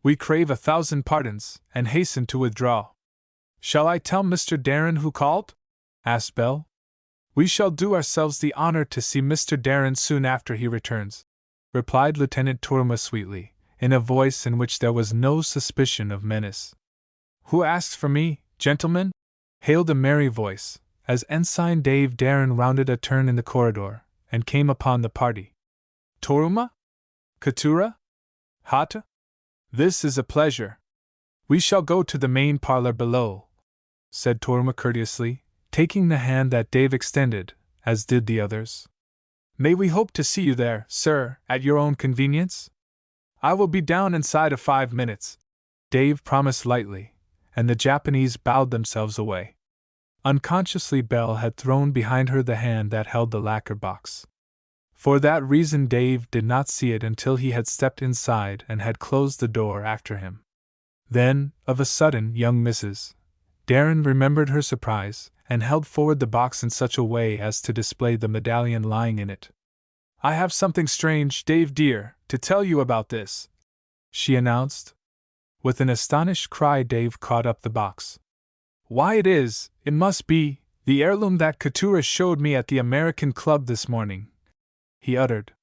"We crave 1,000 pardons, and hasten to withdraw." "Shall I tell Mr. Darrin who called?" asked Belle. "We shall do ourselves the honor to see Mr. Darrin soon after he returns," replied Lieutenant Toruma sweetly, in a voice in which there was no suspicion of menace. "Who asks for me, gentlemen?" hailed a merry voice, as Ensign Dave Darrin rounded a turn in the corridor, and came upon the party. "Toruma? Katura? Hata? This is a pleasure. We shall go to the main parlor below," said Toruma courteously, taking the hand that Dave extended, as did the others. "May we hope to see you there, sir, at your own convenience?" "I will be down inside of 5 minutes," Dave promised lightly, and the Japanese bowed themselves away. Unconsciously, Belle had thrown behind her the hand that held the lacquer box. For that reason, Dave did not see it until he had stepped inside and had closed the door after him. Then, of a sudden, young Mrs. Darrin remembered her surprise, and held forward the box in such a way as to display the medallion lying in it. "I have something strange, Dave dear, to tell you about this," she announced. With an astonished cry, Dave caught up the box. "Why, it must be, the heirloom that Katura showed me at the American Club this morning," he uttered.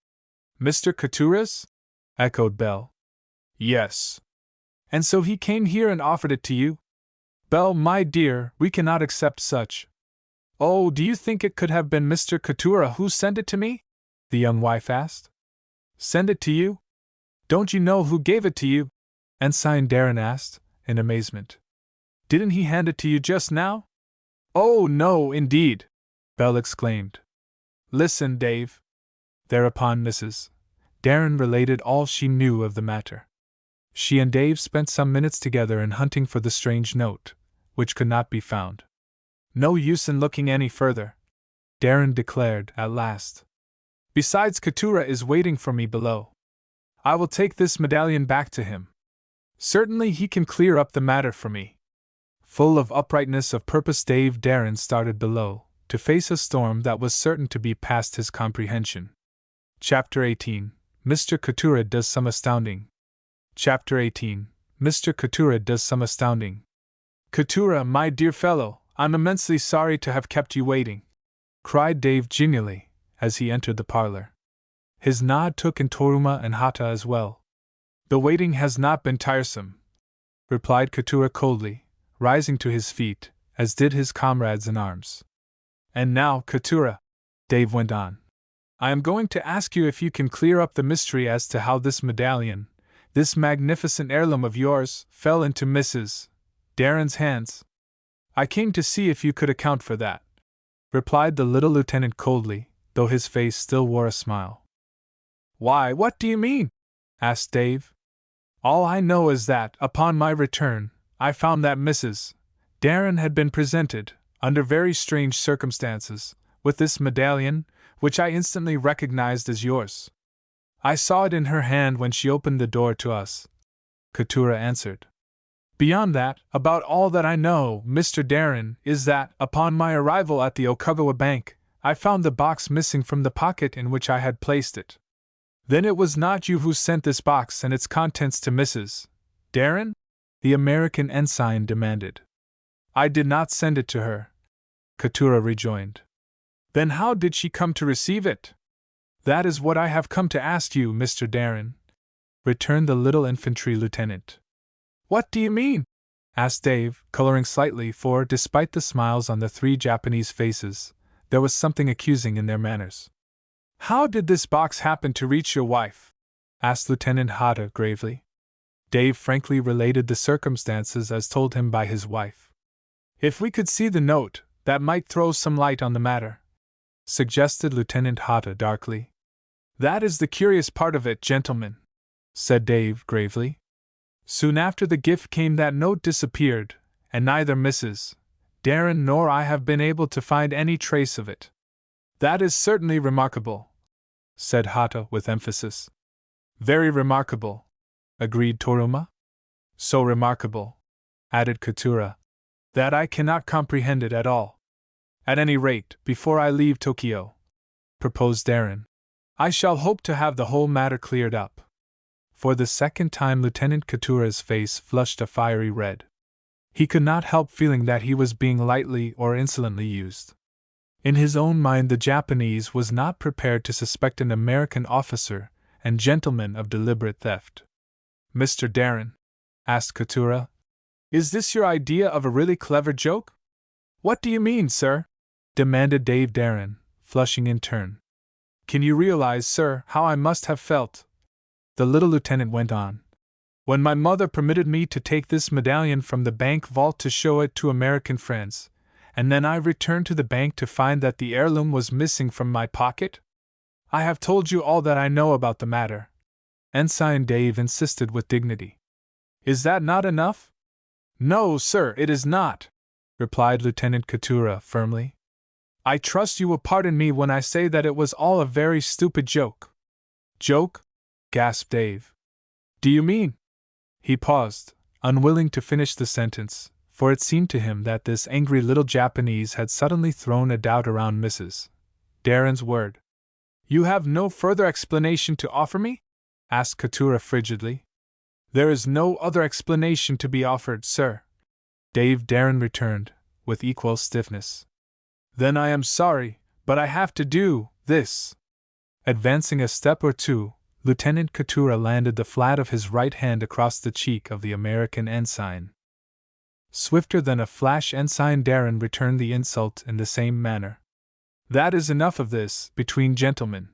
"Mr. Katura's?" echoed Belle. "Yes." "And so he came here and offered it to you?" "Belle, my dear, we cannot accept such." "Oh, do you think it could have been Mr. Katura who sent it to me?" the young wife asked. "Send it to you? Don't you know who gave it to you?" Ensign Darrin asked, in amazement. "Didn't he hand it to you just now?" "Oh, no, indeed!" Belle exclaimed. "Listen, Dave." Thereupon Mrs. Darrin related all she knew of the matter. She and Dave spent some minutes together in hunting for the strange note, which could not be found. "No use in looking any further," Darrin declared at last. "Besides, Katura is waiting for me below. I will take this medallion back to him. Certainly he can clear up the matter for me." Full of uprightness of purpose, Dave Darrin started below, to face a storm that was certain to be past his comprehension. Chapter 18. Mr. Katura Does Some Astounding. Chapter 18. Mr. Katura Does Some Astounding. Katura, my dear fellow, I'm immensely sorry to have kept you waiting, cried Dave genially, as he entered the parlor. His nod took in Toruma and Hata as well. The waiting has not been tiresome, replied Katura coldly, rising to his feet, as did his comrades in arms. And now, Katura, Dave went on, I am going to ask you if you can clear up the mystery as to how this medallion, this magnificent heirloom of yours, fell into Mrs. Darrin's hands. I came to see if you could account for that, replied the little lieutenant coldly, though his face still wore a smile. Why, what do you mean? Asked Dave. All I know is that, upon my return, I found that Mrs. Darrin had been presented, under very strange circumstances, with this medallion, which I instantly recognized as yours. I saw it in her hand when she opened the door to us, Katura answered. Beyond that, about all that I know, Mr. Darrin, is that, upon my arrival at the Okawa Bank, I found the box missing from the pocket in which I had placed it. Then it was not you who sent this box and its contents to Mrs. Darrin? The American ensign demanded. I did not send it to her, Katura rejoined. Then how did she come to receive it? That is what I have come to ask you, Mr. Darrin, returned the little infantry lieutenant. What do you mean? Asked Dave, coloring slightly, for, despite the smiles on the three Japanese faces, there was something accusing in their manners. How did this box happen to reach your wife? Asked Lieutenant Hata gravely. Dave frankly related the circumstances as told him by his wife. If we could see the note, that might throw some light on the matter, suggested Lieutenant Hata darkly. That is the curious part of it, gentlemen, said Dave gravely. Soon after the gift came that note disappeared, and neither Mrs. Darrin nor I have been able to find any trace of it. That is certainly remarkable, said Hata with emphasis. Very remarkable, agreed Toruma. So remarkable, added Katura, that I cannot comprehend it at all. At any rate, before I leave Tokyo, proposed Darrin, I shall hope to have the whole matter cleared up. For the second time Lieutenant Katura's face flushed a fiery red. He could not help feeling that he was being lightly or insolently used. In his own mind the Japanese was not prepared to suspect an American officer and gentleman of deliberate theft. Mr. Darrin, asked Katura, is this your idea of a really clever joke? What do you mean, sir? Demanded Dave Darrin, flushing in turn. Can you realize, sir, how I must have felt? The little lieutenant went on. When my mother permitted me to take this medallion from the bank vault to show it to American friends, and then I returned to the bank to find that the heirloom was missing from my pocket? I have told you all that I know about the matter, Ensign Dave insisted with dignity. Is that not enough? No, sir, it is not, replied Lieutenant Katura firmly. I trust you will pardon me when I say that it was all a very stupid joke. Joke? Gasped Dave. Do you mean? He paused, unwilling to finish the sentence, for it seemed to him that this angry little Japanese had suddenly thrown a doubt around Mrs. Darrin's word. You have no further explanation to offer me? Asked Katura frigidly. There is no other explanation to be offered, sir, Dave Darrin returned, with equal stiffness. Then I am sorry, but I have to do this. Advancing a step or two, Lieutenant Katura landed the flat of his right hand across the cheek of the American ensign. Swifter than a flash, Ensign Darrin returned the insult in the same manner. That is enough of this, between gentlemen,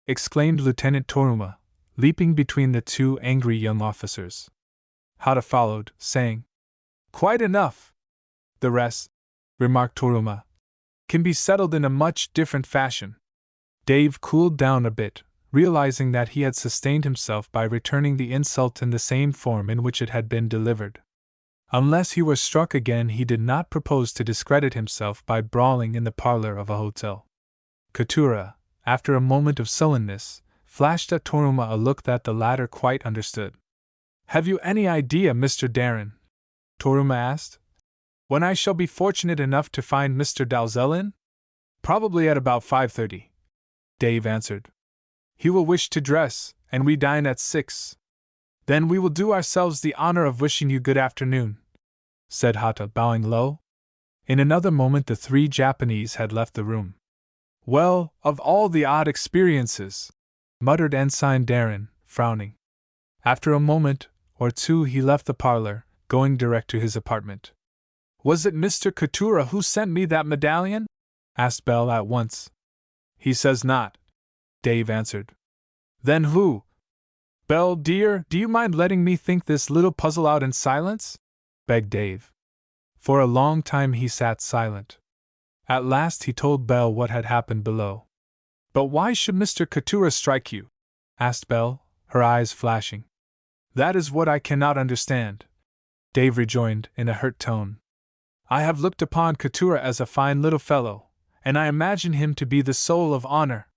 exclaimed Lieutenant Toruma, leaping between the two angry young officers. Hata followed, saying, Quite enough. The rest, remarked Toruma, can be settled in a much different fashion. Dave cooled down a bit, realizing that he had sustained himself by returning the insult in the same form in which it had been delivered. Unless he were struck again, he did not propose to discredit himself by brawling in the parlor of a hotel. Katura, after a moment of sullenness, flashed at Toruma a look that the latter quite understood. Have you any idea, Mr. Darrin, Toruma asked, when I shall be fortunate enough to find Mr. Dalzell in? Probably at about 5:30, Dave answered. He will wish to dress, and we dine at 6. Then we will do ourselves the honor of wishing you good afternoon," said Hata, bowing low. In another moment the 3 Japanese had left the room. "Well, of all the odd experiences," muttered Ensign Darrin, frowning. After a moment or two he left the parlor, going direct to his apartment. "Was it Mr. Katura who sent me that medallion?" asked Belle at once. "He says not," Dave answered. "Then who?" "Belle, dear, do you mind letting me think this little puzzle out in silence?" begged Dave. For a long time he sat silent. At last he told Belle what had happened below. "But why should Mr. Katura strike you?" asked Belle, her eyes flashing. "That is what I cannot understand," Dave rejoined in a hurt tone. "I have looked upon Katura as a fine little fellow, and I imagine him to be the soul of honor."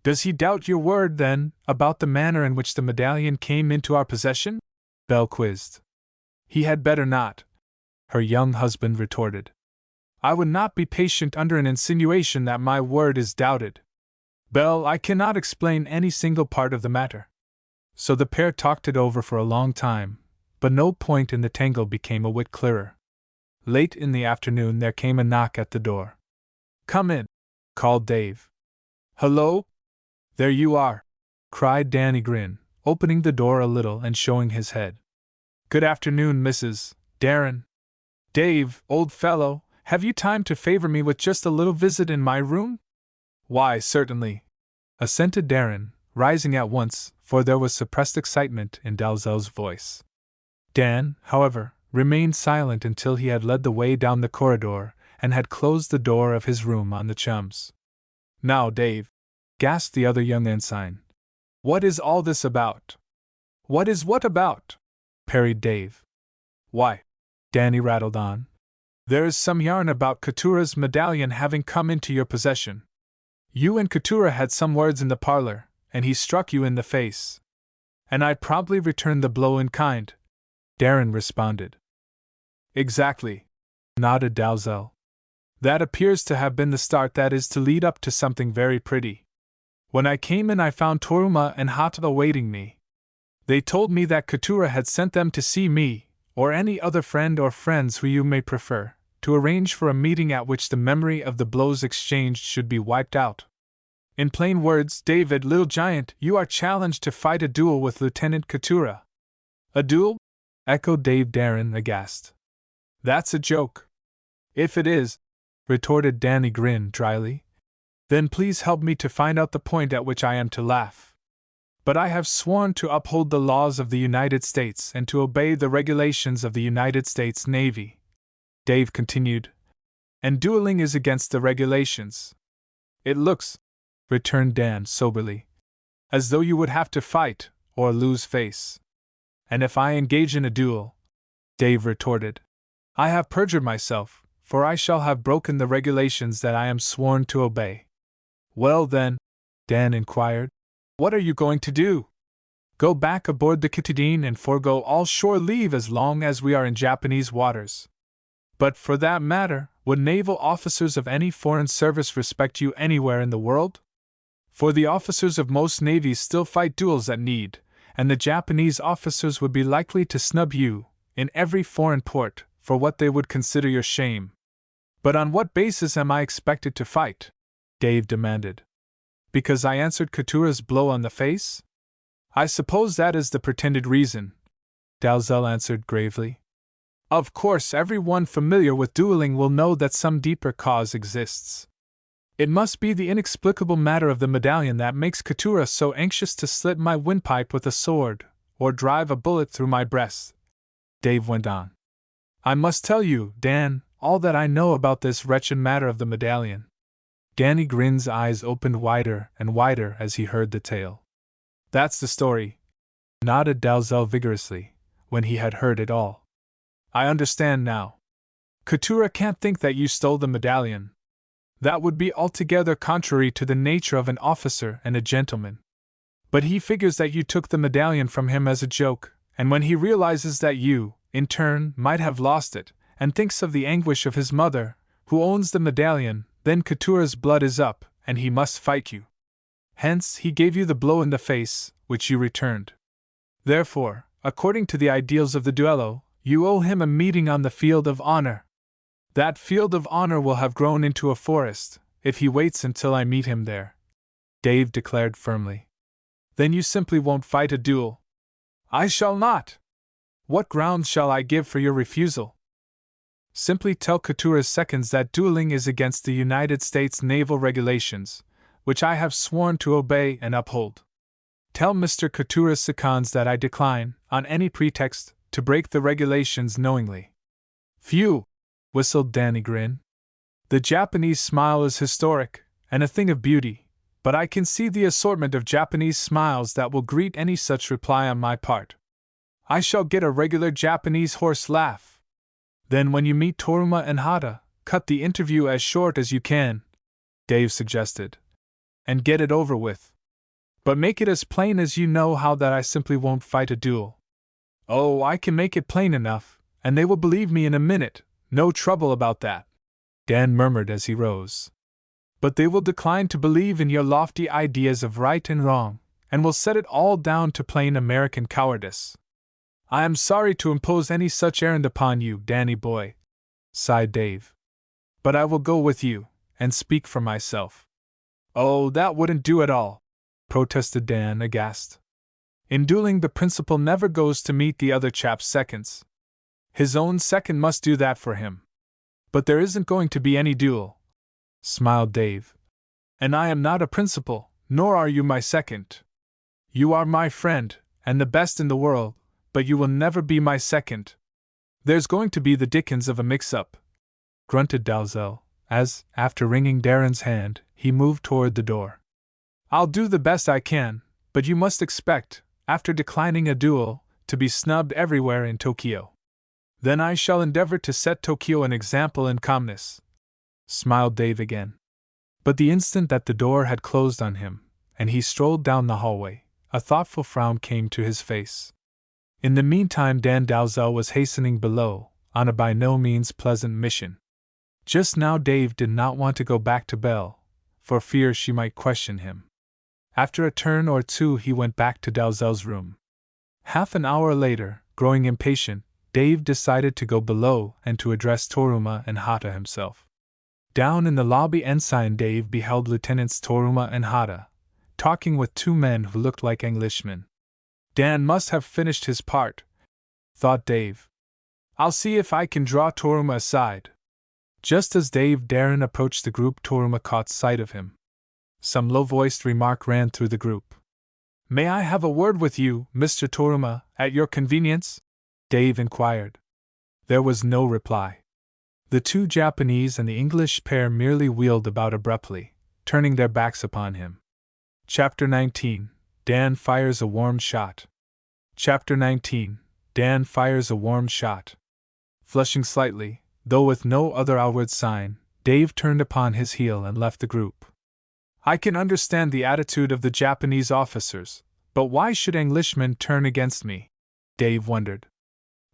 "Does he doubt your word, then, about the manner in which the medallion came into our possession?" Belle quizzed. "He had better not," her young husband retorted. "I would not be patient under an insinuation that my word is doubted. Belle, I cannot explain any single part of the matter." So the pair talked it over for a long time, but no point in the tangle became a whit clearer. Late in the afternoon there came a knock at the door. "Come in," called Dave. "Hello? There you are," cried Danny Grin, opening the door a little and showing his head. "Good afternoon, Mrs. Darrin. Dave, old fellow, have you time to favor me with just a little visit in my room?" "Why, certainly," assented Darrin, rising at once, for there was suppressed excitement in Dalzell's voice. Dan, however, remained silent until he had led the way down the corridor and had closed the door of his room on the chums. "Now, Dave," gasped the other young ensign, "what is all this about?" "What is what about?" parried Dave. "Why," Danny rattled on, "there is some yarn about Katura's medallion having come into your possession. You and Katura had some words in the parlor, and he struck you in the face. And I promptly returned the blow in kind," Darrin responded. "Exactly," nodded Dalzell. "That appears to have been the start that is to lead up to something very pretty. When I came in I found Toruma and Hata awaiting me. They told me that Katura had sent them to see me, or any other friend or friends who you may prefer, to arrange for a meeting at which the memory of the blows exchanged should be wiped out. In plain words, David, little giant, you are challenged to fight a duel with Lieutenant Katura." "A duel?" echoed Dave Darrin, aghast. "That's a joke." "If it is," retorted Danny Grin dryly, "then please help me to find out the point at which I am to laugh. But I have sworn to uphold the laws of the United States and to obey the regulations of the United States Navy," Dave continued, "and dueling is against the regulations." "It looks," returned Dan soberly, "as though you would have to fight, or lose face." "And if I engage in a duel," Dave retorted, "I have perjured myself, for I shall have broken the regulations that I am sworn to obey." "Well then," Dan inquired, "what are you going to do? Go back aboard the Kitadine and forego all shore leave as long as we are in Japanese waters? But for that matter, would naval officers of any foreign service respect you anywhere in the world? For the officers of most navies still fight duels at need, and the Japanese officers would be likely to snub you, in every foreign port, for what they would consider your shame." "But on what basis am I expected to fight?" Dave demanded. "Because I answered Katura's blow on the face? I suppose that is the pretended reason," Dalzell answered gravely. "Of course, everyone familiar with dueling will know that some deeper cause exists. It must be the inexplicable matter of the medallion that makes Katura so anxious to slit my windpipe with a sword, or drive a bullet through my breast," Dave went on. "I must tell you, Dan, all that I know about this wretched matter of the medallion." Danny Grin's eyes opened wider and wider as he heard the tale. "That's the story," nodded Dalzell vigorously, when he had heard it all. "I understand now. Katura can't think that you stole the medallion. That would be altogether contrary to the nature of an officer and a gentleman. But he figures that you took the medallion from him as a joke, and when he realizes that you, in turn, might have lost it, and thinks of the anguish of his mother, who owns the medallion, then Katura's blood is up, and he must fight you. Hence, he gave you the blow in the face, which you returned. Therefore, according to the ideals of the duello, you owe him a meeting on the field of honor. That field of honor will have grown into a forest, if he waits until I meet him there," Dave declared firmly. "Then you simply won't fight a duel?" "I shall not." "What grounds shall I give for your refusal?" "Simply tell Katura's seconds that dueling is against the United States naval regulations, which I have sworn to obey and uphold. Tell Mr. Katura's seconds that I decline, on any pretext, to break the regulations knowingly." "Phew!" whistled Danny Grin. "The Japanese smile is historic, and a thing of beauty, but I can see the assortment of Japanese smiles that will greet any such reply on my part. I shall get a regular Japanese horse laugh. Then when you meet Toruma and Hata, cut the interview as short as you can," Dave suggested, "and get it over with. But make it as plain as you know how that I simply won't fight a duel." "Oh, I can make it plain enough, and they will believe me in a minute, no trouble about that," Dan murmured as he rose. "But they will decline to believe in your lofty ideas of right and wrong, and will set it all down to plain American cowardice." "I am sorry to impose any such errand upon you, Danny boy," sighed Dave. "But I will go with you, and speak for myself." "Oh, that wouldn't do at all," protested Dan, aghast. "In dueling, the principal never goes to meet the other chap's seconds. His own second must do that for him." "But there isn't going to be any duel," smiled Dave. "And I am not a principal, nor are you my second. You are my friend, and the best in the world, but you will never be my second." "There's going to be the dickens of a mix-up," grunted Dalzell, as, after wringing Darren's hand, he moved toward the door. "I'll do the best I can, but you must expect, after declining a duel, to be snubbed everywhere in Tokyo." "Then I shall endeavor to set Tokyo an example in calmness," smiled Dave again. But the instant that the door had closed on him, and he strolled down the hallway, a thoughtful frown came to his face. In the meantime, Dan Dalzell was hastening below, on a by no means pleasant mission. Just now Dave did not want to go back to Belle, for fear she might question him. After a turn or two he went back to Dalzell's room. Half an hour later, growing impatient, Dave decided to go below and to address Toruma and Hata himself. Down in the lobby, Ensign Dave beheld Lieutenants Toruma and Hata, talking with two men who looked like Englishmen. Dan must have finished his part, thought Dave. I'll see if I can draw Toruma aside. Just as Dave Darrin approached the group, Toruma caught sight of him. Some low-voiced remark ran through the group. "May I have a word with you, Mr. Toruma, at your convenience?" Dave inquired. There was no reply. The two Japanese and the English pair merely wheeled about abruptly, turning their backs upon him. Chapter 19. Dan fires a warm shot. Chapter 19. Dan fires a warm shot. Flushing slightly, though with no other outward sign, Dave turned upon his heel and left the group. I can understand the attitude of the Japanese officers, but why should Englishmen turn against me? Dave wondered.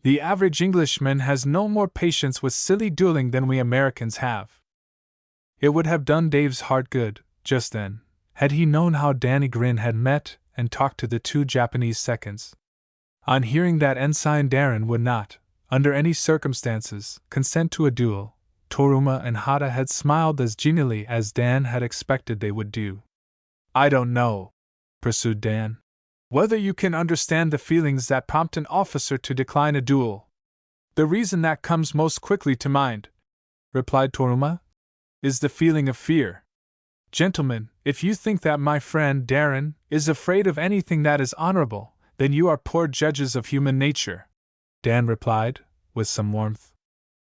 The average Englishman has no more patience with silly dueling than we Americans have. It would have done Dave's heart good, just then, had he known how Danny Grin had met and talked to the two Japanese seconds. On hearing that Ensign Darrin would not, under any circumstances, consent to a duel, Toruma and Hata had smiled as genially as Dan had expected they would do. I don't know, pursued Dan, whether you can understand the feelings that prompt an officer to decline a duel. The reason that comes most quickly to mind, replied Toruma, is the feeling of fear. Gentlemen, if you think that my friend Darrin is afraid of anything that is honorable, then you are poor judges of human nature, Dan replied, with some warmth.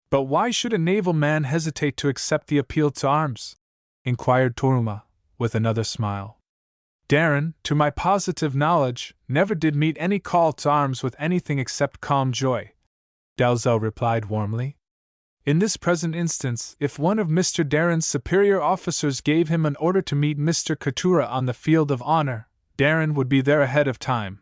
But why should a naval man hesitate to accept the appeal to arms? Inquired Toruma, with another smile. Darrin, to my positive knowledge, never did meet any call to arms with anything except calm joy, Dalzell replied warmly. In this present instance, if one of Mr. Darrin's superior officers gave him an order to meet Mr. Katura on the field of honor, Darrin would be there ahead of time.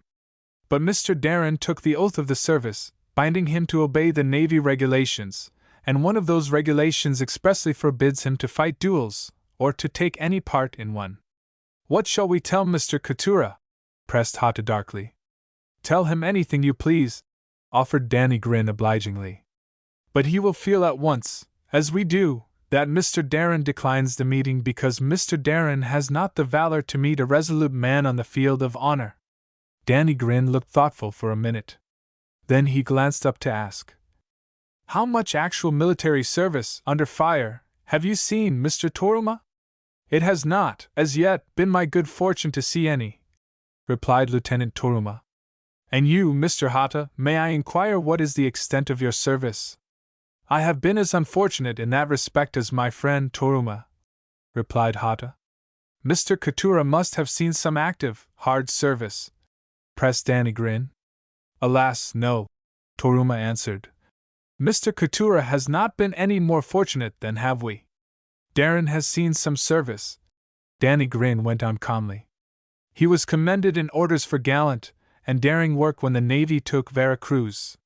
But Mr. Darrin took the oath of the service, binding him to obey the Navy regulations, and one of those regulations expressly forbids him to fight duels, or to take any part in one. What shall we tell Mr. Katura? pressed Hata darkly. Tell him anything you please, offered Danny Grin obligingly. But he will feel at once, as we do, that Mr. Darrin declines the meeting because Mr. Darrin has not the valor to meet a resolute man on the field of honor. Danny Grin looked thoughtful for a minute. Then he glanced up to ask, How much actual military service, under fire, have you seen, Mr. Toruma? It has not, as yet, been my good fortune to see any, replied Lieutenant Toruma. And you, Mr. Hata, may I inquire what is the extent of your service? I have been as unfortunate in that respect as my friend Toruma, replied Hata. Mr. Katura must have seen some active, hard service, pressed Danny Grin. Alas, no, Toruma answered. Mr. Katura has not been any more fortunate than have we. Darrin has seen some service, Danny Grin went on calmly. He was commended in orders for gallant and daring work when the Navy took Vera Cruz.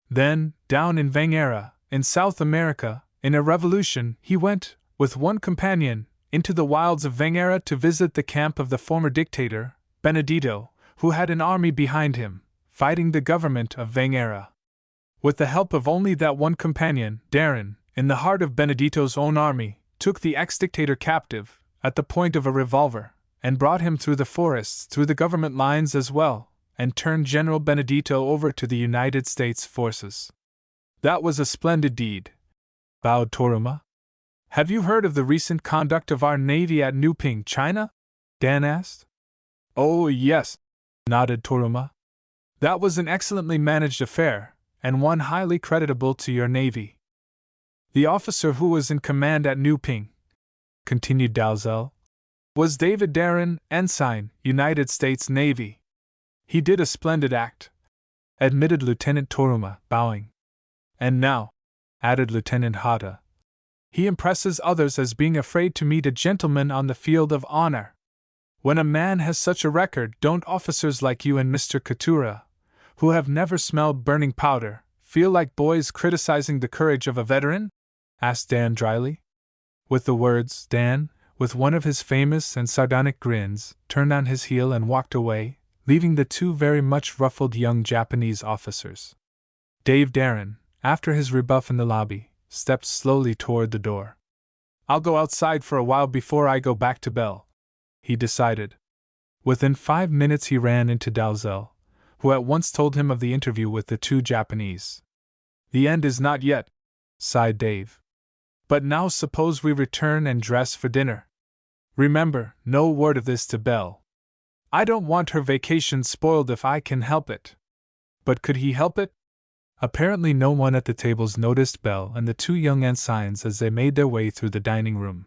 Then, down in Vangara, in South America, in a revolution, he went, with one companion, into the wilds of Vangara to visit the camp of the former dictator, Benedito, who had an army behind him, fighting the government of Vangara. With the help of only that one companion, Darrin, in the heart of Benedito's own army, took the ex-dictator captive, at the point of a revolver, and brought him through the forests, through the government lines as well, and turned General Benedito over to the United States forces. That was a splendid deed, bowed Toruma. Have you heard of the recent conduct of our Navy at Nuping, China? Dan asked. Oh, yes, nodded Toruma. That was an excellently managed affair, and one highly creditable to your Navy. The officer who was in command at Nuping, continued Dalzell, was David Darrin, Ensign, United States Navy. He did a splendid act, admitted Lieutenant Toruma, bowing. And now, added Lieutenant Hata, he impresses others as being afraid to meet a gentleman on the field of honor. When a man has such a record, don't officers like you and Mr. Katura, who have never smelled burning powder, feel like boys criticizing the courage of a veteran? Asked Dan dryly. With the words, Dan, with one of his famous and sardonic grins, turned on his heel and walked away, leaving the two very much ruffled young Japanese officers. Dave Darrin, after his rebuff in the lobby, stepped slowly toward the door. I'll go outside for a while before I go back to Bell, he decided. Within 5 minutes he ran into Dalzell, who at once told him of the interview with the two Japanese. The end is not yet, sighed Dave. But now suppose we return and dress for dinner. Remember, no word of this to Belle. I don't want her vacation spoiled if I can help it. But could he help it? Apparently no one at the tables noticed Belle and the two young ensigns as they made their way through the dining room.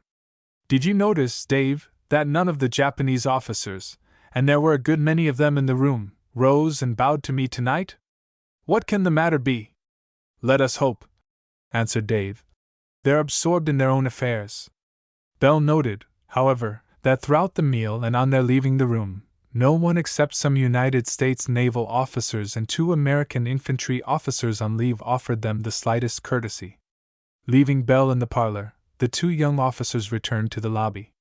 Did you notice, Dave, that none of the Japanese officers, and there were a good many of them in the room, rose and bowed to me tonight? What can the matter be? Let us hope, answered Dave. They're absorbed in their own affairs. Bell noted, however, that throughout the meal and on their leaving the room, no one except some United States naval officers and 2 American infantry officers on leave offered them the slightest courtesy. Leaving Bell in the parlor, the 2 young officers returned to the lobby.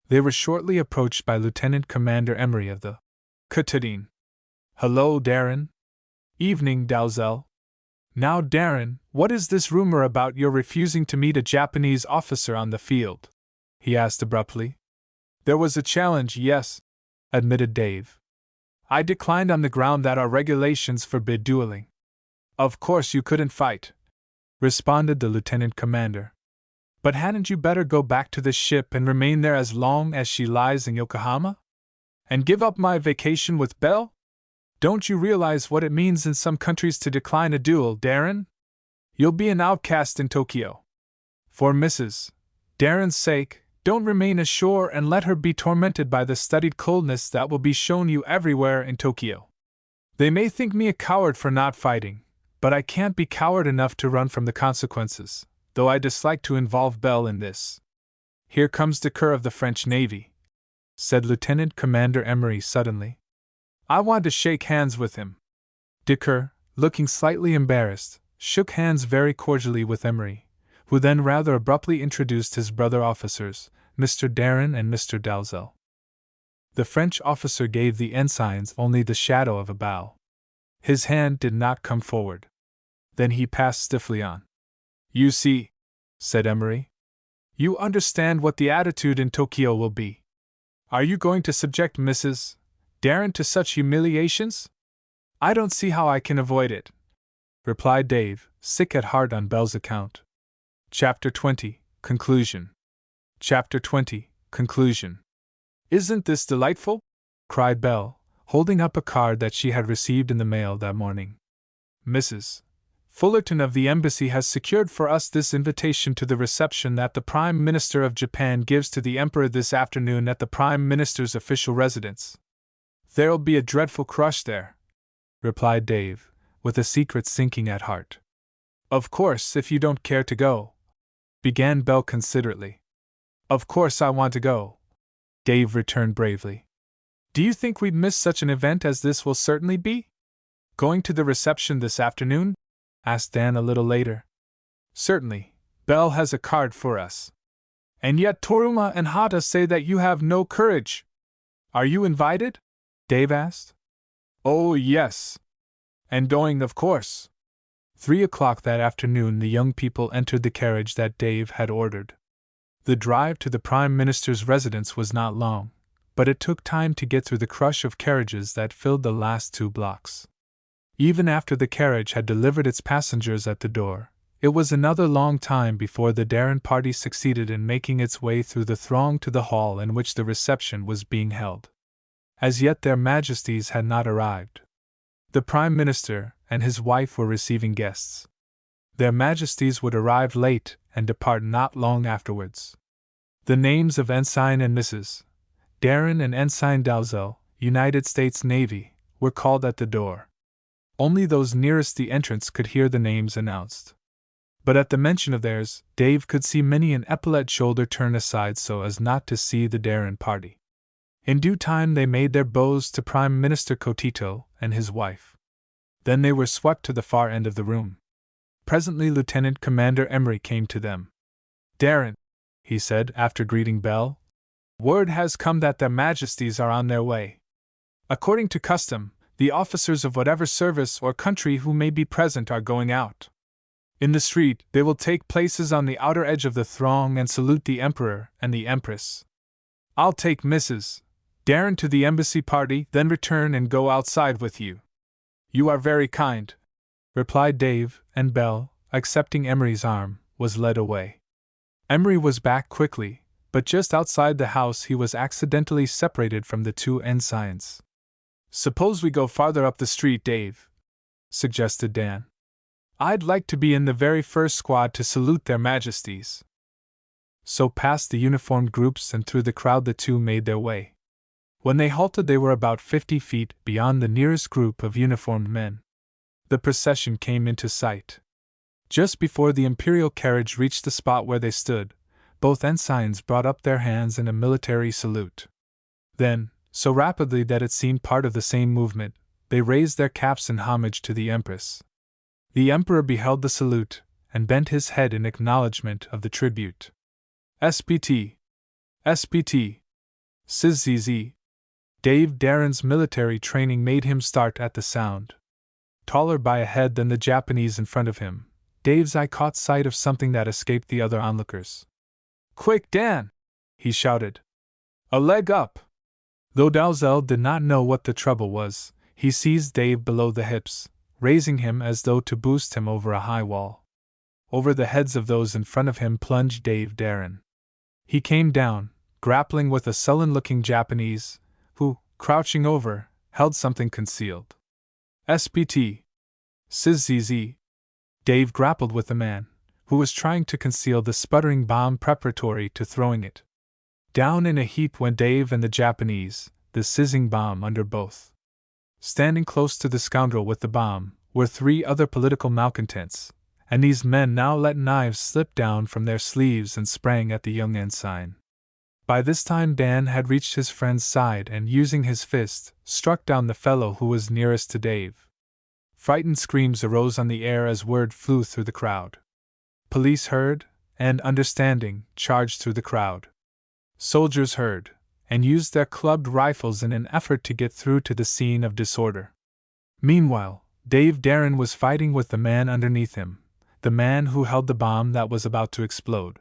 They were shortly approached by Lieutenant Commander Emery of the Katahdin. Hello, Darrin. Evening, Dalzell. Now, Darrin, what is this rumor about your refusing to meet a Japanese officer on the field? He asked abruptly. There was a challenge, yes, admitted Dave. I declined on the ground that our regulations forbid dueling. Of course you couldn't fight, responded the lieutenant commander. But hadn't you better go back to the ship and remain there as long as she lies in Yokohama? And give up my vacation with Belle? Don't you realize what it means in some countries to decline a duel, Darrin? You'll be an outcast in Tokyo. For Mrs. Darrin's sake, don't remain ashore and let her be tormented by the studied coldness that will be shown you everywhere in Tokyo. They may think me a coward for not fighting, but I can't be coward enough to run from the consequences, though I dislike to involve Belle in this. Here comes the cur of the French Navy, said Lieutenant Commander Emery suddenly. I want to shake hands with him. Dicker, looking slightly embarrassed, shook hands very cordially with Emery, who then rather abruptly introduced his brother officers, Mr. Darrin and Mr. Dalzell. The French officer gave the ensigns only the shadow of a bow. His hand did not come forward. Then he passed stiffly on. "You see," said Emery. "You understand what the attitude in Tokyo will be. Are you going to subject Mrs. Darrin to such humiliations?" "I don't see how I can avoid it," replied Dave, sick at heart on Belle's account. Chapter 20, Conclusion. Chapter 20, Conclusion. "Isn't this delightful?" cried Belle, holding up a card that she had received in the mail that morning. "Mrs. Fullerton of the Embassy has secured for us this invitation to the reception that the Prime Minister of Japan gives to the Emperor this afternoon at the Prime Minister's official residence." "There'll be a dreadful crush there," replied Dave, with a secret sinking at heart. "Of course, if you don't care to go," began Belle considerately. "Of course I want to go," Dave returned bravely. "Do you think we'd miss such an event as this will certainly be? Going to the reception this afternoon?" asked Dan a little later. "Certainly. Belle has a card for us." "And yet Toruma and Hata say that you have no courage. Are you invited?" Dave asked. "Oh, yes. And going, of course." 3 o'clock that afternoon the young people entered the carriage that Dave had ordered. The drive to the Prime Minister's residence was not long, but it took time to get through the crush of carriages that filled the last 2 blocks. Even after the carriage had delivered its passengers at the door, it was another long time before the Darrin party succeeded in making its way through the throng to the hall in which the reception was being held. As yet their Majesties had not arrived. The Prime Minister and his wife were receiving guests. Their Majesties would arrive late and depart not long afterwards. The names of Ensign and Mrs. Darrin and Ensign Dalzell, United States Navy, were called at the door. Only those nearest the entrance could hear the names announced. But at the mention of theirs, Dave could see many an epaulette shoulder turn aside so as not to see the Darrin party. In due time they made their bows to Prime Minister Kotito and his wife. Then they were swept to the far end of the room. Presently Lieutenant Commander Emery came to them. "Darrin," he said after greeting Belle, "word has come that their Majesties are on their way. According to custom, the officers of whatever service or country who may be present are going out. In the street, they will take places on the outer edge of the throng and salute the Emperor and the Empress. I'll take Mrs. Darrin to the embassy party, then return and go outside with you." "You are very kind," replied Dave, and Belle, accepting Emery's arm, was led away. Emery was back quickly, but just outside the house he was accidentally separated from the 2 ensigns. "Suppose we go farther up the street, Dave," suggested Dan. "I'd like to be in the very first squad to salute their Majesties." So past the uniformed groups and through the crowd the 2 made their way. When they halted they were about 50 feet beyond the nearest group of uniformed men. The procession came into sight. Just before the imperial carriage reached the spot where they stood, both ensigns brought up their hands in a military salute. Then, so rapidly that it seemed part of the same movement, they raised their caps in homage to the Empress. The Emperor beheld the salute, and bent his head in acknowledgement of the tribute. "SPT! SPT! SZZ!" Dave Darrin's military training made him start at the sound. Taller by a head than the Japanese in front of him, Dave's eye caught sight of something that escaped the other onlookers. "Quick, Dan!" he shouted. "A leg up!" Though Dalzell did not know what the trouble was, he seized Dave below the hips, raising him as though to boost him over a high wall. Over the heads of those in front of him plunged Dave Darrin. He came down, grappling with a sullen-looking Japanese, who, crouching over, held something concealed. "SPT! SZZ!" Dave grappled with the man, who was trying to conceal the sputtering bomb preparatory to throwing it. Down in a heap went Dave and the Japanese, the sizzing bomb under both. Standing close to the scoundrel with the bomb were 3 other political malcontents, and these men now let knives slip down from their sleeves and sprang at the young ensign. By this time Dan had reached his friend's side and, using his fist, struck down the fellow who was nearest to Dave. Frightened screams arose on the air as word flew through the crowd. Police heard, and, understanding, charged through the crowd. Soldiers heard, and used their clubbed rifles in an effort to get through to the scene of disorder. Meanwhile, Dave Darrin was fighting with the man underneath him, the man who held the bomb that was about to explode.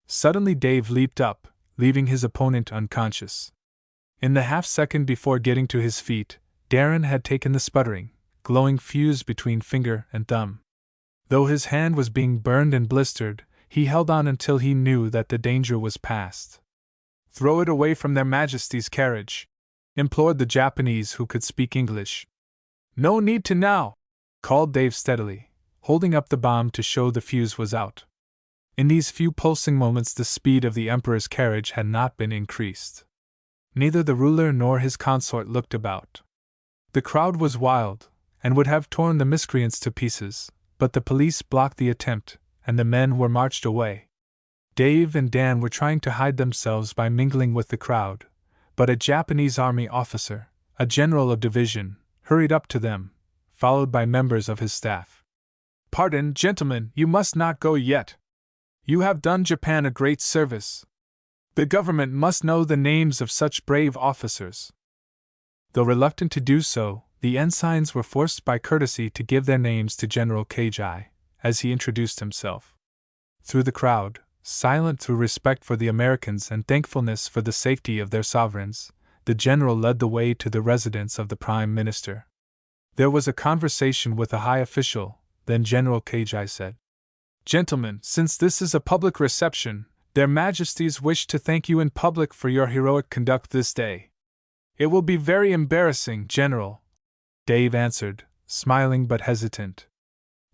Suddenly Dave leaped up, leaving his opponent unconscious. In the half-second before getting to his feet, Darrin had taken the sputtering, glowing fuse between finger and thumb. Though his hand was being burned and blistered, he held on until he knew that the danger was past. "Throw it away from their Majesties' carriage," implored the Japanese who could speak English. "No need to now," called Dave steadily, holding up the bomb to show the fuse was out. In these few pulsing moments the speed of the Emperor's carriage had not been increased. Neither the ruler nor his consort looked about. The crowd was wild, and would have torn the miscreants to pieces, but the police blocked the attempt, and the men were marched away. Dave and Dan were trying to hide themselves by mingling with the crowd, but a Japanese army officer, a general of division, hurried up to them, followed by members of his staff. "Pardon, gentlemen, you must not go yet. You have done Japan a great service. The government must know the names of such brave officers." Though reluctant to do so, the ensigns were forced by courtesy to give their names to General Kagi, as he introduced himself. Through the crowd, silent through respect for the Americans and thankfulness for the safety of their sovereigns, the general led the way to the residence of the Prime Minister. There was a conversation with a high official, then General Kagi said, "Gentlemen, since this is a public reception, their Majesties wish to thank you in public for your heroic conduct this day." "It will be very embarrassing, General," Dave answered, smiling but hesitant.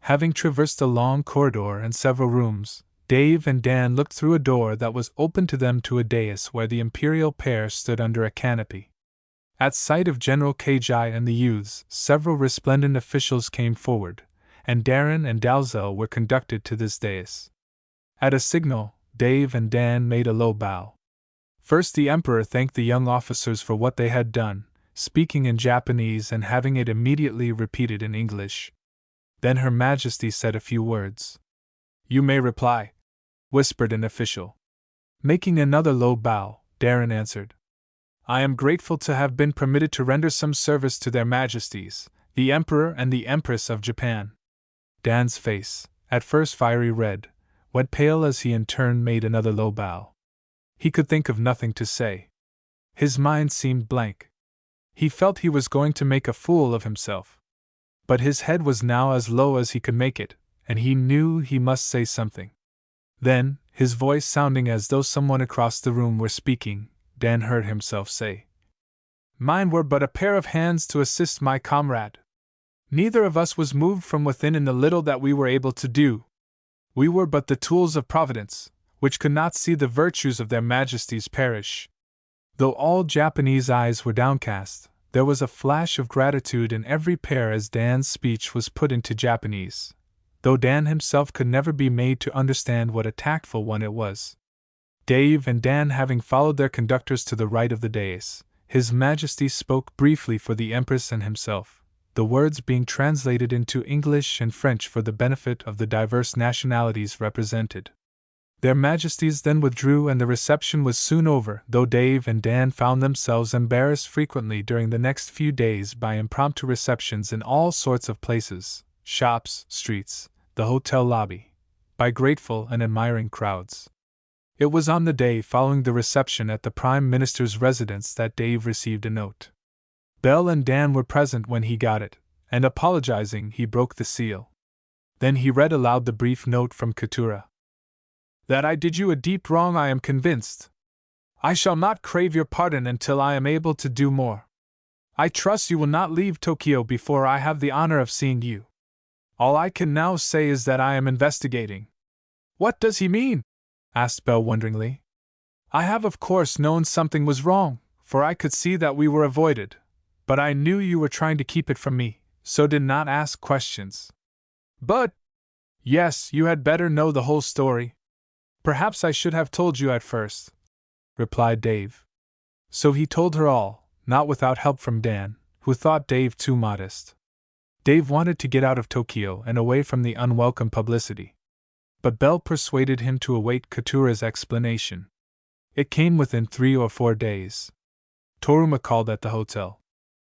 Having traversed a long corridor and several rooms, Dave and Dan looked through a door that was open to them to a dais where the imperial pair stood under a canopy. At sight of General Kagi and the youths, several resplendent officials came forward, and Darrin and Dalzell were conducted to this dais. At a signal, Dave and Dan made a low bow. First the Emperor thanked the young officers for what they had done, speaking in Japanese and having it immediately repeated in English. Then Her Majesty said a few words. "You may reply," whispered an official. Making another low bow, Darrin answered, "I am grateful to have been permitted to render some service to their Majesties, the Emperor and the Empress of Japan." Dan's face, at first fiery red, went pale as he in turn made another low bow. He could think of nothing to say. His mind seemed blank. He felt he was going to make a fool of himself. But his head was now as low as he could make it, and he knew he must say something. Then, his voice sounding as though someone across the room were speaking, Dan heard himself say, "Mine were but a pair of hands to assist my comrade. Neither of us was moved from within in the little that we were able to do. We were but the tools of Providence, which could not see the virtues of their Majesties perish." Though all Japanese eyes were downcast, there was a flash of gratitude in every pair as Dan's speech was put into Japanese, though Dan himself could never be made to understand what a tactful one it was. Dave and Dan having followed their conductors to the right of the dais, His Majesty spoke briefly for the Empress and himself, the words being translated into English and French for the benefit of the diverse nationalities represented. Their Majesties then withdrew and the reception was soon over, though Dave and Dan found themselves embarrassed frequently during the next few days by impromptu receptions in all sorts of places, shops, streets, the hotel lobby, by grateful and admiring crowds. It was on the day following the reception at the Prime Minister's residence that Dave received a note. Bell and Dan were present when he got it, and apologizing, he broke the seal. Then he read aloud the brief note from Katura. "That I did you a deep wrong I am convinced. I shall not crave your pardon until I am able to do more. I trust you will not leave Tokyo before I have the honor of seeing you. All I can now say is that I am investigating." "What does he mean?" asked Bell wonderingly. "I have of course known something was wrong, for I could see that we were avoided, but I knew you were trying to keep it from me, so did not ask questions." "But—" "Yes, you had better know the whole story. Perhaps I should have told you at first," replied Dave. So he told her all, not without help from Dan, who thought Dave too modest. Dave wanted to get out of Tokyo and away from the unwelcome publicity. But Bell persuaded him to await Katura's explanation. It came within 3 or 4 days. Toruma called at the hotel.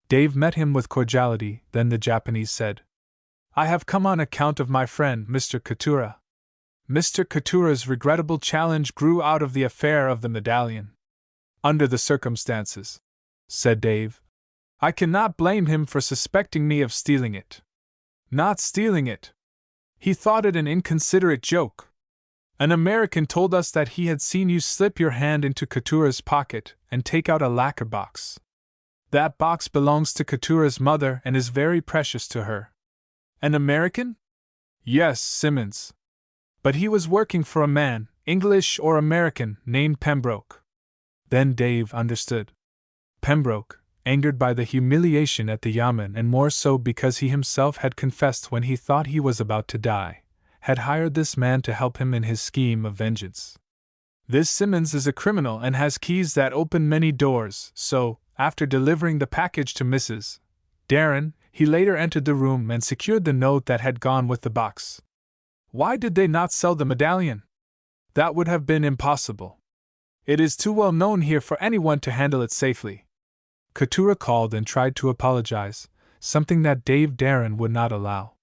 Dave met him with cordiality, then the Japanese said, "I have come on account of my friend, Mr. Katura." Mr. Katura's regrettable challenge grew out of the affair of the medallion. "Under the circumstances," said Dave, "I cannot blame him for suspecting me of stealing it." "Not stealing it. He thought it an inconsiderate joke. An American told us that he had seen you slip your hand into Katura's pocket and take out a lacquer box. That box belongs to Katura's mother and is very precious to her." "An American?" "Yes, Simmons. But he was working for a man, English or American, named Pembroke." Then Dave understood. Pembroke, angered by the humiliation at the yamen and more so because he himself had confessed when he thought he was about to die, had hired this man to help him in his scheme of vengeance. This Simmons is a criminal and has keys that open many doors, so, after delivering the package to Mrs. Darrin, he later entered the room and secured the note that had gone with the box. Why did they not sell the medallion? That would have been impossible. It is too well known here for anyone to handle it safely. Katura called and tried to apologize, something that Dave Darrin would not allow.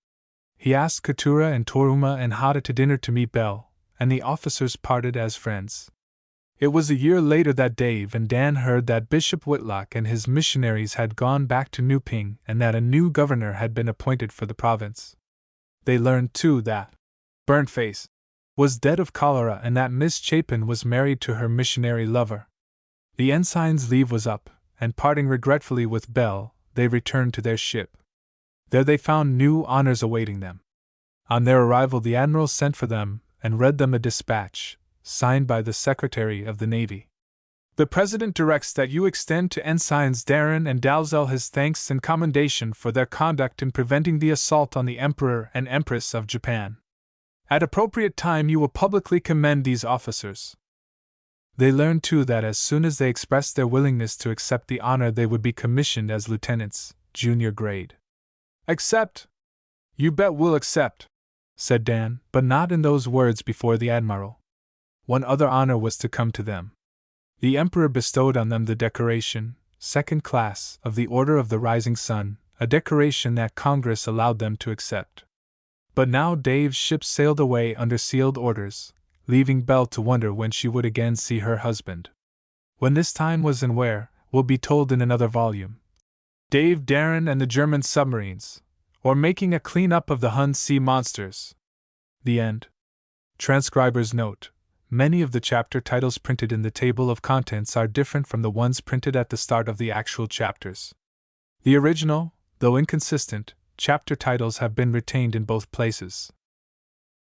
He asked Katura and Toruma and Hada to dinner to meet Bell, and the officers parted as friends. It was a year later that Dave and Dan heard that Bishop Whitlock and his missionaries had gone back to Nuping and that a new governor had been appointed for the province. They learned, too, that Burntface was dead of cholera and that Miss Chapin was married to her missionary lover. The ensign's leave was up, and parting regretfully with Bell, they returned to their ship. There they found new honors awaiting them. On their arrival, the admiral sent for them and read them a dispatch, signed by the Secretary of the Navy. "The President directs that you extend to Ensigns Darrin and Dalzell his thanks and commendation for their conduct in preventing the assault on the Emperor and Empress of Japan. At appropriate time you will publicly commend these officers." They learned too that as soon as they expressed their willingness to accept the honor they would be commissioned as lieutenants, junior grade. "Accept? You bet we'll accept," said Dan, but not in those words before the admiral. One other honor was to come to them. The Emperor bestowed on them the decoration, second class, of the Order of the Rising Sun, a decoration that Congress allowed them to accept. But now Dave's ship sailed away under sealed orders, leaving Belle to wonder when she would again see her husband. When this time was and where, will be told in another volume. Dave Darrin and the German Submarines, or Making a Clean-up of the Hun Sea Monsters. The end. Transcriber's note: many of the chapter titles printed in the table of contents are different from the ones printed at the start of the actual chapters. The original, though inconsistent, chapter titles have been retained in both places.